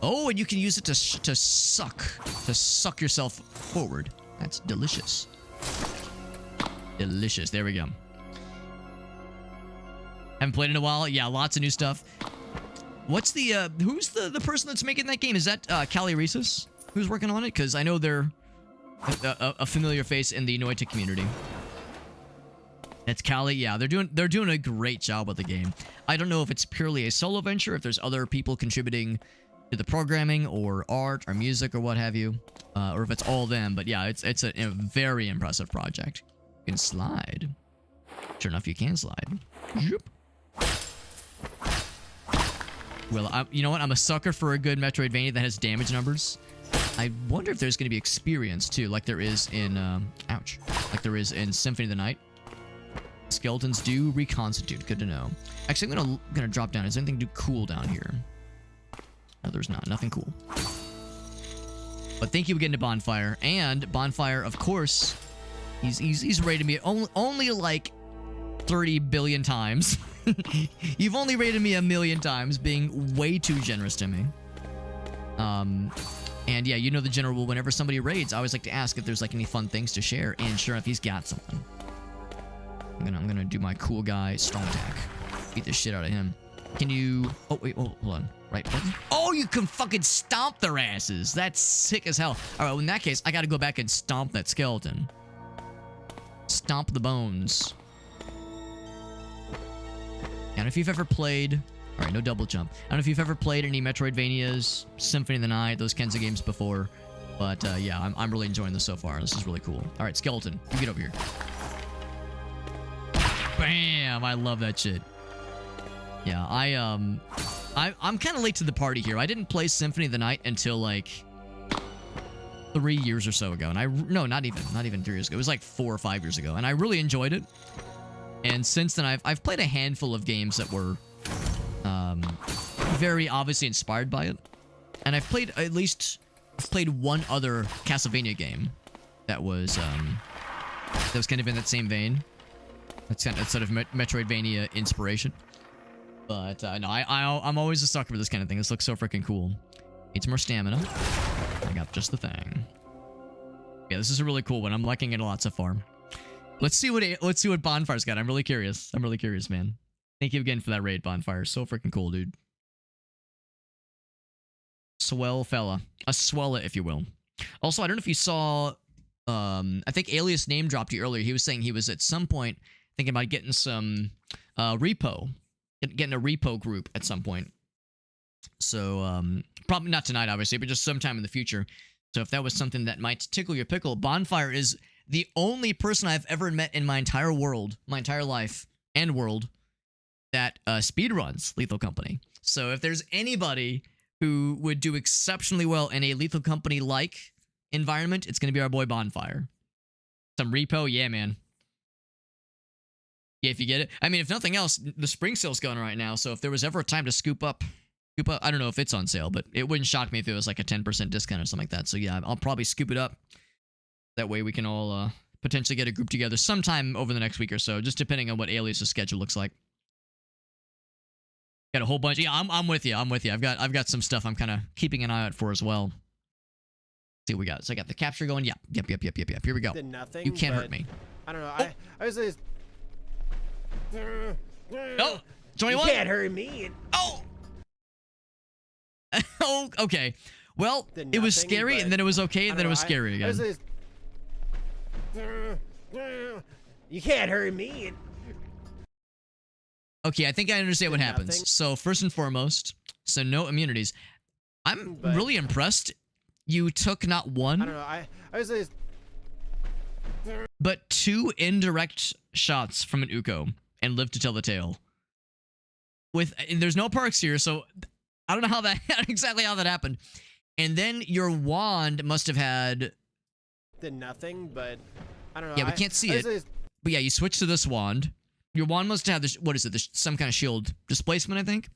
Oh, and you can use it to suck yourself forward. That's delicious. Delicious. There we go. Haven't played in a while. Yeah, lots of new stuff. What's the who's the person that's making that game? Is that Callie Reeses who's working on it? Because I know they're a familiar face in the Noita community. It's Callie. Yeah, they're doing a great job with the game. I don't know if it's purely a solo venture, if there's other people contributing to the programming or art or music or what have you, or if it's all them. But yeah, it's a very impressive project. You can slide. Sure enough, you can slide. Zoop. Well, you know what? I'm a sucker for a good Metroidvania that has damage numbers. I wonder if there's going to be experience too, like there is in like there is in Symphony of the Night. Skeletons do reconstitute. Good to know. Actually, I'm gonna drop down. Is there anything do cool down here? No, there's not. Nothing cool. But thank you again to Bonfire. And Bonfire, of course, he's rated me only like 30 billion times. You've only rated me 1,000,000 times, being way too generous to me. And yeah, you know the general rule. Whenever somebody raids, I always like to ask if there's like any fun things to share. And sure enough, he's got something. I'm gonna do my cool guy strong attack. Beat the shit out of him. Can you? Oh wait, hold on. Right button. Oh, you can fucking stomp their asses. That's sick as hell. All right, well in that case, I got to go back and stomp that skeleton. Stomp the bones. And if you've ever played, all right, no double jump. I don't know if you've ever played any Metroidvanias, Symphony of the Night, those kinds of games before, but yeah, I'm really enjoying this so far. This is really cool. All right, skeleton, you get over here. Bam! I love that shit. Yeah, I'm kind of late to the party here. I didn't play Symphony of the Night until like 3 years or so ago, and no, not even 3 years ago. It was like 4 or 5 years ago, and I really enjoyed it. And since then, I've played a handful of games that were very obviously inspired by it, and I've played one other Castlevania game that was kind of in that same vein. That's kind of sort of Metroidvania inspiration. But no, I'm always a sucker for this kind of thing. This looks so freaking cool. Need some more stamina. I got just the thing. Yeah, this is a really cool one. I'm liking it a lot so far. Let's see what Bonfire's got. I'm really curious. I'm really curious, man. Thank you again for that raid, Bonfire. So freaking cool, dude. Swell fella. A swella, if you will. Also, I don't know if you saw... I think Alias name dropped you earlier. He was saying he was at some point thinking about getting some repo. Getting a repo group at some point. So, probably not tonight, obviously, but just sometime in the future. So if that was something that might tickle your pickle, Bonfire is the only person I've ever met in my entire world, my entire life and world, that speedruns Lethal Company. So if there's anybody who would do exceptionally well in a Lethal Company-like environment, it's going to be our boy Bonfire. Some repo, yeah, man. Yeah, if you get it. I mean, if nothing else, the spring sale's going right now, so if there was ever a time to scoop up, I don't know if it's on sale, but it wouldn't shock me if it was like a 10% discount or something like that. So yeah, I'll probably scoop it up. That way we can all potentially get a group together sometime over the next week or so, just depending on what Alias's schedule looks like. Got a whole bunch. Yeah, I'm with you. I'm with you. I've got some stuff I'm kind of keeping an eye out for as well. Let's see what we got. So I got the capture going. Yeah. Yep. Here we go. Nothing, you can't hurt me. I don't know. Oh. I was just... Oh, 21. You can't hurt me. Oh. Oh, okay. Well, it was scary, and then it was okay, and then it was scary again. You can't hurt me. Okay, I think I understand what happens. So first and foremost, so no immunities. I'm really impressed. You took not one, I don't know. I was just... but 2 indirect shots from an Uko and lived to tell the tale. There's no perks here, so I don't know exactly how that happened. And then your wand must have had... Did nothing, but I don't know. Yeah, we can't see it. But yeah, you switch to this wand. Your wand must have this, what is it? Some kind of shield displacement, I think.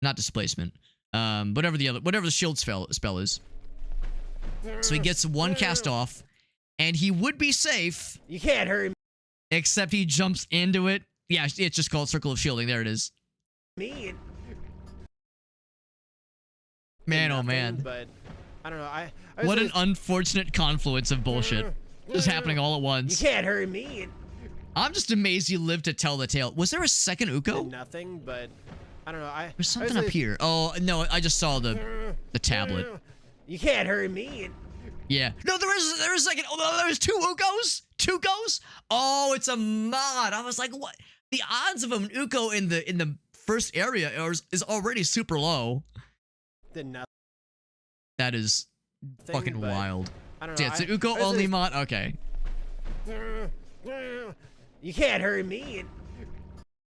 Not displacement. Whatever the shield spell is. So he gets 1 cast off, and he would be safe. You can't hurt me. Except he jumps into it. Yeah, it's just called Circle of Shielding. There it is. Me. Man, oh man. But I don't know. What an unfortunate confluence of bullshit. Just happening all at once. You can't hurt me. I'm just amazed you lived to tell the tale. Was there a second Uko? Did nothing, but I don't know. There's something up here. Oh, no, I just saw the tablet. You can't hurt me. Yeah. No, there is like there's two Ukos? Two Ukos? Oh, it's a mod. I was like, what? The odds of an Uko in the first area is already super low. Did nothing. That is fucking but wild. I don't So know. yeah, it's an Uko only mod. Okay. You can't hurt me.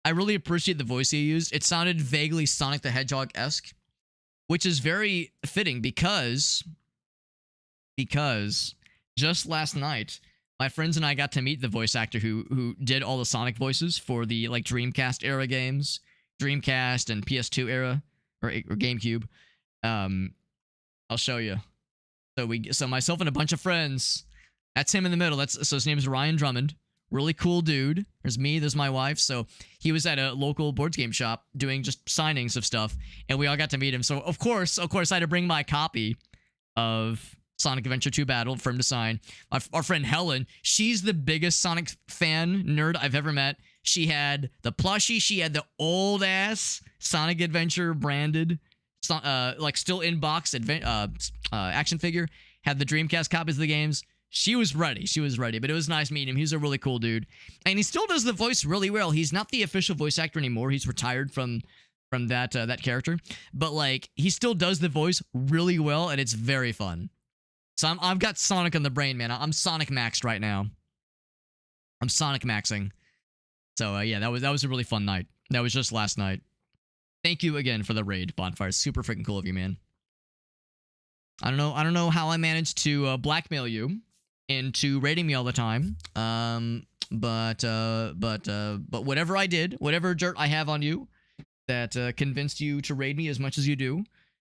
I really appreciate the voice you used. It sounded vaguely Sonic the Hedgehog-esque, which is very fitting because just last night, my friends and I got to meet the voice actor who did all the Sonic voices for the like Dreamcast era games, Dreamcast and PS2 era or GameCube. I'll show you. So myself and a bunch of friends. That's him in the middle. So his name is Ryan Drummond. Really cool dude. There's me, there's my wife. So he was at a local board game shop doing just signings of stuff, and we all got to meet him. So of course, I had to bring my copy of Sonic Adventure 2 Battle for him to sign. Our friend Helen, she's the biggest Sonic fan nerd I've ever met. She had the plushie. She had the old ass Sonic Adventure branded, like still in box action figure. Had the Dreamcast copies of the games. She was ready, but it was nice meeting him. He's a really cool dude. And he still does the voice really well. He's not the official voice actor anymore. He's retired from that character. But, like, he still does the voice really well, and it's very fun. So I've got Sonic on the brain, man. I'm Sonic maxed right now. I'm Sonic maxing. So, yeah, that was a really fun night. That was just last night. Thank you again for the raid, Bonfire. Super freaking cool of you, man. I don't know how I managed to blackmail you into raiding me all the time. But whatever I did, whatever dirt I have on you that convinced you to raid me as much as you do,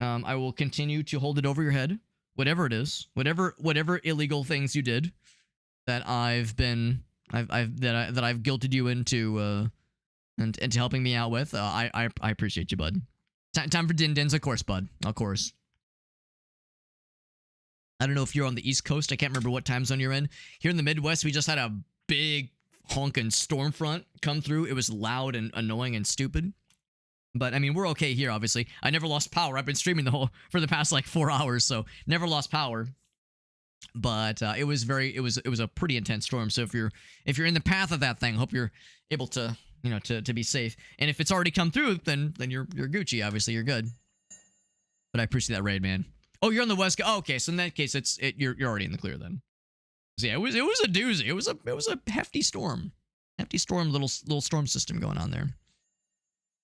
I will continue to hold it over your head. Whatever it is, whatever illegal things you did that I've guilted you into into helping me out with, I appreciate you, bud. Time for Din Dins, of course, bud. Of course. I don't know if you're on the East Coast. I can't remember what time zone you're in. Here in the Midwest, we just had a big honking storm front come through. It was loud and annoying and stupid. But, I mean, we're okay here, obviously. I never lost power. I've been streaming for the past, like, 4 hours, so never lost power. But it was a pretty intense storm. So if you're in the path of that thing, hope you're able to, to be safe. And if it's already come through, then you're Gucci. Obviously, you're good. But I appreciate that raid, man. Oh, you're on the West Coast. Oh, okay, so in that case, you're already in the clear then. So yeah, it was a doozy. It was a hefty storm, little storm system going on there.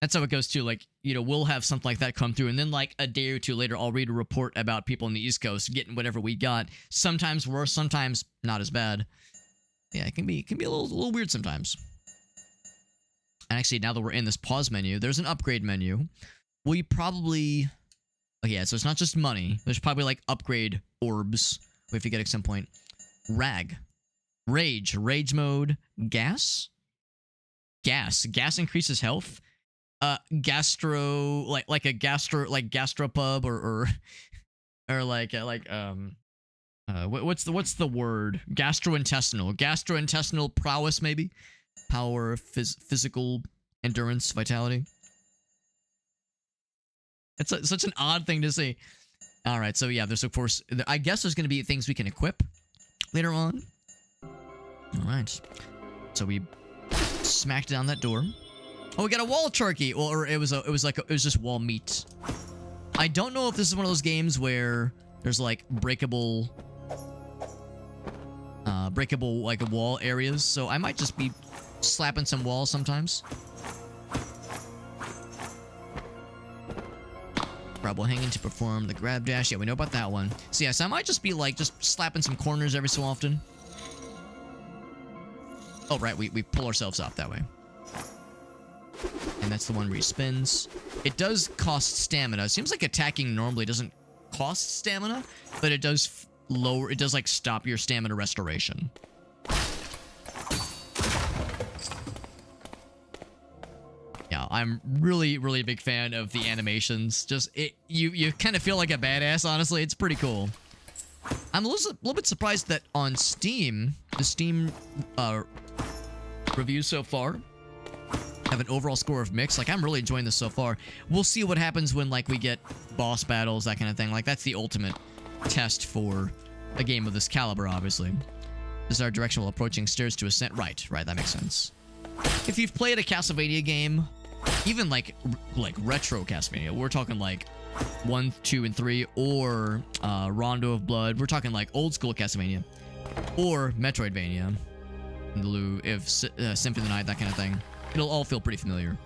That's how it goes too. Like, we'll have something like that come through, and then like a day or two later, I'll read a report about people on the East Coast getting whatever we got. Sometimes worse, sometimes not as bad. Yeah, it can be a little weird sometimes. And actually, now that we're in this pause menu, there's an upgrade menu. We probably. Oh yeah, so it's not just money. There's probably like upgrade orbs we have to get at some point. Rage mode, gas increases health. Gastro, like a gastropub or what's the word? Gastrointestinal prowess, maybe. Power, physical endurance, vitality. It's such an odd thing to say. All right, so yeah, there's of course, I guess there's going to be things we can equip later on. All right, so we smacked down that door. Oh, we got a wall turkey. Well, or it was just wall meat. I don't know if this is one of those games where there's like breakable like wall areas. So I might just be slapping some walls sometimes. Rubble hanging to perform the grab dash. Yeah, we know about that one. So yes, I might just be like just slapping some corners every so often. Oh right, we pull ourselves off that way. And that's the one where he spins. It does cost stamina. It seems like attacking normally doesn't cost stamina, but it does like stop your stamina restoration. Yeah, I'm really a big fan of the animations. Just you kind of feel like a badass, honestly. It's pretty cool. I'm a little bit surprised that on Steam, the Steam reviews so far have an overall score of mixed. Like, I'm really enjoying this so far. We'll see what happens when, like, we get boss battles, that kind of thing. Like, that's the ultimate test for a game of this caliber, obviously. This is our direction while approaching stairs to ascent. Right, that makes sense. If you've played a Castlevania game, even like retro Castlevania, we're talking like 1, 2, and 3, or Rondo of Blood. We're talking like old school Castlevania, or Metroidvania, Symphony of the Night, that kind of thing. It'll all feel pretty familiar.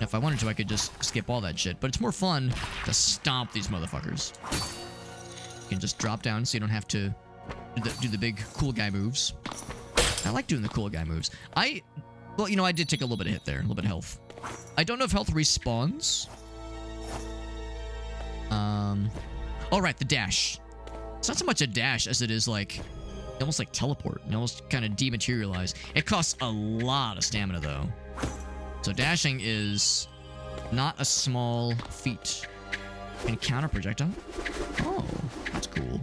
Now, if I wanted to, I could just skip all that shit, but it's more fun to stomp these motherfuckers. You can just drop down so you don't have to do the big cool guy moves. I like doing the cool guy moves. Well, you know, I did take a little bit of hit there, a little bit of health. I don't know if health respawns. Oh, right, the dash. It's not so much a dash as it is like, almost like teleport. You almost kind of dematerialize. It costs a lot of stamina, though. So dashing is not a small feat. And counter projectile? Oh, that's cool.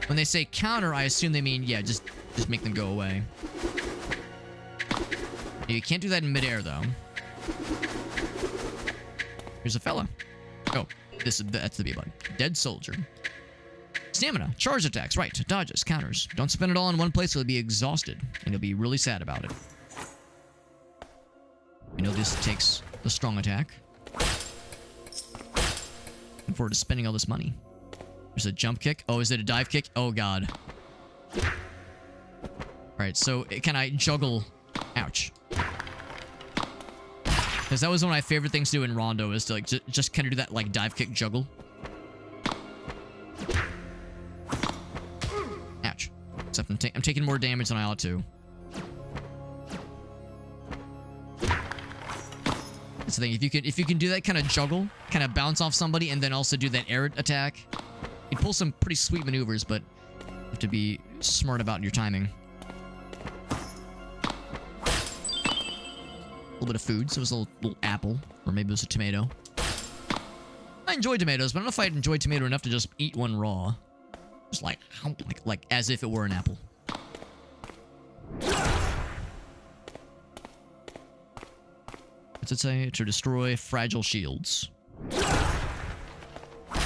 When they say counter, I assume they mean, yeah, just make them go away. You can't do that in midair, though. Here's a fella. Oh, that's the B-button. Dead soldier. Stamina. Charge attacks. Right. Dodges. Counters. Don't spend it all in one place. You'll be exhausted. And you'll be really sad about it. You know this takes the strong attack. Looking forward to spending all this money. There's a jump kick. Oh, is it a dive kick? Oh, God. Alright, so can I juggle? Ouch. Because that was one of my favorite things to do in Rondo, is to like just kind of do that like dive kick juggle. Ouch. Except I'm taking more damage than I ought to. That's the thing. If you can do that kind of juggle, kind of bounce off somebody, and then also do that air attack, you pull some pretty sweet maneuvers, but you have to be smart about your timing. A little bit of food, so it was a little apple, or maybe it was a tomato. I enjoy tomatoes, but I don't know if I'd enjoy tomato enough to just eat one raw. Just like as if it were an apple. What's it say? To destroy fragile shields.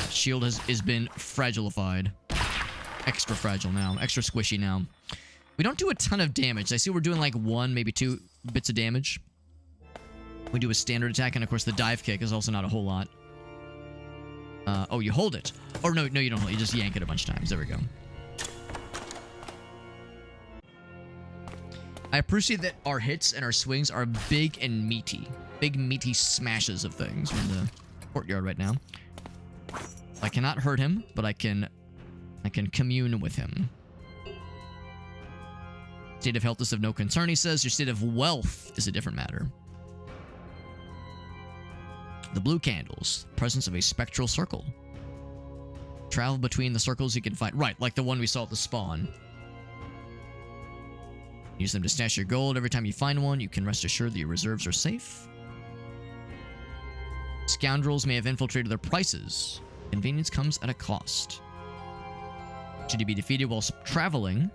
Shield has been fragilified. Extra fragile now. Extra squishy now. We don't do a ton of damage. I see we're doing like 1, maybe 2 bits of damage. We do a standard attack, and of course the dive kick is also not a whole lot. Oh, you hold it. Or no, you don't hold it. You just yank it a bunch of times. There we go. I appreciate that our hits and our swings are big and meaty. Big, meaty smashes of things. We're in the courtyard right now. I cannot hurt him, but I can commune with him. State of health is of no concern, he says. Your state of wealth is a different matter. The blue candles. Presence of a spectral circle. Travel between the circles you can find. Right, like the one we saw at the spawn. Use them to stash your gold. Every time you find one, you can rest assured that your reserves are safe. Scoundrels may have infiltrated their prices. Convenience comes at a cost. Should you be defeated while traveling,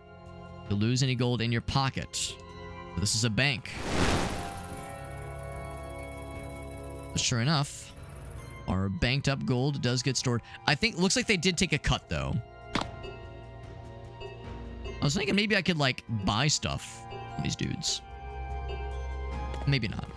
you'll lose any gold in your pocket. This is a bank. But sure enough, our banked up gold does get stored. I think, looks like they did take a cut though. I was thinking maybe I could like buy stuff from these dudes. Maybe not.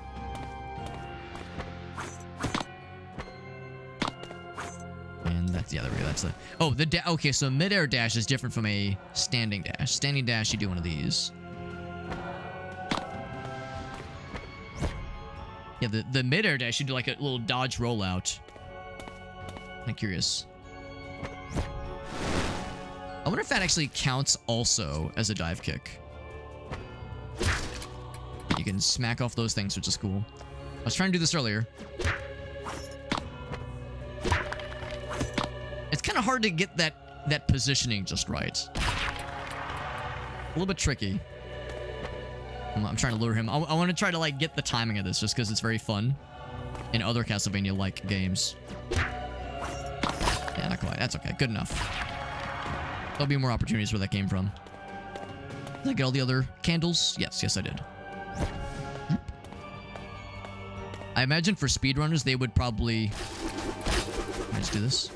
And that's the other way. That's the... Oh, okay, so mid-air dash is different from a standing dash. Standing dash, you do one of these. Yeah, the mid-air dash, you do like a little dodge rollout. I'm curious. I wonder if that actually counts also as a dive kick. You can smack off those things, which is cool. I was trying to do this earlier. It's kind of hard to get that positioning just right. A little bit tricky. I'm trying to lure him. I want to try to like get the timing of this just because it's very fun in other Castlevania-like games. Yeah, not quite. That's okay. Good enough. There'll be more opportunities where that came from. Did I get all the other candles? Yes, I did. I imagine for speedrunners, they would probably Let's do this.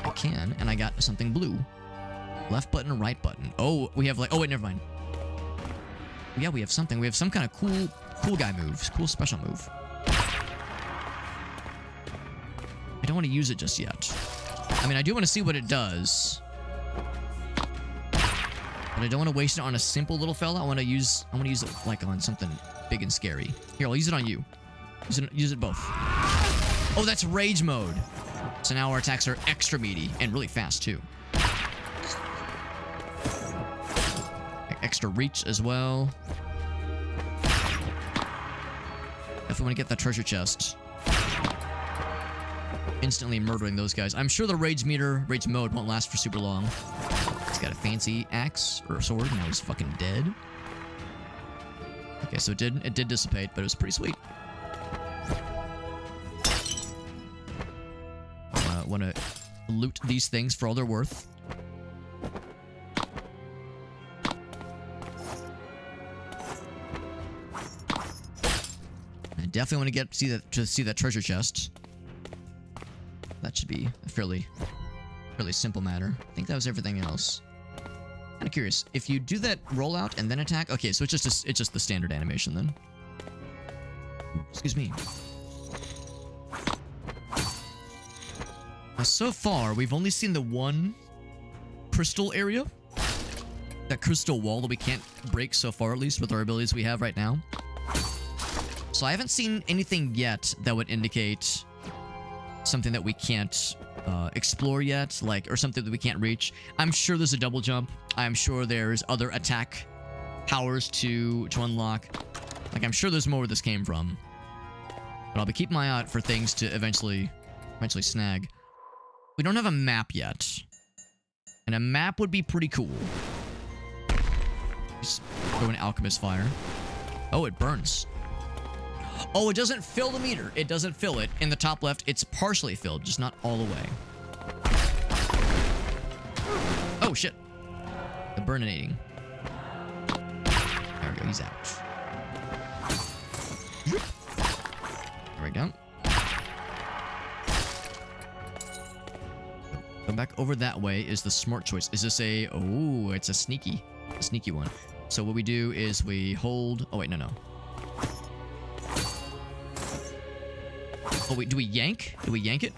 I can, and I got something blue. Left button, right button. Oh, we have like... Oh, wait, never mind. Yeah, we have something. We have some kind of cool guy moves. Cool special move. I don't want to use it just yet. I mean, I do want to see what it does. But I don't want to waste it on a simple little fella. I want to use it like on something big and scary. Here, I'll use it on you. Use it both. Oh, that's rage mode. So now our attacks are extra meaty and really fast too. Extra reach as well. If we want to get that treasure chest. Instantly murdering those guys. I'm sure the rage mode won't last for super long. He's got a fancy axe or sword. Now he's fucking dead. Okay, so it did dissipate, but it was pretty sweet. Want to loot these things for all they're worth. I definitely want to get to see that treasure chest. That should be a fairly simple matter. I think that was everything else. Kind of curious if you do that rollout and then attack. Okay, so it's just the standard animation then. Excuse me. Now, so far we've only seen the one crystal area, that crystal wall that we can't break so far, at least with our abilities we have right now. So I haven't seen anything yet that would indicate something that we can't explore yet, or something that we can't reach. I'm sure there's a double jump. I'm sure there's other attack powers to unlock. Like, I'm sure there's more where this came from. But I'll be keeping my eye out for things to eventually snag. We don't have a map yet. And a map would be pretty cool. Just throw an alchemist fire. Oh, it burns. Oh, it doesn't fill the meter. It doesn't fill it. In the top left, it's partially filled, just not all the way. Oh, shit. The burninating. There we go. He's out. There we go. Go back over that way is the smart choice. Is this a... Oh, it's a sneaky one. So what we do is we hold... Oh, wait, no. Oh, wait, do we yank? Do we yank it?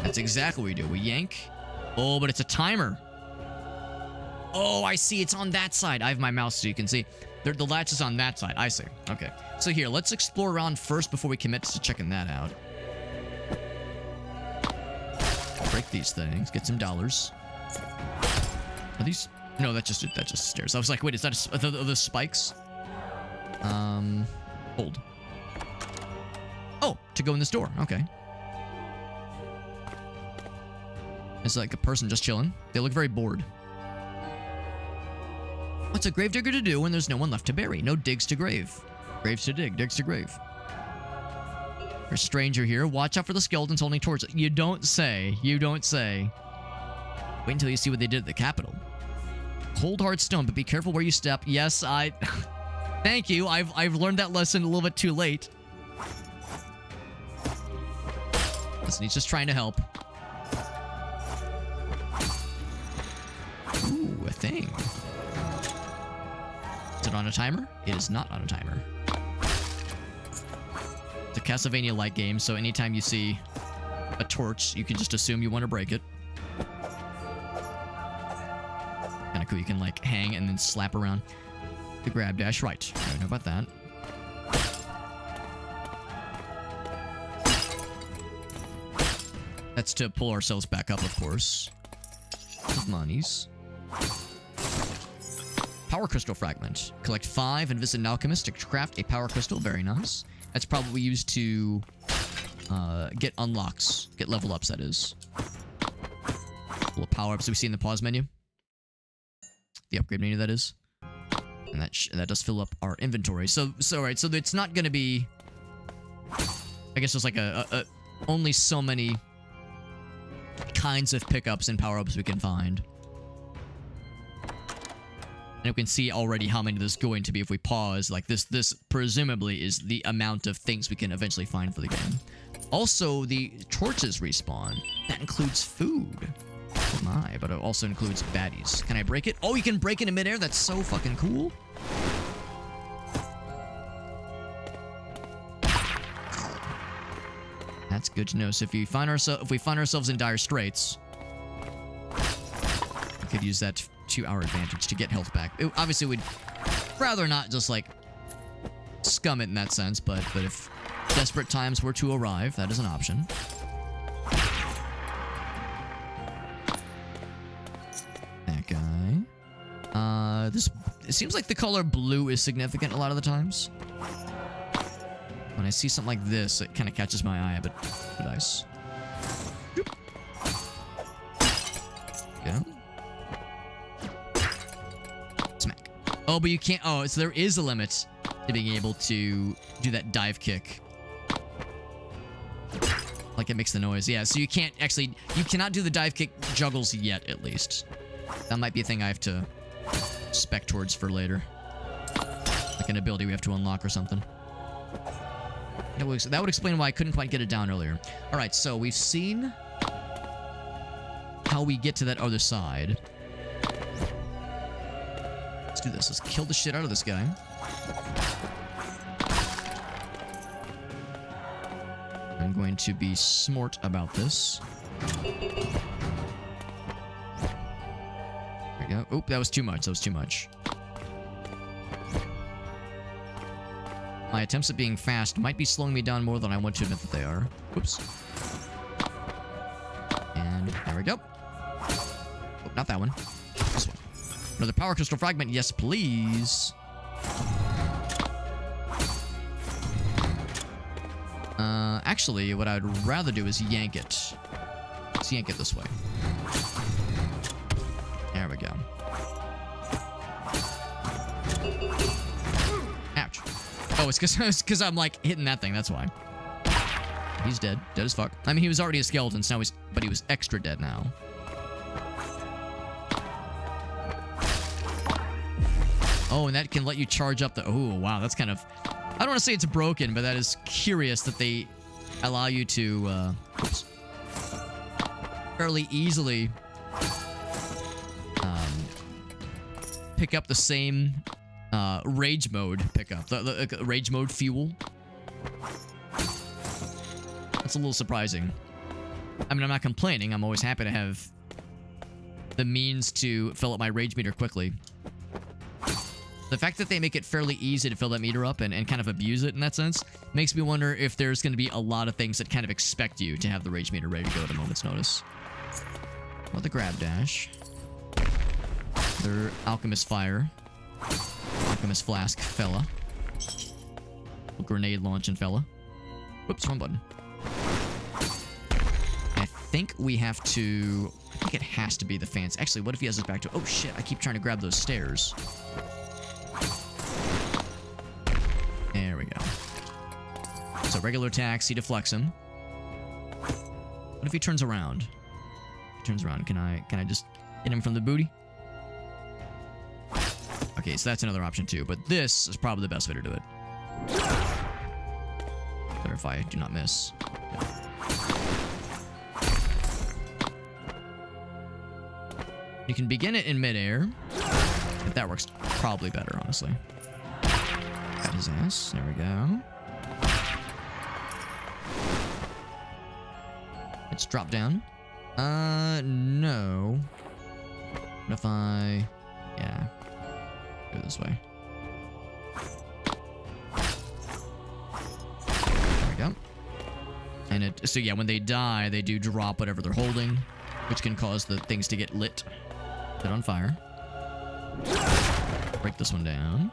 That's exactly what we do. We yank. Oh, but it's a timer. Oh, I see. It's on that side. I have my mouse so you can see. The latch is on that side. I see. Okay. So here, let's explore around first before we commit to checking that out. Break these things. Get some dollars. Are these... No, that's just stairs. I was like, wait, is that the spikes? Hold. Oh, to go in this door. Okay. It's like a person just chilling. They look very bored. What's a gravedigger to do when there's no one left to bury? No digs to grave. Graves to dig. Digs to grave. There's a stranger here. Watch out for the skeletons holding towards it. You don't say. You don't say. Wait until you see what they did at the Capitol. Hold hard stone, but be careful where you step. Yes, I... Thank you. I've learned that lesson a little bit too late. Listen, he's just trying to help. Ooh, a thing. Is it on a timer? It is not on a timer. It's a Castlevania-like game, so anytime you see a torch, you can just assume you want to break it. Kind of cool. You can, like, hang and then slap around. The grab dash. Right. I don't know about that. That's to pull ourselves back up, of course. Monies. Power crystal fragment. Collect 5 and visit an alchemist to craft a power crystal. Very nice. That's probably used to get unlocks. Get level ups, that is. Little power ups that we see in the pause menu. The upgrade menu, that is. And that does fill up our inventory. So right, so it's not gonna be... I guess there's like only so many kinds of pickups and power-ups we can find. And you can see already how many there's going to be if we pause. Like, this presumably is the amount of things we can eventually find for the game. Also, the torches respawn. That includes food. Oh my, but it also includes baddies. Can I break it? Oh, you can break it in midair? That's so fucking cool. That's good to know. So if we find ourselves in dire straits, we could use that to our advantage to get health back. Obviously, we'd rather not just like scum it in that sense, but if desperate times were to arrive, that is an option. That guy. It seems like the color blue is significant a lot of the times. When I see something like this, it kind of catches my eye, but nice. Yeah. Smack. Oh, but you can't. Oh, so there is a limit to being able to do that dive kick. Like it makes the noise. Yeah, so you can't actually. You cannot do the dive kick juggles yet, at least. That might be a thing I have to spec towards for later. Like an ability we have to unlock or something. That would explain why I couldn't quite get it down earlier. Alright, so we've seen how we get to that other side. Let's do this. Let's kill the shit out of this guy. I'm going to be smart about this. There we go. Oop, that was too much. That was too much. My attempts at being fast might be slowing me down more than I want to admit that they are. Oops. And there we go. Oh, not that one. This one. Another power crystal fragment. Yes, please. Actually, what I'd rather do is yank it. Let's yank it this way. There we go. Ouch. Oh, it's because I'm like hitting that thing. That's why. He's dead. Dead as fuck. I mean, he was already a skeleton, so now but he was extra dead now. Oh, and that can let you charge up the... Oh, wow. That's kind of... I don't want to say it's broken, but that is curious that they allow you to fairly easily pick up the same rage mode pickup. The rage mode fuel. That's a little surprising. I mean, I'm not complaining. I'm always happy to have the means to fill up my rage meter quickly. The fact that they make it fairly easy to fill that meter up and kind of abuse it in that sense makes me wonder if there's going to be a lot of things that kind of expect you to have the rage meter ready to go at a moment's notice. Well, the grab dash. Their alchemist fire. Alchemist flask fella. Grenade launching fella. Whoops, wrong button. I think we have to... I think it has to be the fans. Actually, what if he has his back to... Oh, shit. I keep trying to grab those stairs. There we go. So regular attacks, he deflects him. What if he turns around? If he turns around, can I just hit him from the booty? Okay, so that's another option too, but this is probably the best way to do it. Better if I do not miss. You can begin it in midair. If that works probably better, honestly. Got his ass. There we go. Let's drop down. No. What if I... Yeah. Go this way. There we go. And so yeah, when they die, they do drop whatever they're holding, which can cause the things to get lit on fire. Break this one down.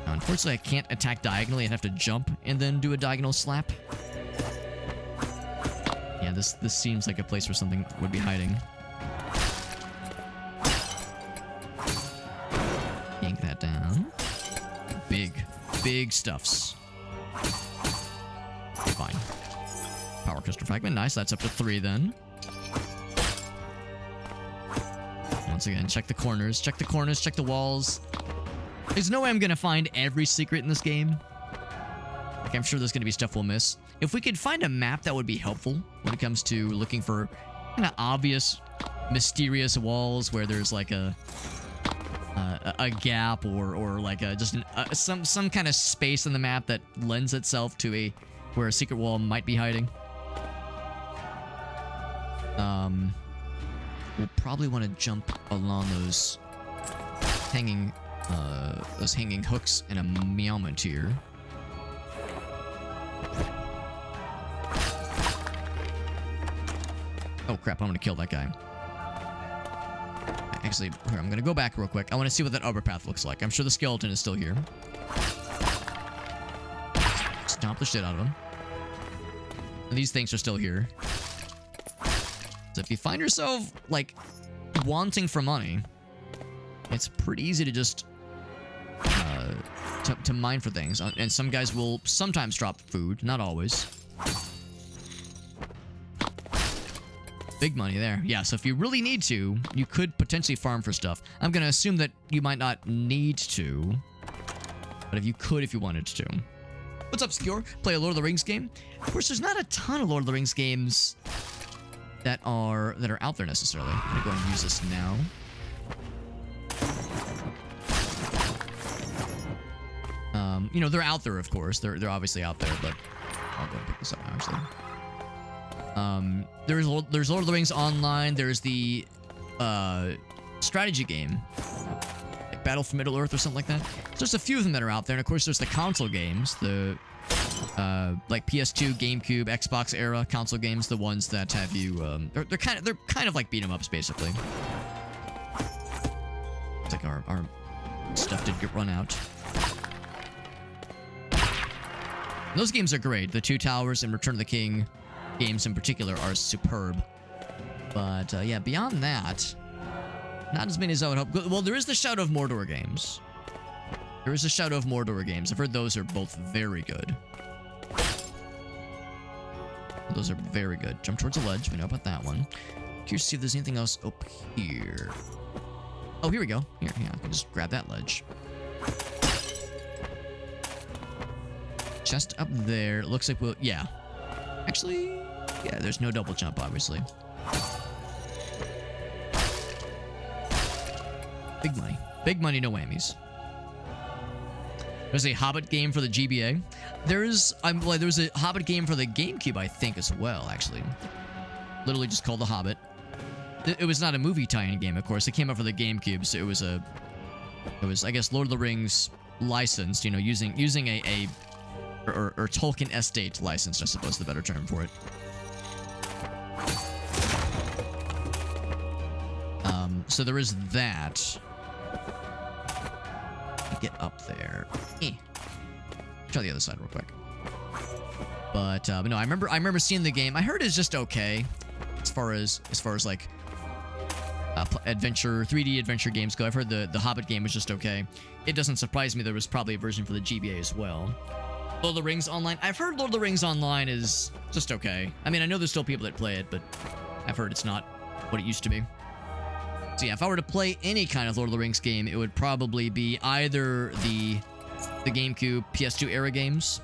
Now, unfortunately, I can't attack diagonally. I'd have to jump and then do a diagonal slap. Yeah, this seems like a place where something would be hiding. Yank that down. Big stuffs. Okay, fine. Power crystal fragment. Nice. That's up to 3 then. Once again, check the corners. Check the corners. Check the walls. There's no way I'm gonna find every secret in this game. Like, I'm sure there's going to be stuff we'll miss. If we could find a map, that would be helpful when it comes to looking for kind of obvious, mysterious walls where there's like a gap or like some kind of space in the map that lends itself to where a secret wall might be hiding. We'll probably want to jump along those hanging hooks in a moment here. Oh crap, I'm gonna kill that guy. Actually, here, I'm gonna go back real quick. I want to see what that upper path looks like. I'm sure the skeleton is still here. Stomp the shit out of him. And these things are still here. So if you find yourself, like, wanting for money, it's pretty easy to just to mine for things. And some guys will sometimes drop food, not always. Big money there. Yeah, so if you really need to, you could potentially farm for stuff. I'm going to assume that you might not need to, but if you could, if you wanted to. What's up, Skewer? Play a Lord of the Rings game? Of course, there's not a ton of Lord of the Rings games that are out there necessarily. I'm going to go ahead and use this now. You know, they're out there, of course. They're obviously out there, but I'll go and pick this up now, actually. There's Lord of the Rings Online. There's the strategy game, like Battle for Middle-earth or something like that. So there's a few of them that are out there, and of course there's the console games, the like PS2, GameCube, Xbox era console games, the ones that have you they're kind of like beat 'em ups basically. It's like our stuff did get run out. Those games are great. The Two Towers and Return of the King games in particular are superb. But yeah, beyond that, not as many as I would hope. Well, there is the Shadow of Mordor games. There is the Shadow of Mordor games. I've heard those are both very good. Those are very good. Jump towards the ledge. We know about that one. Curious to see if there's anything else up here. Oh, here we go. Here, yeah, I can just grab that ledge. Chest up there. Looks like we'll... Yeah. Actually, yeah, there's no double jump, obviously. Big money. Big money, no whammies. There's a Hobbit game for the GBA. There's a Hobbit game for the GameCube, I think, as well, actually. Literally just called The Hobbit. It was not a movie tie-in game, of course. It came out for the GameCube, so it was, I guess, Lord of the Rings licensed, you know, using a or Tolkien estate licensed, I suppose, the better term for it. So there is that. Get up there. Try the other side real quick. But no, I remember seeing the game. I heard it's just okay, as far as like adventure 3D adventure games go. I've heard the Hobbit game was just okay. It doesn't surprise me there was probably a version for the GBA as well. Lord of the Rings Online. I've heard Lord of the Rings Online is just okay. I mean, I know there's still people that play it, but I've heard it's not what it used to be. So yeah, if I were to play any kind of Lord of the Rings game, it would probably be either the GameCube, PS2 era games,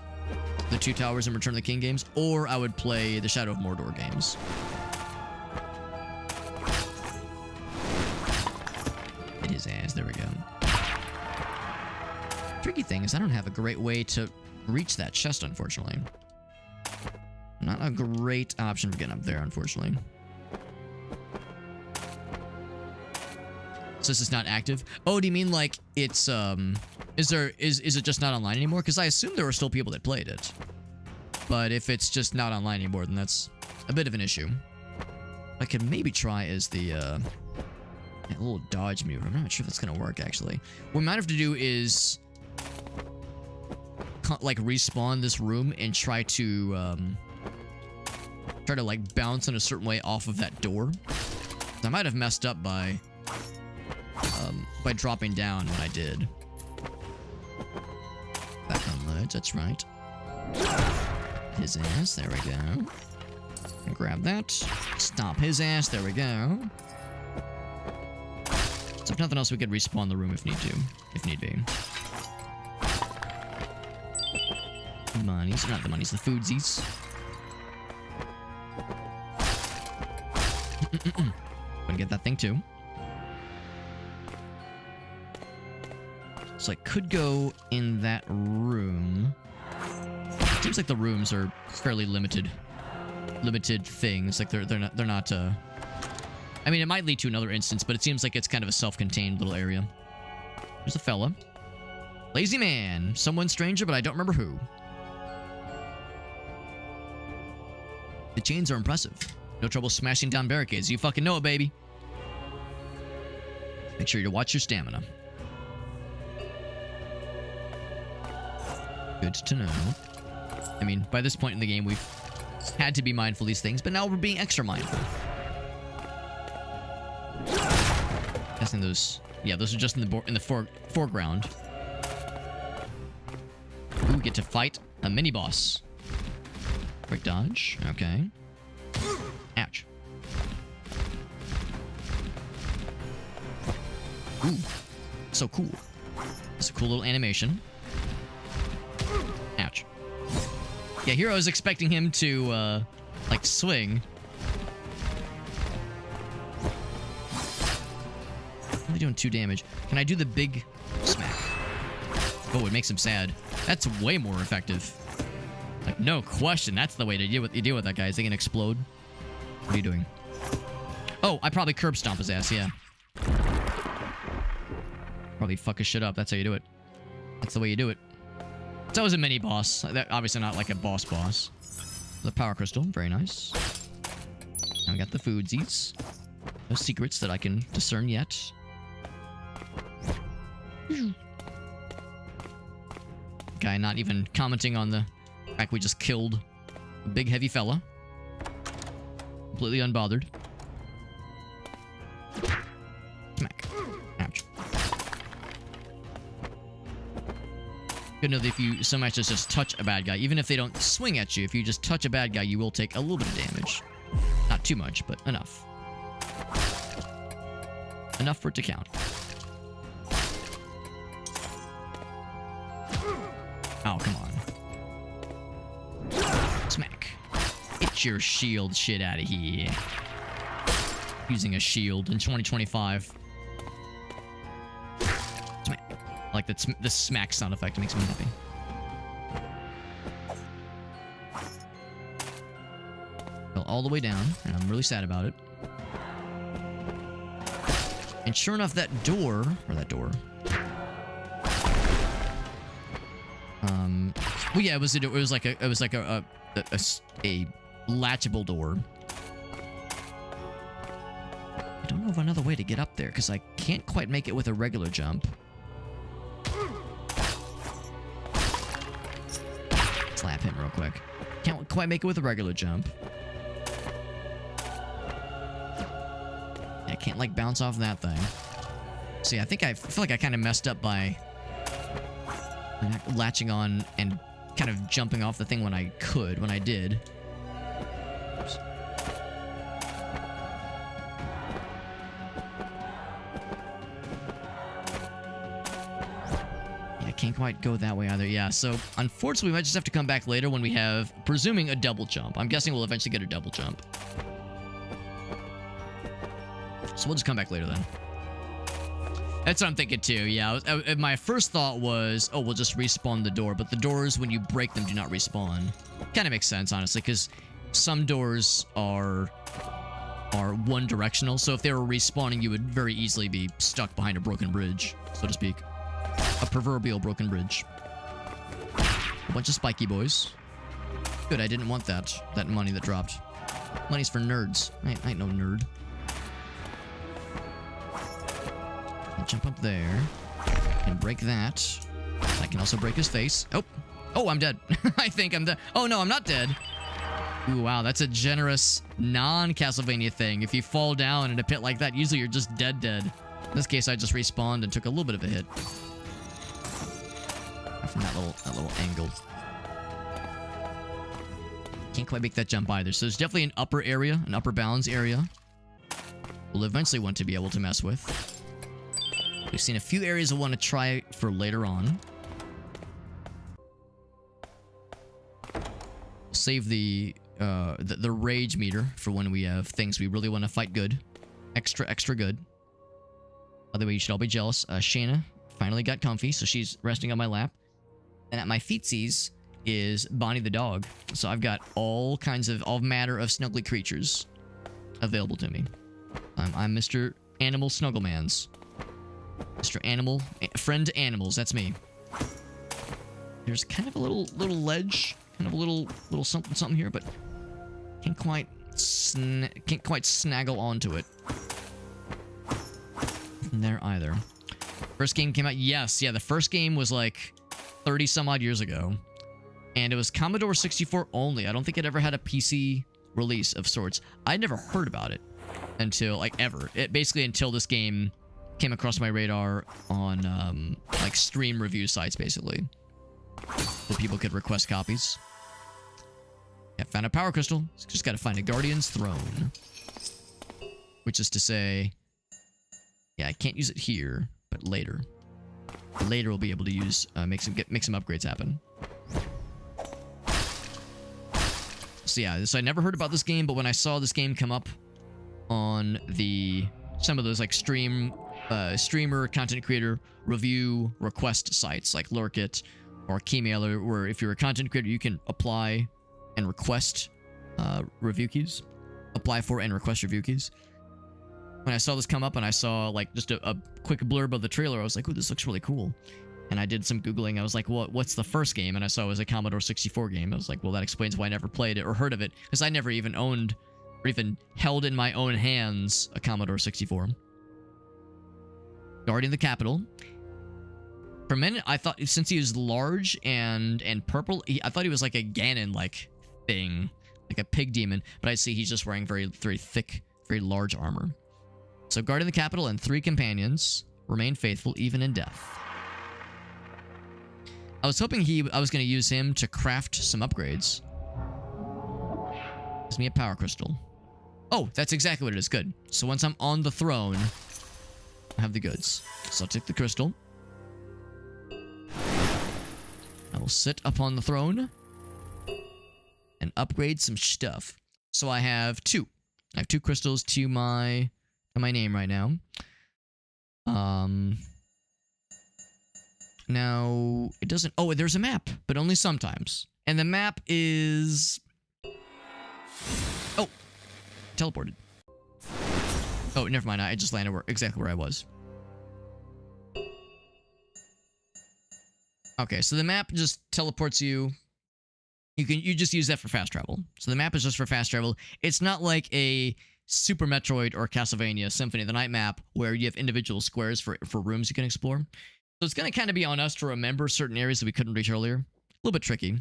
the Two Towers and Return of the King games, or I would play the Shadow of Mordor games. Hit his ass. There we go. Tricky thing is I don't have a great way to reach that chest, unfortunately. Not a great option for getting up there, unfortunately. So this is not active? Oh, do you mean like it's is it just not online anymore? Because I assume there were still people that played it. But if it's just not online anymore, then that's a bit of an issue. I could maybe try is the a little dodge maneuver. I'm not sure if that's gonna work actually. What we might have to do is like respawn this room and try to like bounce in a certain way off of that door. I might have messed up by dropping down when I did. Back on ledge, that's right. His ass, there we go. And grab that. Stomp his ass, there we go. So if nothing else, we could respawn the room if need be. Monies, not the monies, the foodsies. Gonna get that thing too. So I could go in that room. Seems like the rooms are fairly limited things. Like they're not. I mean, it might lead to another instance, but it seems like it's kind of a self-contained little area. There's a fella. Lazy man. Someone stranger, but I don't remember who. The chains are impressive. No trouble smashing down barricades. You fucking know it, baby. Make sure you watch your stamina. Good to know. I mean, by this point in the game, we've had to be mindful of these things, but now we're being extra mindful. Guessing those... Yeah, those are just in the foreground. Ooh, get to fight a mini-boss. Quick dodge. Okay. Ouch. Ooh. So cool. It's a cool little animation. Ouch. Yeah, here I was expecting him to, like, swing. Only doing 2 damage. Can I do the big smack? Oh, it makes him sad. That's way more effective. Like, no question, that's the way to deal with that guy. Is he gonna explode? What are you doing? Oh, I probably curb stomp his ass, yeah. Probably fuck his shit up. That's how you do it. That's the way you do it. It's always a mini boss. That obviously not like a boss. The power crystal, very nice. Now we got the foodsies. No secrets that I can discern yet. Guy not even commenting on the fact we just killed a big heavy fella. Completely unbothered. Smack. Ouch. Good to know that if you so much as just touch a bad guy, even if they don't swing at you, if you just touch a bad guy, you will take a little bit of damage. Not too much, but enough. Enough for it to count. Oh, come on. Smack. Get your shield shit out of here. Using a shield in 2025. Smack. I like the smack sound effect. It makes me happy. Fell all the way down, and I'm really sad about it. And sure enough, that door... Well, yeah, it was like a latchable door. I don't know of another way to get up there because I can't quite make it with a regular jump. Slap him real quick. Can't quite make it with a regular jump. I can't like bounce off that thing. See, I feel like I kind of messed up by latching on and kind of jumping off the thing when I did. Oops. Yeah, I can't quite go that way either. Yeah, so unfortunately we might just have to come back later when we have, presuming, a double jump. I'm guessing we'll eventually get a double jump. So we'll just come back later then. That's what I'm thinking too, yeah. My first thought was, oh, we'll just respawn the door, but the doors, when you break them, do not respawn. Kind of makes sense, honestly, because some doors are one-directional, so if they were respawning, you would very easily be stuck behind a broken bridge, so to speak. A proverbial broken bridge. A bunch of spiky boys. Good, I didn't want that money that dropped. Money's for nerds. I ain't no nerd. Jump up there and break that. I can also break his face. Oh, I'm dead. I think I'm dead. Oh no, I'm not dead. Ooh, wow, that's a generous non-Castlevania thing. If you fall down in a pit like that, usually you're just dead. In this case, I just respawned and took a little bit of a hit from that little angle. Can't quite make that jump either. So there's definitely an upper area, an upper bounds area. We'll eventually want to be able to mess with. We've seen a few areas I want to try for later on. save the rage meter for when we have things we really want to fight good. Extra good. By the way, you should all be jealous. Shayna finally got comfy, so she's resting on my lap. And at my feetsies is Bonnie the dog. So I've got all matter of snuggly creatures available to me. I'm Mr. Animal Snugglemans. Mr. Animal, friend to animals, that's me. There's kind of a little ledge, kind of a little something here, but can't quite snaggle onto it. There either. First game came out, yes, yeah, the first game was like 30 some odd years ago, and it was Commodore 64 only. I don't think it ever had a PC release of sorts. I'd never heard about it until, like, ever. Basically until this game came across my radar on, like, stream review sites, basically, where people could request copies. Yeah, found a power crystal. Just gotta find a Guardian's Throne. Which is to say, yeah, I can't use it here, but later. Later we'll be able to use, make some upgrades happen. So yeah, so I never heard about this game, but when I saw this game come up on some of those like streamer content creator review request sites like Lurkit or Keymailer, where if you're a content creator you can apply and request review keys. Apply for and request review keys. When I saw this come up and I saw like just a quick blurb of the trailer, I was like, "Ooh, this looks really cool." And I did some Googling. I was like, what's the first game? And I saw it was a Commodore 64 game. I was like, well, that explains why I never played it or heard of it, because I never even owned or even held in my own hands a Commodore 64. Guardian of the Capital. For a minute, I thought, since he was large and purple, I thought he was like a Ganon-like thing, like a pig demon. But I see he's just wearing very, very thick, very large armor. So Guardian of the Capital and 3 companions remain faithful even in death. I was hoping I was going to use him to craft some upgrades. Gives me a power crystal. Oh, that's exactly what it is. Good. So once I'm on the throne, I have the goods. So I'll take the crystal. I will sit upon the throne and upgrade some stuff. So I have 2. I have 2 crystals to my name right now. Now, it doesn't... Oh, there's a map, but only sometimes. And the map is... Oh! Teleported. Oh, never mind. I just landed exactly where I was. Okay, so the map just teleports you. You just use that for fast travel. So the map is just for fast travel. It's not like a Super Metroid or Castlevania Symphony of the Night map where you have individual squares for rooms you can explore. So it's going to kind of be on us to remember certain areas that we couldn't reach earlier. A little bit tricky.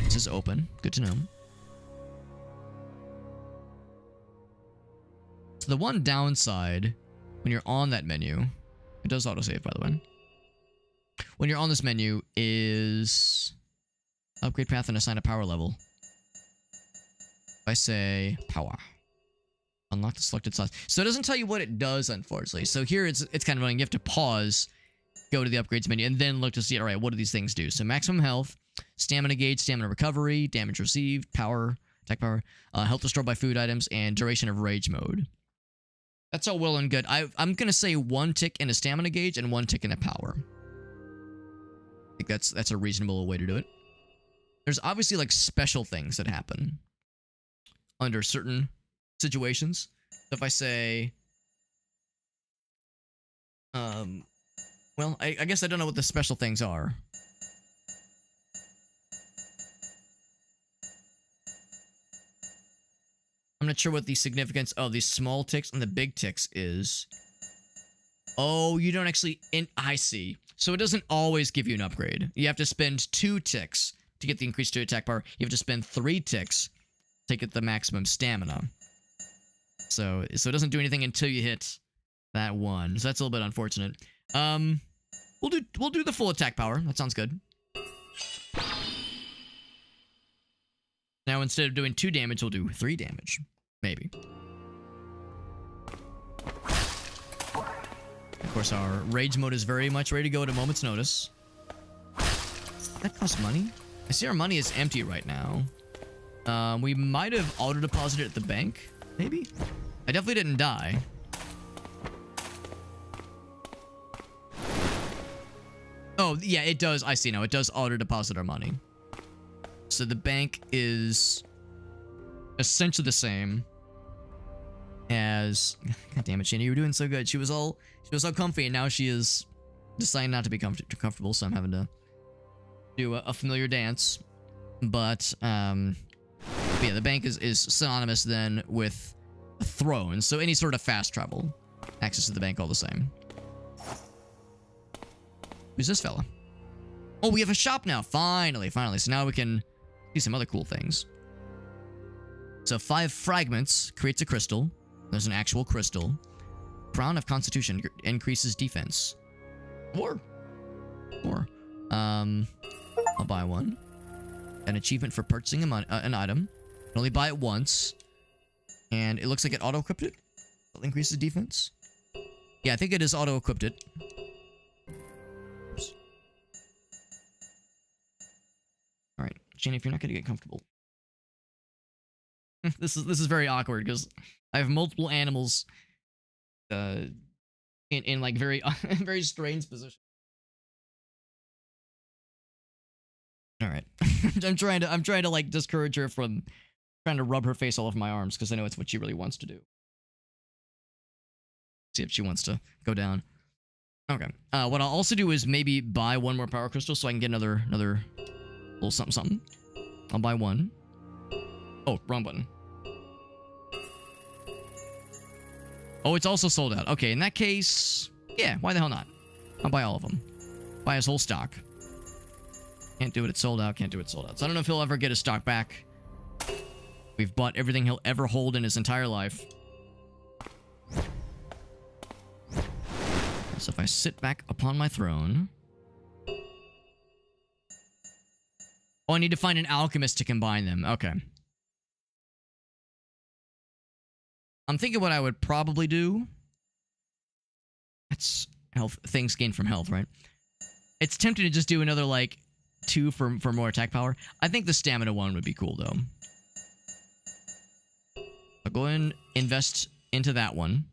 This is open. Good to know. So the one downside when you're on that menu, it does autosave, by the way. When you're on this menu is upgrade path and assign a power level. If I say power. Unlock the selected slots. So it doesn't tell you what it does, unfortunately. So here it's kind of annoying. You have to pause, go to the upgrades menu, and then look to see, all right, what do these things do? So maximum health, stamina gauge, stamina recovery, damage received, power, attack power, health restored by food items, and duration of rage mode. That's all well and good. I'm going to say 1 tick in a stamina gauge and 1 tick in a power. I think that's a reasonable way to do it. There's obviously like special things that happen under certain situations. So if I say, well, I guess I don't know what the special things are. I'm not sure what the significance of these small ticks and the big ticks is. Oh, you don't actually... I see. So it doesn't always give you an upgrade. You have to spend 2 ticks to get the increase to attack power. You have to spend 3 ticks to get the maximum stamina. So it doesn't do anything until you hit that 1. So that's a little bit unfortunate. We'll do the full attack power. That sounds good. Now instead of doing 2 damage, we'll do 3 damage. Maybe. of course, our rage mode is very much ready to go at a moment's notice. That costs money? I see our money is empty right now. We might have auto-deposited at the bank, maybe? I definitely didn't die. Oh, yeah, it does. I see now. It does auto-deposit our money. So the bank is essentially the same as... God damn it, Shana, you were doing so good. She was all comfy, and now she is deciding not to be comfortable, so I'm having to do a familiar dance. But yeah, the bank is synonymous then with a throne, so any sort of fast travel, access to the bank all the same. Who's this fella? Oh, we have a shop now. Finally. So now we can see some other cool things. So 5 fragments creates a crystal. There's an actual crystal. Crown of Constitution increases defense. 4. I'll buy one. An achievement for purchasing an item. Can only buy it once. And it looks like it auto-equipped it. Increases defense. Yeah, I think it is auto-equipped it. Alright, Shane, if you're not gonna get comfortable. This is very awkward because I have multiple animals in like very very strange position. Alright. I'm trying to like discourage her from trying to rub her face all over my arms because I know it's what she really wants to do. See if she wants to go down. Okay. What I'll also do is maybe buy one more power crystal so I can get another little something. I'll buy one. Oh, wrong button. Oh, it's also sold out. Okay, in that case, yeah, why the hell not? I'll buy all of them. Buy his whole stock. Can't do it, it's sold out, can't do it, sold out. So I don't know if he'll ever get his stock back. We've bought everything he'll ever hold in his entire life. So if I sit back upon my throne... Oh, I need to find an alchemist to combine them. Okay. I'm thinking what I would probably do. That's health. Things gained from health, right? It's tempting to just do another, like, 2 for more attack power. I think the stamina one would be cool, though. I'll go and invest into that one.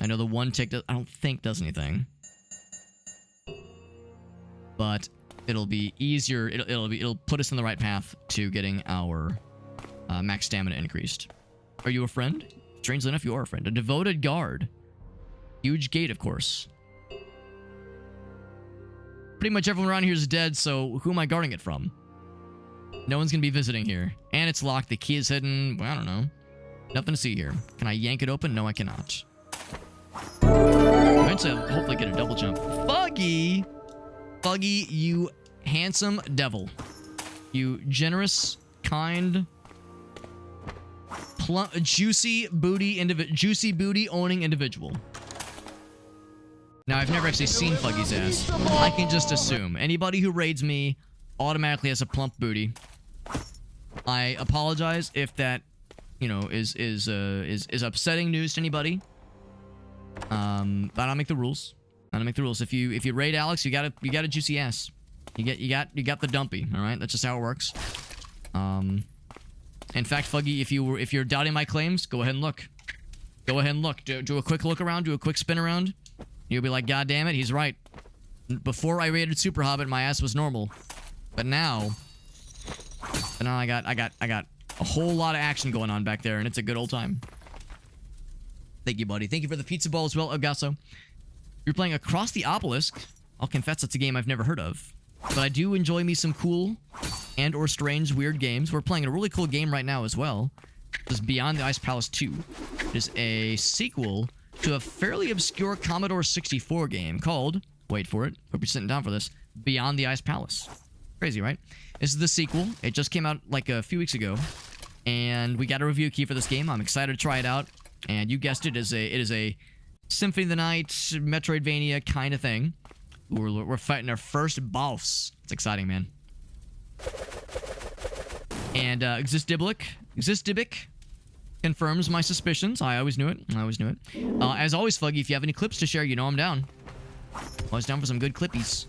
I know the one tick I don't think does anything. But it'll be easier. It'll put us in the right path to getting our max stamina increased. Are you a friend? Strangely enough, you are a friend. A devoted guard. Huge gate, of course. Pretty much everyone around here is dead, so who am I guarding it from? No one's gonna be visiting here. And it's locked. The key is hidden. Well, I don't know. Nothing to see here. Can I yank it open? No, I cannot. Eventually, I'll hopefully get a double jump. Fuggy! Fuggy, you handsome devil. You generous, kind... juicy booty owning individual. Now, I've never actually seen Fuggy's ass. I can just assume. Anybody who raids me automatically has a plump booty. I apologize if that, you know, is upsetting news to anybody. But I don't make the rules. I don't make the rules. If you raid Alex, you got a juicy ass. You got the dumpy. All right, that's just how it works. In fact, Fuggy, if you're doubting my claims, go ahead and look. Go ahead and look. Do a quick look around. Do a quick spin around. You'll be like, God damn it, he's right. Before I raided Super Hobbit, my ass was normal, but now I got a whole lot of action going on back there, and it's a good old time. Thank you, buddy. Thank you for the pizza ball as well, Ogasso. You're playing Across the Obelisk. I'll confess it's a game I've never heard of, but I do enjoy me some cool and or strange weird games. We're playing a really cool game right now as well. This is Beyond the Ice Palace 2. It is a sequel to a fairly obscure Commodore 64 game called, wait for it, hope you're sitting down for this, Beyond the Ice Palace. Crazy, right? This is the sequel. It just came out like a few weeks ago, and we got a review key for this game. I'm excited to try it out, and you guessed it, it is a Symphony of the Night, Metroidvania kind of thing. We're fighting our first boss. It's exciting, man. And Existibic confirms my suspicions. I always knew it. As always, Fuggy, if you have any clips to share, you know I'm down. Always down for some good clippies.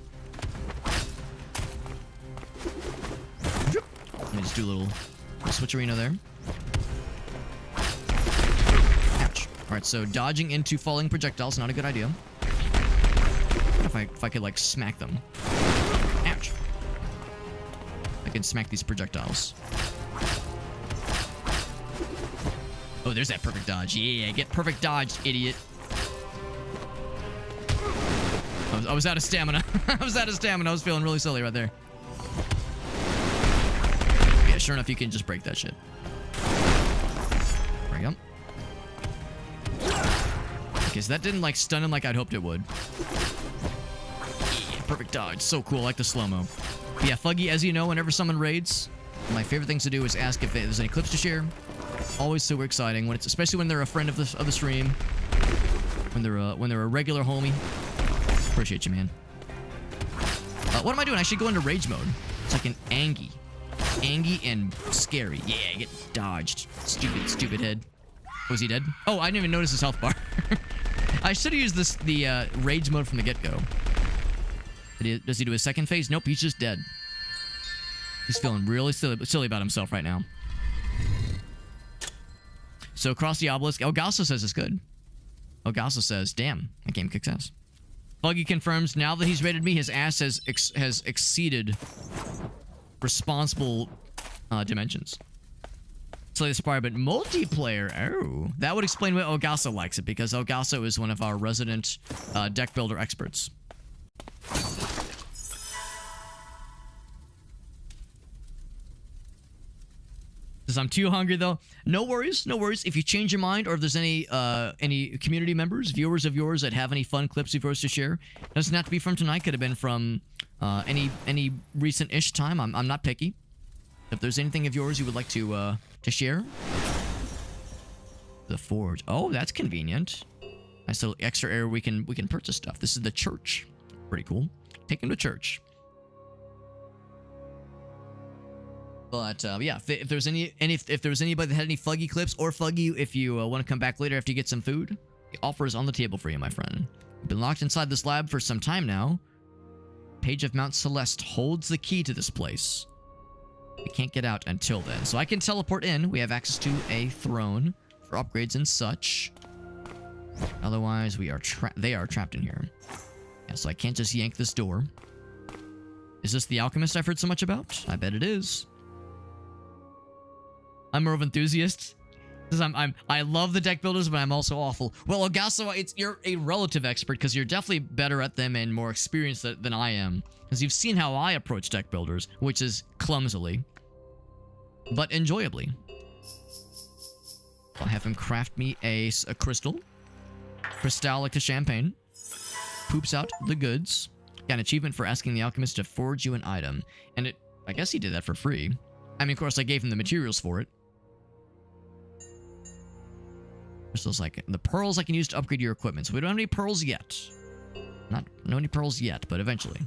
Let me just do a little switcherino there. Ouch. Alright, so dodging into falling projectiles, not a good idea. If I could, like, smack them. Ouch. I can smack these projectiles. Oh, there's that perfect dodge. Yeah, get perfect dodge, idiot. I was out of stamina. I was out of stamina. I was feeling really silly right there. Yeah, sure enough, you can just break that shit. There we go. Okay, so that didn't, like, stun him like I'd hoped it would. Yeah, perfect dodge. So cool. I like the slow-mo. Yeah, Fuggy, as you know, whenever someone raids, my favorite things to do is ask if there's any clips to share. Always super exciting, when it's especially when they're a friend of the stream, when they're a regular homie. Appreciate you, man. What am I doing? I should go into rage mode. It's like an Angie and scary. Yeah, get dodged. Stupid head. Was he dead? Oh, I didn't even notice his health bar. I should have used the rage mode from the get-go. Does he do his second phase? Nope, he's just dead. He's feeling really silly about himself right now. So across the obelisk, Elgaso says it's good. Elgaso says, damn, that game kicks ass. Buggy confirms now that he's rated me, his ass has exceeded responsible dimensions. So inspired, but multiplayer. Oh, that would explain why Elgaso likes it, because Elgaso is one of our resident deck builder experts. Says I'm too hungry though. No worries, no worries. If you change your mind, or if there's any community members, viewers of yours that have any fun clips of yours to share, doesn't have to be from tonight. Could have been from any recent-ish time. I'm not picky. If there's anything of yours you would like to share, the forge. Oh, that's convenient. Nice little extra area we can purchase stuff. This is the church. Pretty cool. Take him to church. But yeah, if there's if there's anybody that had any Fuggy clips, or Fuggy, if you want to come back later after you get some food, the offer is on the table for you, my friend. You've been locked inside this lab for some time now. Page of Mount Celeste holds the key to this place. We can't get out until then, so I can teleport in. We have access to a throne for upgrades and such. Otherwise, they are trapped in here. Yeah, so I can't just yank this door. Is this the alchemist I've heard so much about? I bet it is. I'm more of an enthusiast. I love the deck builders, but I'm also awful. Well, Elgaso, you're a relative expert, because you're definitely better at them and more experienced than I am. Because you've seen how I approach deck builders, which is clumsily, but enjoyably. I'll have him craft me a crystal. Cristal like the champagne. Poops out the goods. Got an achievement for asking the alchemist to forge you an item. And I guess he did that for free. I mean, of course, I gave him the materials for it. Crystals like the pearls I can use to upgrade your equipment. So we don't have any pearls yet. Not any pearls yet, but eventually.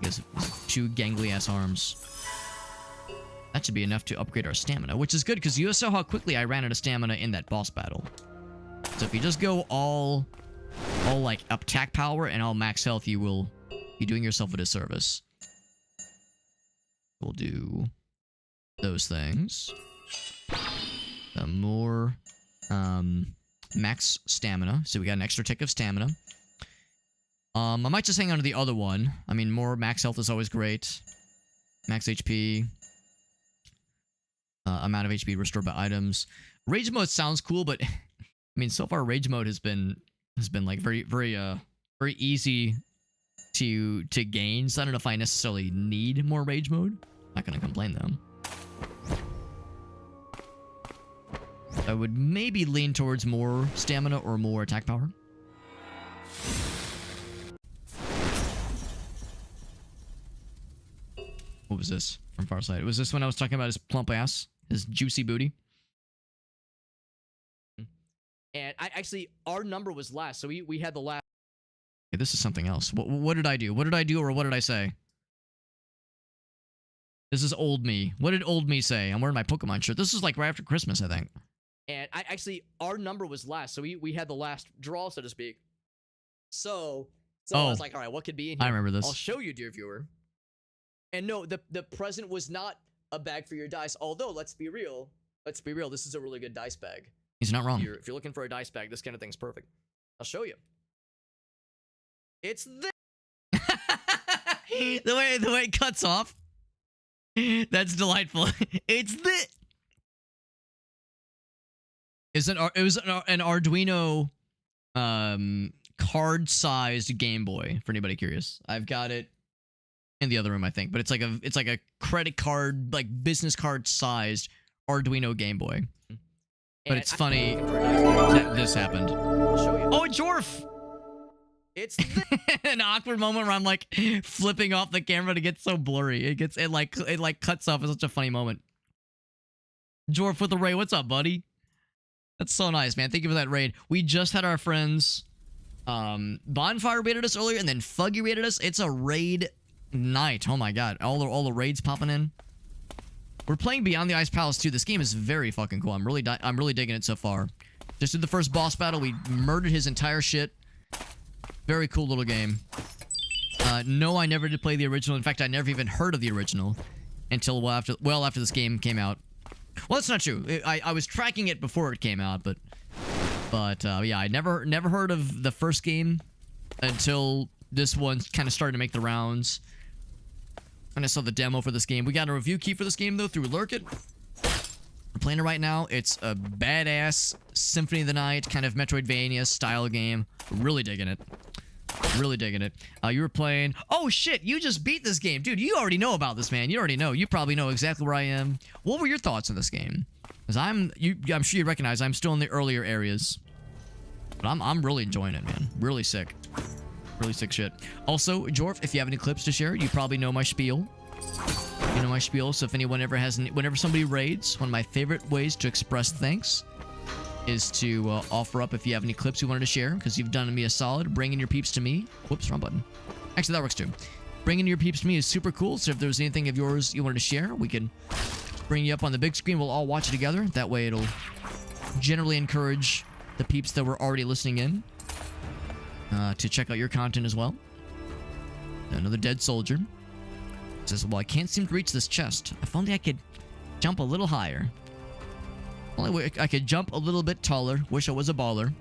He has 2 gangly ass arms. That should be enough to upgrade our stamina, which is good because you saw how quickly I ran out of stamina in that boss battle. So if you just go all like attack power and all max health, you will be doing yourself a disservice. We'll do those things. More max stamina. So we got an extra tick of stamina. I might just hang on to the other one. I mean, more max health is always great. Max HP. Amount of HP restored by items. Rage mode sounds cool, but I mean, so far rage mode has been like very easy to gain. So I don't know if I necessarily need more rage mode. Not gonna complain though. I would maybe lean towards more stamina or more attack power. What was this from Farsight? Was this when I was talking about his plump ass? His juicy booty? And our number was last, so we had the last. Okay, this is something else. What did I do? What did I do, or what did I say? This is old me. What did old me say? I'm wearing my Pokemon shirt. This is like right after Christmas, I think. And our number was last, so we had the last draw, so to speak. So I Oh. was like, all right, what could be in here? I remember this. I'll show you, dear viewer. And no, the present was not a bag for your dice. Although, let's be real. This is a really good dice bag. He's not wrong. If you're looking for a dice bag, this kind of thing's perfect. I'll show you. It's this. the way it cuts off. That's delightful. It's the. It was an Arduino card-sized Game Boy for anybody curious. I've got it in the other room, I think, but it's like a credit card, like business card sized Arduino Game Boy. But it's funny that this happened. I'll show you. Oh, Jorf! It's this. An awkward moment where I'm like flipping off the camera to get so blurry. It like cuts off. It's such a funny moment. Jorf with the raid. What's up, buddy? That's so nice, man. Thank you for that raid. We just had our friends Bonfire raided us earlier, and then Fuggy raided us. It's a raid night. Oh my god. All the raids popping in. We're playing Beyond the Ice Palace 2. This game is very fucking cool. I'm really digging it so far. Just did the first boss battle. We murdered his entire shit. Very cool little game. No, I never did play the original. In fact, I never even heard of the original until well after this game came out. Well, that's not true. I was tracking it before it came out, but yeah, I never heard of the first game until this one kind of started to make the rounds. And I saw the demo for this game. We got a review key for this game though through Lurkit. We're playing it right now. It's a badass Symphony of the Night kind of Metroidvania style game. Really digging it. Really digging it. You were playing. Oh shit! You just beat this game, dude. You already know about this, man. You already know. You probably know exactly where I am. What were your thoughts on this game? Because I'm sure you recognize I'm still in the earlier areas, but I'm really enjoying it, man. Really sick. Really sick shit. Also, Jorf, if you have any clips to share, you probably know my spiel. You know my spiel. So if anyone ever has, whenever somebody raids, one of my favorite ways to express thanks is to offer up if you have any clips you wanted to share, because you've done me a solid bringing your peeps to me. Whoops, wrong button. Actually, that works too. Bringing your peeps to me is super cool. So if there's anything of yours you wanted to share, we can bring you up on the big screen. We'll all watch it together. That way it'll generally encourage the peeps that were already listening in to check out your content as well. Another dead soldier says, well, I can't seem to reach this chest. If only I could jump a little higher. Only way I could jump a little bit taller. Wish I was a baller.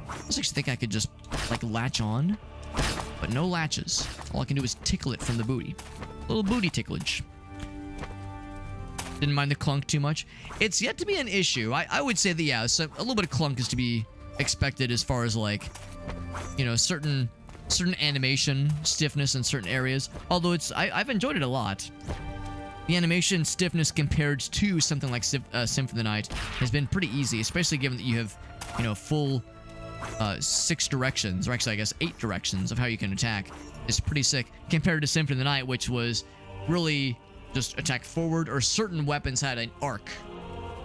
I just actually think I could just like latch on, but no latches. All I can do is tickle it from the booty. A little booty ticklage. Didn't mind the clunk too much. It's yet to be an issue. I would say that, yeah, so a little bit of clunk is to be expected as far as like, you know, certain animation stiffness in certain areas. Although I've enjoyed it a lot. The animation stiffness compared to something like Symphony of the Night has been pretty easy, especially given that you have, you know, full 6 directions, or actually I guess 8 directions of how you can attack. It's pretty sick compared to Symphony of the Night, which was really just attack forward, or certain weapons had an arc,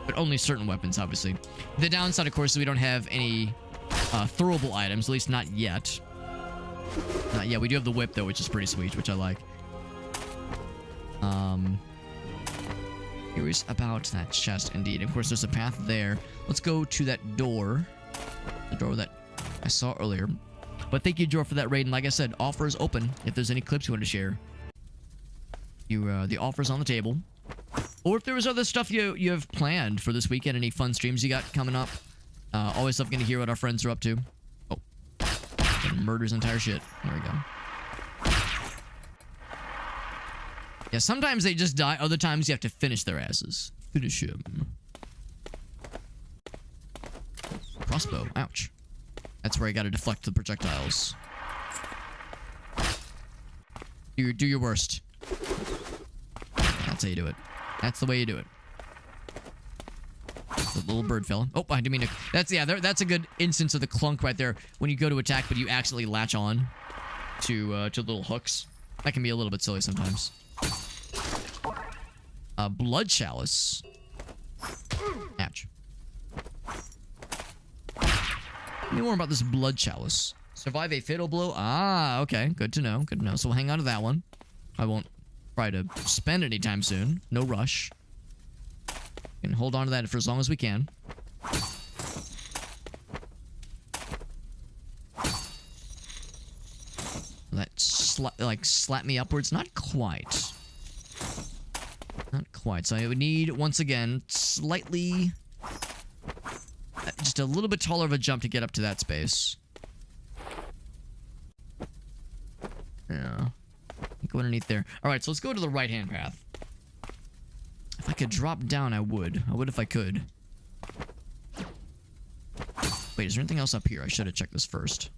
but only certain weapons, obviously. The downside, of course, is we don't have any throwable items, at least not yet. Not yet. We do have the whip though, which is pretty sweet, which I like. Curious about that chest, indeed. Of course, there's a path there. Let's go to that door. The door that I saw earlier. But thank you, Jor, for that raid. And like I said, offer is open if there's any clips you want to share. The offer's on the table. Or if there was other stuff you have planned for this weekend, any fun streams you got coming up. Always love getting to hear what our friends are up to. Oh. Murders entire shit. There we go. Yeah, sometimes they just die. Other times you have to finish their asses. Finish him. Crossbow. Ouch. That's where I gotta deflect the projectiles. Do your worst. That's how you do it. That's the way you do it. The little bird fella. Oh, I didn't mean to. That's a good instance of the clunk right there. When you go to attack, but you accidentally latch on to little hooks. That can be a little bit silly sometimes. Blood chalice. Ouch. Tell me more about this blood chalice. Survive a fatal blow. Ah, okay. Good to know. Good to know. So we'll hang on to that one. I won't try to spend it anytime soon. No rush. We can hold on to that for as long as we can. That slap me upwards? Not quite. Not quite. So I would need, once again, slightly... just a little bit taller of a jump to get up to that space. Yeah. Go underneath there. Alright, so let's go to the right-hand path. If I could drop down, I would. I would if I could. Wait, is there anything else up here? I should have checked this first.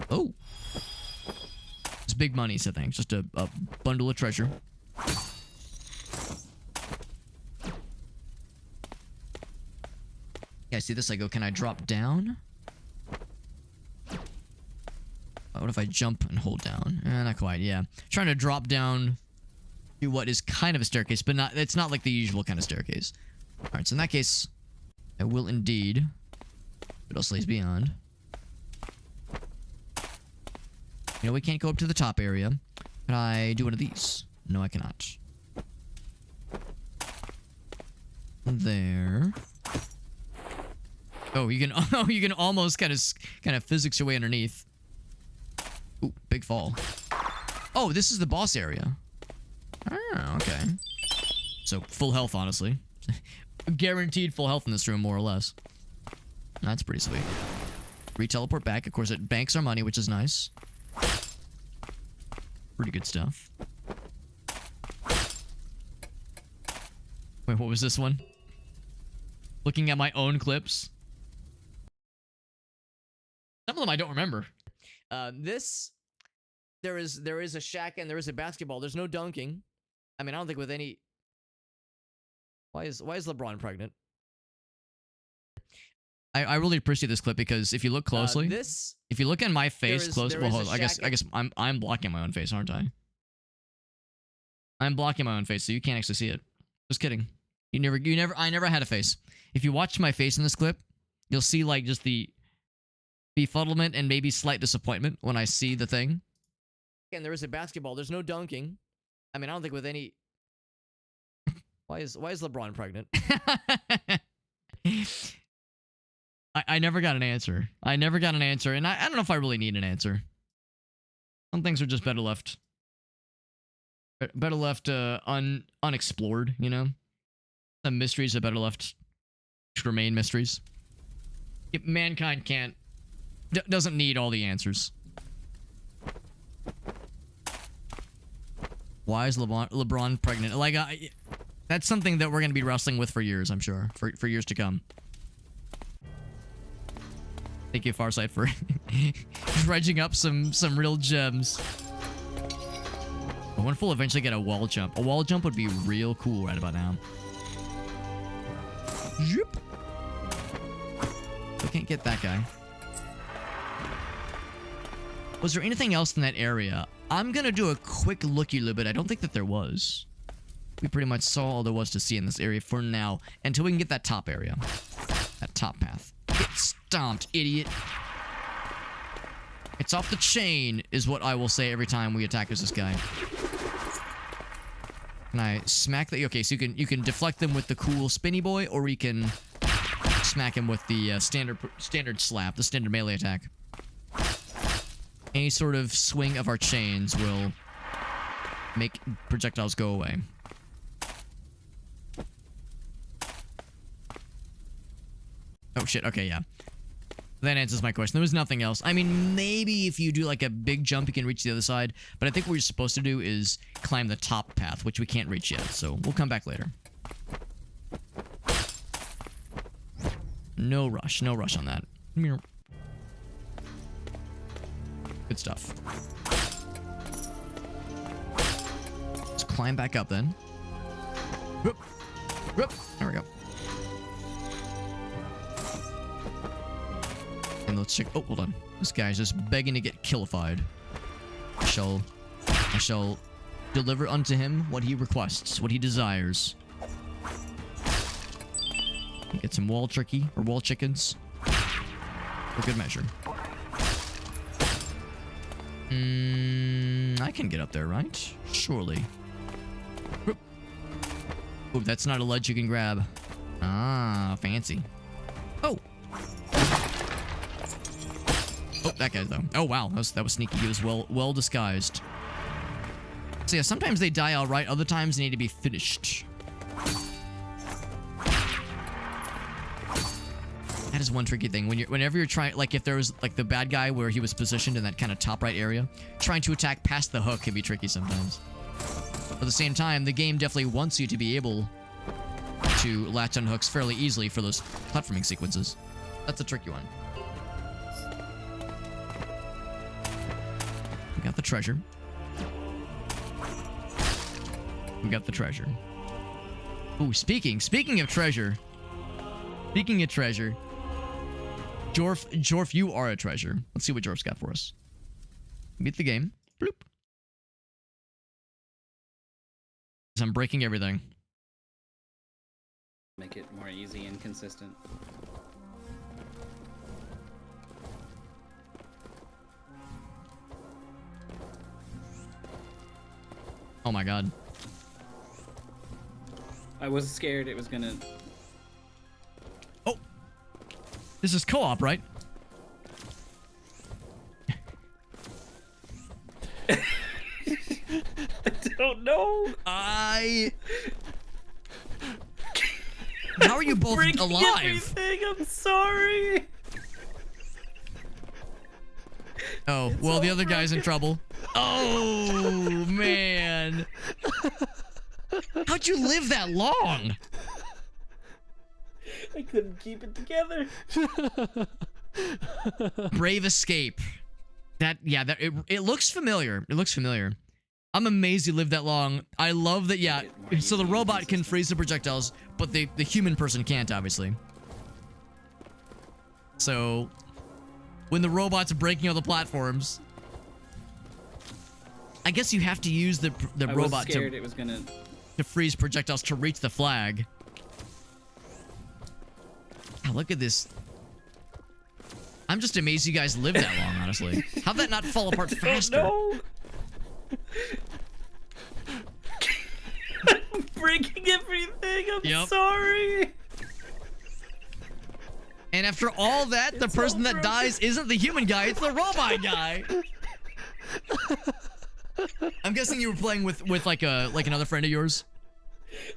Oh. It's big monies, I think. Just a bundle of treasure. Yeah, I see this. I go, can I drop down? What if I jump and hold down? Not quite, yeah. Trying to drop down to what is kind of a staircase, but it's not like the usual kind of staircase. Alright, so in that case, I will indeed. What else lays beyond? You know, we can't go up to the top area. Can I do one of these? No, I cannot. There. Oh, you can. Oh, you can almost kind of physics your way underneath. Ooh, big fall. Oh, this is the boss area. Oh, okay. So full health, honestly. Guaranteed full health in this room, more or less. That's pretty sweet. Re-teleport back. Of course, it banks our money, which is nice. Pretty good stuff. Wait, what was this one? Looking at my own clips. Some of them I don't remember. There is a shack and there is a basketball. There's no dunking. I mean, I don't think with any... Why is LeBron pregnant? I really appreciate this clip because if you look closely, if you look in my face close, well, hold on, I guess I'm blocking my own face, aren't I? I'm blocking my own face, so you can't actually see it. Just kidding. I never had a face. If you watch my face in this clip, you'll see like just the befuddlement and maybe slight disappointment when I see the thing. And there is a basketball. There's no dunking. I mean, I don't think with any... Why is LeBron pregnant? I never got an answer. I never got an answer, and I don't know if I really need an answer. Some things are just better left unexplored, you know? Some mysteries are better left to remain mysteries. Mankind doesn't need all the answers. Why is LeBron pregnant? Like, that's something that we're going to be wrestling with for years, I'm sure. For years to come. Thank you, Farsight, for dredging up some real gems. I wonder if we'll eventually get a wall jump. A wall jump would be real cool right about now. Yep. We can't get that guy. Was there anything else in that area? I'm gonna do a quick looky-loo, but I don't think that there was. We pretty much saw all there was to see in this area for now, until we can get that top area. That top path. Get stomped, idiot. It's off the chain, is what I will say every time we attack as this guy. Can I smack the... Okay, so you can deflect them with the cool spinny boy, or we can smack him with the standard slap, the standard melee attack. Any sort of swing of our chains will make projectiles go away. Oh shit, okay, yeah. That answers my question. There was nothing else. I mean, maybe if you do like a big jump, you can reach the other side. But I think what you're supposed to do is climb the top path, which we can't reach yet. So we'll come back later. No rush on that. Good stuff. Let's climb back up then. Whoop. Whoop. There we go. And let's check. Oh, hold on. This guy's just begging to get killified. I shall deliver unto him what he requests, what he desires. Get some wall turkey or wall chickens. For good measure. I can get up there, right? Surely. Oh, that's not a ledge you can grab. Ah, fancy. Oh. that guy though. Oh wow, that was sneaky. He was well disguised. So yeah, sometimes they die outright. Other times they need to be finished. That is one tricky thing. Whenever you're trying, like if there was like the bad guy where he was positioned in that kind of top right area, trying to attack past the hook can be tricky sometimes. But at the same time, the game definitely wants you to be able to latch on hooks fairly easily for those platforming sequences. That's a tricky one. We got the treasure. We got the treasure. Ooh, speaking of treasure. Speaking of treasure. Jorf, you are a treasure. Let's see what Jorf's got for us. Beat the game. Bloop. I'm breaking everything. Make it more easy and consistent. Oh my god. I was scared it was gonna... Oh! This is co-op, right? I don't know! How are you both Breaking alive? everything, I'm sorry! Oh, It's well, the all other guy's in broken. trouble. Oh, man. How'd you live that long? I couldn't keep it together. Brave escape. It looks familiar. It looks familiar. I'm amazed you lived that long. I love that, yeah. So the robot can freeze the projectiles, but the human person can't, obviously. So, when the robot's breaking all the platforms, I guess you have to use the I robot was scared it was gonna... to freeze projectiles to reach the flag. Oh, look at this. I'm just amazed you guys lived that long, honestly. How'd that not fall apart faster? Oh no! I'm breaking everything, I'm sorry! And after all that, the It's person all that broken. dies isn't the human guy, it's the robot guy. I'm guessing you were playing with like another friend of yours.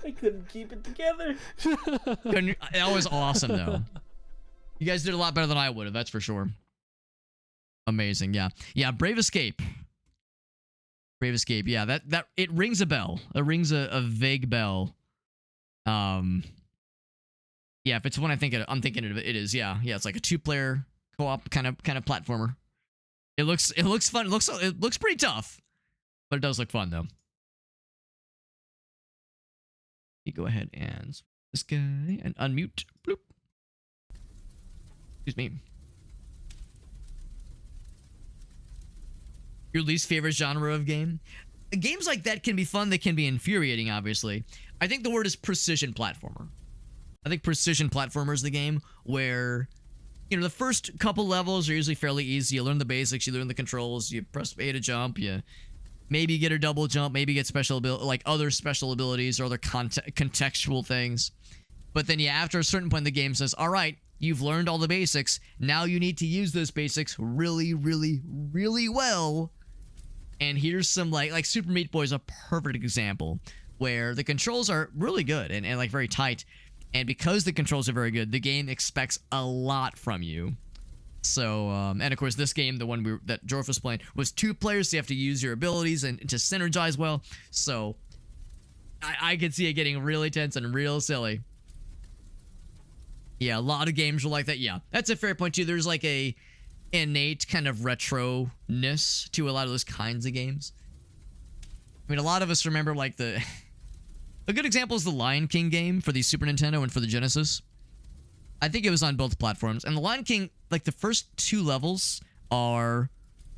I couldn't keep it together. That was awesome though. You guys did a lot better than I would have, that's for sure. Amazing, yeah. Yeah, Brave Escape. Brave Escape, yeah, that it rings a bell. It rings a vague bell. Yeah, if it's one I'm thinking of it is, yeah. Yeah, it's like a two-player co-op kind of platformer. It looks fun. It looks pretty tough. But it does look fun though. You go ahead and switch this guy and unmute. Bloop. Excuse me. Your least favorite genre of game? Games like that can be fun, they can be infuriating, obviously. I think the word is precision platformer. I think precision platformer is the game where, you know, the first couple levels are usually fairly easy. You learn the basics, you learn the controls, you press A to jump, you maybe get a double jump, maybe get special like other special abilities or other contextual things. But then, yeah, after a certain point, the game says, all right, you've learned all the basics. Now you need to use those basics really, really, really well. And here's some, like Super Meat Boy is a perfect example where the controls are really good and like very tight. And because the controls are very good, the game expects a lot from you. So, and of course, this game, the one that Jorf was playing, was 2 players, so you have to use your abilities and to synergize well. So, I could see it getting really tense and real silly. Yeah, a lot of games are like that. Yeah, that's a fair point too. There's like a innate kind of retro-ness to a lot of those kinds of games. I mean, a lot of us remember like the... A good example is the Lion King game for the Super Nintendo and for the Genesis. I think it was on both platforms. And the Lion King, like the first 2 levels are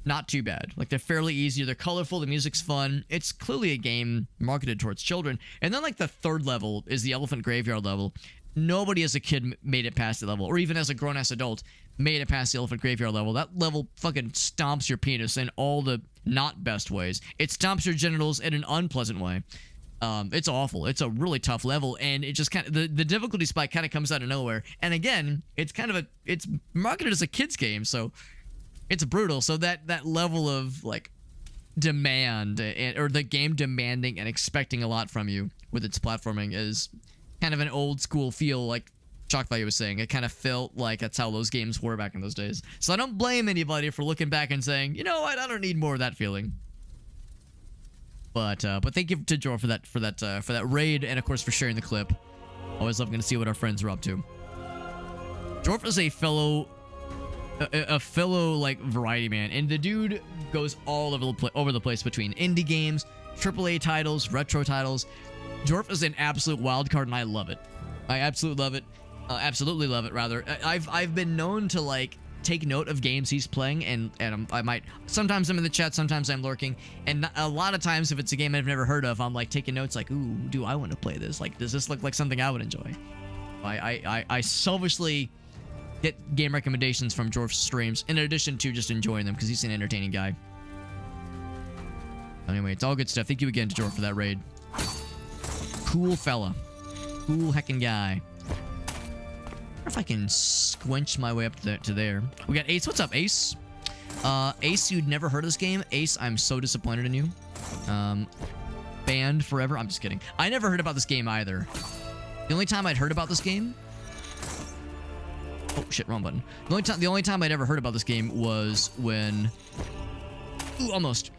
not too bad. Like they're fairly easy. They're colorful. The music's fun. It's clearly a game marketed towards children. And then like the 3rd level is the Elephant Graveyard level. Nobody as a kid made it past the level, or even as a grown-ass adult made it past the Elephant Graveyard level. That level fucking stomps your penis in all the not best ways. It stomps your genitals in an unpleasant way. It's awful. It's a really tough level, and it just kind of the difficulty spike kind of comes out of nowhere. And again, it's marketed as a kids game, so It's brutal. So that level of like demand or the game demanding and expecting a lot from you with its platforming is kind of an old school feel, like Shock Value was saying. It kind of felt like that's how those games were back in those days. So I don't blame anybody for looking back and saying, you know what, I don't need more of that feeling. But thank you to Jor for that raid, and of course for sharing the clip. Always love going to see what our friends are up to. Jorf is a fellow like variety man, and the dude goes all over the place between indie games, AAA titles, retro titles. Jorf is an absolute wild card, and I love it. I absolutely love it. Absolutely love it. Rather, I've been known to like take note of games he's playing, and I might sometimes I'm in the chat, sometimes I'm lurking, and a lot of times if it's a game I've never heard of, I'm like taking notes, like, ooh, do I want to play this? Like, does this look like something I would enjoy? I selfishly get game recommendations from Jorf's streams, in addition to just enjoying them, because he's an entertaining guy. Anyway, it's all good stuff. Thank you again to Jorf for that raid. Cool fella. Cool heckin' guy. I wonder if I can squinch my way up to there. We got Ace. What's up, Ace? Ace, you'd never heard of this game. Ace, I'm so disappointed in you. Banned forever. I'm just kidding. I never heard about this game either. The only time I'd heard about this game... Oh, shit, wrong button. The only time I'd ever heard about this game was when... Ooh, almost.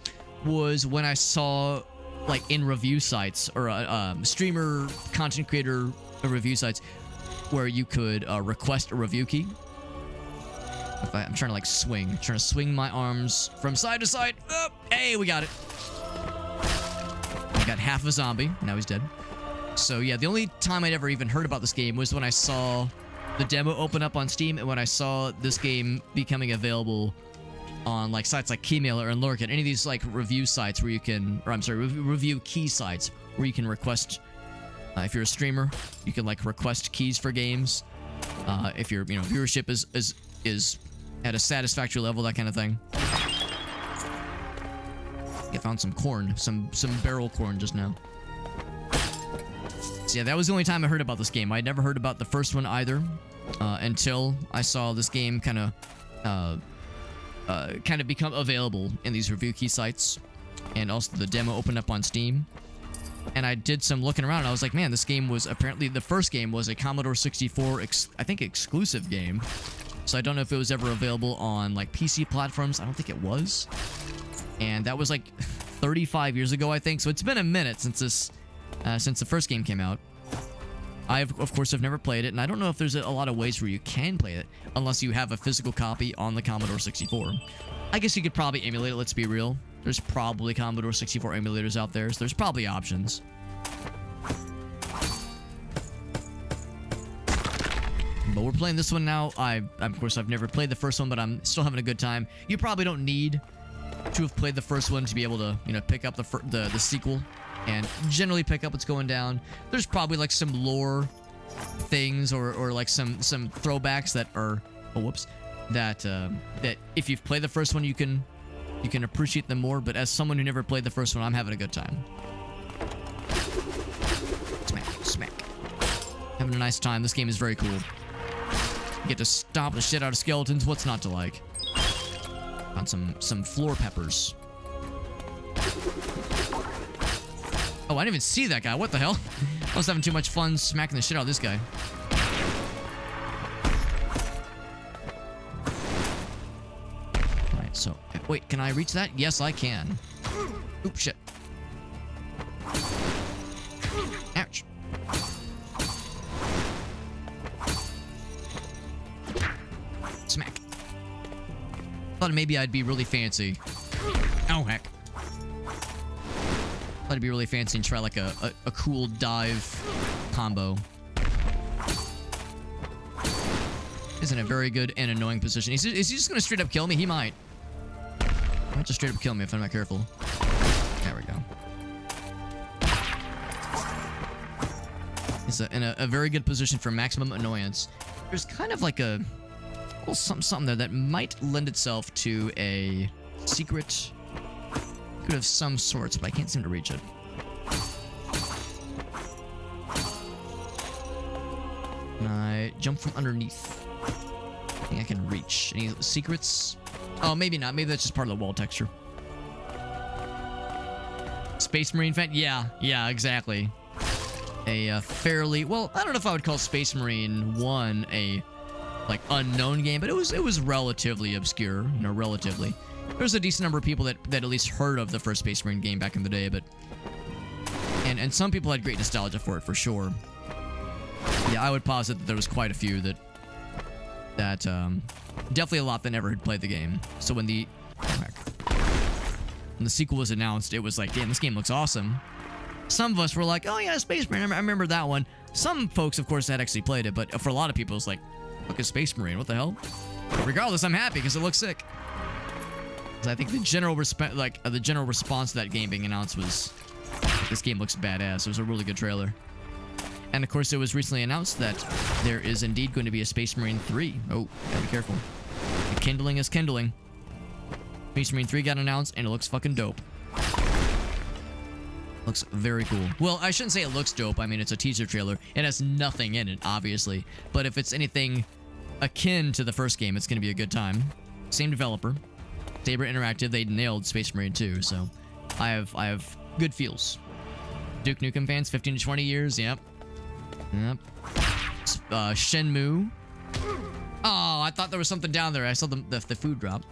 Was when I saw, like, in review sites, or streamer, content creator review sites, where you could request a review key. I'm trying to, like, swing. I'm trying to swing my arms from side to side. Oh, hey, we got it. I got half a zombie. Now he's dead. So, yeah, the only time I'd ever even heard about this game was when I saw the demo open up on Steam, and when I saw this game becoming available on like sites like Keymailer and Lurk, and any of these like review sites where you can, or I'm sorry, review key sites where you can request, if you're a streamer, you can like request keys for games. If your viewership is at a satisfactory level, that kind of thing. I found some corn, some barrel corn just now. So yeah, that was the only time I heard about this game. I'd never heard about the first one either, until I saw this game kind of become available in these review key sites, and also the demo opened up on Steam. And I did some looking around, and I was like, man, this game was apparently, the first game was a Commodore 64, I think, exclusive game. So I don't know if it was ever available on like PC platforms. I don't think it was. And that was like 35 years ago, I think. So it's been a minute since the first game came out. I, of course, have never played it, and I don't know if there's a lot of ways where you can play it, unless you have a physical copy on the Commodore 64. I guess you could probably emulate it, let's be real. There's probably Commodore 64 emulators out there, so there's probably options. But we're playing this one now. Of course, I've never played the first one, but I'm still having a good time. You probably don't need to have played the first one to be able to, pick up the sequel and generally pick up what's going down. There's probably like some lore things or like some throwbacks that are that if you've played the first one you can appreciate them more. But as someone who never played the first one, I'm having a good time. Smack. Having a nice time. This game is very cool. You get to stomp the shit out of skeletons. What's not to like? On some floor peppers. Oh, I didn't even see that guy. What the hell? I was having too much fun smacking the shit out of this guy. Alright, so... Wait, can I reach that? Yes, I can. Oop, shit. Ouch. Smack. Thought maybe I'd be really fancy. Oh, heck. Thought I'd be really fancy and try like a cool dive combo. He's in a very good and annoying position. Is he just gonna straight up kill me? He might. He might just straight up kill me if I'm not careful. There we go. He's in a very good position for maximum annoyance. There's kind of like a little something there that might lend itself to a secret of some sorts, but I can't seem to reach it. Can I jump from underneath? I think I can reach. Any secrets? Oh, maybe not. Maybe that's just part of the wall texture. Space Marine fan? Yeah, exactly. A fairly, well, I don't know if I would call Space Marine 1 a like unknown game, but it was relatively obscure, you know, relatively. There's a decent number of people that at least heard of the first Space Marine game back in the day, but and some people had great nostalgia for it for sure. Yeah, I would posit that there was quite a few that definitely a lot that never had played the game. So when the sequel was announced, it was like, damn, this game looks awesome. Some of us were like, oh yeah, Space Marine, I remember that one. Some folks, of course, had actually played it, but for a lot of people, it's like, look at Space Marine, what the hell? Regardless, I'm happy because it looks sick. Because I think the general response to that game being announced was, this game looks badass. It was a really good trailer. And of course, it was recently announced that there is indeed going to be a Space Marine 3. Oh, gotta be careful. The kindling is kindling. Space Marine 3 got announced, and it looks fucking dope. Looks very cool. Well, I shouldn't say it looks dope. I mean, it's a teaser trailer. It has nothing in it, obviously. But if it's anything akin to the first game, it's going to be a good time. Same developer. Saber Interactive, they nailed Space Marine 2, so I have good feels. Duke Nukem fans, 15 to 20 years, yep. Shenmue. Oh, I thought there was something down there. I saw the food drop.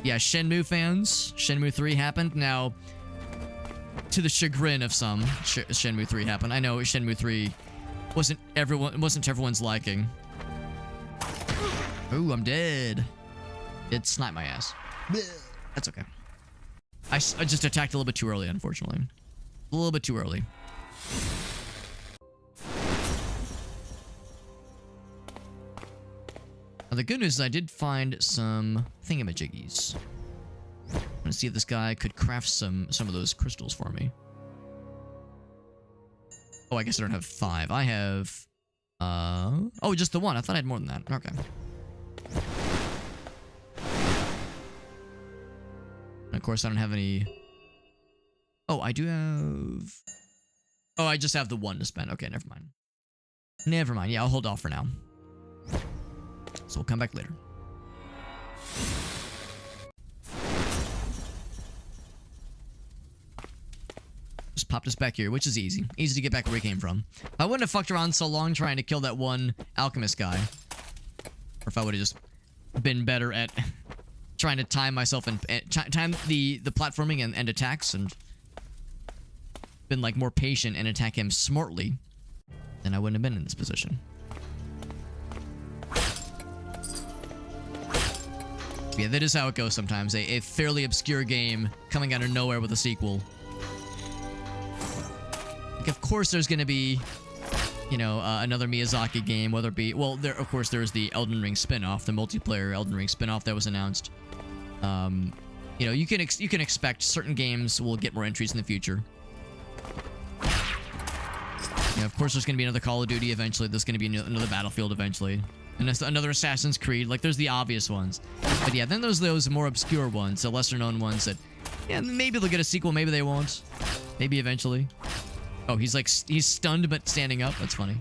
Yeah, Shenmue fans. Shenmue 3 happened. Now, to the chagrin of some, Shenmue 3 happened. I know Shenmue 3 wasn't to everyone's liking. Ooh, I'm dead. It sniped my ass. That's okay. I just attacked a little bit too early, unfortunately. A little bit too early. Now, the good news is I did find some thingamajiggies. I'm gonna see if this guy could craft some of those crystals for me. Oh, I guess I don't have 5. I have... Oh, just the 1. I thought I had more than that. Okay. And of course, I don't have any... Oh, I do have... Oh, I just have the 1 to spend. Okay, never mind. Never mind. Yeah, I'll hold off for now. So we'll come back later. Just popped us back here, which is easy. Easy to get back where we came from. I wouldn't have fucked around so long trying to kill that one alchemist guy. Or if I would have just been better at trying to time myself and time the platforming and attacks and been like more patient and attack him smartly, then I wouldn't have been in this position. Yeah, that is how it goes sometimes. A fairly obscure game coming out of nowhere with a sequel. Like, of course there's gonna be, you know, another Miyazaki game, whether it be... Well, of course there's the Elden Ring spin-off, the multiplayer Elden Ring spin-off that was announced. You know, you can expect certain games will get more entries in the future. Yeah, of course there's gonna be another Call of Duty eventually. There's gonna be another Battlefield eventually. And there's another Assassin's Creed. Like, there's the obvious ones. But yeah, then there's those more obscure ones, the lesser-known ones that... Yeah, maybe they'll get a sequel, maybe they won't. Maybe eventually. Oh, he's stunned but standing up. That's funny.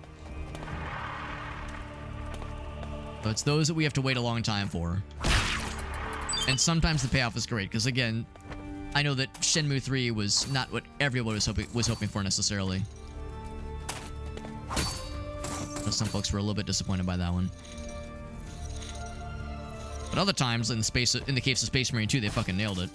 So it's those that we have to wait a long time for. And sometimes the payoff is great, because again, I know that Shenmue 3 was not what everyone was hoping for necessarily. Some folks were a little bit disappointed by that one. But other times, in the case of Space Marine 2, they fucking nailed it.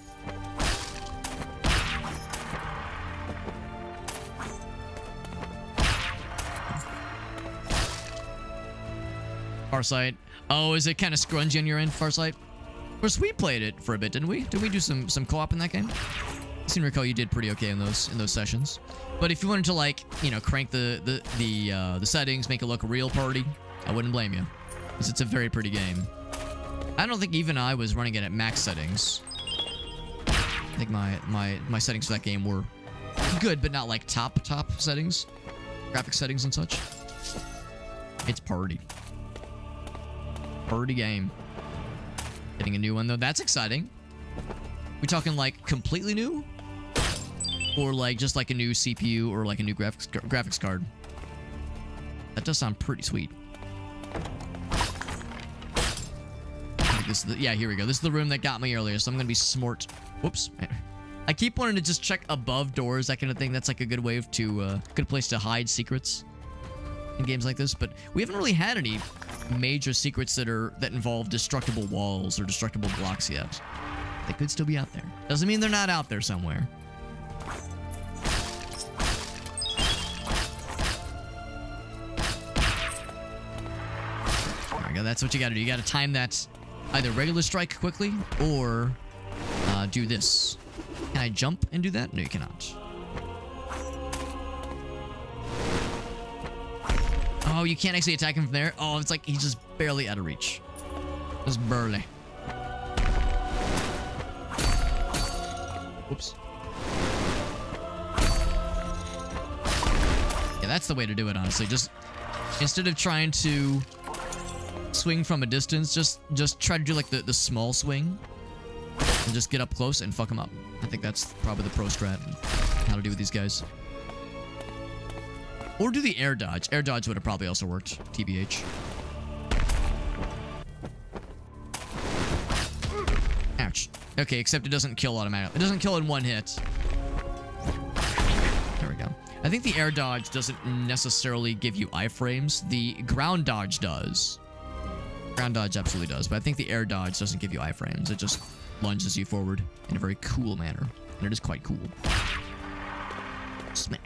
Farsight. Oh, is it kind of scrungy on your end, Farsight? Of course, we played it for a bit, didn't we? Did we do some co-op in that game? I seem to recall you did pretty okay in those sessions. But if you wanted to, like, you know, crank the settings, make it look a real party, I wouldn't blame you, because it's a very pretty game. I don't think even I was running it at max settings. I think my settings for that game were good, but not like top settings, graphic settings and such. It's party game. Getting a new one though, that's exciting. We talking like completely new? Or like just like a new CPU or like a new graphics card? That does sound pretty sweet. this is the, yeah, here we go. This is the room that got me earlier, so I'm gonna be smart. Whoops. I keep wanting to just check above doors, that kind of thing. That's like a good way to, good place to hide secrets in games like this. But we haven't really had any major secrets that involve destructible walls or destructible blocks yet. They could still be out there. Doesn't mean they're not out there somewhere. There we go. That's what you gotta do. You gotta time that either regular strike quickly or do this. Can I jump and do that? No, you cannot. Oh, you can't actually attack him from there? Oh, it's like he's just barely out of reach. Just barely. Whoops. Yeah, that's the way to do it, honestly. Just instead of trying to swing from a distance, just try to do like the small swing and just get up close and fuck him up. I think that's probably the pro strat, how to do with these guys. Or do the air dodge. Air dodge would have probably also worked, TBH. Ouch. Okay, except it doesn't kill automatically. It doesn't kill in one hit. There we go. I think the air dodge doesn't necessarily give you iframes. The ground dodge does. Ground dodge absolutely does, but I think the air dodge doesn't give you iframes. It just lunges you forward in a very cool manner. And it is quite cool. Smack.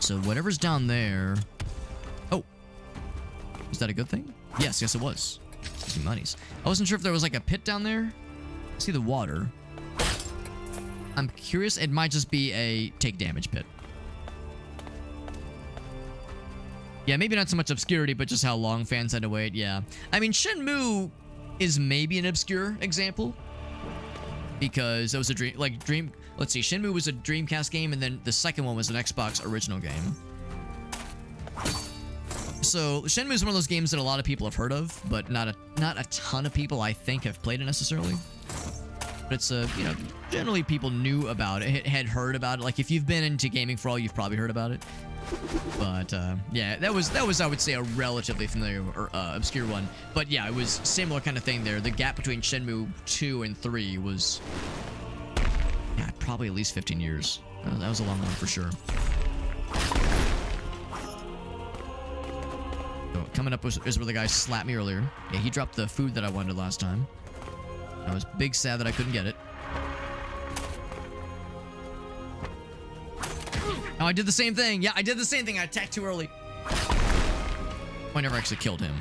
So whatever's down there... Oh. Is that a good thing? Yes, it was. Some monies. I wasn't sure if there was like a pit down there. I see the water. I'm curious. It might just be a take damage pit. Yeah, maybe not so much obscurity, but just how long fans had to wait. Yeah. I mean, Shenmue is maybe an obscure example. Because it was a dream... Let's see, Shenmue was a Dreamcast game, and then the second one was an Xbox original game. So, Shenmue is one of those games that a lot of people have heard of, but not a ton of people, I think, have played it necessarily. But it's you know, generally people knew about it, had heard about it. Like, if you've been into gaming for all, you've probably heard about it. But, yeah, that was, I would say, a relatively familiar or obscure one. But, yeah, it was similar kind of thing there. The gap between Shenmue 2 and 3 was... yeah, probably at least 15 years. That was a long one for sure. So coming up is where the guy slapped me earlier. Yeah, he dropped the food that I wanted last time. I was big sad that I couldn't get it. Oh, I did the same thing. Yeah, I did the same thing. I attacked too early. I never actually killed him.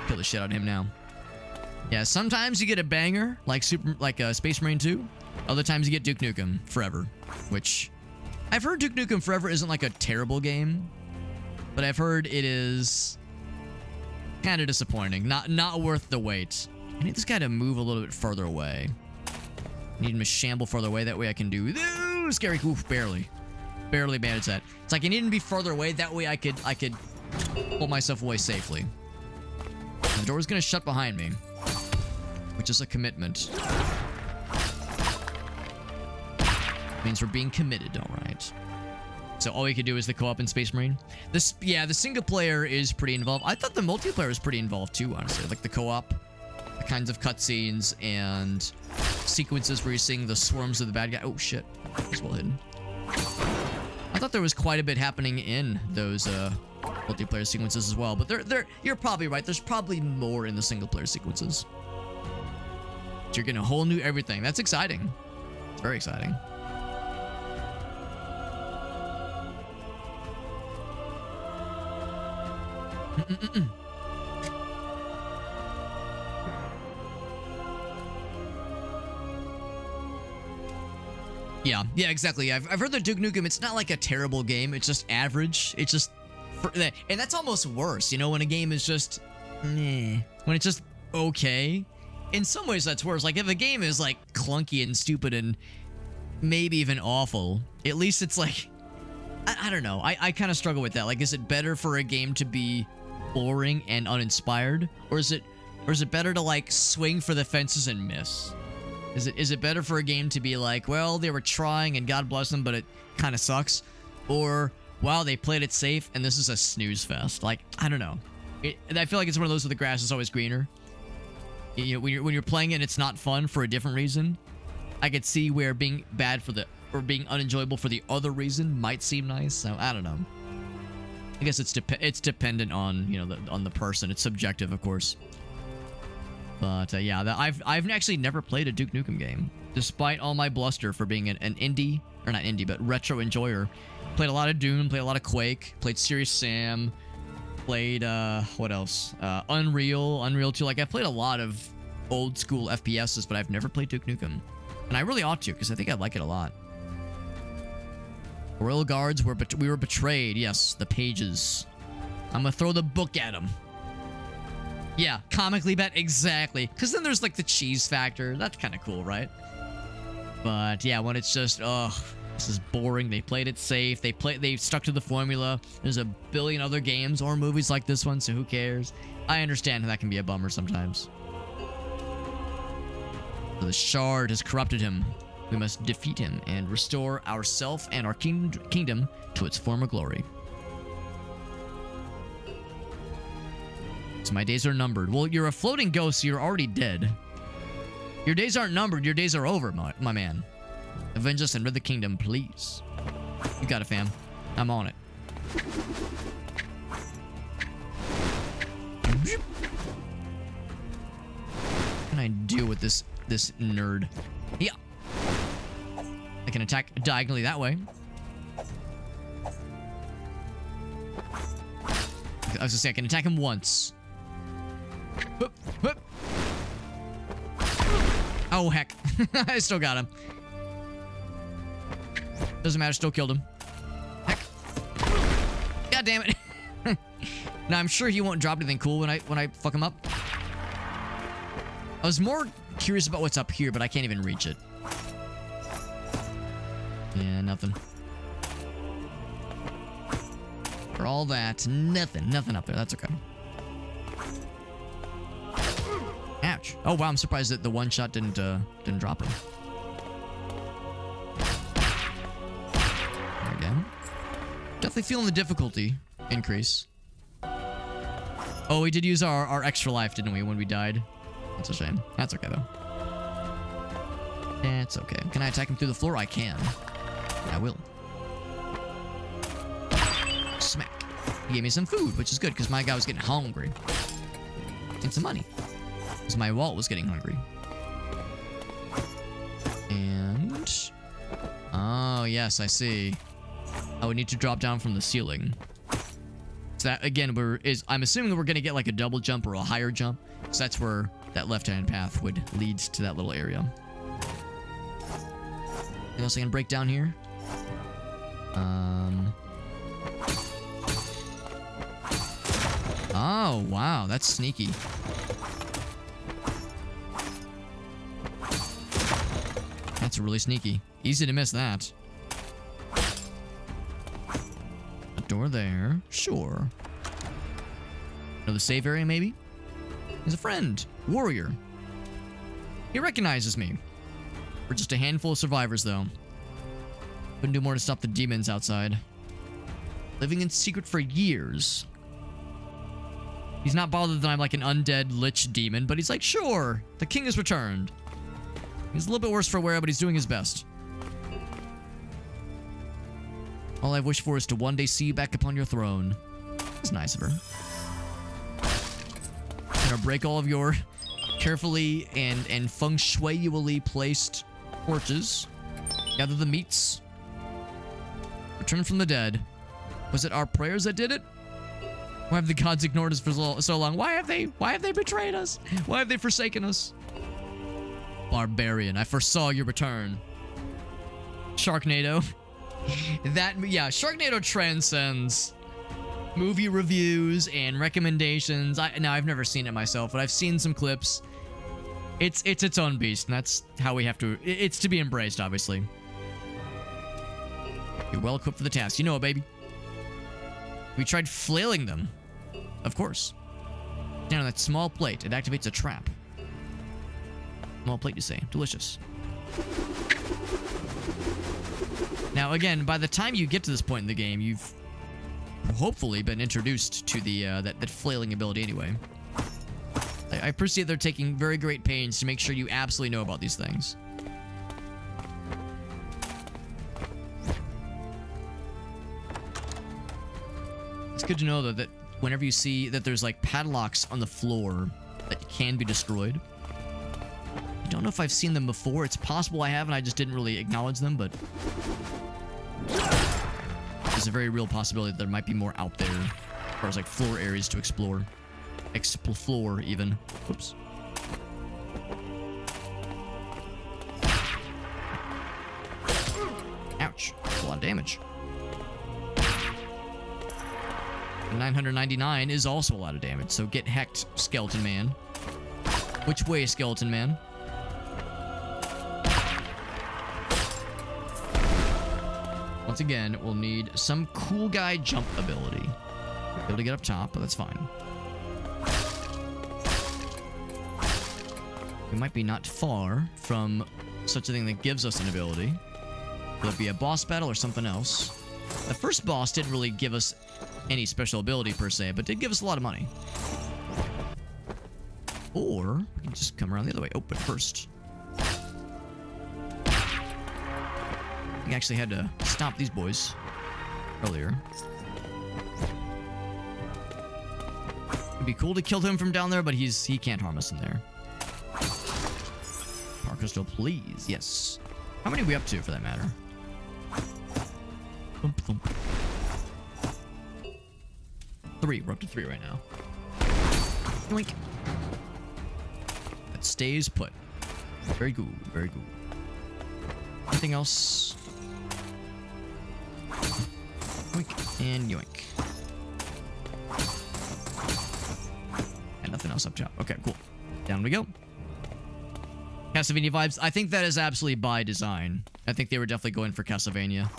Kill the shit out of him now. Yeah, sometimes you get a banger like Space Marine 2. Other times you get Duke Nukem Forever, which I've heard Duke Nukem Forever isn't like a terrible game, but I've heard it is kind of disappointing. Not worth the wait. I need this guy to move a little bit further away. I need him to shamble further away. That way I can do scary oof, barely manage that. It's like I need him to be further away. That way I could pull myself away safely. The door is gonna shut behind me, which is a commitment. Means we're being committed, all right. So all we could do is the co-op in Space Marine. Yeah, the single player is pretty involved. I thought the multiplayer was pretty involved too, honestly. Like the co-op, the kinds of cutscenes and sequences where you're seeing the swarms of the bad guy. Oh shit, it's well hidden. I thought there was quite a bit happening in those multiplayer sequences as well. But you're probably right. There's probably more in the single player sequences. So you're getting a whole new everything. That's exciting. It's very exciting. Yeah, exactly. I've heard that Duke Nukem, it's not like a terrible game. It's just average. It's just... and that's almost worse, you know, when a game is just... meh. When it's just okay. In some ways, that's worse. Like, if a game is, like, clunky and stupid and maybe even awful, at least it's like... I don't know. I kind of struggle with that. Like, is it better for a game to be boring and uninspired, or is it better to like swing for the fences and miss? Is it better for a game to be like, well, they were trying and God bless them, but it kind of sucks, or wow, they played it safe and this is a snooze fest? Like, I don't know. I feel like it's one of those where the grass is always greener. You know, when you're playing it and it's not fun for a different reason, I could see where being bad for the or being unenjoyable for the other reason might seem nice. So I don't know. I guess it's dependent on, you know, on the person. It's subjective, of course. But yeah, I've actually never played a Duke Nukem game, despite all my bluster for being an indie, or not indie, but retro enjoyer. Played a lot of Doom, played a lot of Quake, played Serious Sam, played what else? Unreal 2. Like, I've played a lot of old school FPSs, but I've never played Duke Nukem, and I really ought to, because I think I'd like it a lot. Royal Guards we were betrayed. Yes, the pages. I'm gonna throw the book at them. Yeah, comically bet, exactly. Because then there's like the cheese factor. That's kind of cool, right? But yeah, when it's just, ugh, this is boring. They played it safe. They stuck to the formula. There's a billion other games or movies like this one, so who cares? I understand how that can be a bummer sometimes. So the shard has corrupted him. We must defeat him and restore ourself and our kingdom to its former glory. So my days are numbered. Well, you're a floating ghost, so you're already dead. Your days aren't numbered. Your days are over, my man. Avenge us and rid the kingdom, please. You got it, fam. I'm on it. What can I do with this nerd? Yeah. I can attack diagonally that way. I was gonna say I can attack him once. Whoop, whoop. Oh heck. I still got him. Doesn't matter, still killed him. Heck. God damn it. Now I'm sure he won't drop anything cool when I fuck him up. I was more curious about what's up here, but I can't even reach it. Yeah, nothing. For all that, nothing up there. That's okay. Ouch. Oh wow, I'm surprised that the one shot didn't drop him. There we go. Definitely feeling the difficulty increase. Oh, we did use our extra life, didn't we, when we died? That's a shame. That's okay though. It's okay. Can I attack him through the floor? I can. I will. Smack. He gave me some food, which is good, because my guy was getting hungry. And some money. Because my wallet was getting hungry. And... oh, yes, I see. I would need to drop down from the ceiling. So that, again, I'm assuming that we're going to get like a double jump or a higher jump. So that's where that left-hand path would lead to that little area. Anything else I can break down here? Oh, wow, that's sneaky. That's really sneaky. Easy to miss that. A door there. Sure. Another save area, maybe? He's a friend. Warrior. He recognizes me. We're just a handful of survivors, though. Couldn't do more to stop the demons outside. Living in secret for years. He's not bothered that I'm like an undead lich demon, but he's like, sure, the king has returned. He's a little bit worse for wear, but he's doing his best. All I've wished for is to one day see you back upon your throne. It's nice of her. I'm gonna break all of your carefully and feng shui-ly placed torches. Gather the meats. Return from the dead. Was it our prayers that did it? Why have the gods ignored us for so long? Why have they betrayed us? Why have they forsaken us? Barbarian, I foresaw your return. Sharknado. Yeah, Sharknado transcends movie reviews and recommendations. Now I've never seen it myself, but I've seen some clips. It's its own beast, and that's how we have to. It's to be embraced, obviously. You're well equipped for the task. You know it, baby. We tried flailing them. Of course. Down on that small plate, it activates a trap. Small plate, you say. Delicious. Now, again, by the time you get to this point in the game, you've hopefully been introduced to the that flailing ability anyway. I appreciate they're taking very great pains to make sure you absolutely know about these things. It's good to know though that whenever you see that there's like padlocks on the floor that can be destroyed. I don't know if I've seen them before. It's possible I have and I just didn't really acknowledge them, but there's a very real possibility that there might be more out there as far as like floor areas to explore. Explore even. Oops. Ouch. That's a lot of damage. 999 is also a lot of damage, so get hecked, Skeleton Man. Which way, Skeleton Man? Once again, we'll need some cool guy jump ability. Be able to get up top, but that's fine. We might be not far from such a thing that gives us an ability. Will it be a boss battle or something else? The first boss didn't really give us any special ability per se, but did give us a lot of money. Or we can just come around the other way. Oh, but first, we actually had to stop these boys earlier. It'd be cool to kill him from down there, but he can't harm us in there. Power crystal, please. Yes. How many are we up to, for that matter? Thump, thump. 3. We're up to 3 right now. Yoink. That stays put. Very good. Very good. Anything else? Yoink and yoink. And nothing else up top. Okay, cool. Down we go. Castlevania vibes. I think that is absolutely by design. I think they were definitely going for Castlevania.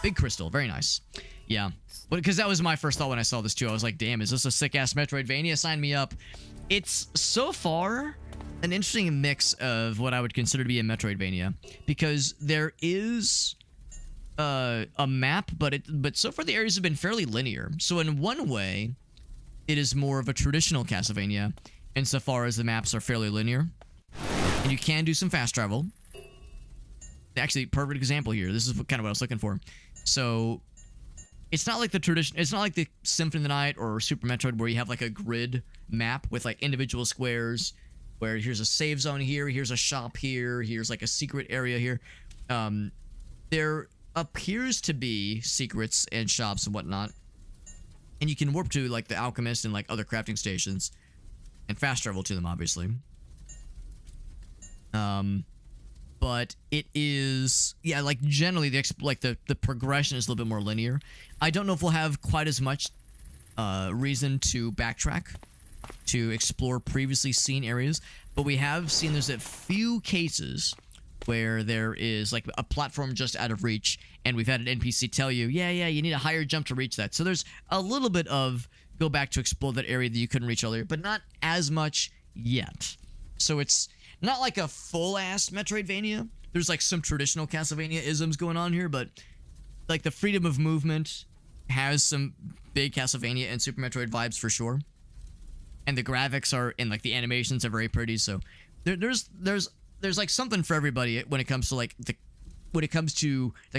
Big crystal. Very nice. Yeah. Because that was my first thought when I saw this too. I was like, damn, is this a sick-ass Metroidvania? Sign me up. It's, so far, an interesting mix of what I would consider to be a Metroidvania. Because there is a map, but so far the areas have been fairly linear. So in one way, it is more of a traditional Castlevania, insofar as the maps are fairly linear. And you can do some fast travel. Actually, perfect example here. This is kind of what I was looking for. So, it's not like the tradition. It's not like the Symphony of the Night or Super Metroid where you have like a grid map with like individual squares, where here's a save zone here, here's a shop here, here's like a secret area here. There appears to be secrets and shops and whatnot, and you can warp to like the alchemist and like other crafting stations, and fast travel to them, obviously. But it is, yeah, like generally the progression is a little bit more linear. I don't know if we'll have quite as much reason to backtrack to explore previously seen areas, but we have seen there's a few cases where there is like a platform just out of reach, and we've had an NPC tell you, yeah, you need a higher jump to reach that. So there's a little bit of go back to explore that area that you couldn't reach earlier, but not as much yet. So it's not like a full-ass Metroidvania. There's like some traditional Castlevania-isms going on here, but like the freedom of movement has some big Castlevania and Super Metroid vibes for sure. And the graphics are, and like the animations are very pretty, so there's like something for everybody when it comes to like the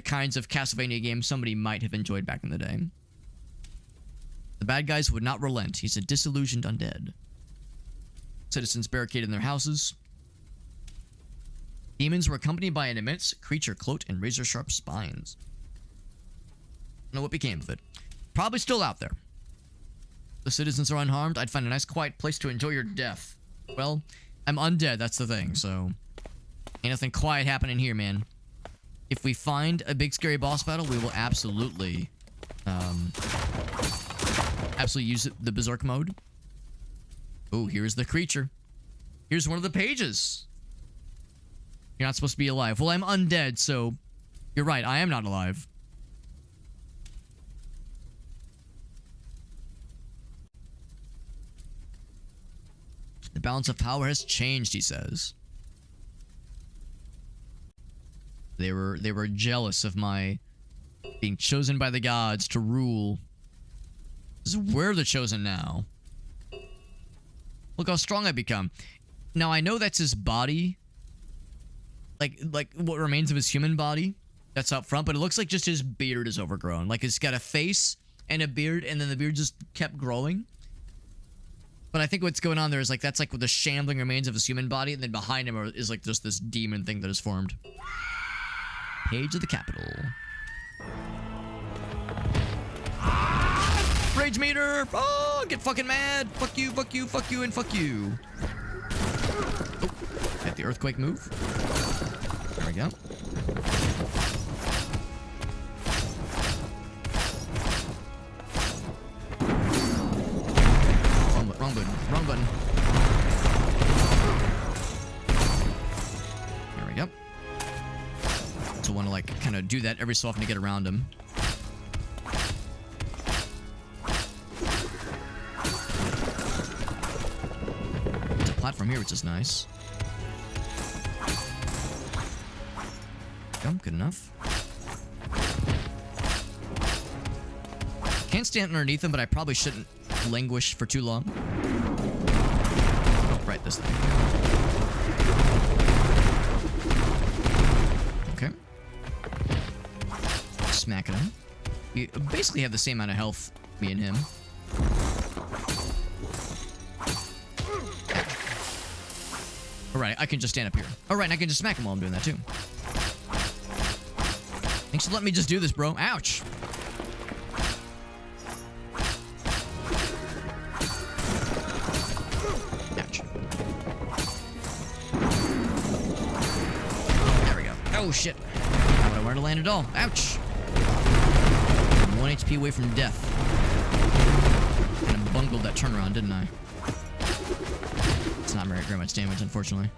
kinds of Castlevania games somebody might have enjoyed back in the day. The bad guys would not relent. He's a disillusioned undead. Citizens barricaded in their houses. Demons were accompanied by an immense creature cloaked in razor-sharp spines. I don't know what became of it. Probably still out there. The citizens are unharmed. I'd find a nice quiet place to enjoy your death. Well, I'm undead, that's the thing, so ain't nothing quiet happening here, man. If we find a big scary boss battle, we will absolutely use the berserk mode. Oh, here's the creature. Here's one of the pages. You're not supposed to be alive. Well, I'm undead, so you're right, I am not alive. The balance of power has changed, he says. They were jealous of my being chosen by the gods to rule. We're the chosen now. Look how strong I become. Now, I know that's his body. Like what remains of his human body. That's up front, but it looks like just his beard is overgrown. Like, it's got a face and a beard, and then the beard just kept growing. But I think what's going on there is, like, that's like with the shambling remains of his human body, and then behind him is, like, just this demon thing that is formed. Page of the Capitol. Rage meter! Oh, get fucking mad! Fuck you, fuck you, fuck you, and fuck you. Oh, got the earthquake move. There we go. Wrong button. Wrong button. There we go. So want to, like, kind of do that every so often to get around him. There's a platform here, which is nice. Good enough. Can't stand underneath him, but I probably shouldn't languish for too long. Oh, right, this thing. Okay. Smacking him. We basically have the same amount of health, me and him. Alright, I can just stand up here. Alright, and I can just smack him while I'm doing that too. Thanks for letting me just do this, bro. Ouch. Ouch. There we go. Oh, shit. Not what I wanted to land at all. Ouch. I'm 1 HP away from death. Kind of bungled that turnaround, didn't I? It's not very much damage, unfortunately.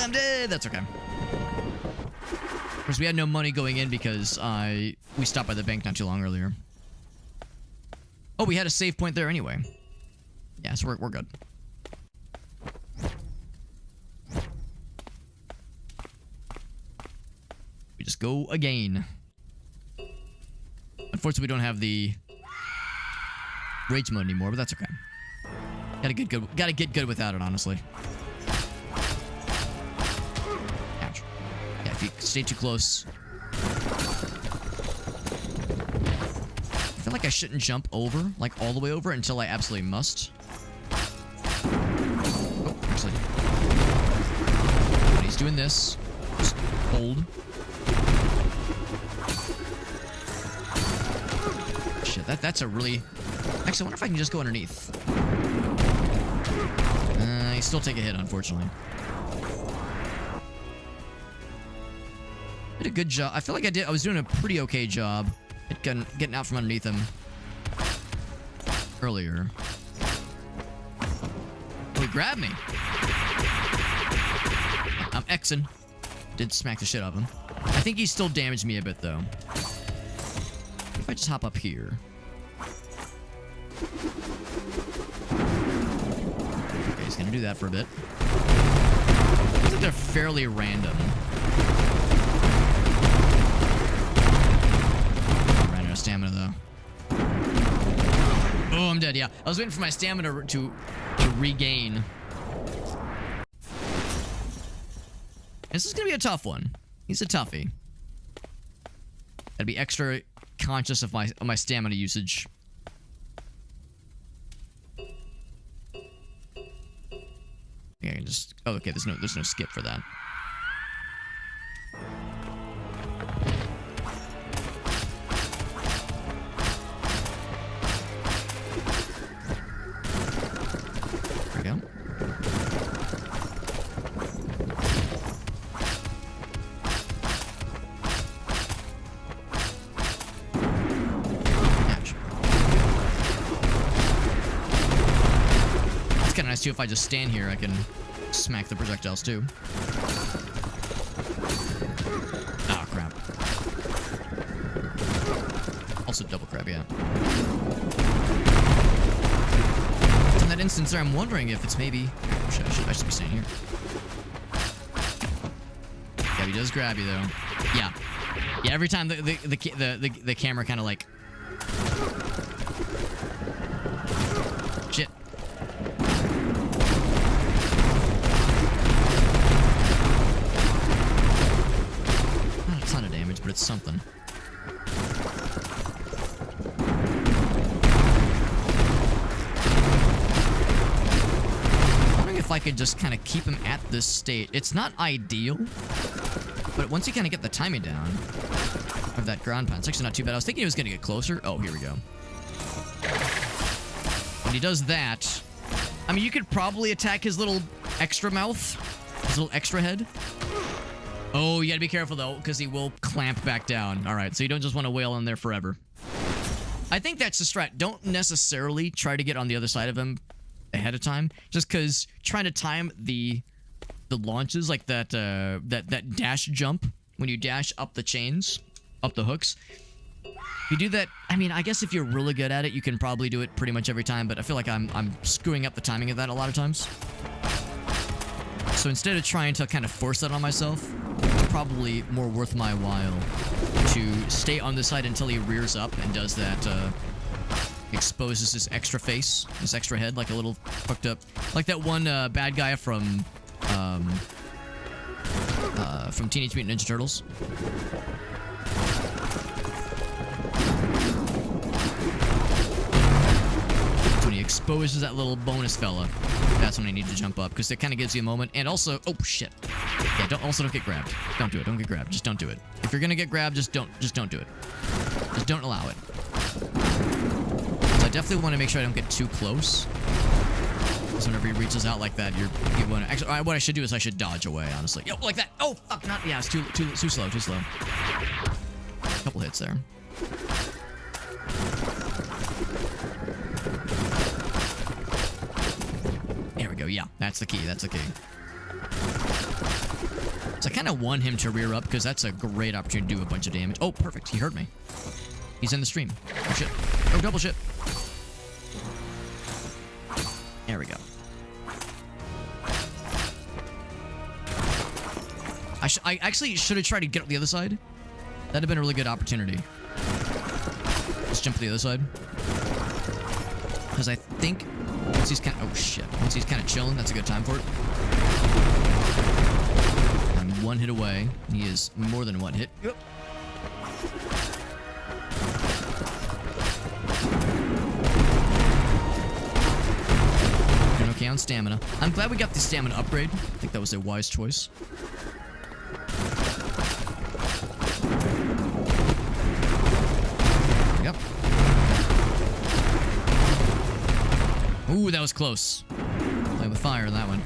I'm dead. That's okay. Of course, we had no money going in because we stopped by the bank not too long earlier. Oh, we had a save point there anyway. Yeah, so we're good. We just go again. Unfortunately, we don't have the rage mode anymore, but that's okay. Gotta get good without it, honestly. Ouch. Yeah, if you stay too close. I feel like I shouldn't jump over, like all the way over, until I absolutely must. Oh, actually. When he's doing this, just hold. Shit, that's a really... Actually, I wonder if I can just go underneath. You still take a hit, unfortunately. Did a good job. I feel like I was doing a pretty okay job at getting out from underneath him earlier. Oh, he grabbed me. I'm Xing. Did smack the shit out of him. I think he still damaged me a bit, though. What if I just hop up here? Okay, he's gonna do that for a bit. I think they're fairly random. I ran out of stamina, though. Oh, I'm dead, yeah. I was waiting for my stamina to regain. This is gonna be a tough one. He's a toughie. Gotta be extra conscious of my stamina usage. Yeah, I can just... Oh, okay, there's no skip for that. There we go. Ouch. It's kind of nice too if I just stand here, I can smack the projectiles too. Ah, crap. Also double crap, yeah. In that instance there, I'm wondering if it's maybe... I should be staying here. Yeah, he does grab you though. Yeah. Yeah, every time the camera kind of like Shit. Not a ton of damage, but it's something. I'm wondering if I could just kind of keep him at this state. It's not ideal, but once you kind of get the timing down of that ground pound, it's actually not too bad. I was thinking he was going to get closer. Oh, here we go. When he does that, I mean, you could probably attack his little extra mouth, his little extra head. Oh, you gotta be careful, though, because he will clamp back down. All right, so you don't just want to wail on there forever. I think that's the strat. Don't necessarily try to get on the other side of him ahead of time, just because trying to time the launches, like that that dash jump, when you dash up the chains, up the hooks. If you do that, I mean, I guess if you're really good at it, you can probably do it pretty much every time, but I feel like I'm screwing up the timing of that a lot of times. So instead of trying to kind of force that on myself, it's probably more worth my while to stay on the side until he rears up and does that, exposes his extra face, his extra head, like a little fucked up, like that one bad guy from Teenage Mutant Ninja Turtles. When he exposes that little bonus fella, that's when I need to jump up, because it kind of gives you a moment. And also, oh shit, yeah, don't get grabbed. Don't do it. Don't get grabbed. Just don't do it. If you're gonna get grabbed, just don't do it. Just don't allow it. So I definitely want to make sure I don't get too close. Because whenever he reaches out like that, you want to actually. What I should do is I should dodge away. Honestly, yo, like that. Oh fuck, not yeah. It's too slow. Too slow. A couple hits there. There we go. Yeah, that's the key. That's the key. So I kind of want him to rear up because that's a great opportunity to do a bunch of damage. Oh, perfect. He heard me. He's in the stream. Oh shit. Oh, double shit. There we go. I actually should have tried to get up the other side. That'd have been a really good opportunity. Just jump to the other side. Because I think once he's kind of... Oh, shit. Once he's kind of chilling, that's a good time for it. I'm one hit away. He is more than one hit. Yep. Doing okay on stamina. I'm glad we got the stamina upgrade. I think that was a wise choice. Yep. Ooh, that was close. Playing with fire on that one.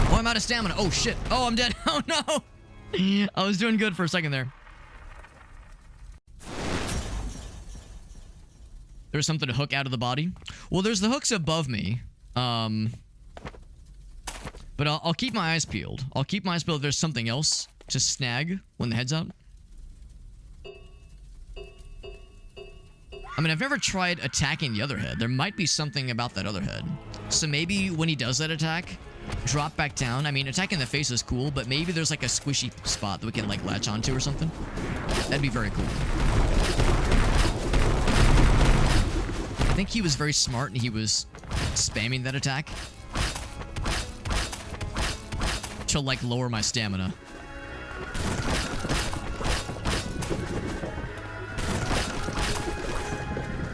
Oh, I'm out of stamina. Oh, shit. Oh, I'm dead. Oh, no. I was doing good for a second there. There's something to hook out of the body. Well, there's the hooks above me. But I'll keep my eyes peeled. I'll keep my eyes peeled if there's something else to snag when the head's out. I mean, I've never tried attacking the other head. There might be something about that other head. So maybe when he does that attack, drop back down. I mean, attacking the face is cool, but maybe there's like a squishy spot that we can like latch onto or something. That'd be very cool. I think he was very smart and he was spamming that attack to like lower my stamina.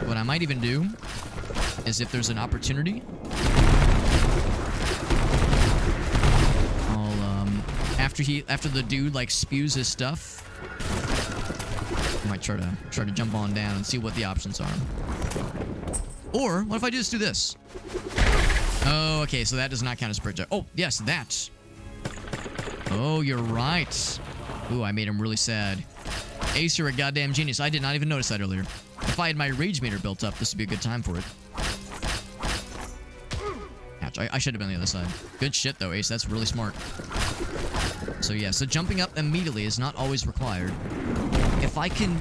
What I might even do is if there's an opportunity, I'll after the dude like spews his stuff, I might try to jump on down and see what the options are. Or what if I just do this? Oh, okay, so that does not count as project. Oh, yes, that. Oh, you're right. Ooh, I made him really sad. Ace, you're a goddamn genius. I did not even notice that earlier. If I had my rage meter built up, this would be a good time for it. Ouch, I should have been on the other side. Good shit, though, Ace. That's really smart. So, yeah, so jumping up immediately is not always required. If I can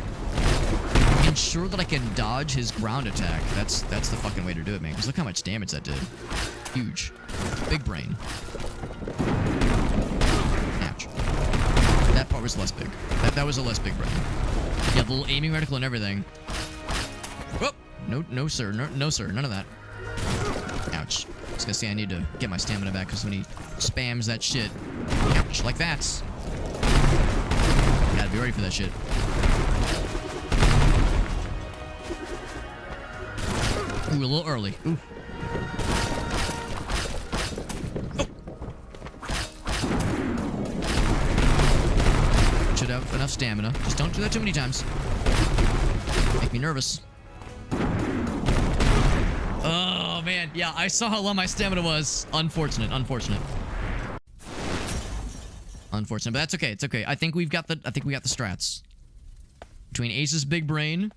ensure that I can dodge his ground attack, that's the fucking way to do it, man. Because look how much damage that did. Huge. Big brain. Ouch. That part was less big. That was a less big brain. Yeah, full aiming reticle and everything. Whoop! No, sir. No, sir. None of that. Ouch. I was gonna say I need to get my stamina back because when he spams that shit, ouch, like that. Gotta be ready for that shit. Ooh, a little early. Ooh. Should have enough stamina. Just don't do that too many times. Make me nervous. Oh man, yeah, I saw how low my stamina was. Unfortunate. But that's okay. It's okay. I think we got the strats. Between Ace's big brain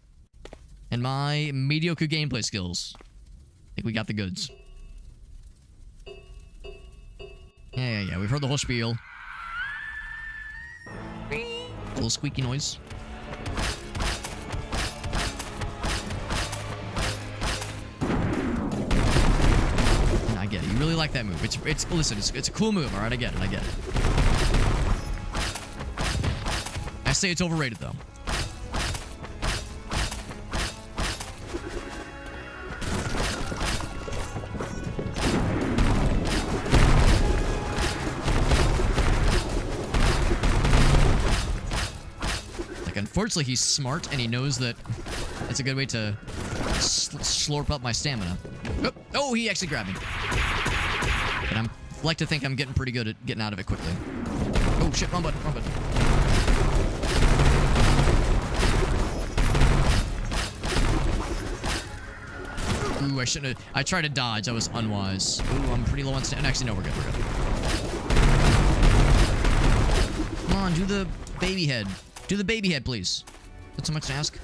and my mediocre gameplay skills, I think we got the goods. Yeah. We've heard the whole spiel. A little squeaky noise. And I get it. You really like that move. Listen, it's a cool move, alright? I get it. I say it's overrated though. Unfortunately, he's smart, and he knows that it's a good way to slurp up my stamina. Oh, he actually grabbed me. But I like to think I'm getting pretty good at getting out of it quickly. Oh, shit, wrong button. Ooh, I shouldn't have... I tried to dodge. I was unwise. Ooh, I'm pretty low on stamina. Actually, no, we're good. Come on, do the baby head. Do the baby head, please. That's so much to ask.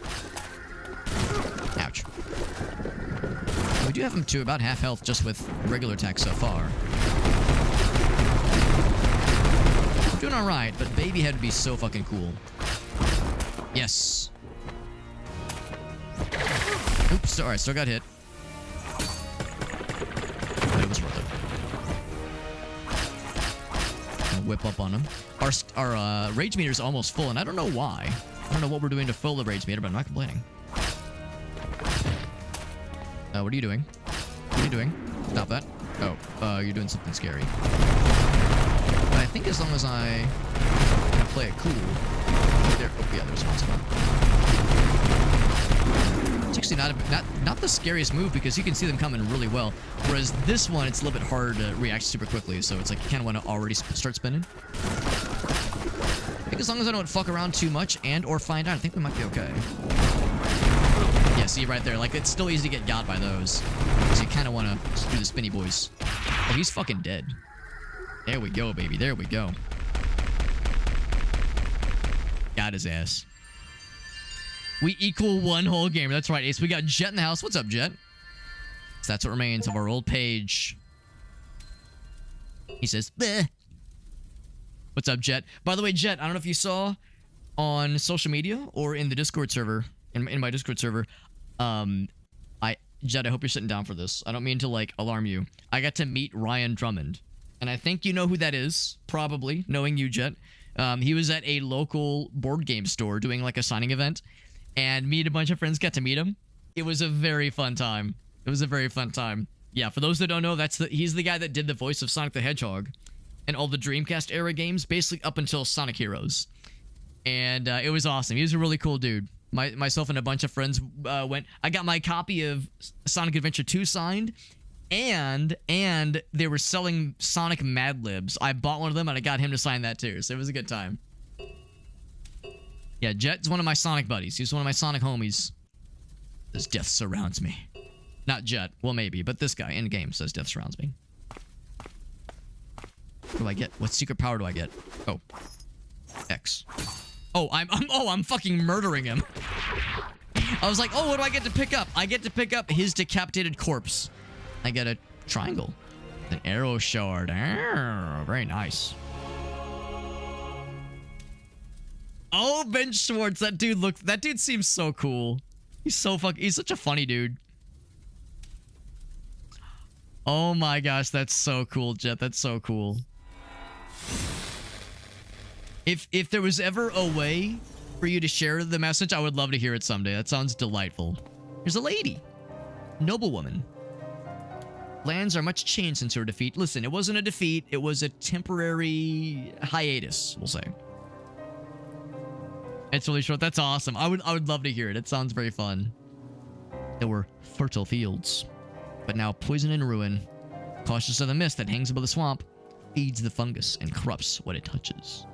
Ouch. We do have him to about half health just with regular attacks so far. We're doing alright, but baby head would be so fucking cool. Yes. Oops, alright, still got hit. But it was worth it. Gonna whip up on him. Our rage meter is almost full, and I don't know why. I don't know what we're doing to fill the rage meter, but I'm not complaining. What are you doing? What are you doing? Stop that. Oh, you're doing something scary. But I think as long as I play it cool... There, oh yeah, there's one spot. It's actually not the scariest move because you can see them coming really well. Whereas this one, it's a little bit hard to react super quickly, so it's like you kind of want to already start spinning. I think as long as I don't fuck around too much and or find out, I think we might be okay. Yeah, see right there, like it's still easy to get got by those. So you kind of want to do the spinny boys. Oh, he's fucking dead. There we go, baby. There we go. Got his ass. We equal one whole gamer. That's right, Ace. We got Jet in the house. What's up, Jet? So that's what remains of our old page. He says, bleh. What's up, Jet? By the way, Jet, I don't know if you saw on social media or in the Discord server, in my Discord server, Jet, I hope you're sitting down for this. I don't mean to, like, alarm you. I got to meet Ryan Drummond. And I think you know who that is, probably, knowing you, Jet. He was at a local board game store doing, like, a signing event. And me and a bunch of friends got to meet him. It was a very fun time. Yeah, for those that don't know, he's the guy that did the voice of Sonic the Hedgehog and all the Dreamcast era games, basically up until Sonic Heroes. And it was awesome. He was a really cool dude. Myself and a bunch of friends went. I got my copy of Sonic Adventure 2 signed, and they were selling Sonic Mad Libs. I bought one of them, and I got him to sign that too. So it was a good time. Yeah, Jet's one of my Sonic buddies. He's one of my Sonic homies. Says death surrounds me. Not Jet. Well, maybe, but this guy in game says death surrounds me. What do I get? What secret power do I get? Oh, X. Oh, I'm fucking murdering him. I was like, oh, what do I get to pick up? I get to pick up his decapitated corpse. I get a triangle, an arrow shard. Arr, very nice. Oh, Ben Schwartz, that dude seems so cool. He's such a funny dude. Oh my gosh, that's so cool, Jet. That's so cool. If there was ever a way for you to share the message. I would love to hear it someday. That sounds delightful. Here's a lady. Noblewoman. Lands are much changed since her defeat. Listen, it wasn't a defeat. It was a temporary hiatus, we'll say. It's really short. That's awesome. I would love to hear it. It sounds very fun. There were fertile fields, but now poison and ruin. Cautious of the mist that hangs above the swamp, feeds the fungus and corrupts what it touches.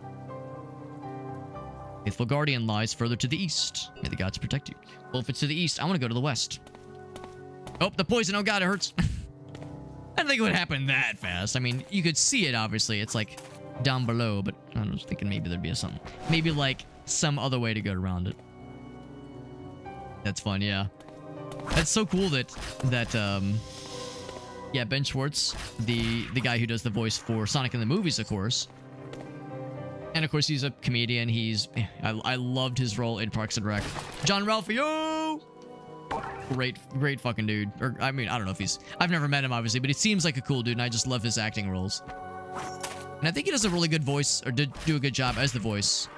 Faithful guardian lies further to the east. May the gods protect you. Well, if it's to the east, I want to go to the west. Oh, the poison. Oh god, it hurts. I didn't think it would happen that fast. I mean, you could see it, obviously. It's like down below, but I was thinking maybe there'd be something. Maybe like some other way to go around it. That's fun, yeah. That's so cool that yeah, Ben Schwartz, the guy who does the voice for Sonic in the movies, of course. And of course, he's a comedian. I loved his role in Parks and Rec. John Ralphio! Great fucking dude. Or, I mean, I don't know if I've never met him, obviously, but he seems like a cool dude, and I just love his acting roles. And I think he does a really good voice, or did do a good job as the voice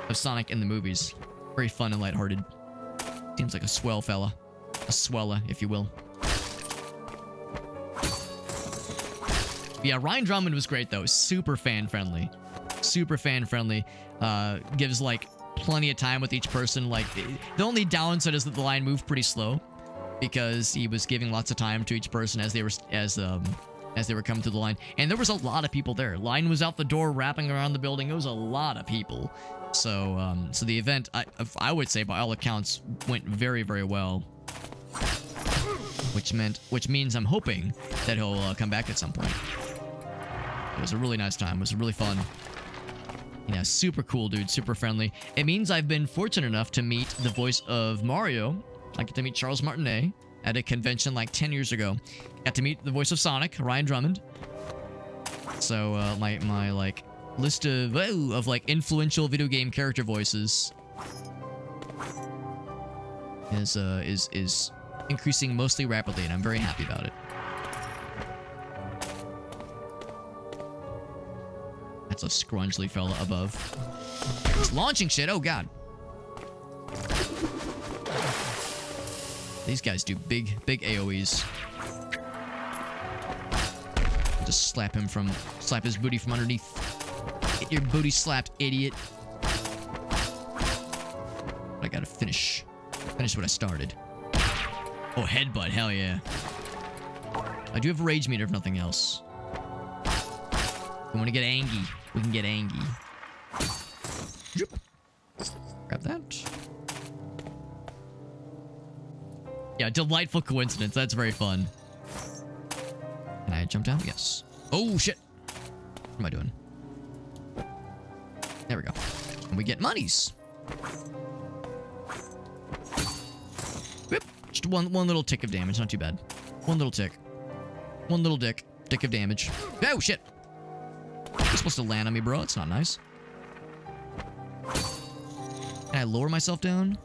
of Sonic in the movies. Very fun and lighthearted. Seems like a swell fella. A swella, if you will. Yeah, Ryan Drummond was great, though. Super fan-friendly. Super fan-friendly. Gives, like, plenty of time with each person. Like, the only downside is that the line moved pretty slow, because he was giving lots of time to each person as they were coming through the line. And there was a lot of people there. Line was out the door, wrapping around the building. It was a lot of people. So, so the event, I would say, by all accounts, went very, very well. Which means I'm hoping that he'll come back at some point. It was a really nice time. It was really fun. Yeah, super cool dude, super friendly. It means I've been fortunate enough to meet the voice of Mario. I get to meet Charles Martinet at a convention like 10 years ago. Got to meet the voice of Sonic, Ryan Drummond. So my like list of like influential video game character voices is increasing mostly rapidly, and I'm very happy about it. That's a scrunchly fella above. It's launching shit. Oh god. These guys do big AoEs. Just slap his booty from underneath. Get your booty slapped, idiot. I gotta finish what I started. Oh, headbutt, hell yeah. I do have a rage meter if nothing else. We want to get angry. We can get angry. Grab that. Yeah, delightful coincidence. That's very fun. Can I jump down? Yes. Oh, shit. What am I doing? There we go. And we get monies. Whoop. Just one little tick of damage. Not too bad. One little tick. One little dick of damage. Oh, shit. You're supposed to land on me, bro. It's not nice. Can I lower myself down?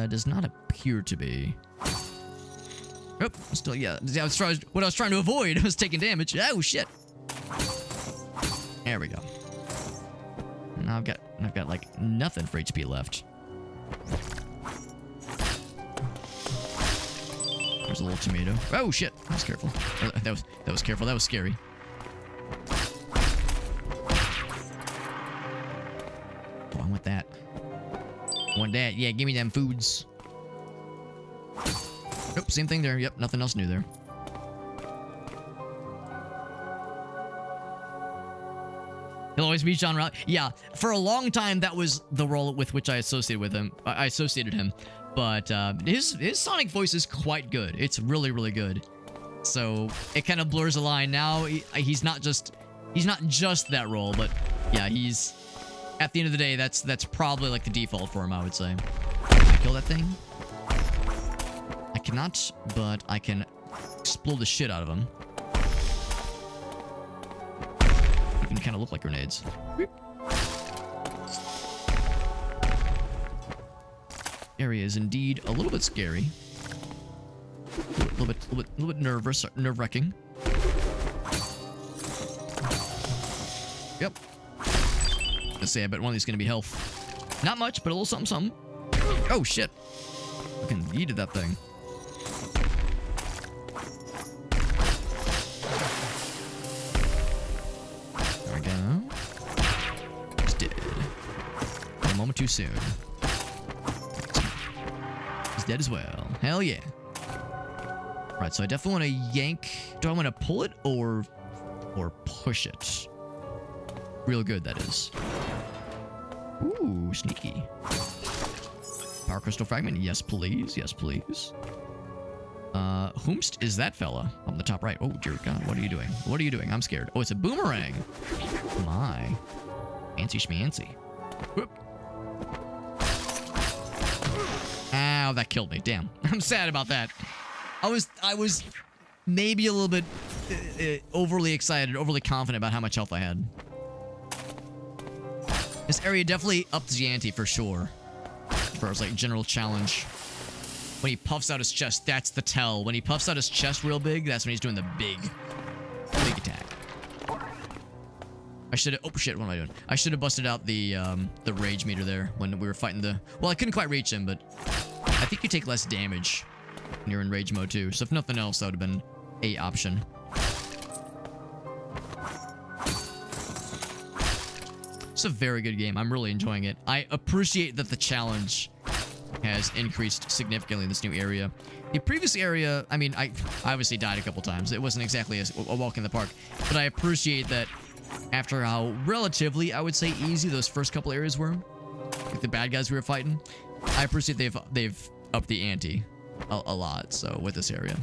Does not appear to be. Oh, still, yeah. What I was trying to avoid was taking damage. Oh, shit. There we go. Now I've got like nothing for HP left. There's a little tomato. Oh shit! That was careful. That was careful. That was scary. Oh, I want that. I want that. Yeah, give me them foods. Nope, same thing there. Yep, nothing else new there. He'll always be John Ralph. Yeah, for a long time that was the role with which I associated him. But his Sonic voice is quite good. It's really, really good. So it kind of blurs the line. Now he's not just that role, but yeah, he's at the end of the day that's probably like the default for him, I would say. Can I kill that thing? I cannot, but I can explode the shit out of him. They kind of look like grenades. Beep. Area is indeed a little bit scary. A little bit nerve-wracking. Yep. Let's say I bet one of these is gonna be health. Not much, but a little something, something. Oh, shit. Fucking yeeted that thing. There we go. He's dead. A moment too soon. He's dead as well. Hell yeah. Right, so I definitely want to yank. Do I want to pull it or push it? Real good, that is. Ooh, sneaky. Power crystal fragment. Yes, please. Yes, please. Whomst is that fella on the top right? Oh, dear God. What are you doing? What are you doing? I'm scared. Oh, it's a boomerang. My. Fancy schmancy. Whoop. Ow, that killed me. Damn. I'm sad about that. I was maybe a little bit overly excited, overly confident about how much health I had. This area definitely ups the ante for sure. As far as like general challenge. When he puffs out his chest, that's the tell. When he puffs out his chest real big, that's when he's doing the big attack. I should have. Oh shit! What am I doing? I should have busted out the rage meter there when we were fighting the. Well, I couldn't quite reach him, but I think you take less damage when you're in rage mode too. So if nothing else, that would have been a option. It's a very good game. I'm really enjoying it. I appreciate that the challenge has increased significantly in this new area. The previous area, I mean, I obviously died a couple times. It wasn't exactly a walk in the park, but I appreciate that after how relatively, I would say, easy those first couple areas were, like the bad guys we were fighting, I appreciate they've upped the ante a lot. So with this area,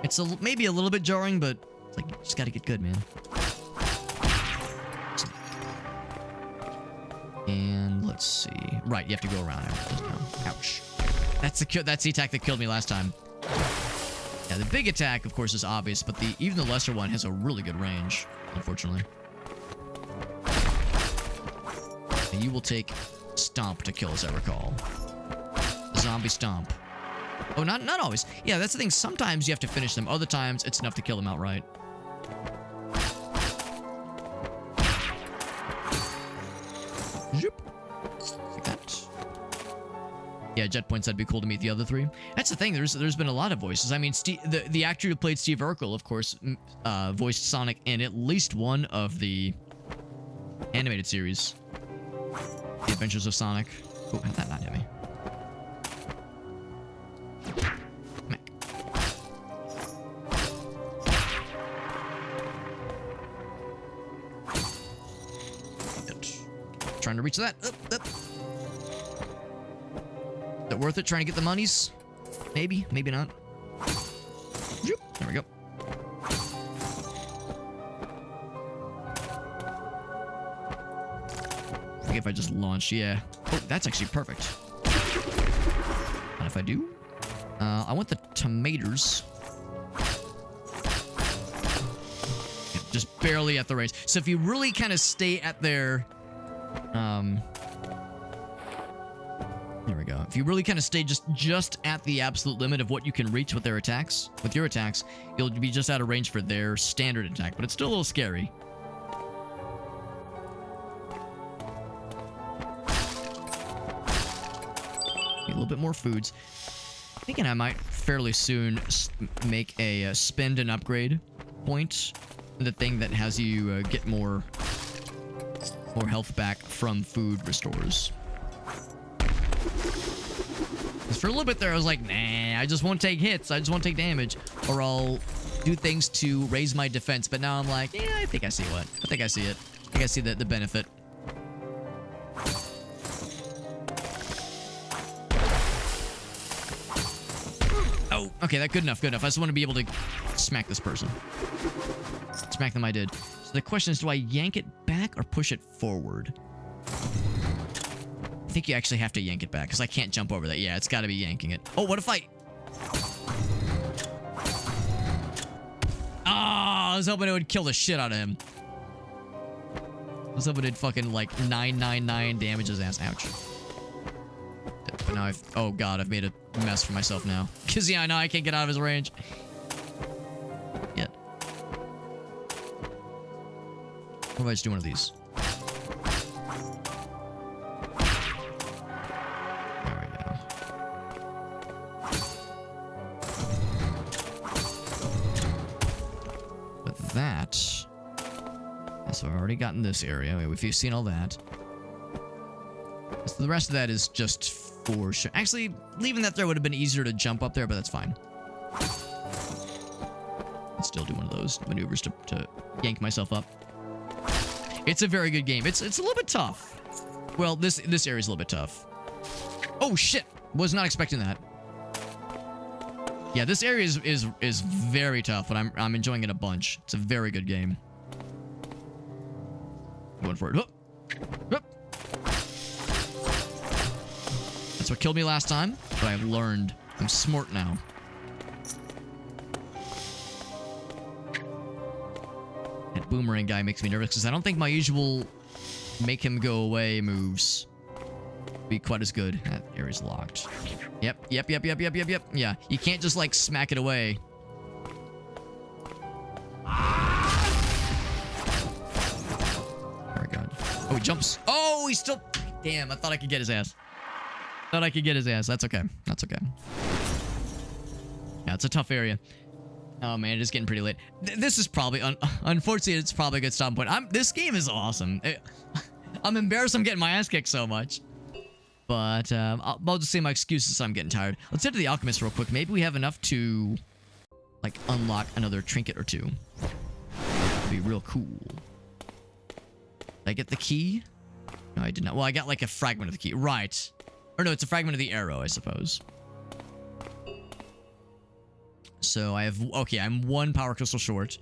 it's maybe a little bit jarring, but it's like you just got to get good, man. And let's see. Right, you have to go around. Ouch. That's the attack that killed me last time. Yeah, the big attack, of course, is obvious, but even the lesser one has a really good range, unfortunately. And you will take Stomp to kill, as I recall. Zombie Stomp. Oh, not always. Yeah, that's the thing. Sometimes you have to finish them. Other times, it's enough to kill them outright. Like that. Yeah, Jet Point said it'd be cool to meet the other three. That's the thing. There's been a lot of voices. I mean, the actor who played Steve Urkel, of course, voiced Sonic in at least one of the animated series, The Adventures of Sonic. Oh, how'd that not hit me? Trying to reach that. Up. Is it worth it trying to get the monies? Maybe, maybe not. There we go. I think if I just launch, yeah. Oh, that's actually perfect. And if I do, I want the tomatoes. Just barely at the range. So if you really kind of stay at their there we go. If you really kind of stay just at the absolute limit of what you can reach with their attacks, with your attacks, you'll be just out of range for their standard attack, but it's still a little scary. A little bit more foods. Thinking I might fairly soon make a spend and upgrade point, the thing that has you get more health back from food restores. For a little bit there, I was like, nah, I just won't take hits. I just won't take damage. Or I'll do things to raise my defense. But now I'm like, yeah, I think I see what. I think I see it. I think I see the benefit. Oh, okay, that's good enough, good enough. I just want to be able to smack this person. Smack them I did. So the question is, do I yank it back or push it forward? I think you actually have to yank it back, because I can't jump over that. Yeah, it's got to be yanking it. Oh, what if I... I was hoping it would kill the shit out of him. I was hoping it'd fucking, like, 999 damage his ass. Ouch. But now I've... Oh, God, I've made a mess for myself now. Because, yeah, I know I can't get out of his range. Yet. What if I just do one of these? so I've already gotten this area. If you've seen all that. So the rest of that is just for sure. Actually, leaving that there would have been easier to jump up there, but that's fine. I'll still do one of those maneuvers to yank myself up. It's a very good game. It's a little bit tough. Well, this area is a little bit tough. Oh shit! Was not expecting that. Yeah, this area is very tough, but I'm enjoying it a bunch. It's a very good game. Going for it. Hup. Hup. That's what killed me last time, but I've learned. I'm smart now. That boomerang guy makes me nervous because I don't think my usual make him go away moves be quite as good. That area's locked. Yep. Yeah, you can't just like smack it away. Very good. Oh, he jumps. Oh, he's still. Damn, I thought I could get his ass. Thought I could get his ass. That's okay. That's okay. Yeah, it's a tough area. Oh man, it is getting pretty late. This is probably, unfortunately, it's probably a good stopping point. This game is awesome. I'm embarrassed I'm getting my ass kicked so much. But I'll just say my excuses so I'm getting tired. Let's head to the Alchemist real quick. Maybe we have enough to, like, unlock another trinket or two. That'd be real cool. Did I get the key? No, I did not. Well, I got, like, a fragment of the key. Right. Or no, it's a fragment of the arrow, I suppose. So I have... Okay, I'm one power crystal short.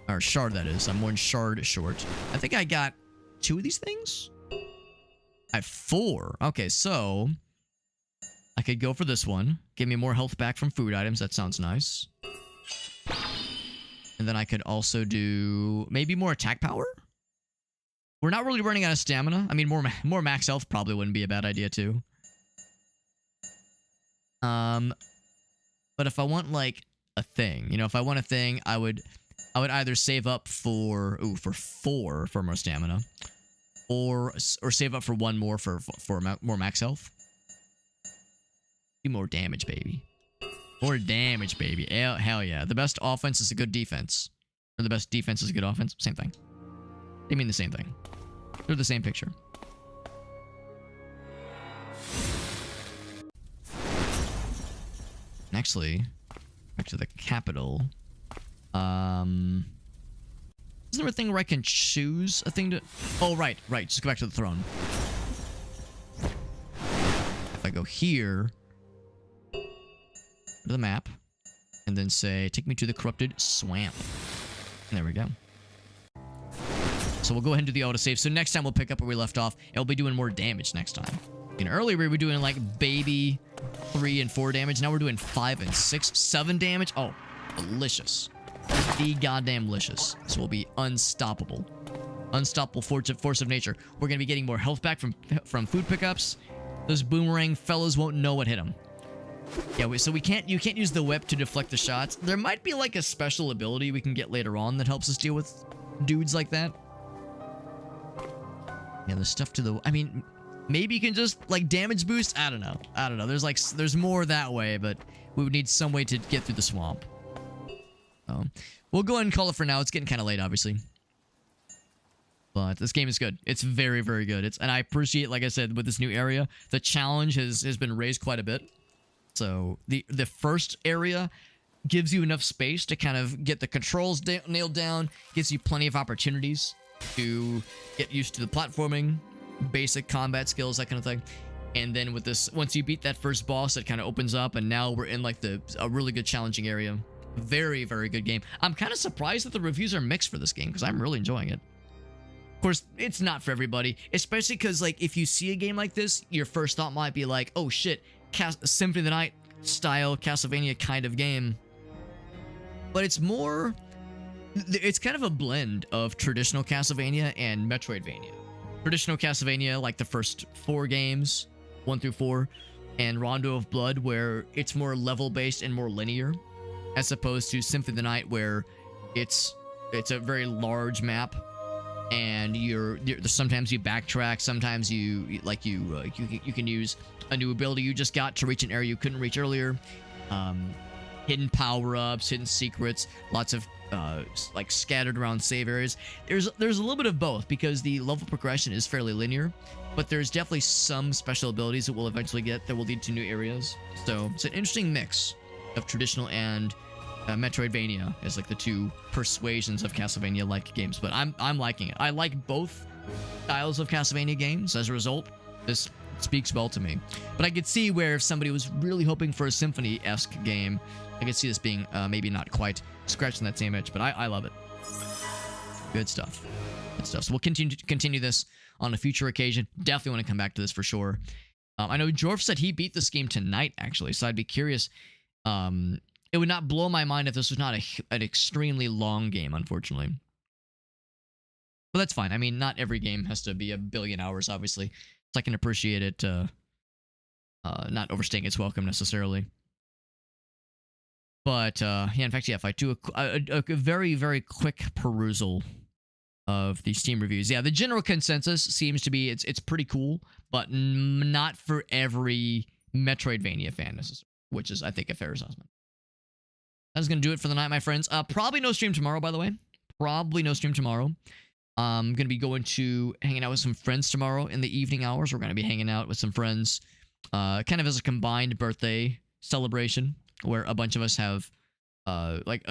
Or shard, that is. I'm one shard short. I think I got 2 of these things? I have 4. Okay, so... I could go for this one. Give me more health back from food items. That sounds nice. And then I could also do... Maybe more attack power? We're not really running out of stamina. I mean, more max health probably wouldn't be a bad idea, too. But if I want, like, a thing, you know, if I want a thing, I would either save up for 4 for more stamina, or save up for 1 more for more max health. Do more damage, baby. More damage, baby. Hell yeah. The best offense is a good defense. Or the best defense is a good offense. Same thing. They mean the same thing. They're the same picture. And actually, back to the capital. Isn't there a thing where I can choose a thing to... Oh, right. Just go back to the throne. If I go here... Go to the map. And then say, take me to the corrupted swamp. And there we go. So we'll go ahead and do the autosave. So next time we'll pick up where we left off. And we'll be doing more damage next time. And earlier we were doing like baby 3 and 4 damage. Now we're doing 5 and 6, 7 damage. Oh, delicious. Be goddamn delicious. So we'll be unstoppable. Unstoppable force of nature. We're going to be getting more health back from food pickups. Those boomerang fellows won't know what hit them. Yeah, so you can't use the whip to deflect the shots. There might be like a special ability we can get later on that helps us deal with dudes like that. Yeah, there's stuff to the... I mean, maybe you can just, like, damage boost? I don't know. There's more that way, but we would need some way to get through the swamp. We'll go ahead and call it for now. It's getting kind of late, obviously. But this game is good. It's very, very good. And I appreciate, like I said, with this new area, the challenge has been raised quite a bit. So the first area gives you enough space to kind of get the controls nailed down, gives you plenty of opportunities to get used to the platforming, basic combat skills, that kind of thing. And then with this, once you beat that first boss, it kind of opens up, and now we're in like a really good challenging area. Very, very good game. I'm kind of surprised that the reviews are mixed for this game, because I'm really enjoying it. Of course, it's not for everybody, especially because, like, if you see a game like this, your first thought might be like, oh shit, Symphony of the Night style Castlevania kind of game. But it's more... It's kind of a blend of traditional Castlevania and Metroidvania. Traditional Castlevania, like the first 4 games, 1 through 4, and Rondo of Blood, where it's more level-based and more linear, as opposed to Symphony of the Night, where it's a very large map, and sometimes you backtrack, sometimes you can use a new ability you just got to reach an area you couldn't reach earlier. Hidden power-ups, hidden secrets, lots of like scattered around save areas. There's a little bit of both because the level progression is fairly linear, but there's definitely some special abilities that we'll eventually get that will lead to new areas. So it's an interesting mix of traditional and Metroidvania as like the two persuasions of Castlevania-like games. But I'm liking it. I like both styles of Castlevania games. As a result, this speaks well to me. But I could see where if somebody was really hoping for a Symphony-esque game, I could see this being maybe not quite scratching that same itch, but I love it. Good stuff. Good stuff. So we'll continue this on a future occasion. Definitely want to come back to this for sure. I know Jorf said he beat this game tonight, actually, so I'd be curious. It would not blow my mind if this was not an extremely long game, unfortunately. But that's fine. I mean, not every game has to be a billion hours, obviously. So I can appreciate it not overstaying its welcome necessarily. But, yeah, in fact, yeah, if I do a very, very quick perusal of the Steam reviews. Yeah, the general consensus seems to be it's pretty cool, but not for every Metroidvania fan necessarily, which is, I think, a fair assessment. That's going to do it for the night, my friends. Probably no stream tomorrow, by the way. Probably no stream tomorrow. I'm going to be hanging out with some friends tomorrow in the evening hours. We're going to be hanging out with some friends, kind of as a combined birthday celebration, where a bunch of us have,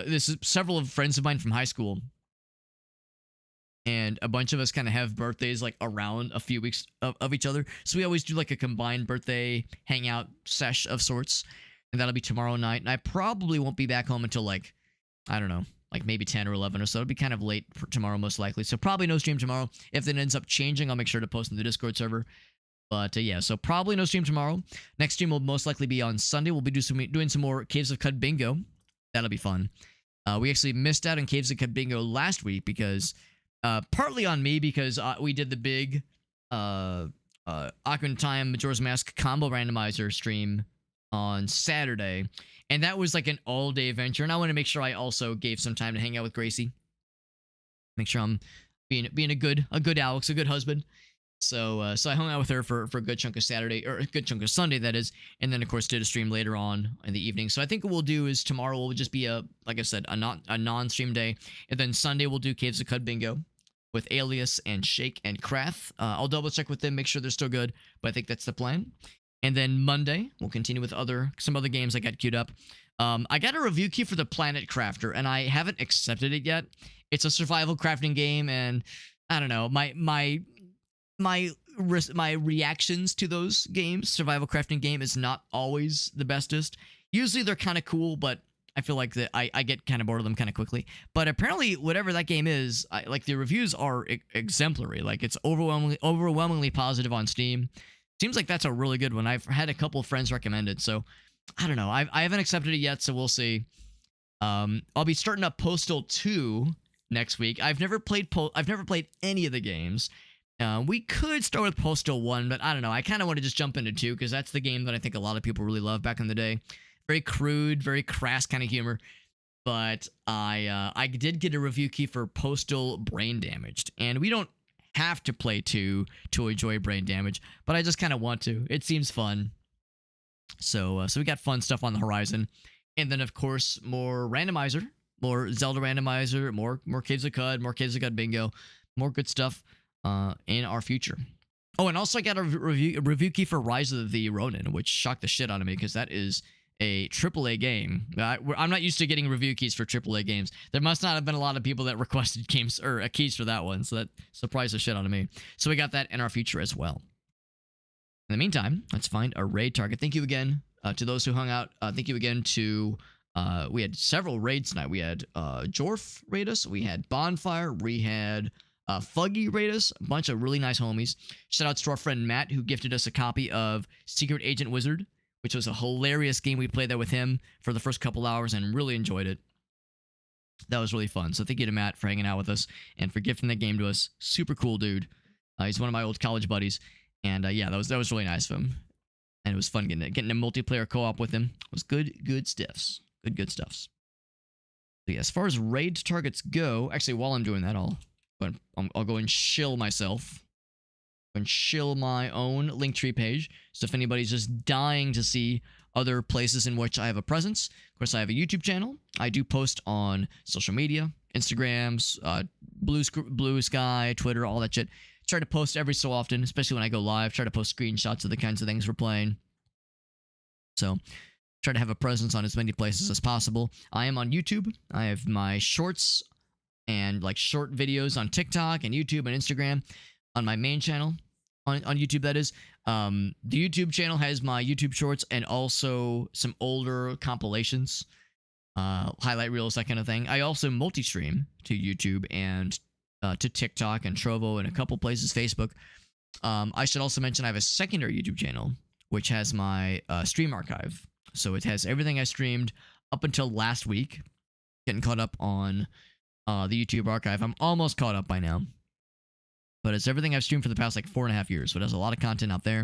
this is several of friends of mine from high school, and a bunch of us kind of have birthdays, like, around a few weeks of each other. So we always do, like, a combined birthday hangout sesh of sorts, and that'll be tomorrow night. And I probably won't be back home until, like, I don't know, like maybe 10 or 11 or so. It'll be kind of late for tomorrow, most likely. So probably no stream tomorrow. If it ends up changing, I'll make sure to post in the Discord server. But yeah, so probably no stream tomorrow. Next stream will most likely be on Sunday. We'll be doing some more Caves of Cud bingo. That'll be fun. We actually missed out on Caves of Cud bingo last week because, partly on me, because we did the big Ocarina of Time Majora's Mask combo randomizer stream on Saturday. And that was like an all-day adventure. And I want to make sure I also gave some time to hang out with Gracie. Make sure I'm being a good Alex, a good husband. So I hung out with her for a good chunk of Saturday, or a good chunk of Sunday, that is, and then of course did a stream later on in the evening. So I think what we'll do is tomorrow will just be like I said, a non-stream day, and then Sunday we'll do Caves of Cud bingo with Alias and Shake and Krath. I'll double check with them, make sure they're still good, but I think that's the plan. And then Monday we'll continue with some other games I got queued up. I got a review key for the Planet Crafter, and I haven't accepted it yet. It's a survival crafting game, and I don't know, my reactions to those games, survival crafting game, is not always the bestest. Usually they're kind of cool, but I feel like that I get kind of bored of them kind of quickly. But apparently, whatever that game is, like the reviews are exemplary. Like it's overwhelmingly positive on Steam. Seems like that's a really good one. I've had a couple of friends recommend it, so I don't know. I haven't accepted it yet, so we'll see. I'll be starting up Postal 2 next week. I've never played any of the games. We could start with Postal 1, but I don't know. I kind of want to just jump into 2 because that's the game that I think a lot of people really love back in the day. Very crude, very crass kind of humor. But I did get a review key for Postal Brain Damaged, and we don't have to play 2 to enjoy Brain Damage, but I just kind of want to. It seems fun. So we got fun stuff on the horizon. And then, of course, more randomizer, more Zelda randomizer, more Caves of Cud, more Caves of Cud bingo, more good stuff in our future. Oh, and also I got a review key for Rise of the Ronin, which shocked the shit out of me because that is a AAA game. I'm not used to getting review keys for AAA games. There must not have been a lot of people that requested games or keys for that one, so that surprised the shit out of me. So we got that in our future as well. In the meantime, let's find a raid target. Thank you again to those who hung out. Thank you again to... we had several raids tonight. We had Jorf raid us. We had Bonfire. We had Fuggy raid us. A bunch of really nice homies. Shout out to our friend Matt, who gifted us a copy of Secret Agent Wizard, which was a hilarious game. We played that with him for the first couple hours and really enjoyed it. That was really fun. So thank you to Matt for hanging out with us and for gifting that game to us. Super cool dude. He's one of my old college buddies. And yeah, that was really nice of him. And it was fun getting a multiplayer co-op with him. It was good stuffs. Good stuffs. So yeah, as far as raid targets go, actually while I'm doing that, I'll go and shill myself. and shill my own Linktree page. So if anybody's just dying to see other places in which I have a presence, of course, I have a YouTube channel. I do post on social media, Instagrams, Blue Sky, Twitter, all that shit. Try to post every so often, especially when I go live. Try to post screenshots of the kinds of things we're playing. So try to have a presence on as many places as possible. I am on YouTube. I have my shorts and like short videos on TikTok and YouTube and Instagram on my main channel on YouTube, that is. The YouTube channel has my YouTube shorts and also some older compilations, highlight reels, that kind of thing. I also multi-stream to YouTube and to TikTok and Trovo and a couple places, Facebook. I should also mention I have a secondary YouTube channel, which has my stream archive. So it has everything I streamed up until last week. Getting caught up on the YouTube archive. I'm almost caught up by now. But it's everything I've streamed for the past like 4.5 years. So it has a lot of content out there.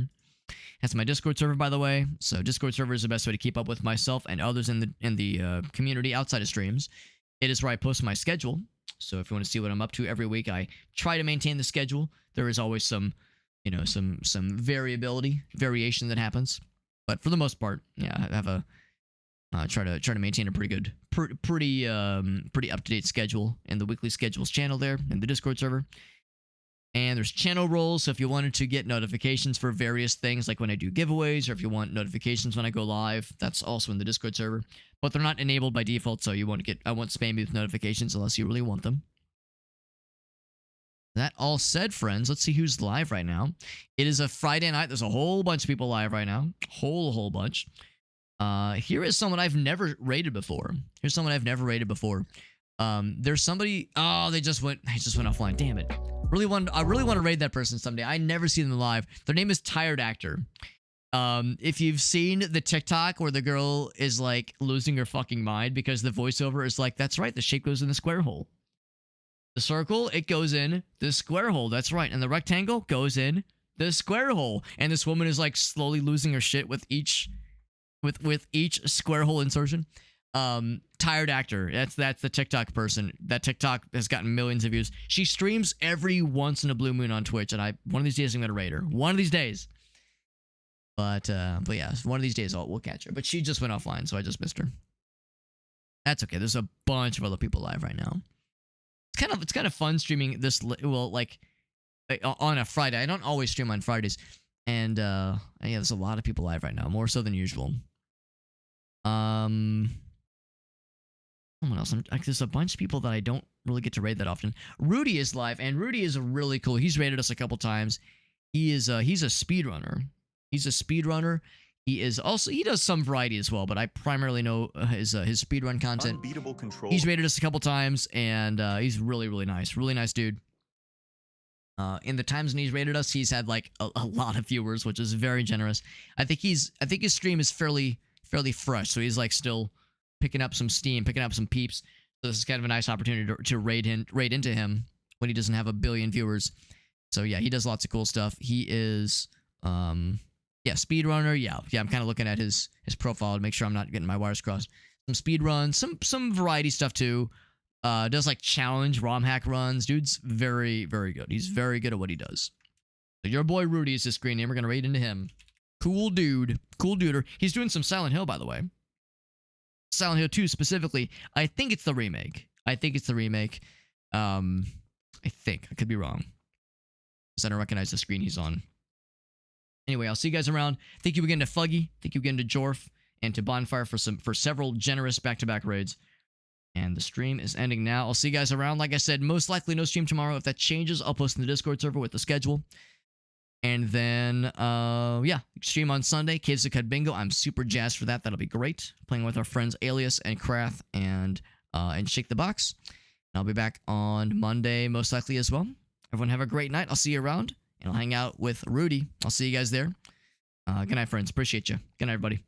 It has my Discord server, by the way. So Discord server is the best way to keep up with myself and others in the community outside of streams. It is where I post my schedule. So if you want to see what I'm up to every week, I try to maintain the schedule. There is always some, some variation that happens. But for the most part, yeah, I have a try to maintain a pretty good, pretty up to date schedule in the weekly schedules channel there in the Discord server. And there's channel roles, so if you wanted to get notifications for various things, like when I do giveaways, or if you want notifications when I go live, that's also in the Discord server. But they're not enabled by default, so I won't spam you with notifications unless you really want them. That all said, friends, let's see who's live right now. It is a Friday night. There's a whole bunch of people live right now. Whole bunch. Here is someone I've never raided before. There's somebody. Oh, they just went offline. Damn it. I really want to raid that person someday. I never see them live. Their name is Tired Actor. If you've seen the TikTok where the girl is like losing her fucking mind because the voiceover is like, that's right, the shape goes in the square hole. The circle, it goes in the square hole. That's right. And the rectangle goes in the square hole. And this woman is like slowly losing her shit with each square hole insertion. Tired Actor. That's the TikTok person. That TikTok has gotten millions of views. She streams every once in a blue moon on Twitch, and one of these days I'm gonna raid her. One of these days. But yeah, one of these days we'll catch her. But she just went offline, so I just missed her. That's okay. There's a bunch of other people live right now. It's kind of fun streaming this. Well, like on a Friday. I don't always stream on Fridays, and yeah, there's a lot of people live right now, more so than usual. Someone else. There's a bunch of people that I don't really get to raid that often. Rudy is live, and Rudy is really cool. He's raided us a couple times. He's a speedrunner. He does some variety as well, but I primarily know his speedrun content. Unbeatable control. He's raided us a couple times, and he's really nice. Really nice dude. In the times when he's raided us, he's had like a lot of viewers, which is very generous. I think his stream is fairly fresh, so he's like still picking up some steam, picking up some peeps. So this is kind of a nice opportunity to raid into him when he doesn't have a billion viewers. So yeah, he does lots of cool stuff. He is speedrunner. Yeah, I'm kind of looking at his profile to make sure I'm not getting my wires crossed. Some speedruns, some variety stuff too. Does like challenge ROM hack runs. Dude's very good. He's very good at what he does. So your boy Rudy is his screen name. We're gonna raid into him. Cool dude. Cool duder. He's doing some Silent Hill, by the way. Silent Hill 2 specifically. I think it's the remake. I think. I could be wrong. Because I don't recognize the screen he's on. Anyway, I'll see you guys around. Thank you again to Fuggy. Thank you again to Jorf. And to Bonfire for several generous back-to-back raids. And the stream is ending now. I'll see you guys around. Like I said, most likely no stream tomorrow. If that changes, I'll post in the Discord server with the schedule. And then, stream on Sunday, Caves of Cud Bingo. I'm super jazzed for that. That'll be great. Playing with our friends Alias and Krath and Shake the Box. And I'll be back on Monday, most likely as well. Everyone have a great night. I'll see you around, and I'll hang out with Rudy. I'll see you guys there. Good night, friends. Appreciate you. Good night, everybody.